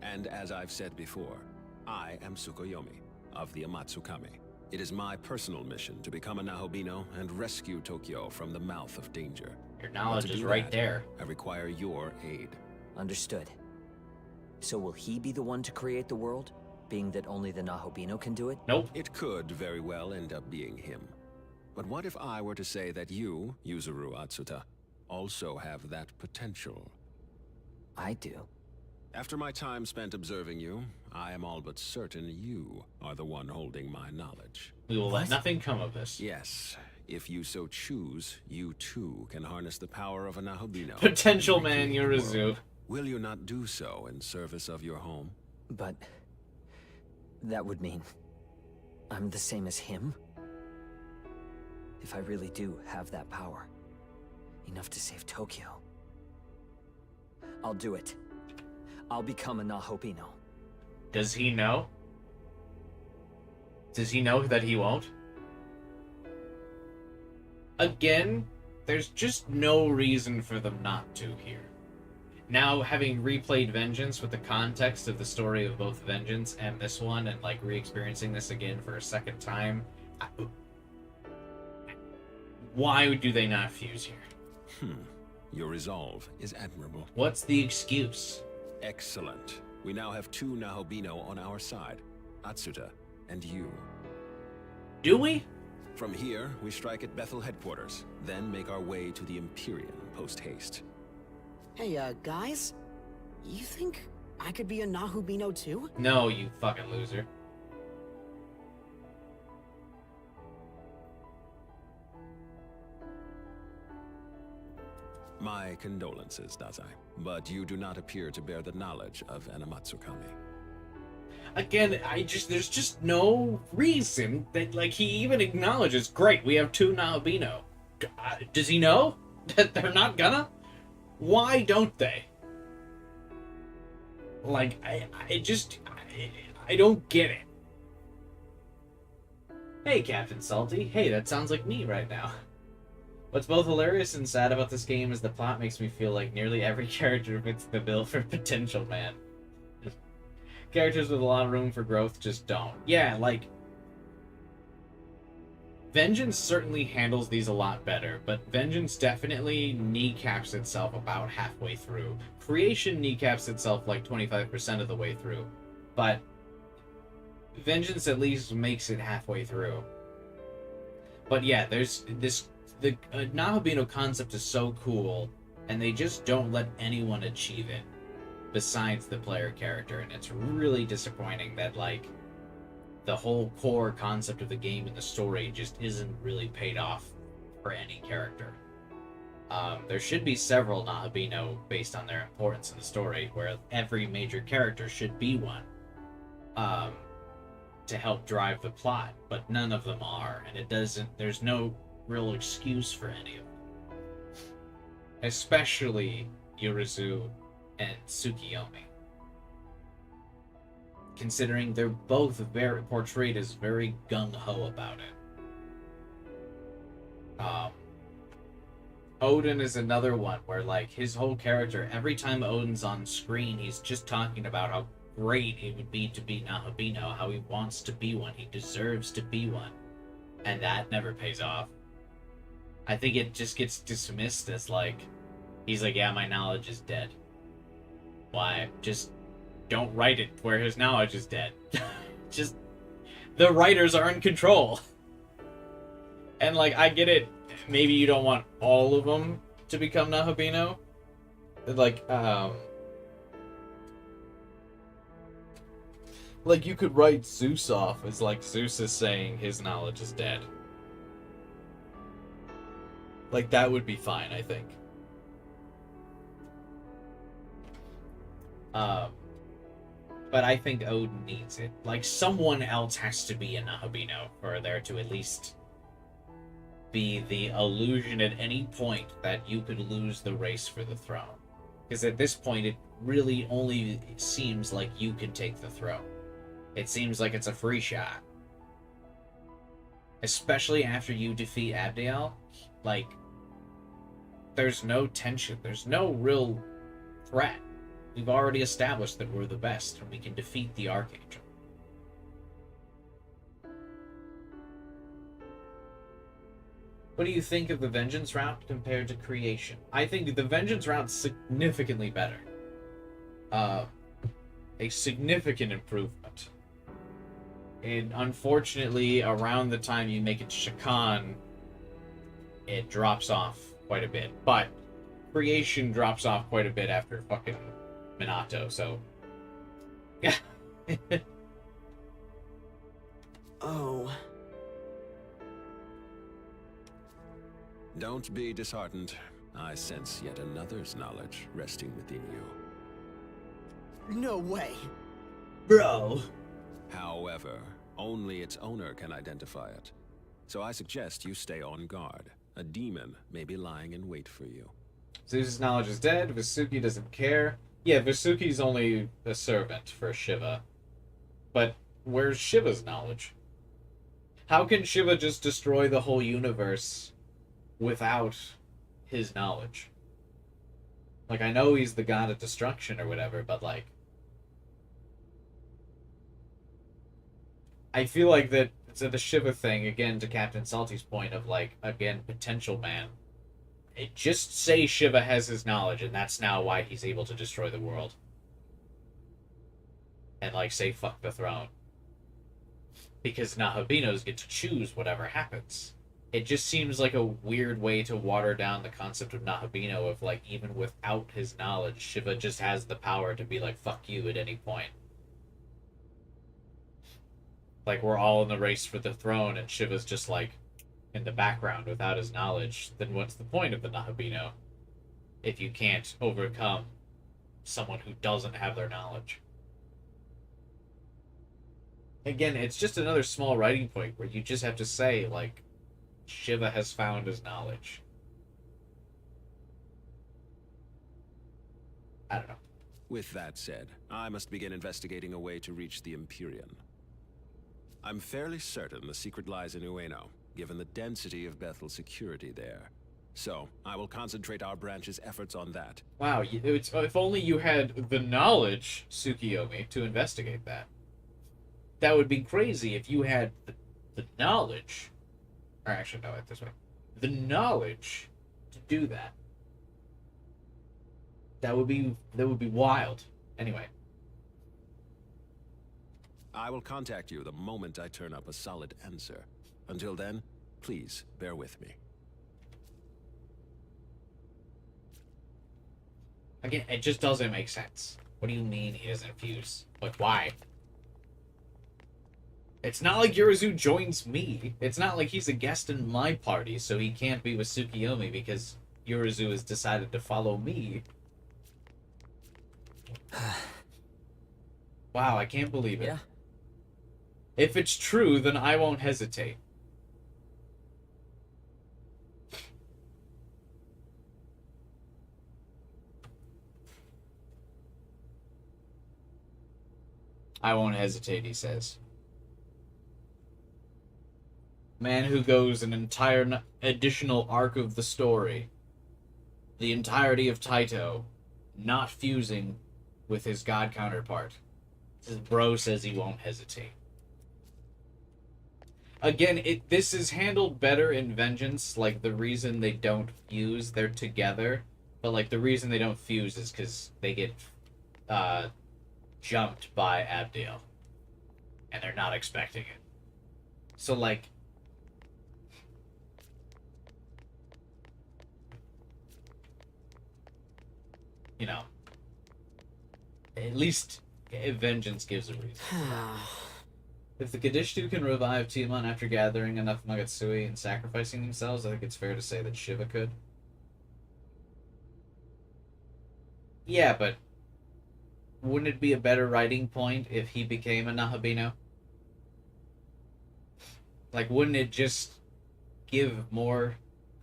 And as I've said before, I am Tsukuyomi of the Amatsukami. It is my personal mission to become a Nahobino and rescue Tokyo from the mouth of danger. Your knowledge is right there. I require your aid. Understood. So will he be the one to create the world, being that only the Nahobino can do it? Nope. It could very well end up being him. But what if I were to say that you, Yuzuru Atsuta, also have that potential? I do. After my time spent observing you, I am all but certain you are the one holding my knowledge. We will let nothing come of this. Yes. If you so choose, you too can harness the power of a Nahobino. Potential man Yurizu. Will you not do so in service of your home? But that would mean I'm the same as him? If I really do have that power, enough to save Tokyo, I'll do it. I'll become a Nahobino. Does he know? Does he know that he won't? Again, there's just no reason for them not to here. Now, having replayed Vengeance with the context of the story of both Vengeance and this one, and, like, re-experiencing this again for a second time, why do they not fuse here? Your resolve is admirable. What's the excuse? Excellent. We now have two Nahobino on our side, Atsuta and you. Do we? From here, we strike at Bethel headquarters, then make our way to the Empyrean post-haste. Hey, guys? You think I could be a Nahobino too? No, you fucking loser. My condolences, Dazai, but you do not appear to bear the knowledge of an Amatsukami. Again, there's just no reason that, like, he even acknowledges, great, we have two Nahobino. Does he know that they're not gonna? Why don't they? Like, I don't get it. Hey, Captain Salty. Hey, that sounds like me right now. What's both hilarious and sad about this game is the plot makes me feel like nearly every character fits the bill for potential man. Characters with a lot of room for growth just don't. Yeah, like, Vengeance certainly handles these a lot better, but Vengeance definitely kneecaps itself about halfway through. Creation kneecaps itself like 25% of the way through, but Vengeance at least makes it halfway through. But yeah, there's this... The Nahabino concept is so cool, and they just don't let anyone achieve it besides the player character, and it's really disappointing that, like, the whole core concept of the game and the story just isn't really paid off for any character. There should be several Nahabino based on their importance in the story, where every major character should be one to help drive the plot, but none of them are, and there's no real excuse for any of them. Especially Yurizu and Tsukiyomi. Considering they're both very portrayed as very gung-ho about it. Odin is another one where, like, his whole character, every time Odin's on screen, he's just talking about how great it would be to be Nahabino, how he wants to be one, he deserves to be one. And that never pays off. I think it just gets dismissed as, like, he's like, yeah, my knowledge is dead. Why? Just don't write it where his knowledge is dead. Just, the writers are in control. And, like, I get it. Maybe you don't want all of them to become Nahabino. Like you could write Zeus off as, like, Zeus is saying his knowledge is dead. Like, that would be fine, I think. But I think Odin needs it. Like, someone else has to be a Nahabino for there to at least be the illusion at any point that you could lose the race for the throne. Because at this point, it really only seems like you can take the throne. It seems like it's a free shot. Especially after you defeat Abdiel. Like, there's no tension. There's no real threat. We've already established that we're the best, and we can defeat the Archangel. What do you think of the Vengeance route compared to Creation? I think the Vengeance route's significantly better. A significant improvement. And unfortunately, around the time you make it to Shakan, it drops off quite a bit. But Creation drops off quite a bit after fucking Minato, so... Yeah. Oh. Don't be disheartened. I sense yet another's knowledge resting within you. No way. Bro. However, only its owner can identify it. So I suggest you stay on guard. A demon may be lying in wait for you. Zeus's knowledge is dead. Vasuki doesn't care. Yeah, Vasuki's only a servant for Shiva. But where's Shiva's knowledge? How can Shiva just destroy the whole universe without his knowledge? Like, I know he's the god of destruction or whatever, but, like... I feel like that, so the Shiva thing, again, to Captain Salty's point of, like, again, potential man. It just say Shiva has his knowledge, and that's now why he's able to destroy the world. And, like, say fuck the throne. Because Nahabinos get to choose whatever happens. It just seems like a weird way to water down the concept of Nahabino of, like, even without his knowledge, Shiva just has the power to be like, fuck you at any point. Like, we're all in the race for the throne, and Shiva's just, like, in the background without his knowledge. Then what's the point of the Nahabino if you can't overcome someone who doesn't have their knowledge? Again, it's just another small writing point where you just have to say, like, Shiva has found his knowledge. I don't know. With that said, I must begin investigating a way to reach the Empyrean. I'm fairly certain the secret lies in Ueno, given the density of Bethel's security there. So, I will concentrate our branch's efforts on that. Wow, if only you had the knowledge, Tsukiyomi, to investigate that. That would be crazy if you had the knowledge. Or actually, no, this way. The knowledge to do that. That would be wild. Anyway. I will contact you the moment I turn up a solid answer. Until then, please bear with me. Again, it just doesn't make sense. What do you mean he doesn't fuse? Like, why? It's not like Yurizu joins me. It's not like he's a guest in my party, so he can't be with Tsukiyomi because Yurizu has decided to follow me. Wow, I can't believe it. Yeah. If it's true, then I won't hesitate. I won't hesitate, he says. Man who goes an entire additional arc of the story. The entirety of Taito not fusing with his god counterpart. His bro says he won't hesitate. Again, this is handled better in Vengeance. Like, the reason they don't fuse, they're together. But, like, the reason they don't fuse is because they get jumped by Abdiel. And they're not expecting it. So, like... You know. At least Vengeance gives a reason. If the Kadishtu can revive Tiamon after gathering enough Magotsui and sacrificing themselves, I think it's fair to say that Shiva could. Yeah, but wouldn't it be a better writing point if he became a Nahabino? Like, wouldn't it just give more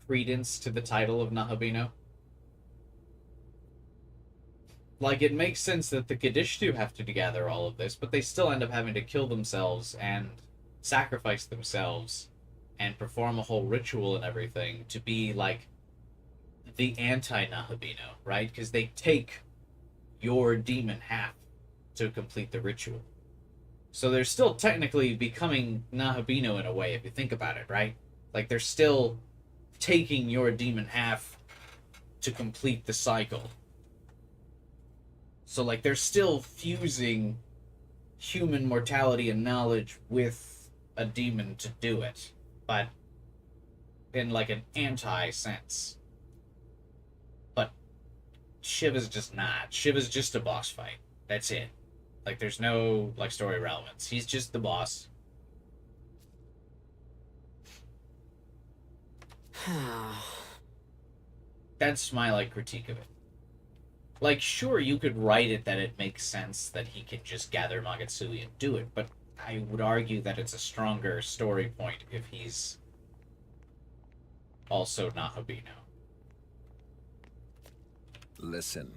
credence to the title of Nahabino? Like, it makes sense that the Kadishtu have to gather all of this, but they still end up having to kill themselves and sacrifice themselves and perform a whole ritual and everything to be, like, the anti-Nahabino, right? Because they take your demon half to complete the ritual. So they're still technically becoming Nahabino in a way, if you think about it, right? Like, they're still taking your demon half to complete the cycle. So, like, they're still fusing human mortality and knowledge with a demon to do it. But in, like, an anti-sense. But Shiva's just not. Shiva's just a boss fight. That's it. Like, there's no, like, story relevance. He's just the boss. That's my, like, critique of it. Like, sure, you could write it that it makes sense that he can just gather Magotsui and do it, but I would argue that it's a stronger story point if he's also Nahabino. Listen.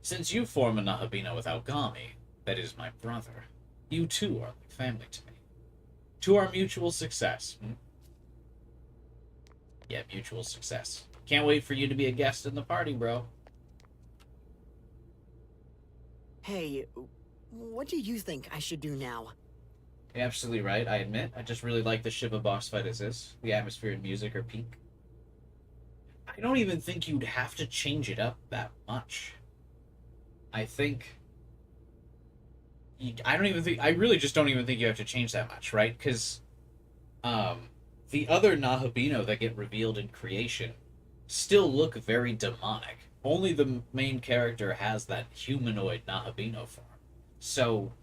Since you form a Nahabino with Aogami, that is my brother, you too are like family to me. To our mutual success. Yeah, mutual success. Can't wait for you to be a guest in the party, bro. Hey, what do you think I should do now? You're absolutely right, I admit. I just really like the Shiva boss fight as is. The atmosphere and music are peak. I don't even think you'd have to change it up that much. I think... I really just don't even think you have to change that much, right? Because the other Nahabino that get revealed in Creation still look very demonic. Only the main character has that humanoid Nahabino form. So,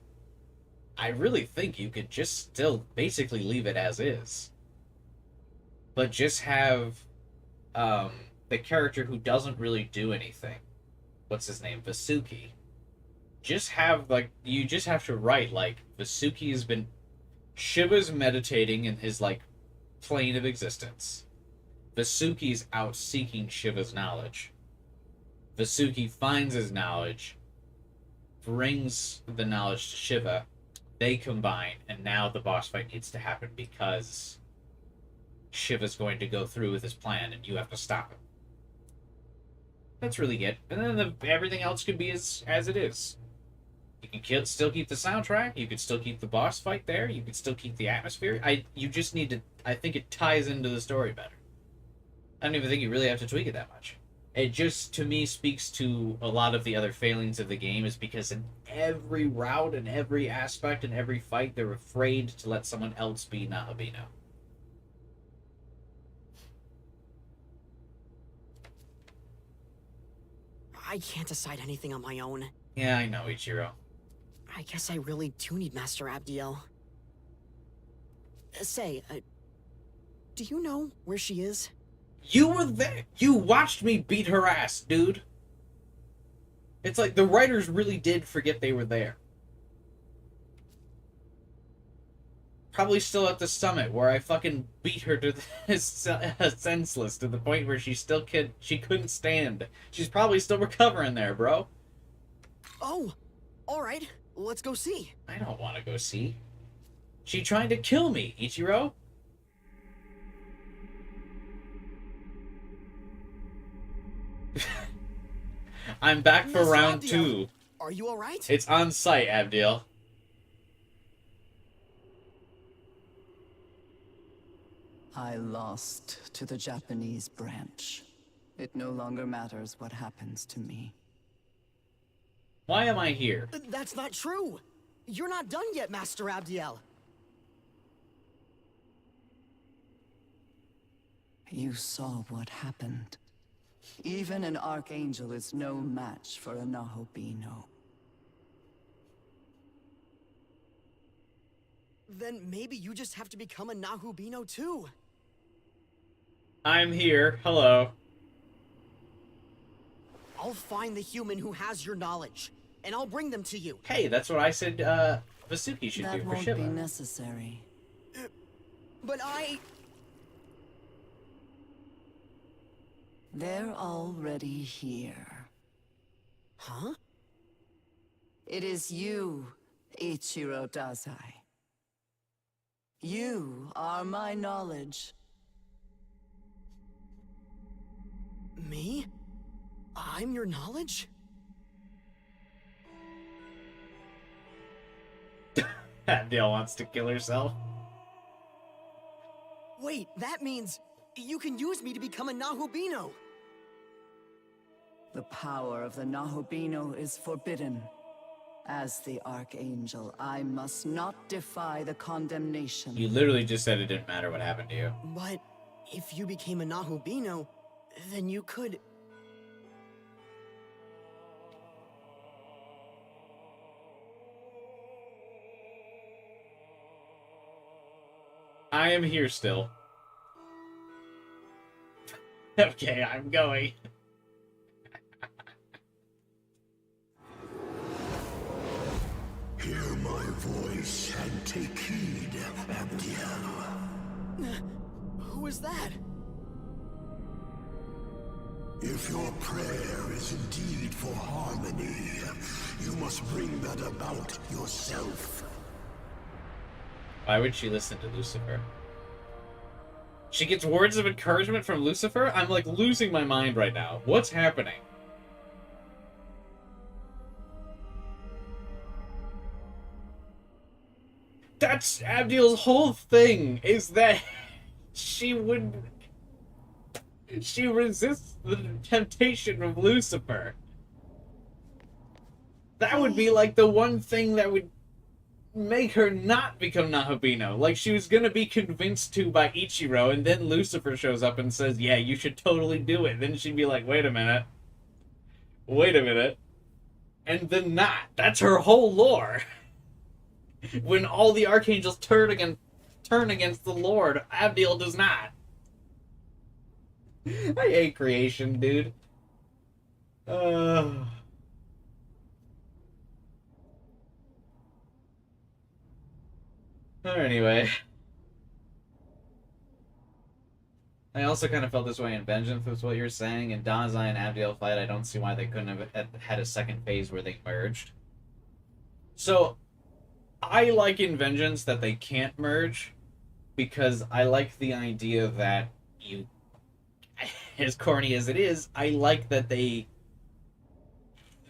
I really think you could just still basically leave it as is. But just have the character who doesn't really do anything. What's his name? Vasuki. Just have, like, you just have to write, like, Vasuki has been... Shiva's meditating in his, like, plane of existence. Vasuki's out seeking Shiva's knowledge. Vasuki finds his knowledge, brings the knowledge to Shiva. They combine, and now the boss fight needs to happen because Shiva's going to go through with his plan, and you have to stop him. That's really good. And then everything else could be as it is. You can still keep the soundtrack. You could still keep the boss fight there. You could still keep the atmosphere. You just need to... I think it ties into the story better. I don't even think you really have to tweak it that much. It just, to me, speaks to a lot of the other failings of the game, is because in every route and every aspect and every fight, they're afraid to let someone else be Nahabino. I can't decide anything on my own. Yeah, I know, Ichiro. I guess I really do need Master Abdiel. Do you know where she is? You were there! You watched me beat her ass, dude! It's like the writers really did forget they were there. Probably still at the summit, where I fucking beat her to senseless, to the point where she couldn't stand. She's probably still recovering there, bro. Oh, alright. Let's go see. I don't want to go see. She tried to kill me, Ichiro. I'm back for round 2. Are you alright? It's on site, Abdiel. I lost to the Japanese branch. It no longer matters what happens to me. Why am I here? That's not true! You're not done yet, Master Abdiel! You saw what happened. Even an Archangel is no match for a Nahabino. Then maybe you just have to become a Nahabino too. I'm here. Hello. I'll find the human who has your knowledge, and I'll bring them to you. Hey, that's what I said Vasuki should do for Shiva. That won't be necessary. But They're already here. Huh? It is you, Ichiro Dazai. You are my knowledge. Me? I'm your knowledge? Abdiel wants to kill herself. Wait, that means you can use me to become a Nahabino. The power of the Nahabino is forbidden. As the Archangel, I must not defy the condemnation. You literally just said it didn't matter what happened to you. But if you became a Nahabino, then you could... I am here still. Okay, I'm going. Hear my voice and take heed, Abdiel. Who is that? If your prayer is indeed for harmony, you must bring that about yourself. Why would she listen to Lucifer? She gets words of encouragement from Lucifer? I'm like losing my mind right now. What's happening? That's Abdiel's whole thing, is that she resists the temptation of Lucifer. That would be like the one thing that would make her not become Nahabino. Like, she was gonna be convinced to by Ichiro, and then Lucifer shows up and says, yeah, you should totally do it. Then she'd be like, wait a minute. Wait a minute. And then not. That's her whole lore. When all the Archangels turn against the Lord, Abdiel does not. I hate creation, dude. Anyway. I also kind of felt this way in Vengeance with what you're saying. In Dazai and Abdiel fight, I don't see why they couldn't have had a second phase where they merged. So, I like in Vengeance that they can't merge, because I like the idea that you, as corny as it is, I like that that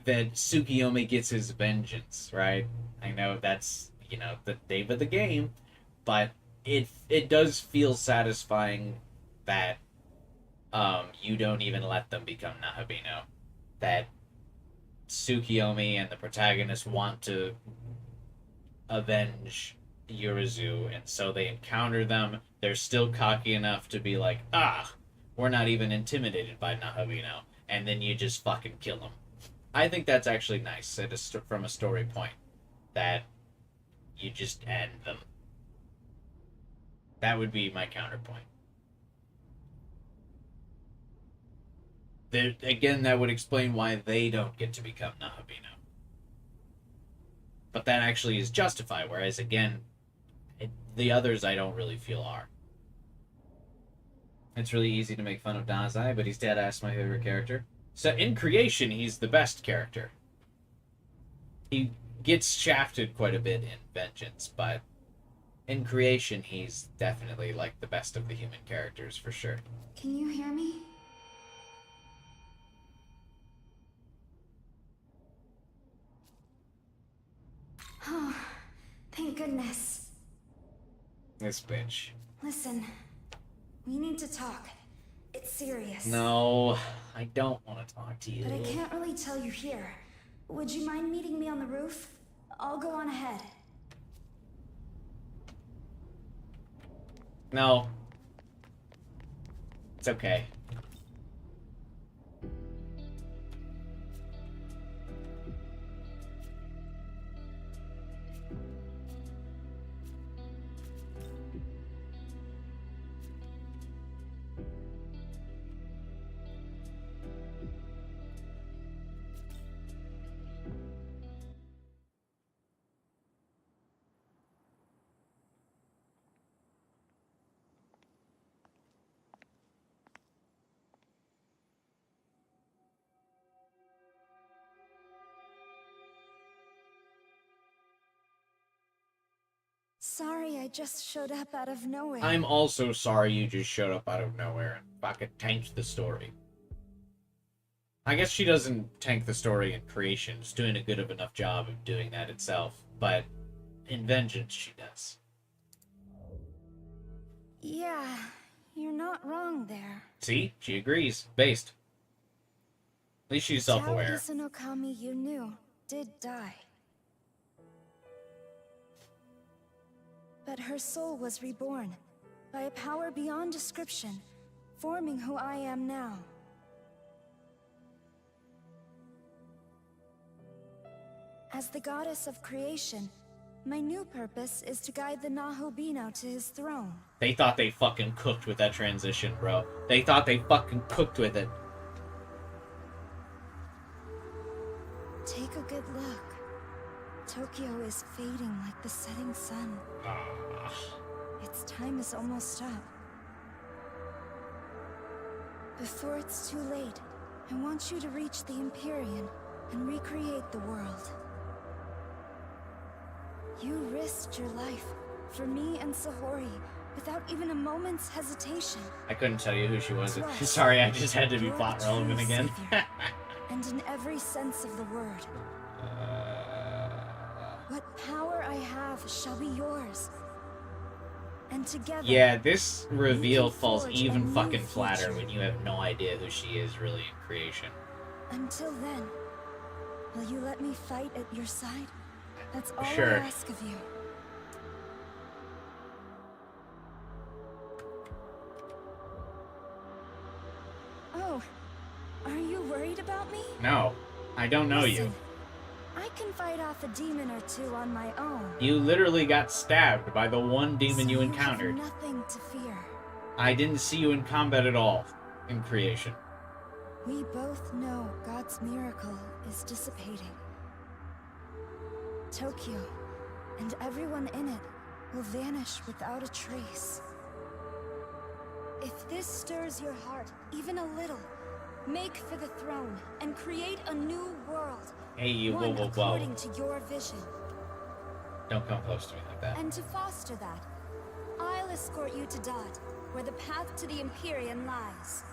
Tsukiyomi gets his vengeance, right? I know that's, the name of the game, but it does feel satisfying that you don't even let them become Nahabino. That Tsukiyomi and the protagonist want to avenge Yurizu, and so they encounter them. They're still cocky enough to be like, we're not even intimidated by Nahabino, and then you just fucking kill them. I think that's actually nice from a story point, that you just end them. That would be my counterpoint. Again, that would explain why they don't get to become Nahabino. But that actually is justified, whereas, again, the others I don't really feel are. It's really easy to make fun of Dazai, but he's deadass my favorite character. So in Creation, he's the best character. He gets shafted quite a bit in Vengeance, but in Creation, he's definitely like the best of the human characters, for sure. Can you hear me? Oh, thank goodness. This bitch. Listen, we need to talk. It's serious. No, I don't want to talk to you. But I can't really tell you here. Would you mind meeting me on the roof? I'll go on ahead. No. It's okay. Sorry, I just showed up out of nowhere. I'm also sorry you just showed up out of nowhere and fucking tanked the story. I guess she doesn't tank the story in Creation. She's doing a good of enough job of doing that itself. But in Vengeance, she does. Yeah, you're not wrong there. See? She agrees. Based. At least she's self-aware. Tao Izanokami you knew did die. But her soul was reborn by a power beyond description, forming who I am now. As the goddess of creation, my new purpose is to guide the Nahobino to his throne. They thought they fucking cooked with that transition, bro. They thought they fucking cooked with it. Take a good look. Tokyo is fading like the setting sun. Its time is almost up. Before it's too late, I want you to reach the Empyrean and recreate the world. You risked your life for me and Sahori without even a moment's hesitation. I couldn't tell you who she was. Sorry, I just had to be plot relevant again. And in every sense of the word. What power I have shall be yours. And together... Yeah, this reveal falls even fucking flatter when you have no idea who she is really in Creation. Until then, will you let me fight at your side? That's all Sure. I ask of you. Oh, are you worried about me? No, I don't know you. Listen, I can fight off a demon or two on my own. You literally got stabbed by the one demon you encountered. Have nothing to fear. I didn't see you in combat at all in Creation. We both know God's miracle is dissipating. Tokyo and everyone in it will vanish without a trace. If this stirs your heart even a little, make for the throne and create a new world. Hey, you, whoa, one whoa, whoa. according to your vision. Don't come close to me like that. And to foster that, I'll escort you to Dot, where the path to the Empyrean lies.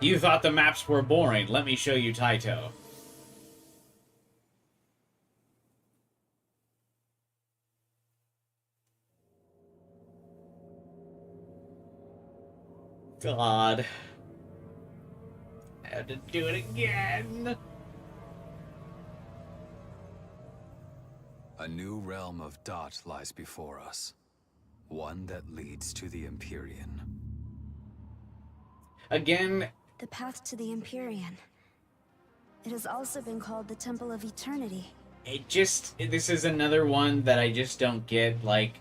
You thought the maps were boring. Let me show you Taito. God. I had to do it again. A new realm of Dot lies before us. One that leads to the Empyrean. Again. The path to the Empyrean. It has also been called the Temple of Eternity. This is another one that I just don't get, like,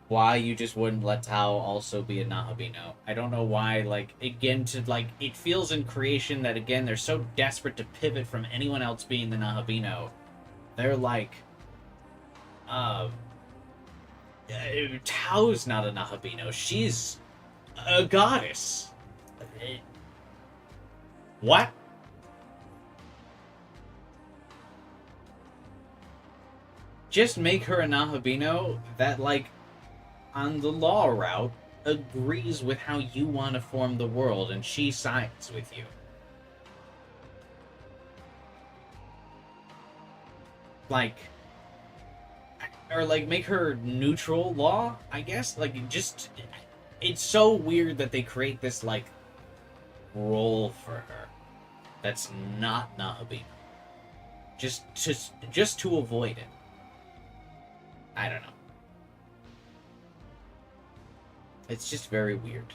why you just wouldn't let Tao also be a Nahabino. I don't know why, like, again, it feels in creation that, again, they're so desperate to pivot from anyone else being the Nahabino. They're like, Tao's not a Nahabino. She's a goddess. What? Just make her a Nahabino that, like, on the law route, agrees with how you want to form the world, and she sides with you. Like, or, like, make her neutral law, I guess? Like, it's so weird that they create this, like, role for her that's not Nahabino. Just to avoid it. I don't know. It's just very weird.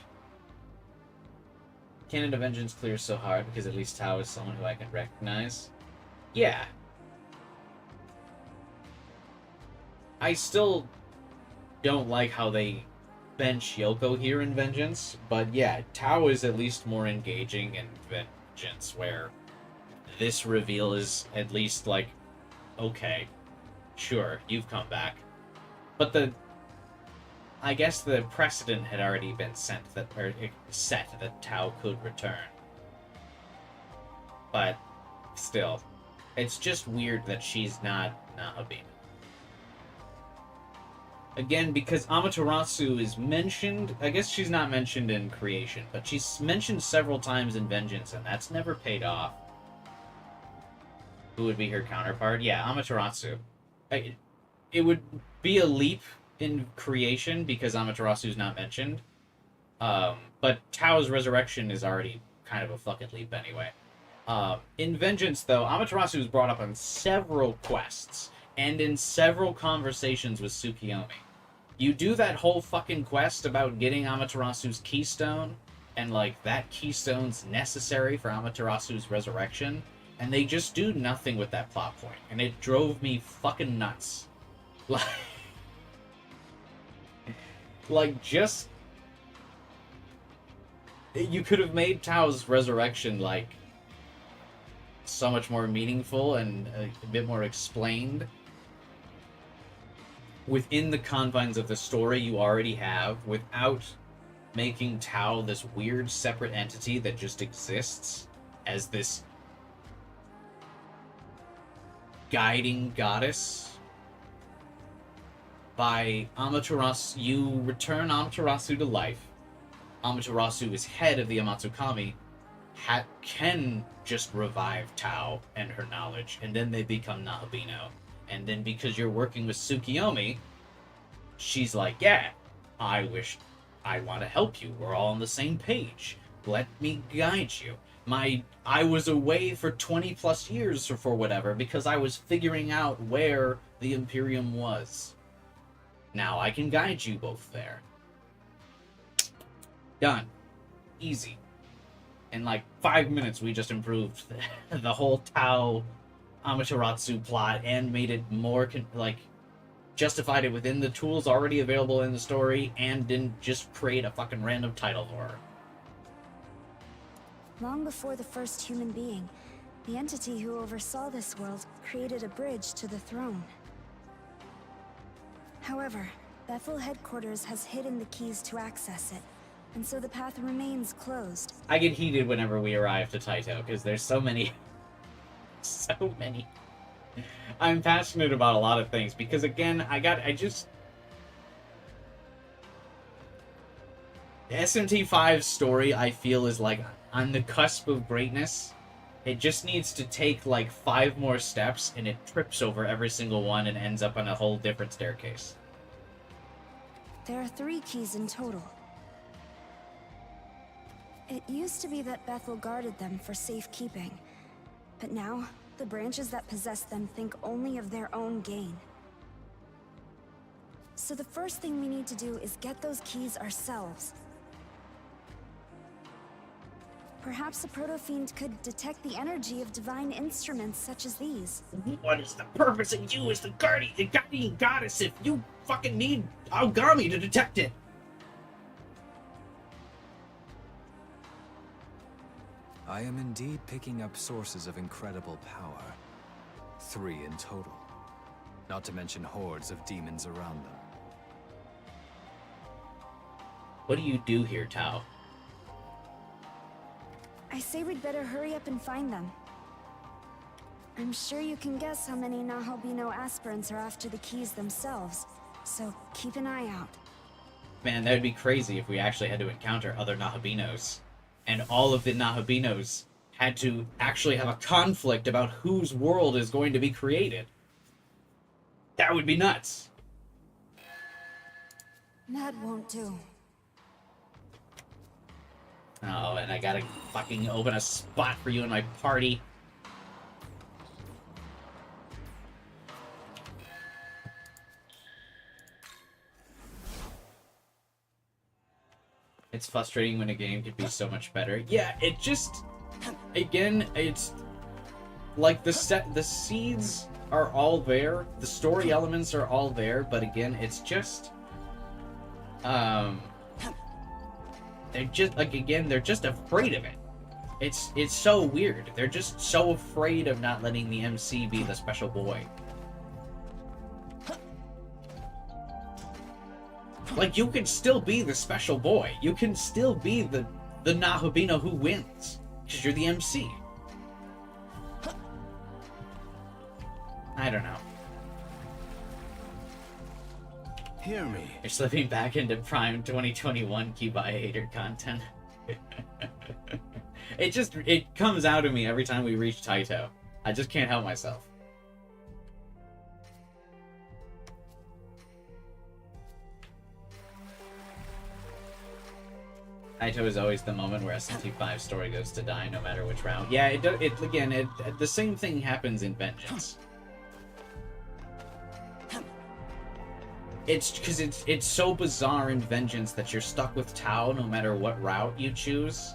Canada Vengeance clears so hard because at least Tao is someone who I can recognize. Yeah. I still don't like how they bench Yoko here in Vengeance, but yeah, Tao is at least more engaging in Vengeance, where this reveal is at least like, okay, sure, you've come back. But I guess the precedent had already been set that Tao could return. But still, it's just weird that she's not Nahabino. Again, because Amaterasu is mentioned, I guess she's not mentioned in Creation, but she's mentioned several times in Vengeance, and that's never paid off. Who would be her counterpart? Yeah, Amaterasu. It would be a leap in Creation because Amaterasu's not mentioned. But Tao's resurrection is already kind of a fucking leap anyway. In Vengeance, though, Amaterasu is brought up on several quests and in several conversations with Tsukiyomi. You do that whole fucking quest about getting Amaterasu's keystone, and, like, that keystone's necessary for Amaterasu's resurrection, and they just do nothing with that plot point, and it drove me fucking nuts. Like, just... You could have made Tao's resurrection, like, so much more meaningful and a bit more explained within the confines of the story you already have, without making Tao this weird separate entity that just exists as this guiding goddess. By Amaterasu, you return Amaterasu to life. Amaterasu is head of the Amatsukami, can just revive Tao and her knowledge, and then they become Nahabino. And then because you're working with Tsukiyomi, she's like, yeah, I want to help you. We're all on the same page. Let me guide you. I was away for 20 plus years or for whatever because I was figuring out where the Imperium was. Now I can guide you both there. Done. Easy. In like 5 minutes we just improved the whole Tao Amaterasu plot and made it more justified it within the tools already available in the story and didn't just create a fucking random title for her. Long before the first human being, the entity who oversaw this world created a bridge to the throne. However, Bethel headquarters has hidden the keys to access it, and so the path remains closed. I get heated whenever we arrive to Taito, because there's so many... so many I'm passionate about a lot of things because, again, the SMT5 story, I feel, is like on the cusp of greatness. It just needs to take like 5 more steps and it trips over every single one and ends up on a whole different staircase. There are 3 keys in total. It used to be that Bethel guarded them for safekeeping, but now the branches that possess them think only of their own gain. So the first thing we need to do is get those keys ourselves. Perhaps a proto-fiend could detect the energy of divine instruments such as these. What is the purpose of you as the guardian goddess if you fucking need Aogami to detect it? I am indeed picking up sources of incredible power. 3 in total. Not to mention hordes of demons around them. What do you do here, Tao? I say we'd better hurry up and find them. I'm sure you can guess how many Nahalbino aspirants are after the keys themselves, so keep an eye out. Man, that would be crazy if we actually had to encounter other Nahabinos. And all of the Nahabinos had to actually have a conflict about whose world is going to be created. That would be nuts. That won't do. Oh, and I gotta fucking open a spot for you in my party. It's frustrating when a game could be so much better. Yeah, it just... Again, it's... Like, the seeds are all there. The story elements are all there, but again, it's just... They're just, like, again, they're just afraid of it. It's so weird. They're just so afraid of not letting the MC be the special boy. Like, you can still be the special boy. You can still be the Nahabino who wins. Because you're the MC. I don't know. Hear me. You're slipping back into Prime 2021 Kibai hater content. It comes out of me every time we reach Taito. I just can't help myself. Taito is always the moment where SMT5 story goes to die, no matter which round. Yeah, the same thing happens in Vengeance. It's because it's so bizarre in Vengeance that you're stuck with Tao no matter what route you choose.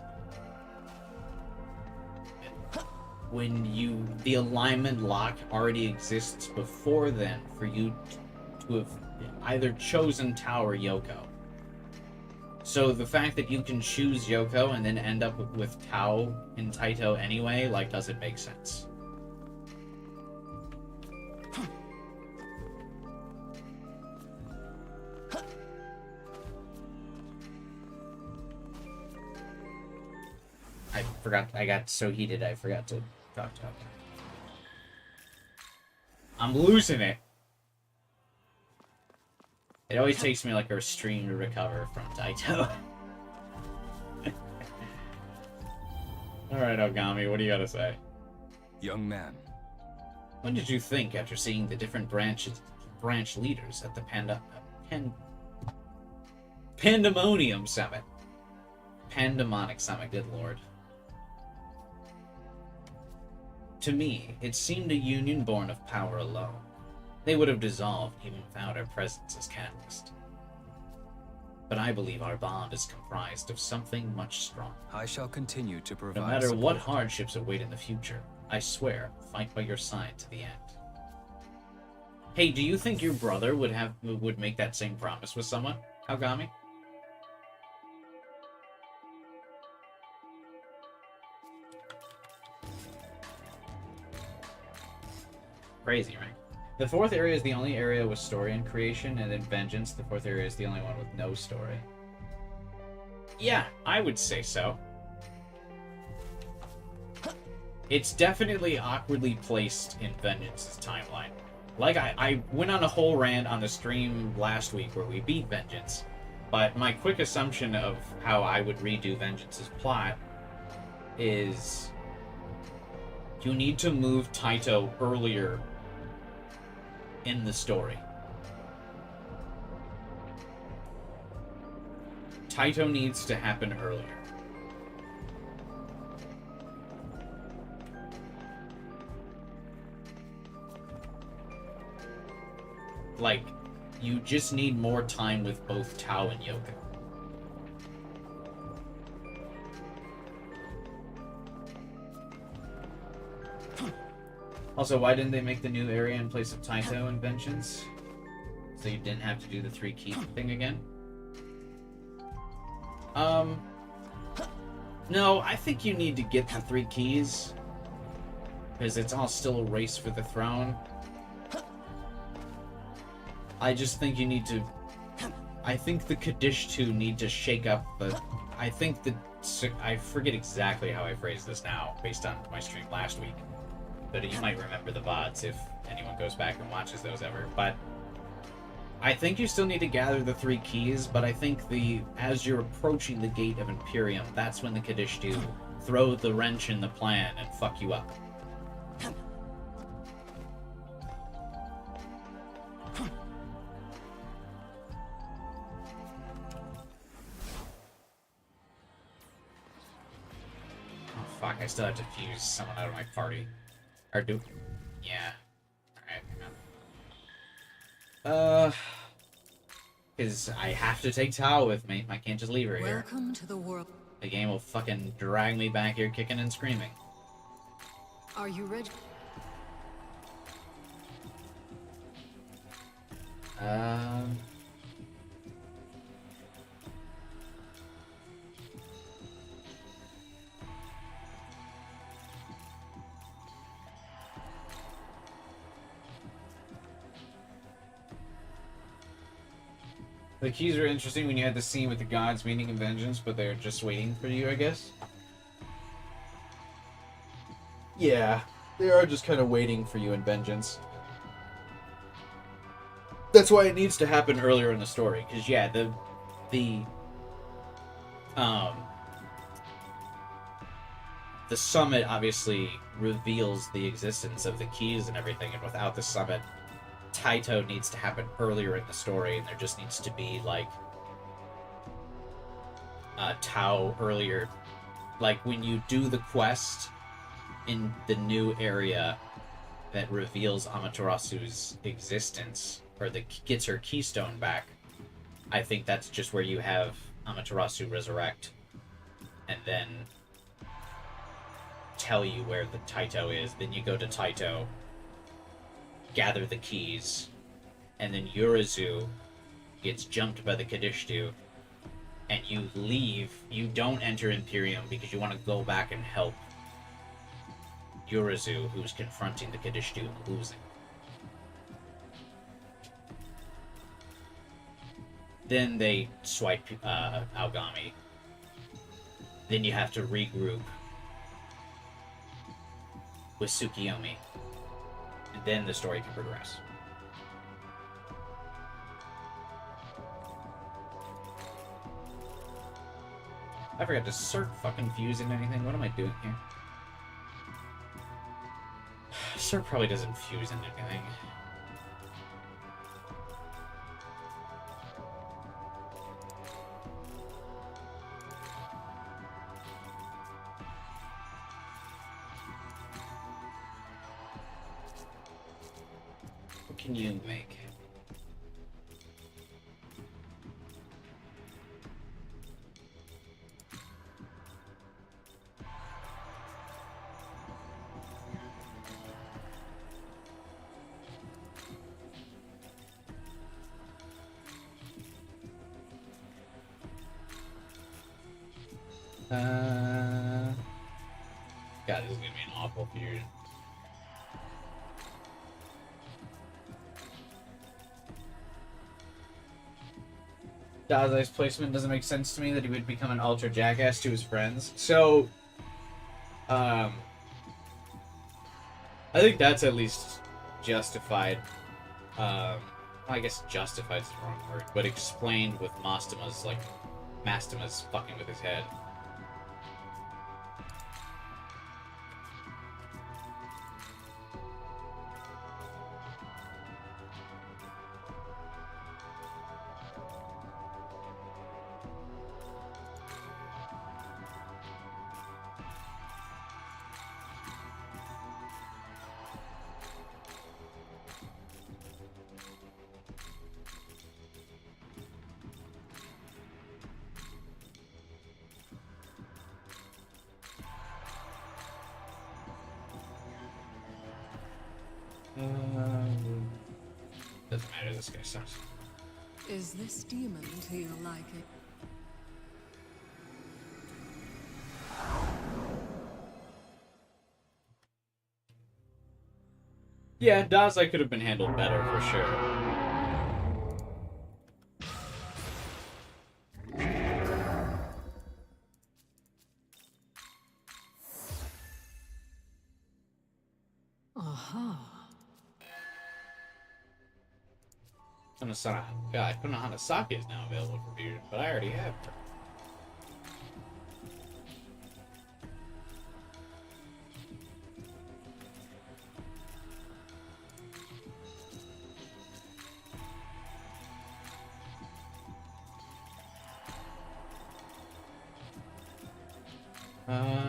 When the alignment lock already exists before then for you to have either chosen Tao or Yoko. So the fact that you can choose Yoko and then end up with Tao in Taito anyway, like, doesn't make sense. I got so heated I forgot to talk to him. I'm losing it. It always takes me like a stream to recover from Taito. Alright, Ogami, what do you gotta say? Young man. What did you think after seeing the different branch leaders at the Pandemonium Summit? Pandemonic Summit, good lord. To me, it seemed a union born of power alone. They would have dissolved even without our presence as catalyst. But I believe our bond is comprised of something much stronger. I shall continue to provide No matter support. what hardships await in the future, I swear, I'll fight by your side to the end. Hey, do you think your brother would make that same promise with someone, Ogami? Crazy, right? The fourth area is the only area with story and creation, and in Vengeance, the fourth area is the only one with no story. Yeah, I would say so. it's definitely awkwardly placed in Vengeance's timeline. Like, I went on a whole rant on the stream last week where we beat Vengeance, but my quick assumption of how I would redo Vengeance's plot is you need to move Taito earlier in the story. Taito needs to happen earlier. Like, you just need more time with both Tao and Yoko. Also, why didn't they make the new area in place of Taito and Vengeance? So you didn't have to do the 3 key thing again? No, I think you need to get the 3 keys. Because it's all still a race for the throne. I just think you need to... I think the Kaddish 2 need to shake up the... I think that... I forget exactly how I phrased this now, based on my stream last week. But you might remember the VODs if anyone goes back and watches those ever. But I think you still need to gather the 3 keys, but I think as you're approaching the gate of Imperium, that's when the Kaddish 2 throw the wrench in the plan and fuck you up. Fuck, I still have to fuse someone out of my party. Or do... Yeah. Alright. Because I have to take Tao with me. I can't just leave her here. Welcome to the world. The game will fucking drag me back here kicking and screaming. Are you ready? The keys were interesting when you had the scene with the gods meeting in Vengeance, but they're just waiting for you, I guess? Yeah, they are just kind of waiting for you in Vengeance. That's why it needs to happen earlier in the story, because yeah, the summit obviously reveals the existence of the keys and everything, and without the summit, Taito needs to happen earlier in the story, and there just needs to be, like, Tao earlier. Like, when you do the quest in the new area that reveals Amaterasu's existence, or that gets her keystone back, I think that's just where you have Amaterasu resurrect, and then tell you where the Taito is. Then you go to Taito, gather the keys, and then Urizu gets jumped by the Kadishtu, and you leave. You don't enter Imperium because you want to go back and help Urizu, who's confronting the Kadishtu and losing. Then they swipe Aogami. Then you have to regroup with Tsukiyomi. And then the story can progress. I forgot to Cirque fucking fuse into anything. What am I doing here? Cirque probably doesn't fuse into anything. What can you make? God, this is gonna be an awful fusion. Dazai's placement doesn't make sense to me, that he would become an ultra jackass to his friends. So, I think that's at least justified. I guess justified is the wrong word, but explained with Mastima's fucking with his head. Doesn't matter, this guy sucks. Is this demon to your liking? Yeah, Dazai could have been handled better for sure. God, Konohana is now available for fusion, but I already have her.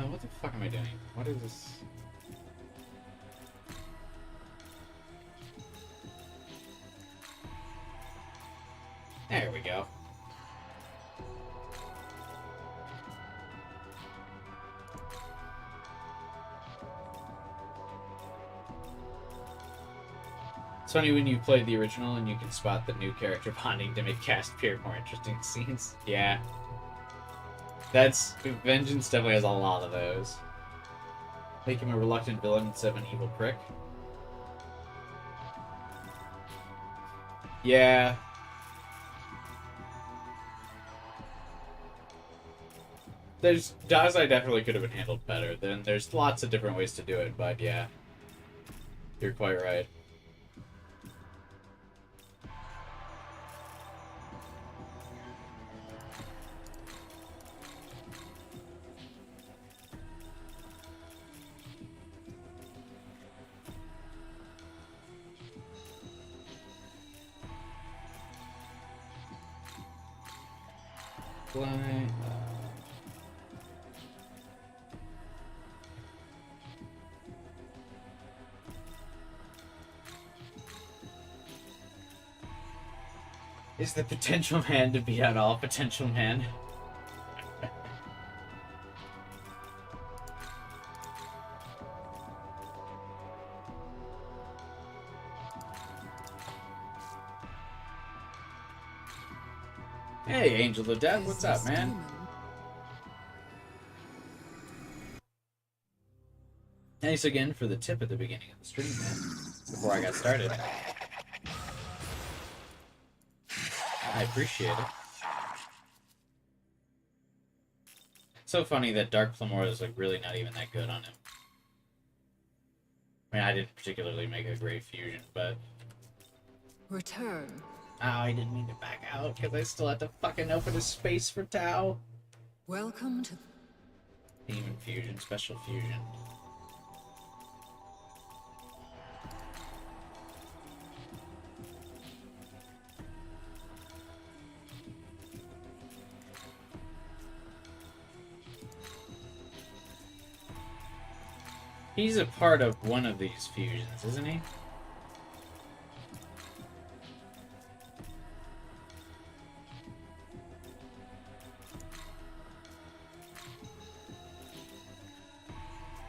What the fuck am I doing? What is this? There we go. It's funny when you play the original and you can spot the new character bonding to make cast appear more interesting scenes. Yeah. Vengeance definitely has a lot of those. Make him a reluctant villain instead of an evil prick. Yeah. Dazai definitely could have been handled better. Then there's lots of different ways to do it, but yeah. You're quite right. Is the potential man to be at all potential man? Hey, Angel of Death, what's up, man? Thanks again for the tip at the beginning of the stream, man. Before I got started. I appreciate it. So funny that Dark Flamora is like really not even that good on him. I mean, I didn't particularly make a great fusion, but... Return. Oh, I didn't mean to back out because I still had to fucking open a space for Tau. Welcome to... Demon fusion, special fusion. He's a part of one of these fusions, isn't he?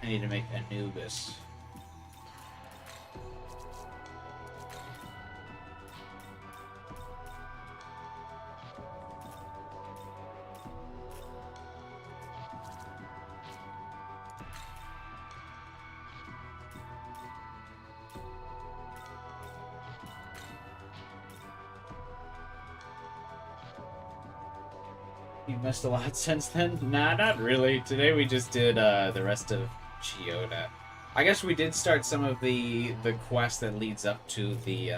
I need to make Anubis. You missed a lot since then? Nah, not really. Today we just did the rest of Chiyoda. I guess we did start some of the quest that leads up to the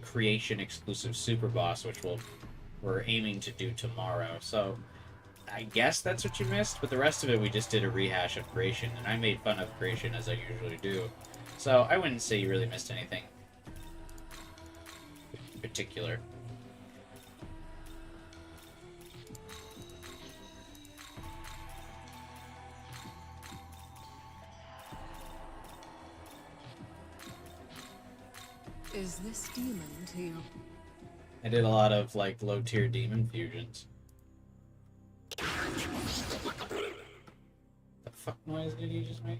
creation exclusive super boss, which we're aiming to do tomorrow. So I guess that's what you missed, but the rest of it we just did a rehash of creation, and I made fun of creation as I usually do. So I wouldn't say you really missed anything in particular. Is this demon to you? I did a lot of like low tier demon fusions. The fuck noise did you just make?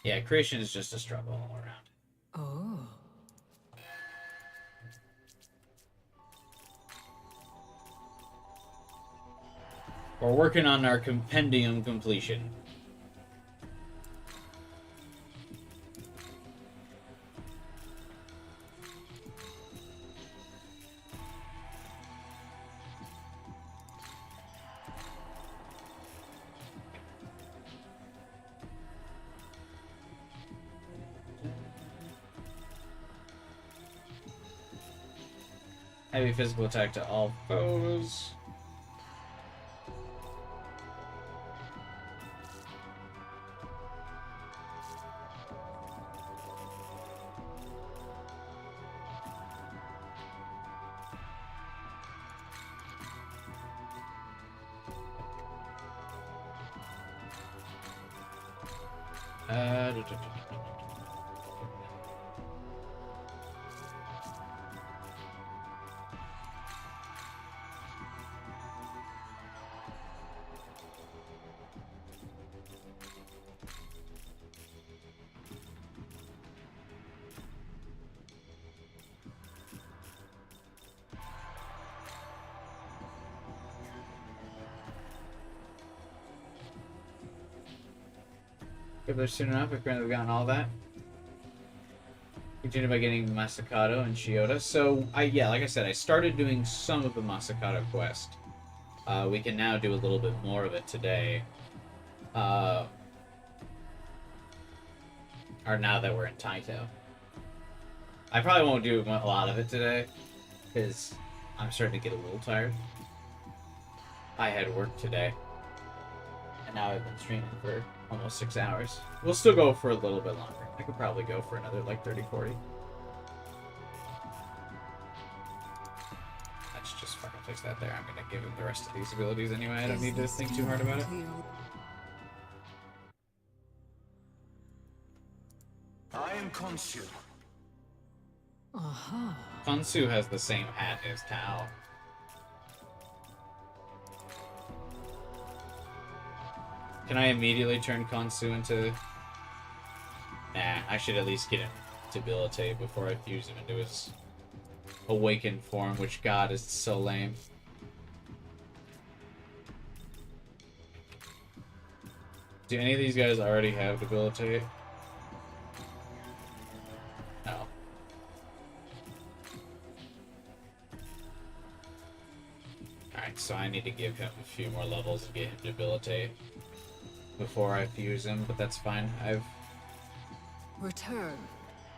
Yeah, creation is just a struggle all around. Oh. We're working on our compendium completion. Heavy physical attack to all foes. Get there soon enough. Apparently, we've gotten all that. Continue by getting Masakato and Chiyoda. So, yeah, like I said, I started doing some of the Masakato quest. We can now do a little bit more of it today. Or now that we're in Taito. I probably won't do a lot of it today, because I'm starting to get a little tired. I had work today. And now I've been streaming for almost 6 hours. We'll still go for a little bit longer. I could probably go for another like 30-40. Let's just fucking place that there. I'm gonna give him the rest of these abilities anyway. I don't need to think too hard about it. I am Khonshu. Aha. Khonshu has the same hat as Tao. Can I immediately turn Khonshu into... Nah, I should at least get him debilitate before I fuse him into his awakened form, which, God, is so lame. Do any of these guys already have debilitate? No. Alright, so I need to give him a few more levels and get him debilitate before I fuse him, but that's fine. Return.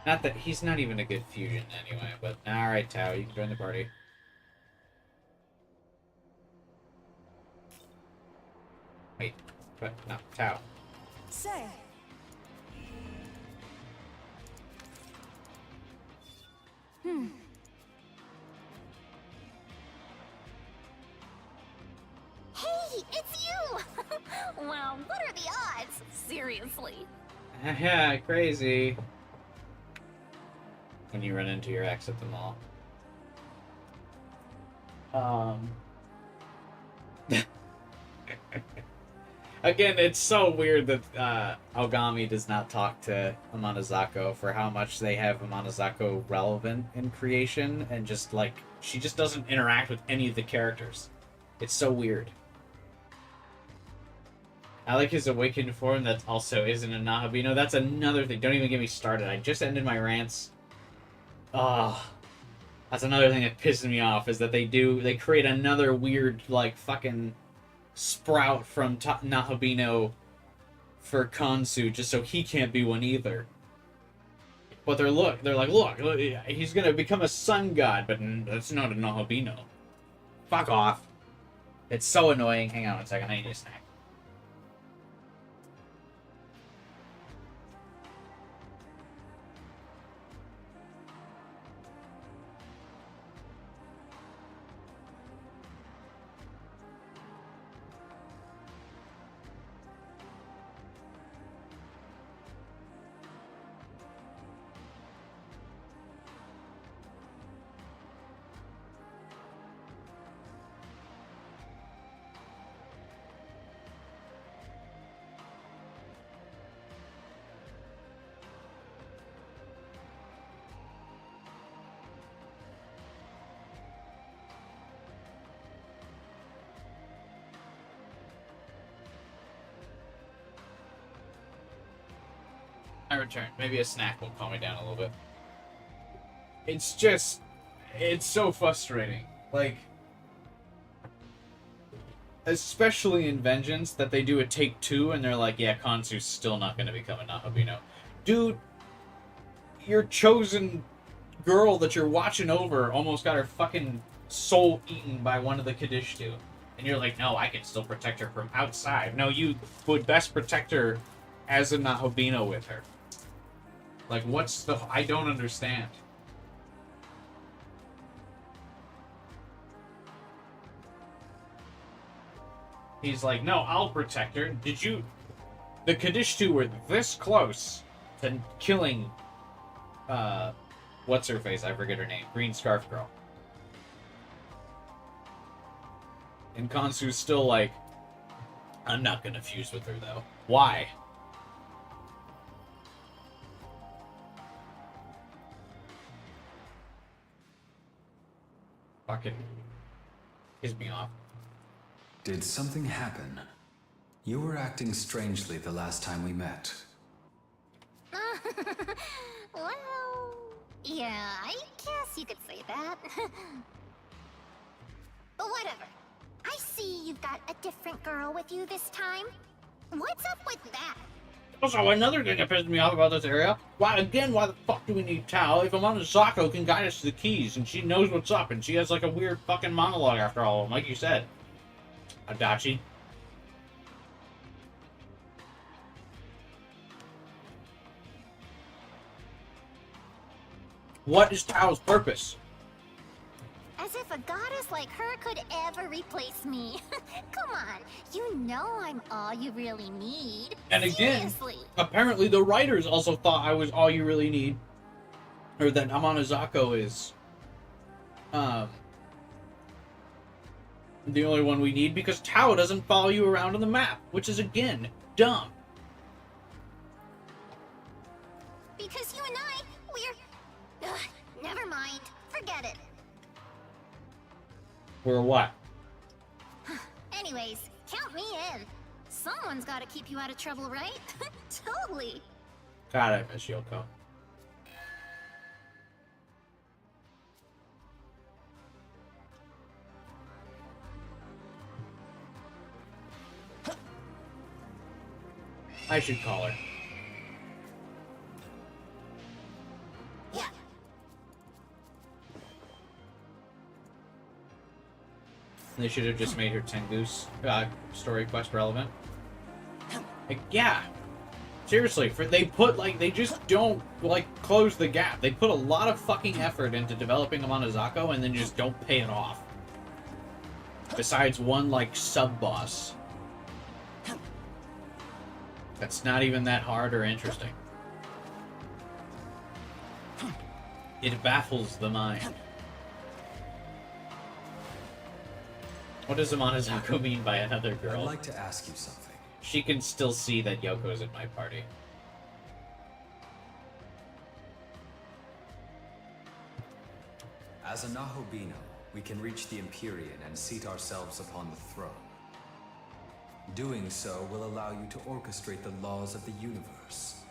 Not that he's not even a good fusion anyway, but alright, Tao, you can join the party. Wait, but no, Tao. Say. Hey, it's you! Wow, what are the odds? Seriously. Yeah, crazy. When you run into your ex at the mall. Again, it's so weird that Aogami does not talk to Amanazako for how much they have Amanazako relevant in creation, and just like she just doesn't interact with any of the characters. It's so weird. I like his awakened form that also isn't a Nahabino. That's another thing. Don't even get me started. I just ended my rants. Ah, that's another thing that pisses me off is that they create another weird like fucking sprout from Nahabino for Kansu just so he can't be one either. But they're like, look, he's gonna become a sun god, but that's not a Nahabino. Fuck off. It's so annoying. Hang on one second, I need a snack. I return. Maybe a snack will calm me down a little bit. It's so frustrating. Like, especially in Vengeance, that they do a take 2 and they're like, yeah, Kansu's still not going to become a Nahabino. Dude, your chosen girl that you're watching over almost got her fucking soul eaten by one of the Kadishtu. And you're like, no, I can still protect her from outside. No, you would best protect her as a Nahabino with her. Like, what's the... I don't understand. He's like, no, I'll protect her. Did you... The Kadishtu were this close to killing... What's her face? I forget her name. Green Scarf Girl. And Kansu's still like, I'm not gonna fuse with her, though. Why? Fucking piss me off. Did something happen? You were acting strangely the last time we met. Well, yeah, I guess you could say that. But whatever. I see you've got a different girl with you this time. What's up with that? Also, another thing that pisses me off about this area, why the fuck do we need Tao if Amana Zako can guide us to the keys and she knows what's up and she has like a weird fucking monologue after all of them, like you said. Adachi. What is Tao's purpose? As if a goddess like her could ever replace me. Come on, you know I'm all you really need. And again, Seriously. apparently the writers also thought I was all you really need. Or that Amana Zako is the only one we need because Tao doesn't follow you around on the map, which is again dumb. Because you and I, we're... Ugh, never mind. Forget it. Or what? Anyways, count me in. Someone's got to keep you out of trouble, right? Totally. God, I miss Yoko. I should call her. Yeah. They should have just made her Tengu's story quest relevant. Like, yeah. Seriously, they just don't, like, close the gap. They put a lot of fucking effort into developing Amana Zako and then just don't pay it off. Besides one, like, sub-boss. That's not even that hard or interesting. It baffles the mind. What does Amana Zako mean by another girl? I'd like to ask you something. She can still see that Yoko's in my party. As a Nahobino, we can reach the Empyrean and seat ourselves upon the throne. Doing so will allow you to orchestrate the laws of the universe.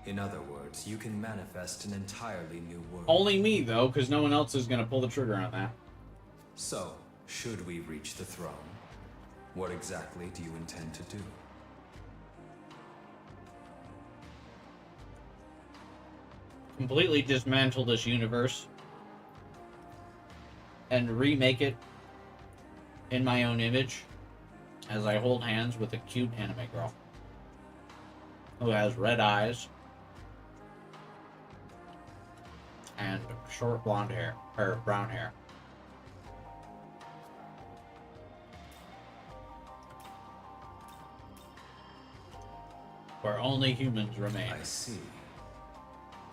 In other words, you can manifest an entirely new world. Only me, though, because no one else is going to pull the trigger on that. So, should we reach the throne, what exactly do you intend to do? Completely dismantle this universe and remake it in my own image as I hold hands with a cute anime girl who has red eyes and short blonde hair, or brown hair. Where only humans remain. I see.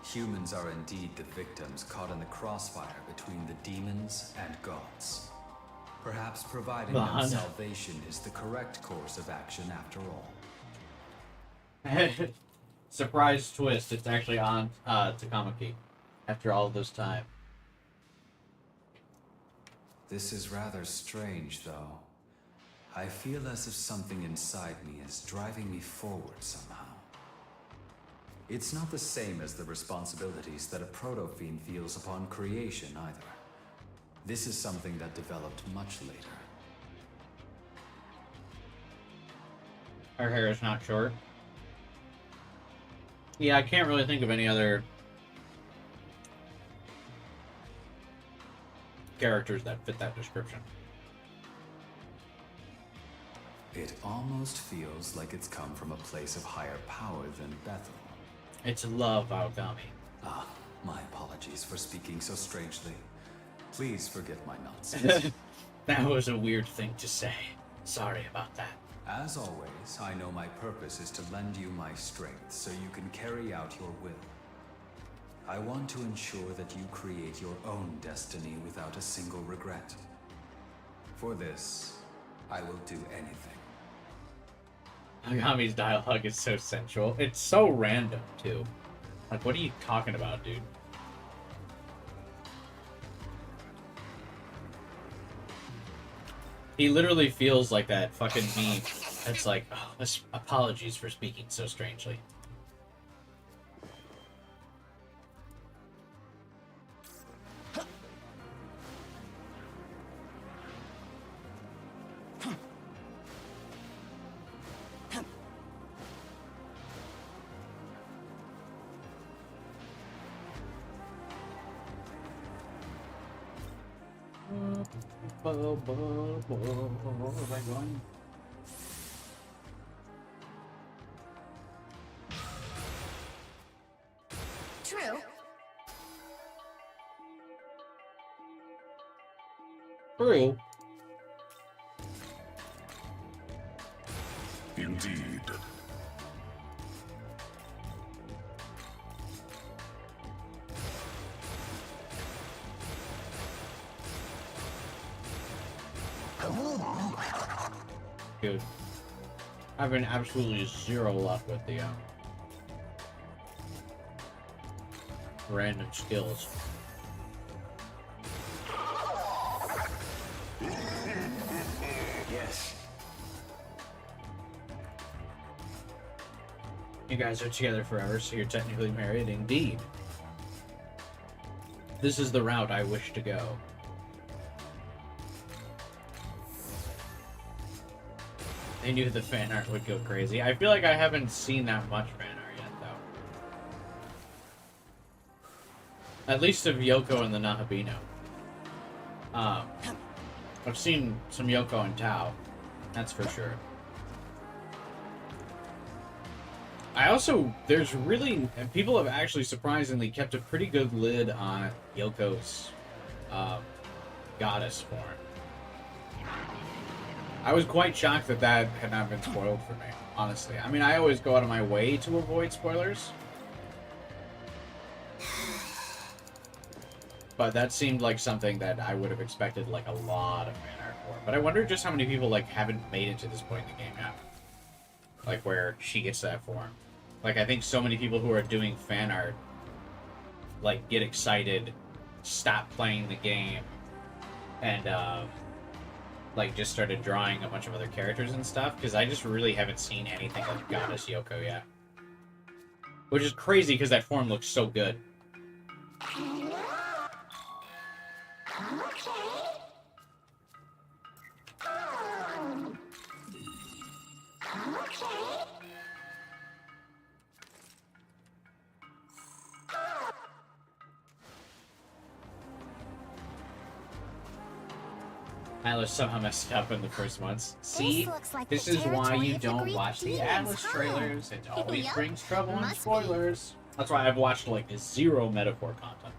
Humans are indeed the victims caught in the crossfire between the demons and gods. Perhaps providing them salvation is the correct course of action after all. Surprise twist, it's actually on Takamaki after all this time. This is rather strange, though. I feel as if something inside me is driving me forward somehow. It's not the same as the responsibilities that a proto-fiend feels upon creation, either. This is something that developed much later. Her hair is not short. Yeah, I can't really think of any other characters that fit that description. It almost feels like it's come from a place of higher power than Bethel. It's love, Aogami. Ah, my apologies for speaking so strangely. Please forget my nonsense. That was a weird thing to say. Sorry about that. As always, I know my purpose is to lend you my strength so you can carry out your will. I want to ensure that you create your own destiny without a single regret. For this, I will do anything. Agami's dialogue is so sensual. It's so random, too. Like, what are you talking about, dude? He literally feels like that fucking meme. It's like, oh, apologies for speaking so strangely. Where was I going? True. True. Indeed. Dude, I've been absolutely zero luck with the random skills. Yes. You guys are together forever, so you're technically married. Indeed. This is the route I wish to go. I knew the fan art would go crazy. I feel like I haven't seen that much fan art yet, though. At least of Yoko and the Nahabino. I've seen some Yoko and Tao. That's for sure. I also, there's really, and people have actually surprisingly kept a pretty good lid on Yoko's goddess form. I was quite shocked that that had not been spoiled for me, honestly. I mean, I always go out of my way to avoid spoilers. But that seemed like something that I would have expected, like, a lot of fan art for. But I wonder just how many people, like, haven't made it to this point in the game yet. Like, where she gets that form. Like, I think so many people who are doing fan art, like, get excited, stop playing the game, and, like, just started drawing a bunch of other characters and stuff, because I just really haven't seen anything like Goddess Yoko yet. Which is crazy, because that form looks so good. Atlas somehow messed up in the first months. See? This is why you don't watch the Atlas trailers. It always brings trouble and spoilers. That's why I've watched, like, 0 metaphor content.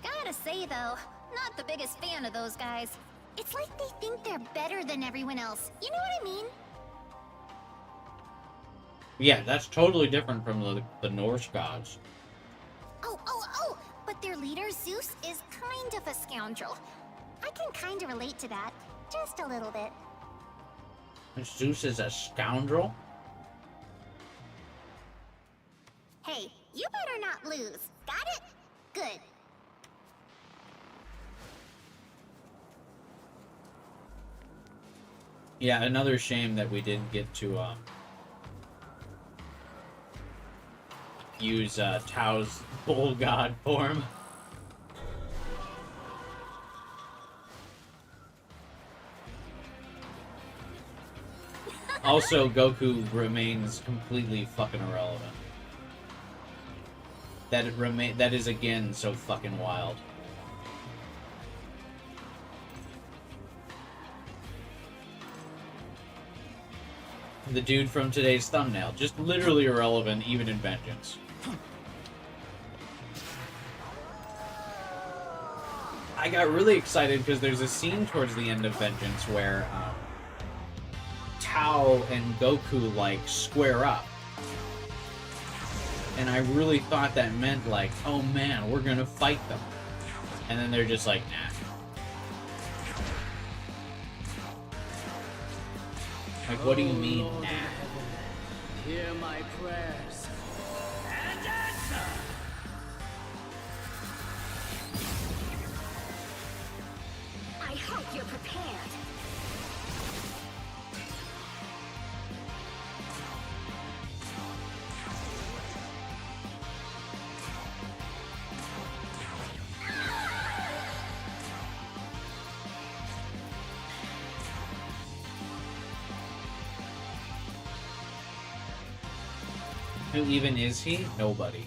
Gotta say, though, not the biggest fan of those guys. It's like they think they're better than everyone else. You know what I mean? Yeah, that's totally different from the Norse gods. Oh, but their leader, Zeus, is kind of a scoundrel. I can kind of relate to that. Just a little bit. Zeus is a scoundrel? Hey, you better not lose. Got it? Good. Yeah, another shame that we didn't get to use Tao's bull god form. Also, Goku remains completely fucking irrelevant. That is again so fucking wild. The dude from today's thumbnail, just literally irrelevant even in Vengeance. I got really excited because there's a scene towards the end of Vengeance where Tao and Goku, like, square up. And I really thought that meant, like, oh man, we're gonna fight them. And then they're just like, nah. Like, what do you mean, nah? Hear my prayers and answer. I hope you're prepared. Who even is he? Nobody.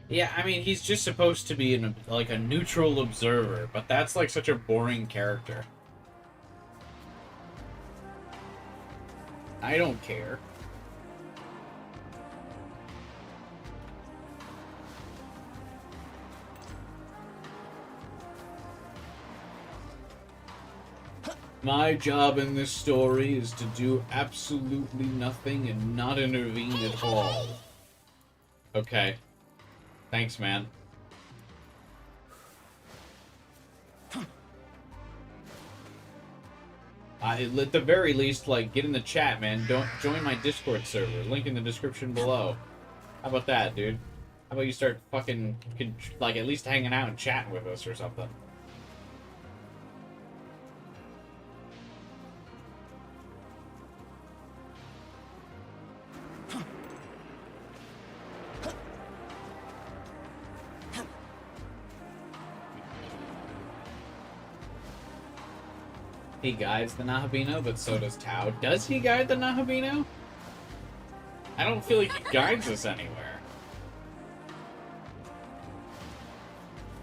Yeah, I mean, he's just supposed to be like a neutral observer, but that's like such a boring character. I don't care. My job in this story is to do absolutely nothing and not intervene at all. Okay. Thanks, man. At the very least, like, get in the chat, man. Don't join my Discord server. Link in the description below. How about that, dude? How about you start fucking, like, at least hanging out and chatting with us or something? He guides the Nahabino, but so does Tao. Does he guide the Nahabino? I don't feel like he guides us anywhere.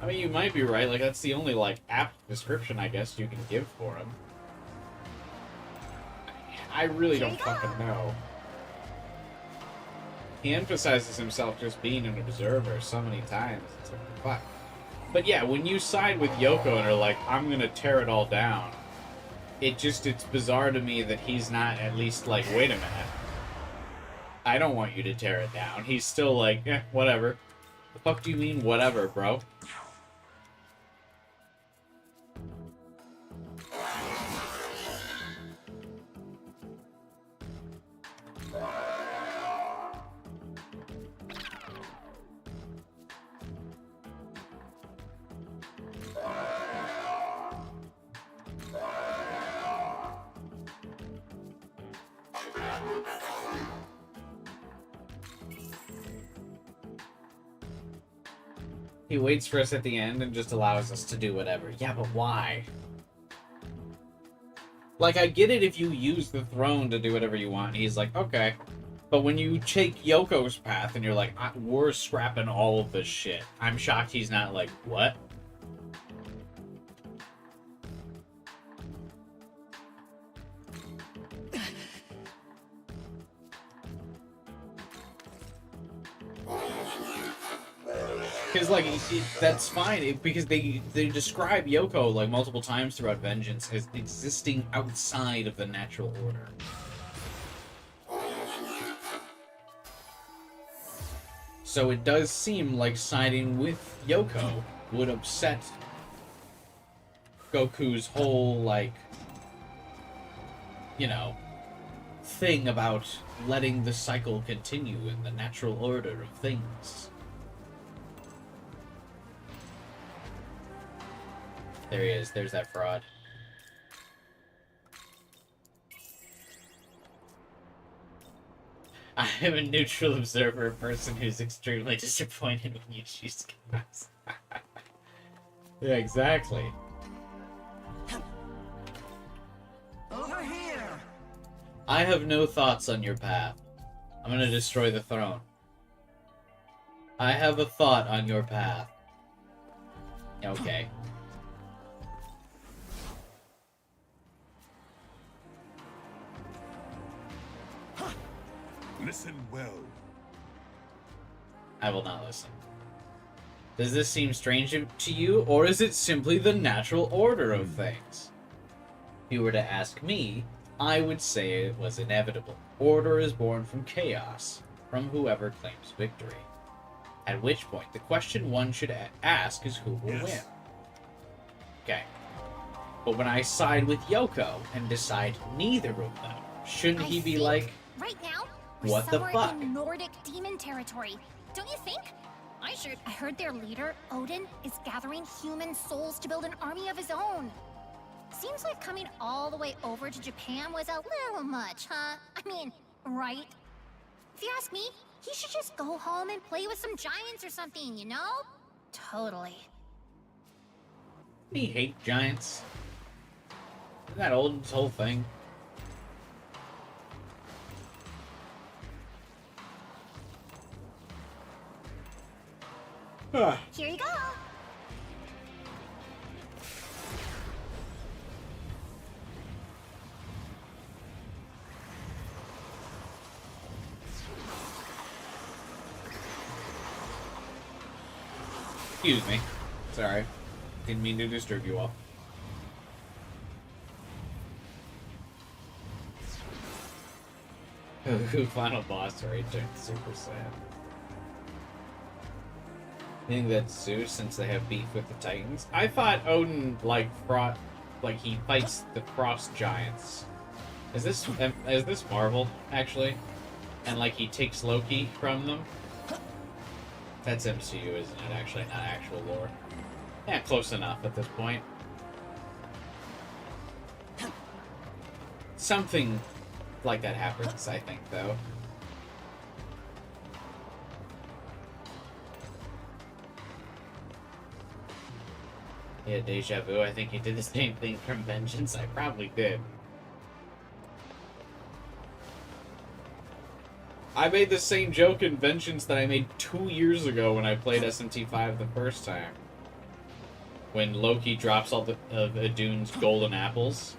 I mean, you might be right. Like, that's the only, like, apt description, I guess, you can give for him. I really don't fucking know. He emphasizes himself just being an observer so many times. It's like, fuck. But yeah, when you side with Yoko and are like, I'm gonna tear it all down, it's bizarre to me that he's not at least like, wait a minute. I don't want you to tear it down. He's still like, eh, whatever. The fuck do you mean, whatever, bro? He waits for us at the end and just allows us to do whatever. Yeah, but why? Like, I get it if you use the throne to do whatever you want. He's like, okay. But when you take Yoko's path and you're like, we're scrapping all of this shit. I'm shocked he's not like, what? Because, like, that's fine, because they describe Yoko, like, multiple times throughout Vengeance as existing outside of the natural order. So it does seem like siding with Yoko would upset Goku's whole, like, you know, thing about letting the cycle continue in the natural order of things. There he is. There's that fraud. I am a neutral observer, a person who's extremely disappointed when you choose chaos. Yeah, exactly. Over here. I have no thoughts on your path. I'm gonna destroy the throne. I have a thought on your path. Okay. Listen well. I will not listen. Does this seem strange to you, or is it simply the natural order of things? If you were to ask me, I would say it was inevitable. Order is born from chaos, from whoever claims victory. At which point, the question one should ask is who will win. Okay. But when I side with Yoko and decide neither of them, shouldn't he be like, right now, what the fuck? In Nordic demon territory, don't you think? I heard their leader, Odin, is gathering human souls to build an army of his own. Seems like coming all the way over to Japan was a little much, huh? I mean, right? If you ask me, he should just go home and play with some giants or something, you know? Totally. He hate giants. Isn't that Odin's whole thing? Here you go. Excuse me. Sorry. Didn't mean to disturb you all. Final boss right there. Super sad. I think that's Zeus, since they have beef with the Titans. I thought Odin, like he fights the frost giants. Is this Marvel, actually? And, like, he takes Loki from them? That's MCU, isn't it? Actually, not actual lore. Yeah, close enough at this point. Something like that happens, I think, though. Yeah, deja vu. I think he did the same thing from Vengeance. I probably did. I made the same joke in Vengeance that I made 2 years ago when I played SMT 5 the first time. When Loki drops all of Idun's golden apples.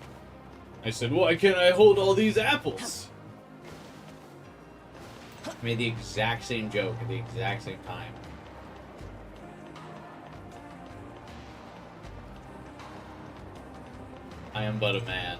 I said, why can't I hold all these apples? I made the exact same joke at the exact same time. I am but a man.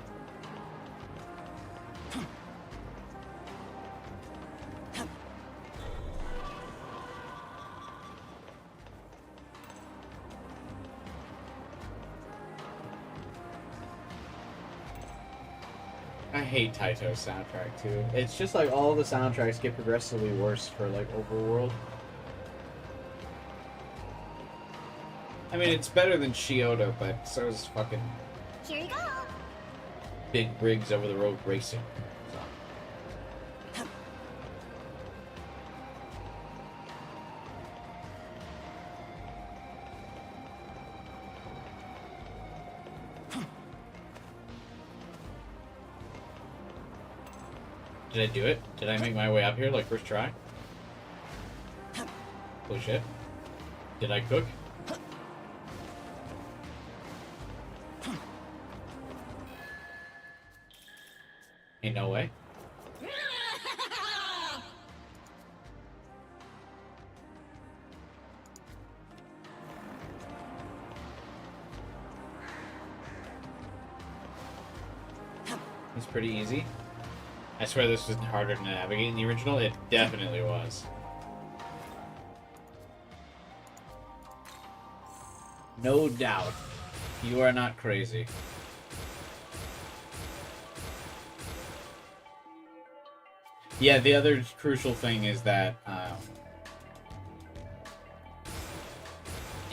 I hate Taito's soundtrack too. It's just like all the soundtracks get progressively worse for like Overworld. I mean, it's better than Chiyoda, but so is fucking Here you go. Big Rigs Over the Road Racing. So. Did I do it? Did I make my way up here like first try? Holy shit. Did I cook? Ain't no way. It's pretty easy. I swear this was harder to navigate in the original. It definitely was. No doubt. You are not crazy. Yeah, the other crucial thing is that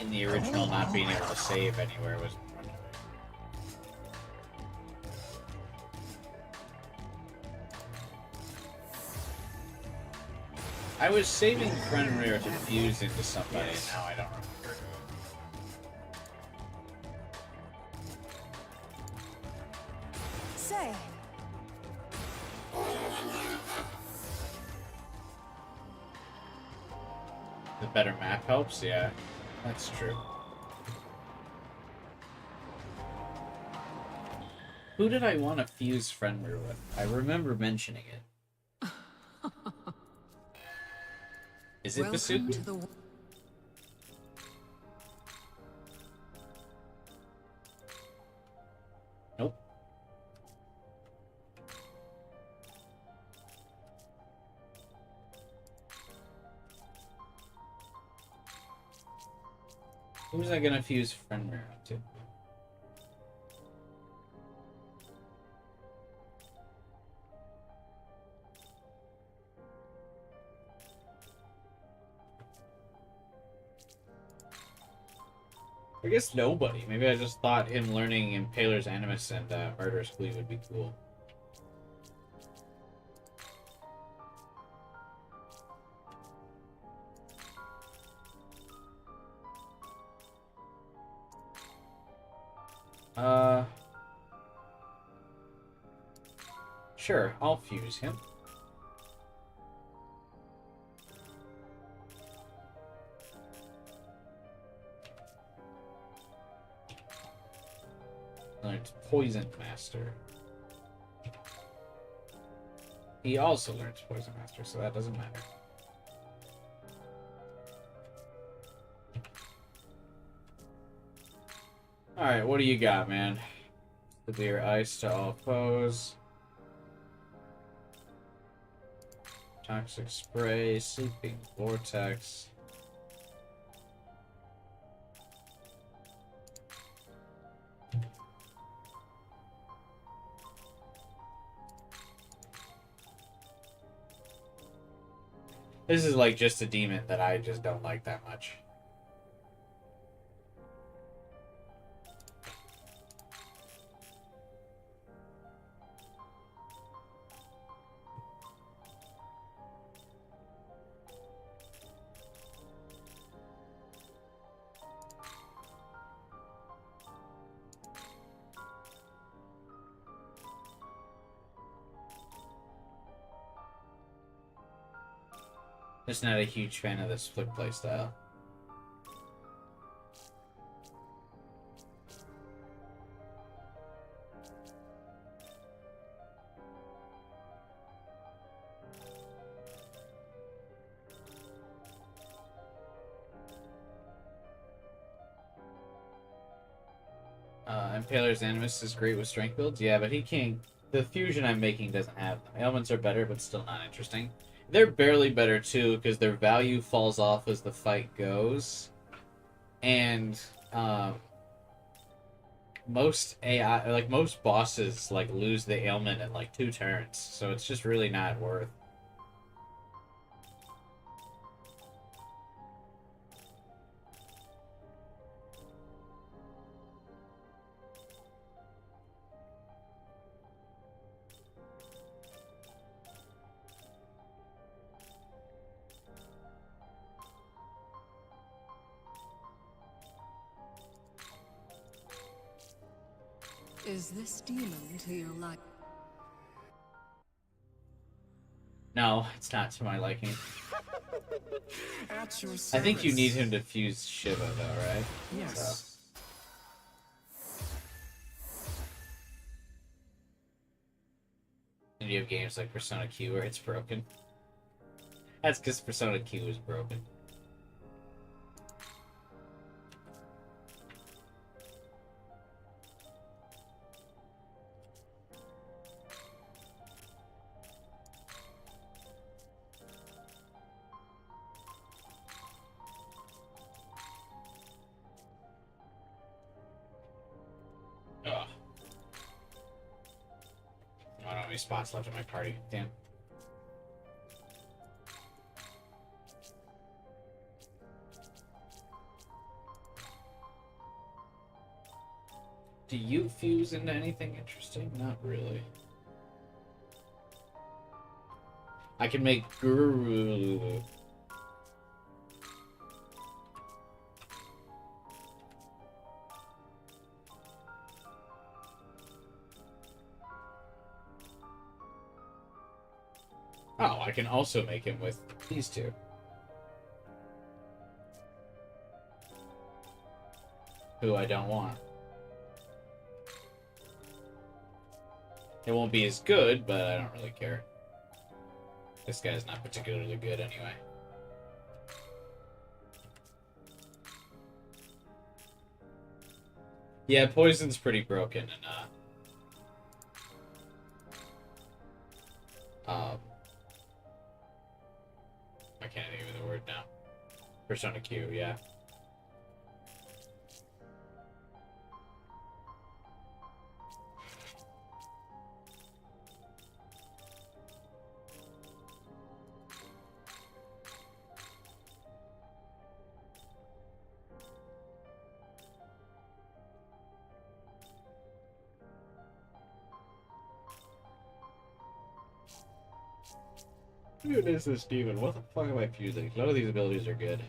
in the original, not being able to save anywhere was... I was saving Fenrir to fuse into somebody, and now I don't remember. Say, The better map helps? Yeah, that's true. Who did I want to fuse Fenrir with? I remember mentioning it. Is it the suit? Nope. Who was I gonna fuse Fenrir to? I guess nobody. Maybe I just thought him learning Impaler's Animus and Murderous Glee would be cool. Sure, I'll fuse him. Learns Poison Master. He also learns Poison Master, so that doesn't matter. Alright, what do you got, man? Severe Ice to all foes. Toxic Spray, Sleeping Vortex. This is like just a demon that I just don't like that much. Just not a huge fan of this flick playstyle. Impaler's Animus is great with strength builds, yeah, but he can't. The fusion I'm making doesn't have them. Ailments are better, but still not interesting. They're barely better too, because their value falls off as the fight goes, and most AI, like most bosses, like lose the ailment in like 2 turns, so it's just really not worth. Is this demon to your life? No, it's not to my liking. At your I think you service. need him to fuse Shiva, though, right? Yes. And you have games like Persona Q where it's broken. That's because Persona Q is broken. Ugh. I don't have any spots left in my party. Damn. Do you fuse into anything interesting? Not really. I can make Guru. Oh, I can also make him with these two. Who I don't want. It won't be as good, but I don't really care. This guy's not particularly good anyway. Yeah, Poison's pretty broken, and I can't think of the word now. Persona Q, yeah. Who is this demon? What the fuck am I fusing? None of these abilities are good.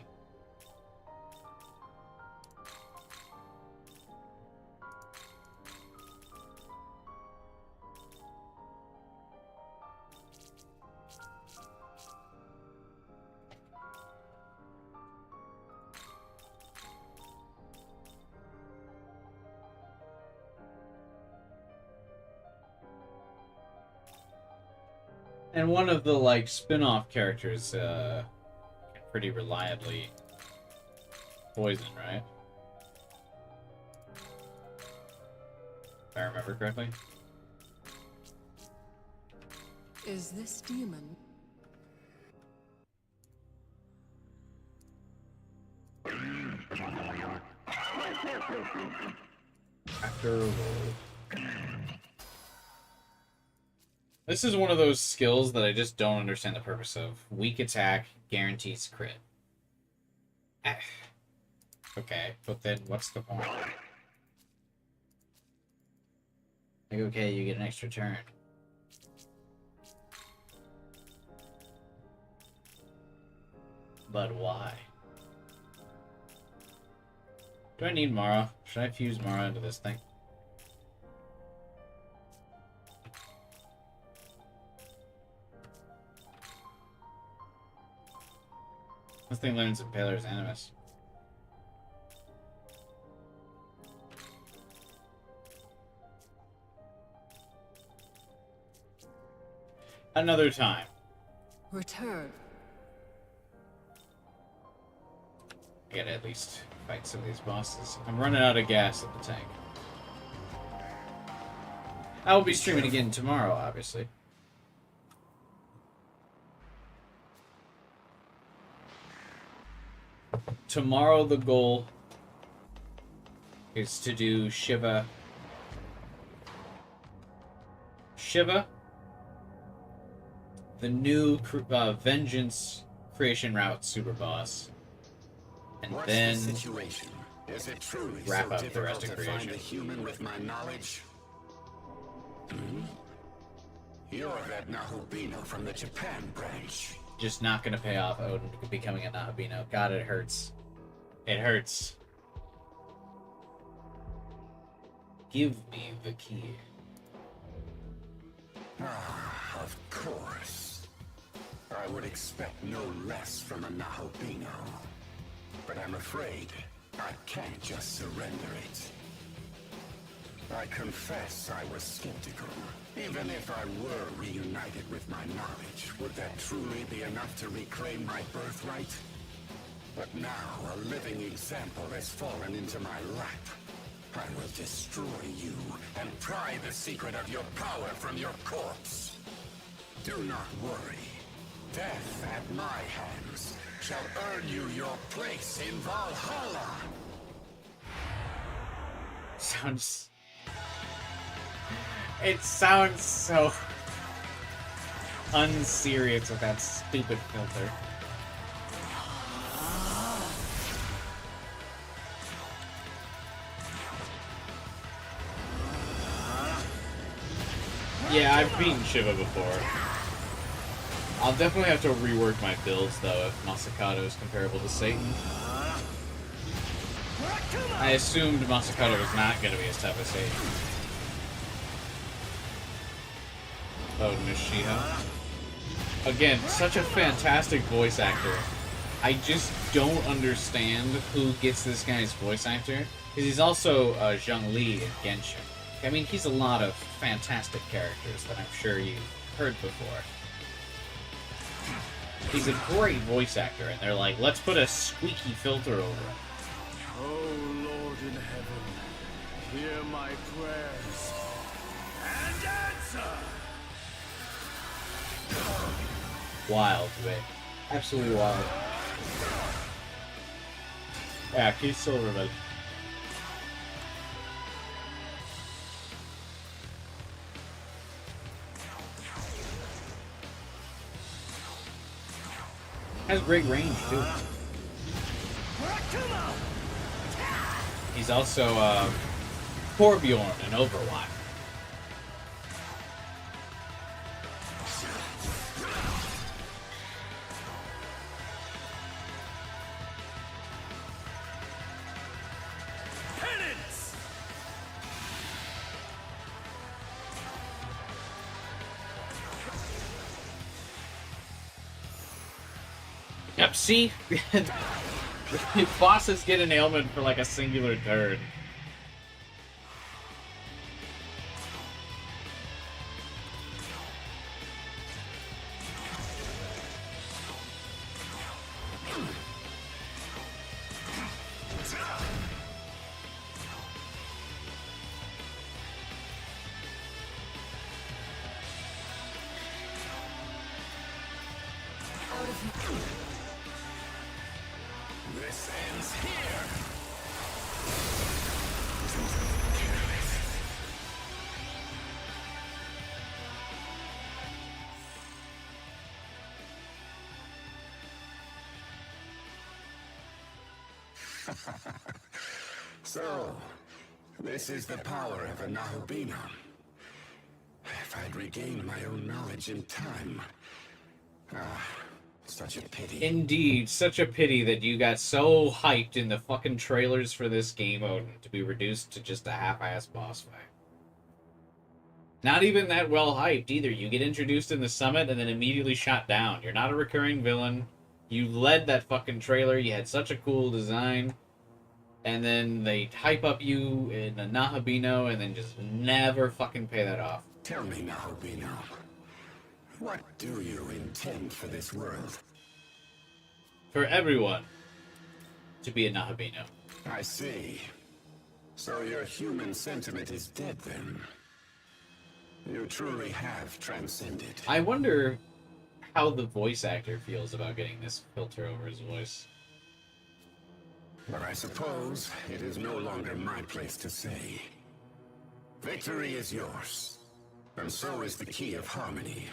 And one of the, like, spin-off characters, can pretty reliably poison, right? If I remember correctly. Is this demon? After a roll. This is one of those skills that I just don't understand the purpose of. Weak attack guarantees crit. Ah. Okay, but then what's the point? Like, okay, you get an extra turn. But why? Do I need Mara? Should I fuse Mara into this thing? This thing learns Impaler's Animus. Another time. Return. I gotta at least fight some of these bosses. I'm running out of gas in the tank. I will be streaming again tomorrow, obviously. Tomorrow the goal is to do Shiva, the new Vengeance Creation Route Super Boss, and What's then the situation? Is it truly wrap so up the rest difficult of to find Creation. a human with my knowledge? Hmm? You're that Nahubino from the Japan branch. Just not gonna pay off Odin becoming a Nahabino. God, it hurts. It hurts. Give me the key. Ah, of course. I would expect no less from a Nahobino. But I'm afraid I can't just surrender it. I confess I was skeptical. Even if I were reunited with my knowledge, would that truly be enough to reclaim my birthright? But now a living example has fallen into my lap. I will destroy you and pry the secret of your power from your corpse. Do not worry. Death at my hands shall earn you your place in Valhalla. Sounds... It sounds so unserious with that stupid filter. Yeah, I've beaten Shiva before. I'll definitely have to rework my builds, though, if Masakado is comparable to Satan. I assumed Masakado was not going to be as tough as Satan. Oh, Nishiha. Again, such a fantastic voice actor. I just don't understand who gets this guy's voice actor. Because he's also Zhongli in Genshin. I mean, he's a lot of fantastic characters that I'm sure you've heard before. He's a great voice actor, and they're like, let's put a squeaky filter over him. Oh, Lord in heaven, hear my prayers and answer! Wild, man. Absolutely wild. Yeah, Keith Silverman. Has great range, too. He's also, Torbjorn in Overwatch. Yep, see? Bosses get an ailment for like a singular turn. This ends here. So, this is the power of a Nahobino. If I'd regained my own knowledge in time. Such a pity. Indeed, such a pity that you got so hyped in the fucking trailers for this game, Odin, to be reduced to just a half-ass boss fight. Not even that well hyped either. You get introduced in the summit and then immediately shot down. You're not a recurring villain. You led that fucking trailer. You had such a cool design. And then they hype up you in a Nahobino and then just never fucking pay that off. Tell me, Nahobino, what do you intend for this world? For everyone to be a Nahobino. I see. So your human sentiment is dead then. You truly have transcended. I wonder how the voice actor feels about getting this filter over his voice. But I suppose it is no longer my place to say. Victory is yours, and so is the key of harmony.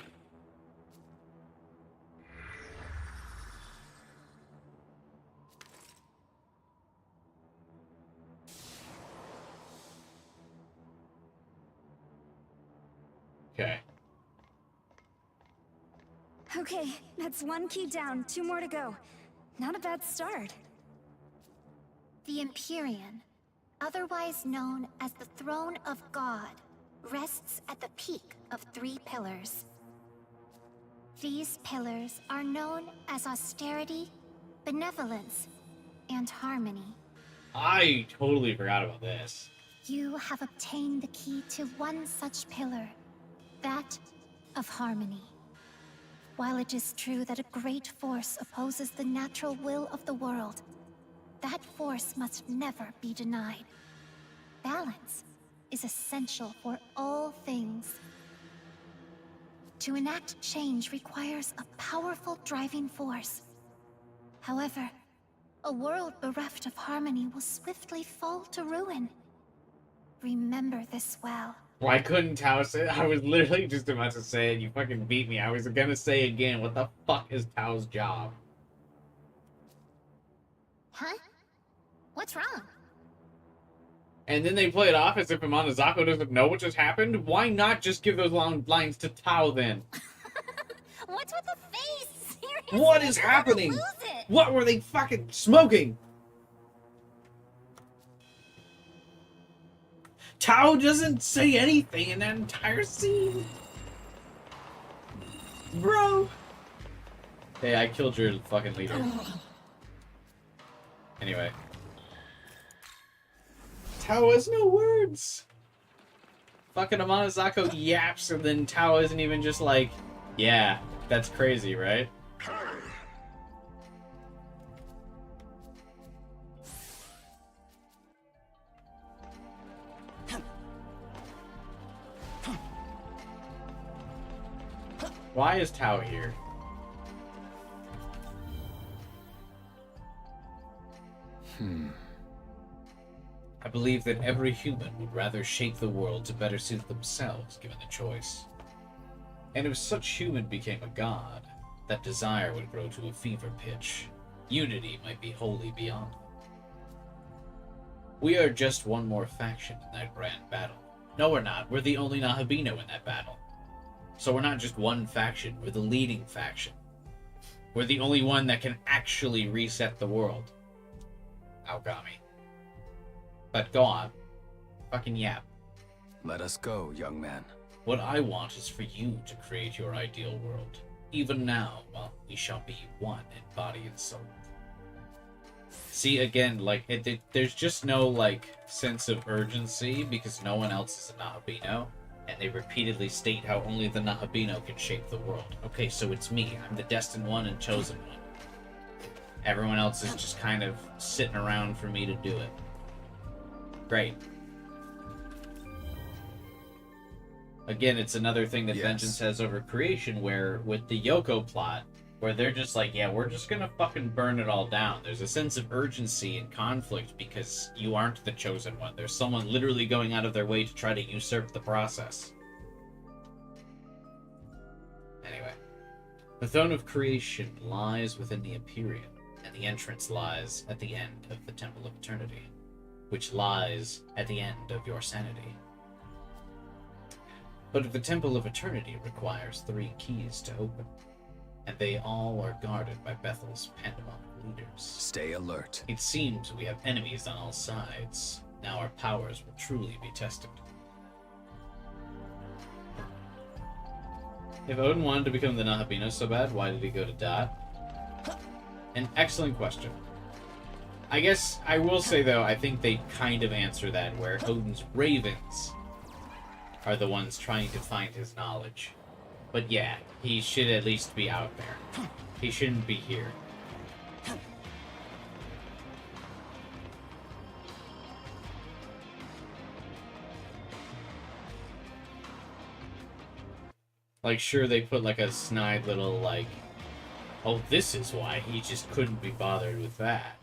Okay. Okay, that's one key down, 2 more to go. Not a bad start. The Empyrean, otherwise known as the Throne of God, rests at the peak of 3 pillars. These pillars are known as austerity, benevolence, and harmony. I totally forgot about this. You have obtained the key to one such pillar, that of harmony. While it is true that a great force opposes the natural will of the world, that force must never be denied. Balance is essential for all things. To enact change requires a powerful driving force. However, a world bereft of harmony will swiftly fall to ruin. Remember this well. Why couldn't Tao say it? I was literally just about to say it. You fucking beat me. I was gonna say again, what the fuck is Tao's job? Huh? What's wrong? And then they play it off as if Amanazako doesn't know what just happened? Why not just give those long lines to Tao then? What's with the face? Seriously, What is you're gonna happening? lose it. What were they fucking smoking? Tao doesn't say anything in that entire scene. Bro. Hey, I killed your fucking leader. Anyway. Tao has no words. Fucking Amanazako yaps and then Tao isn't even just like, yeah, that's crazy, right? Why is Tao here? I believe that every human would rather shape the world to better suit themselves, given the choice. And if such human became a god, that desire would grow to a fever pitch. Unity might be wholly beyond. We are just one more faction in that grand battle. No, we're not. We're the only Nahabino in that battle. So we're not just one faction, we're the leading faction. We're the only one that can actually reset the world. Aogami. But go on. Fucking yap. Let us go, young man. What I want is for you to create your ideal world. Even now, well, we shall be one in body and soul. See, again, like, there's just no, like, sense of urgency because no one else is a Nahabino. And they repeatedly state how only the Nahabino can shape the world. Okay, so it's me. I'm the destined one and chosen one. Everyone else is just kind of sitting around for me to do it. Great. Again, it's another thing that Vengeance has over creation, where with the Yoko plot, where they're just like, yeah, we're just gonna fucking burn it all down. There's a sense of urgency and conflict because you aren't the chosen one. There's someone literally going out of their way to try to usurp the process. Anyway. The throne of creation lies within the Empyrean, and the entrance lies at the end of the Temple of Eternity, which lies at the end of your sanity. But the Temple of Eternity requires 3 keys to open, and they all are guarded by Bethel's pandemonic leaders. Stay alert. It seems we have enemies on all sides. Now our powers will truly be tested. If Odin wanted to become the Nahabino so bad, why did he go to Dot? An excellent question. I guess I will say, though, I think they kind of answer that, where Odin's ravens are the ones trying to find his knowledge. But yeah, he should at least be out there. He shouldn't be here. Like, sure, they put like a snide little, like, oh, this is why he just couldn't be bothered with that.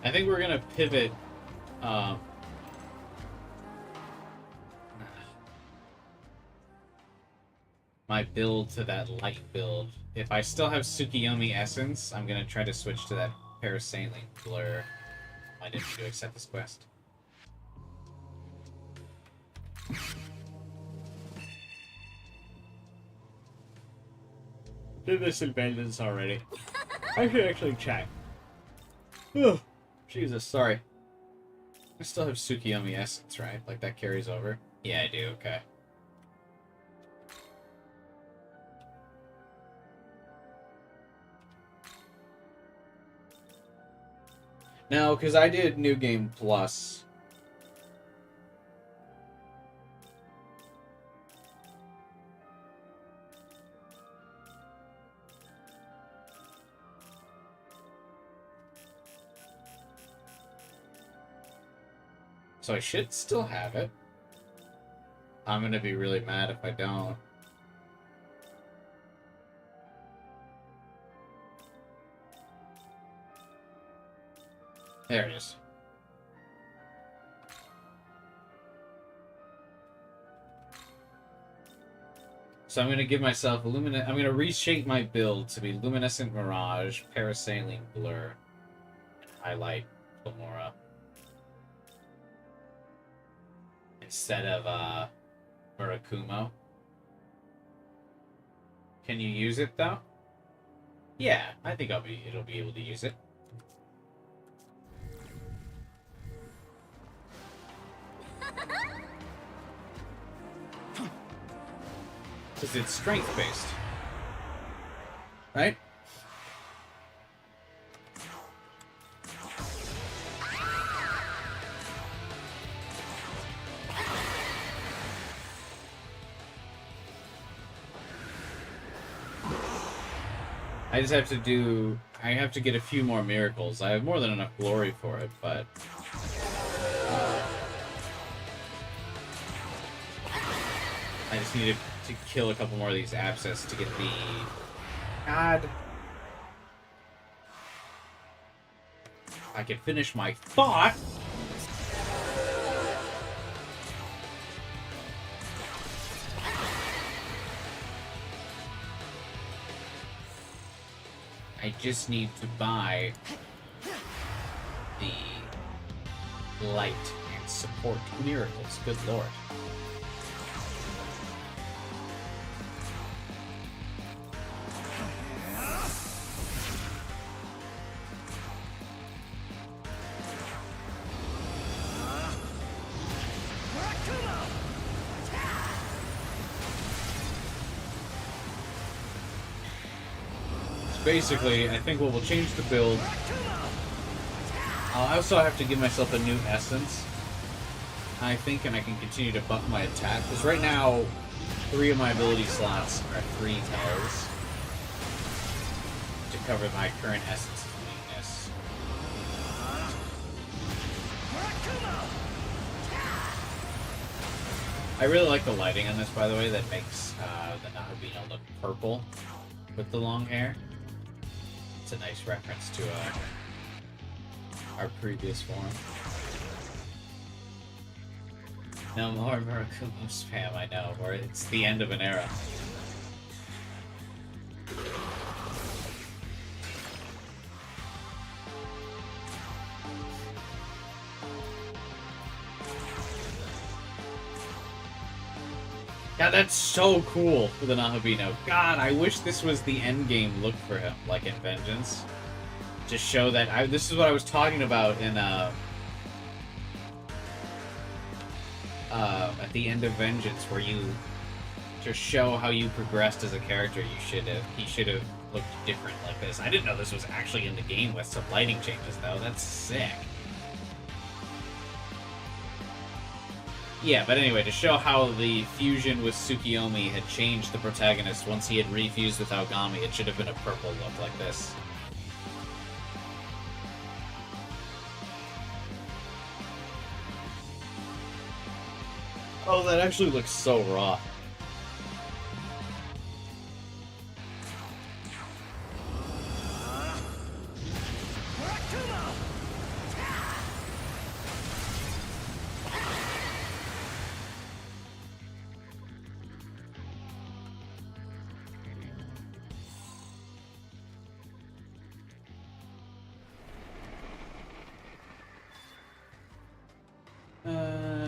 I think we're gonna pivot my build to that light build. If I still have Tsukiyomi Essence, I'm gonna try to switch to that Parasaline Blur. I didn't need to accept this quest. Did this in vengeance already. I should actually check. Ugh. Jesus, sorry. I still have Tsukiyomi Essence, right? Like, that carries over? Yeah, I do, okay. No, because I did New Game Plus. So I should still have it. I'm gonna be really mad if I don't. There it is. So I'm gonna give myself I'm gonna reshape my build to be Luminescent Mirage, Parasaline Blur, and Highlight Gamora. Instead of Murakumo. Can you use it though? Yeah, I think it'll be able to use it. Because it's strength based. Right? I just have to get a few more miracles. I have more than enough glory for it, but I just need to kill a couple more of these abscess to get the... God. I can finish my thought. I just need to buy the light and support miracles. Good lord. Basically, I think we'll change the build. I also have to give myself a new essence, I think, and I can continue to buff my attack. Because right now, 3 of my ability slots are 3 tells to cover my current essence of weakness. I really like the lighting on this, by the way, that makes the Nahabino look purple with the long hair. It's a nice reference to our previous form. No more Murakumo spam, I know, where it's the end of an era. God, that's so cool for the Nahabino. God, I wish this was the end game look for him, like in Vengeance. To show that this is what I was talking about in at the end of Vengeance, where to show how you progressed as a character, he should have looked different like this. I didn't know this was actually in the game with some lighting changes though. That's sick. Yeah, but anyway, to show how the fusion with Tsukiyomi had changed the protagonist once he had refused with Aogami, it should have been a purple look like this. Oh, that actually looks so raw.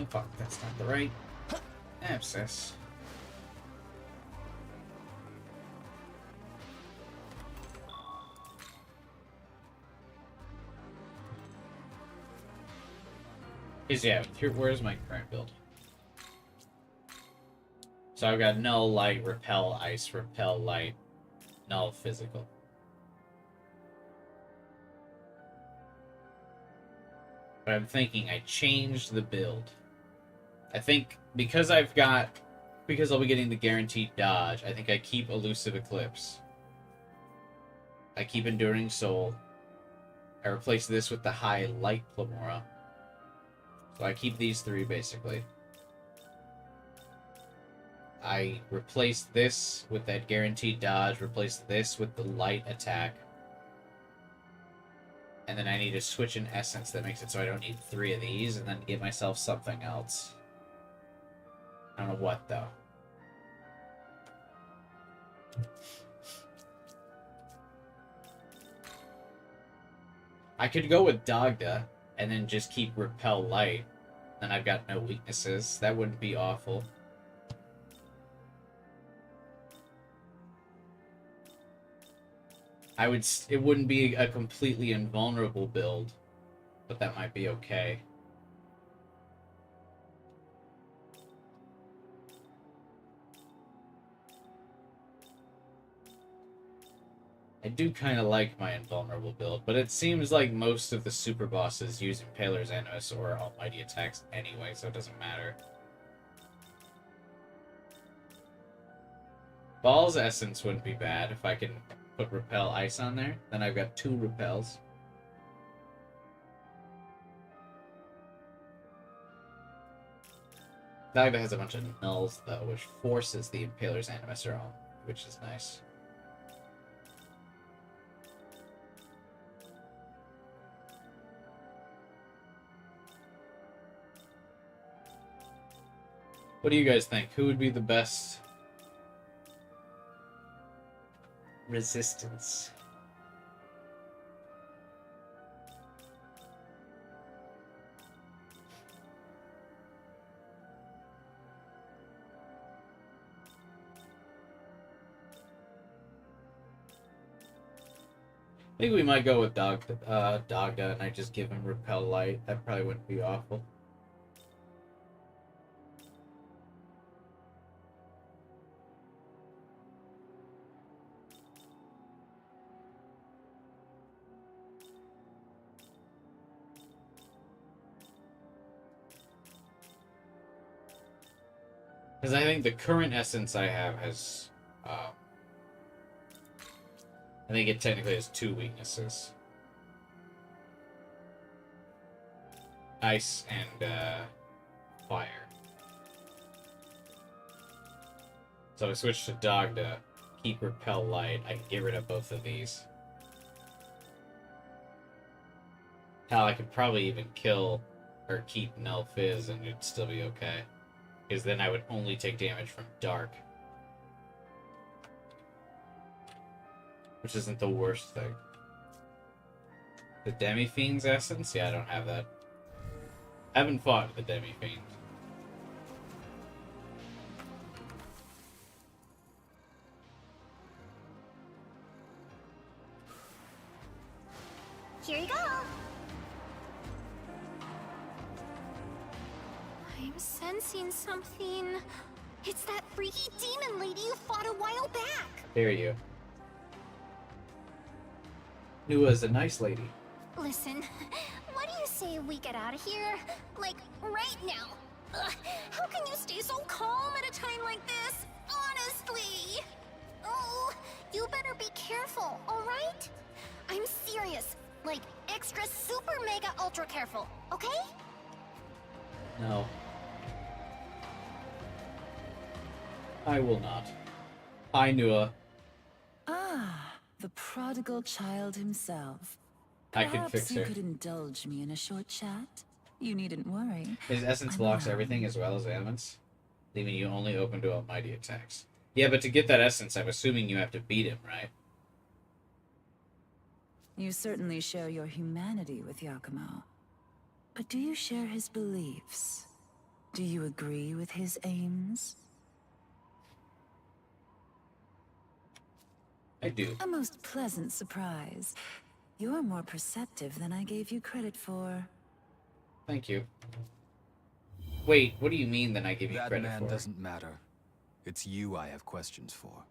Fuck, that's not the right abscess. Is yeah, here, where's my current build? So I've got null, light, repel, ice, repel, light, null, physical. But I'm thinking I changed the build. I think because I'll be getting the guaranteed dodge, I think I keep Elusive Eclipse. I keep Enduring Soul. I replace this with the high light Plamora. So I keep these three basically. I replace this with that guaranteed dodge, replace this with the light attack. And then I need to switch an essence that makes it so I don't need 3 of these, and then give myself something else. I don't know what, though. I could go with Dagda, and then just keep Repel Light. Then I've got no weaknesses. That wouldn't be awful. It wouldn't be a completely invulnerable build, but that might be okay. I do kind of like my invulnerable build, but it seems like most of the super bosses use Impaler's Animus or Almighty attacks anyway, so it doesn't matter. Ball's Essence wouldn't be bad if I can put Repel Ice on there. Then I've got 2 Repels. Dagda has a bunch of nulls, though, which forces the Impaler's Animus on, which is nice. What do you guys think? Who would be the best resistance? I think we might go with Dagda, and I just give him Repel Light. That probably wouldn't be awful. Because I think the current essence I have has, I think it technically has 2 weaknesses. Ice and, fire. So I switch to Dagda, keep Repel Light, I can get rid of both of these. Hell, I could probably even kill, or keep Null Fizz and it'd still be okay. Because then I would only take damage from Dark. Which isn't the worst thing. The Demi-Fiend's Essence? Yeah, I don't have that. I haven't fought the Demi-Fiend. Here you go. I'm sensing something. It's that freaky demon lady you fought a while back. There you. Nua's a nice lady. Listen, what do you say we get out of here? Like, right now. Ugh, how can you stay so calm at a time like this? Honestly. Oh, you better be careful, alright? I'm serious. Like, extra super mega ultra careful, okay? No. I will not. Hi, Nua. Ah, the prodigal child himself. I can fix Perhaps you her. could indulge me in a short chat. You needn't worry. His essence I'm blocks around. everything as well as elements, leaving you only open to almighty attacks. Yeah, but to get that essence, I'm assuming you have to beat him, right? You certainly share your humanity with Yakumo. But do you share his beliefs? Do you agree with his aims? I do. A most pleasant surprise. You're more perceptive than I gave you credit for. Thank you. Wait, what do you mean then I give you That credit man for? doesn't matter. It's you I have questions for.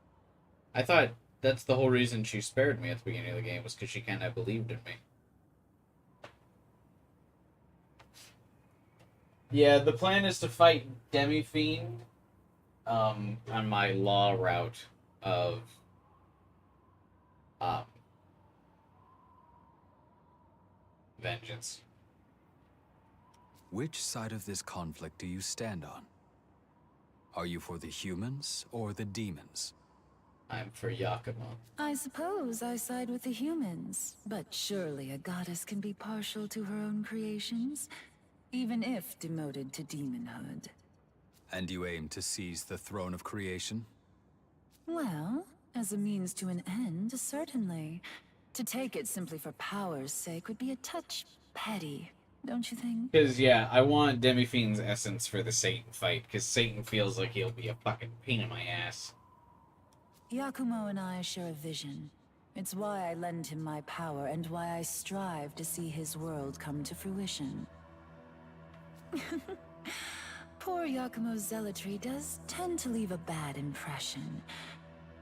I thought that's the whole reason she spared me at the beginning of the game, was because she kind of believed in me. Yeah, the plan is to fight Demi-Fiend on my law route of vengeance. Which side of this conflict do you stand on? Are you for the humans or the demons? I'm for Yakumo. I suppose I side with the humans, but surely a goddess can be partial to her own creations, even if demoted to demonhood. And you aim to seize the throne of creation? Well, as a means to an end, certainly. To take it simply for power's sake would be a touch petty, don't you think? Because, yeah, I want Demi-Fiend's essence for the Satan fight, because Satan feels like he'll be a fucking pain in my ass. Yakumo and I share a vision. It's why I lend him my power and why I strive to see his world come to fruition. Poor Yakumo's zealotry does tend to leave a bad impression.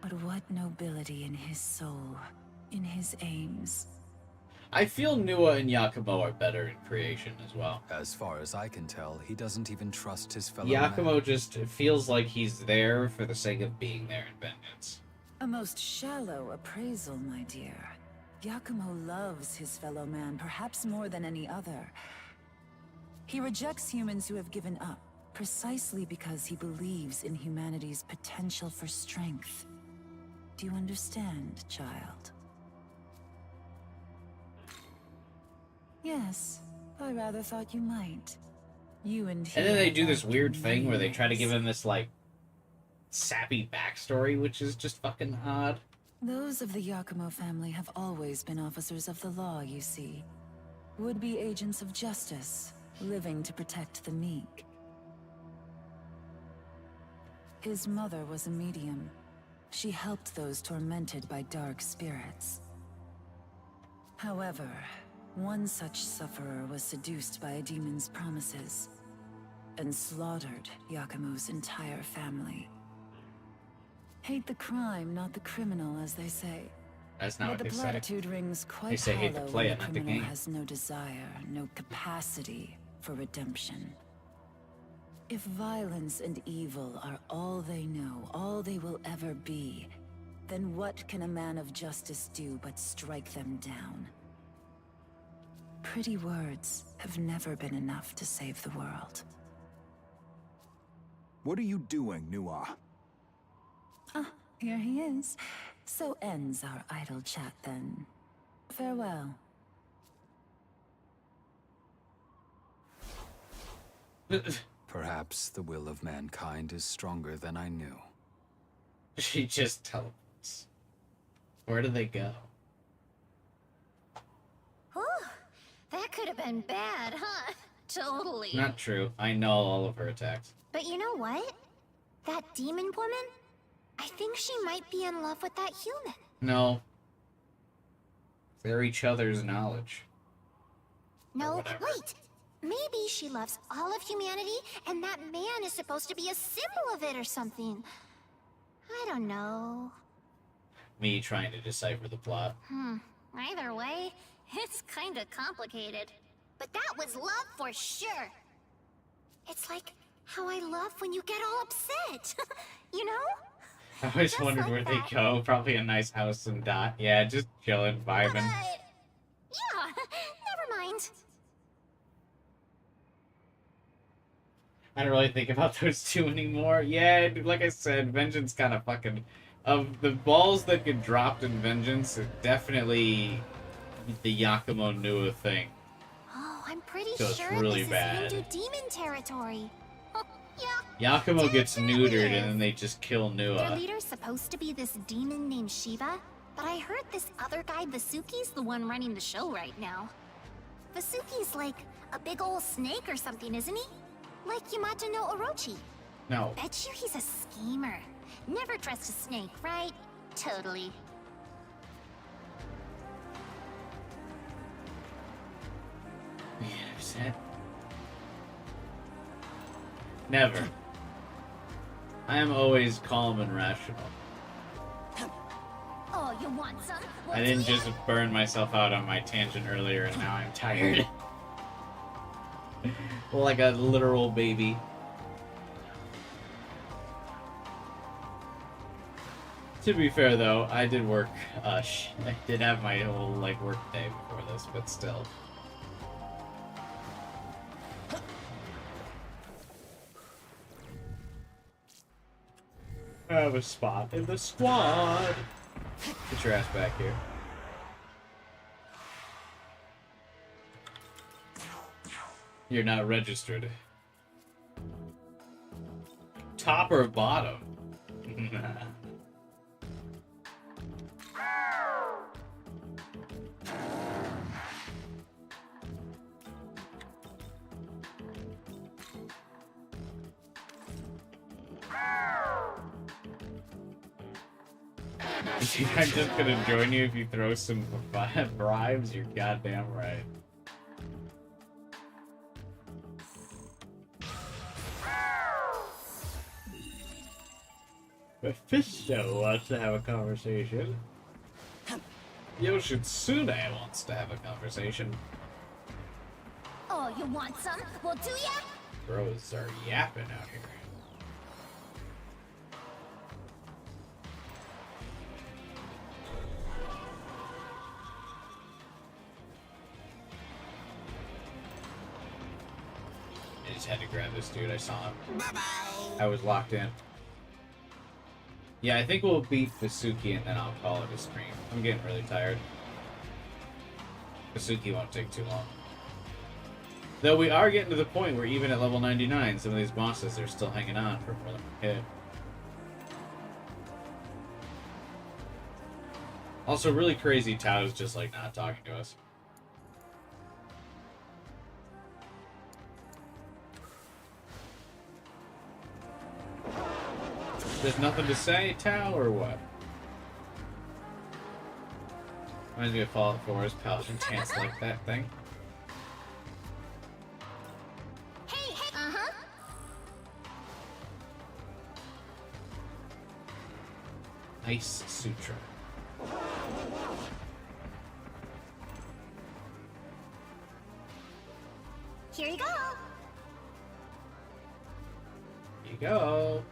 But what nobility in his soul, in his aims. I feel Nua and Yakumo are better in creation as well. As far as I can tell, he doesn't even trust his fellow Yakumo man. just feels like he's there for the sake of being there in vengeance. A most shallow appraisal, my dear. Yakumo loves his fellow man, perhaps more than any other. He rejects humans who have given up, precisely because he believes in humanity's potential for strength. Do you understand, child? Yes, I rather thought you might. You and he. And then they do have this weird been thing where they try to many give him this, like, sappy backstory, which is just fucking odd. Those of the Yakumo family have always been officers of the law, you see. Would-be agents of justice, living to protect the meek. His mother was a medium. She helped those tormented by dark spirits. However, one such sufferer was seduced by a demon's promises and slaughtered Yakumo's entire family. Hate the crime, not the criminal, as they say. That's not But what the they say. platitude rings quite They say hate the hollow player, when the not the criminal game. has no desire, no capacity for redemption. If violence and evil are all they know, all they will ever be, then what can a man of justice do but strike them down? Pretty words have never been enough to save the world. What are you doing, Nua? Ah, here he is. So ends our idle chat then. Farewell. Perhaps the will of mankind is stronger than I knew. She just teleports. Where do they go? Whew, that could have been bad, huh? Totally. Not true. I know all of her attacks. But you know what? That demon woman? I think she might be in love with that human. No. They're each other's knowledge. No, wait! Maybe she loves all of humanity, and that man is supposed to be a symbol of it or something. I don't know. Me trying to decipher the plot. Either way, it's kinda complicated. But that was love for sure. It's like how I love when you get all upset. You know? I always wondered where they go. Probably a nice house and dot. Yeah, just chilling, vibing. Yeah, never mind. I don't really think about those two anymore. Yeah, like I said, Vengeance kind of fucking... Of the balls that get dropped in Vengeance, it's definitely the Yakumo Nua thing. Oh, I'm pretty So it's sure really this bad. is Hindu demon territory. Yakumo gets neutered and then they just kill Their Nua. leader's supposed to be this demon named Shiva, but I heard this other guy, Vasuki's the one running the show right now. Vasuki's like a big old snake or something, isn't he? Like Yamato no Orochi. No. Bet you he's a schemer. Never trust a snake, right? Totally. Never. I am always calm and rational. Oh, you want some? I didn't just burn myself out on my tangent earlier and now I'm tired. Like a literal baby. To be fair though, I did work, I did have my whole, like, work day before this, but still. I have a spot in the squad! Get your ass back here. You're not registered. Top or bottom? I'm just gonna join you if you throw some bribes. You're goddamn right. Mephisto wants to have a conversation. Yoshitsune wants to have a conversation. Oh, you want some? Well, do ya? Bros are yapping out here. I just had to grab this dude. I saw him. Bye-bye. I was locked in. Yeah, I think we'll beat Vasuki and then I'll call it a stream. I'm getting really tired. Vasuki won't take too long. Though we are getting to the point where even at level 99, some of these bosses are still hanging on for more than a hit. Also, really crazy Tao's just like not talking to us. There's nothing to say, Tao, or what? Reminds me of Fallout 4's Paladin chants like that thing. Hey, hey, uh-huh. Ice Sutra. Here you go. Here you go.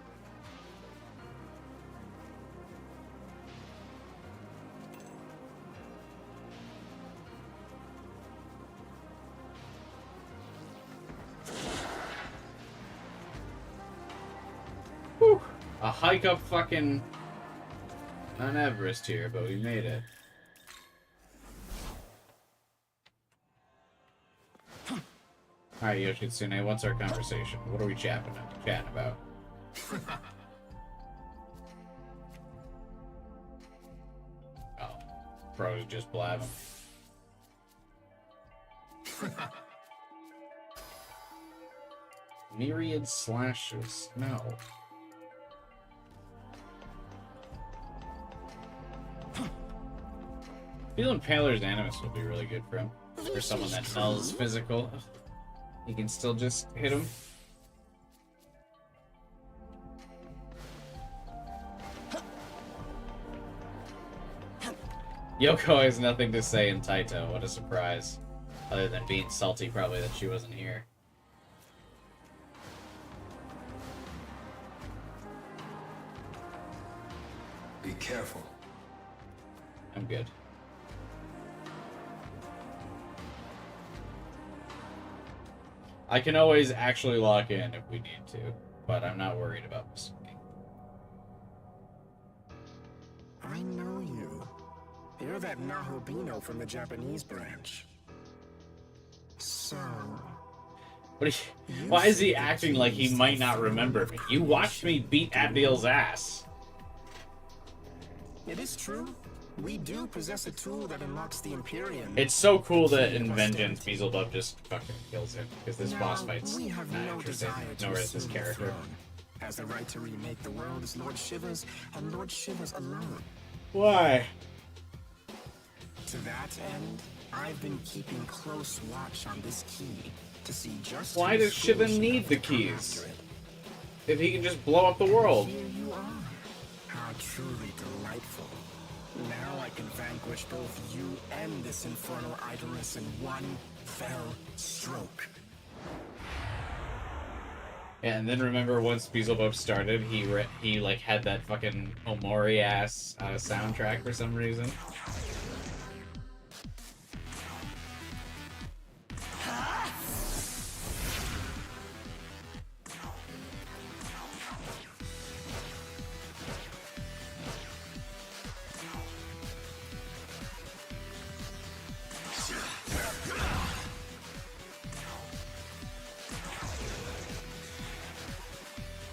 Whew. A hike up fucking Mount Everest here, but we made it. Alright, Yoshitsune, what's our conversation? What are we chatting about? Oh, bro is just blabbing. Myriad slashes. No. Feeling Paler's Animus would be really good for him. For someone that knows physical. He can still just hit him. Yoko has nothing to say in Taito. What a surprise. Other than being salty probably that she wasn't here. Be careful. I'm good. I can always actually lock in if we need to, but I'm not worried about this. I know you. You're that Nahobino from the Japanese branch. So... Why is he acting like he might not remember me? You watched me beat Abdiel's ass. It is true. We do possess a tool that unlocks the Empyrean. It's so cool that in Vengeance, Beelzebub just fucking kills him, because this boss fight's not interesting, nor is this character. Has the right to remake the world as Lord Shiva's, and Lord Shiva's alone. Why? To that end, I've been keeping close watch on this key to see just why does Shiva need the keys? If he can just blow up the world. Here you are. How truly delightful. Now I can vanquish both you and this infernal idoless in one fell stroke. Yeah, and then remember once Beelzebub started, he like had that fucking Omori ass soundtrack for some reason.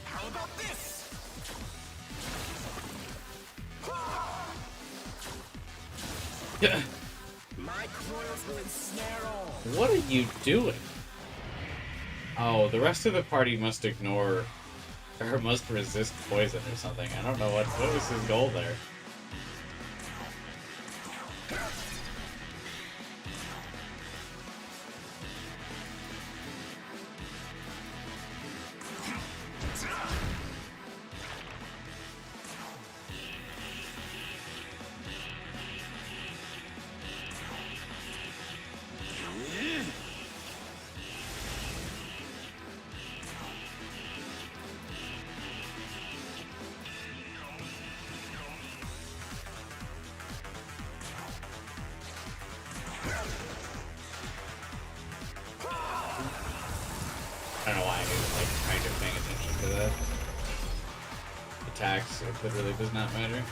How about this? My coils will ensnare all. What are you doing? Oh, the rest of the party must ignore or must resist poison or something. I don't know what was his goal there. I don't know why I was like kind of paying attention to that. Attacks, it really does not matter.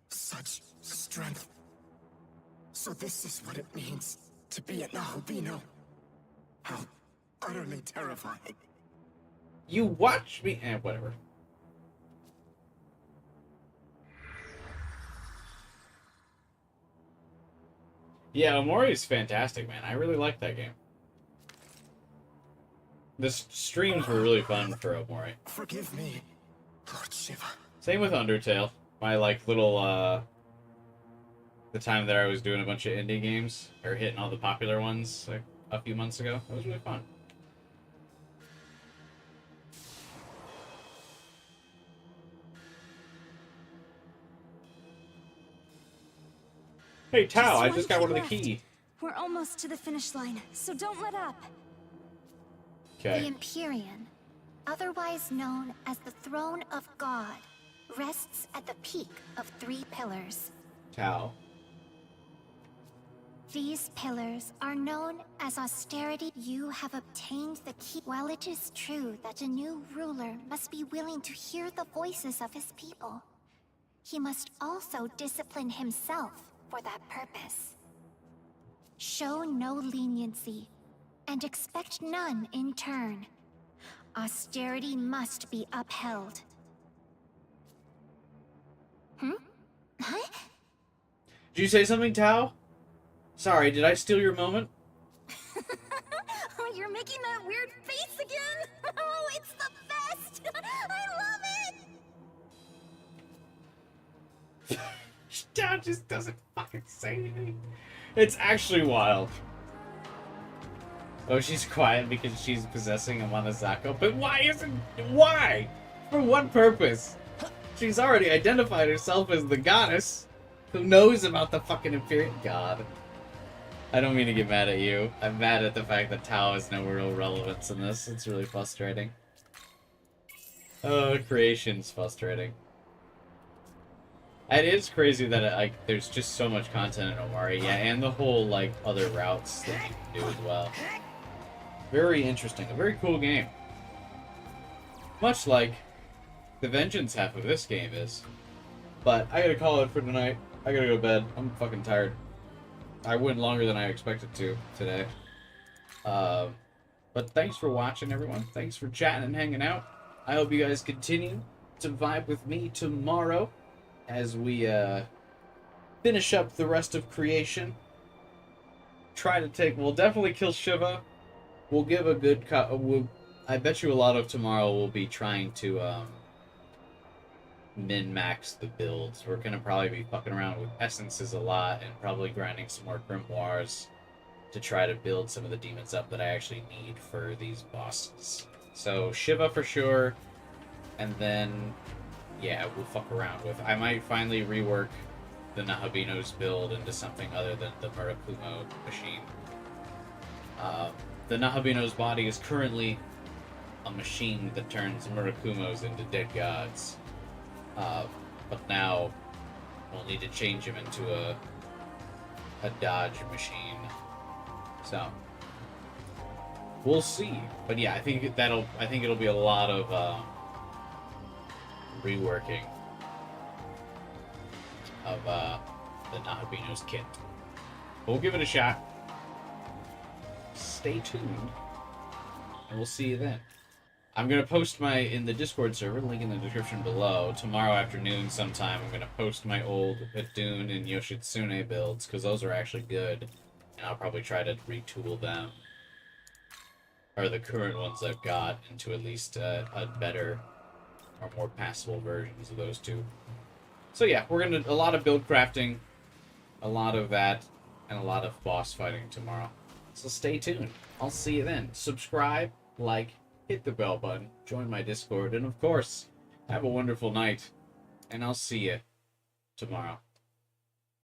Such strength. So this is what it means to be an albino. How utterly terrifying. You watch me and whatever. Yeah, Omori is fantastic, man. I really like that game. The streams were really fun for Omori. Forgive me, Lord Shiva. Same with Undertale. My like little the time that I was doing a bunch of indie games or hitting all the popular ones like a few months ago. It was really fun. Hey Tao, I just got one of the key. We're almost to the finish line, so don't let up. The Okay. Empyrean, otherwise known as the Throne of God, rests at the peak of 3 pillars. Tao. These pillars are known as austerity. You have obtained the key. While it is true that a new ruler must be willing to hear the voices of his people, he must also discipline himself for that purpose. Show no leniency, and expect none in turn. Austerity must be upheld. Huh? Did you say something, Tao? Sorry, did I steal your moment? Oh, you're making that weird face again? Oh, it's the best! I love it! Tao just doesn't fucking say anything. It's actually wild. Oh, she's quiet because she's possessing a Manazako. But why? For what purpose? She's already identified herself as the goddess. Who knows about the fucking Imperial God? I don't mean to get mad at you. I'm mad at the fact that Tao has no real relevance in this. It's really frustrating. Oh, creation's frustrating. It is crazy that like there's just so much content in Omari, yeah, and the whole like other routes that you can do as well. Very interesting, a very cool game. Much like the Vengeance half of this game is. But I gotta call it for tonight. I gotta go to bed. I'm fucking tired. I went longer than I expected to today. But thanks for watching, everyone. Thanks for chatting and hanging out. I hope you guys continue to vibe with me tomorrow as we finish up the rest of creation. We'll definitely kill Shiva. We'll give a good I bet you a lot of tomorrow will be trying to min-max the builds. We're gonna probably be fucking around with essences a lot and probably grinding some more grimoires to try to build some of the demons up that I actually need for these bosses. So Shiva for sure, and then yeah, we'll fuck around with. I might finally rework the Nahabino's build into something other than the Murakumo machine. The Nahabino's body is currently a machine that turns Murakumos into dead gods. But now we'll need to change him into a dodge machine. So we'll see. But yeah, I think it'll be a lot of reworking of the Nahabino's kit. But we'll give it a shot. Stay tuned, and we'll see you then. I'm going to post in the Discord server, link in the description below, tomorrow afternoon sometime. I'm going to post my old Adun and Yoshitsune builds, because those are actually good, and I'll probably try to retool them, or the current ones I've got, into at least a better or more passable versions of those two. So yeah, we're going to, a lot of build crafting, a lot of that, and a lot of boss fighting tomorrow. So stay tuned. I'll see you then. Subscribe, like, hit the bell button, join my Discord, and of course, have a wonderful night. And I'll see you tomorrow.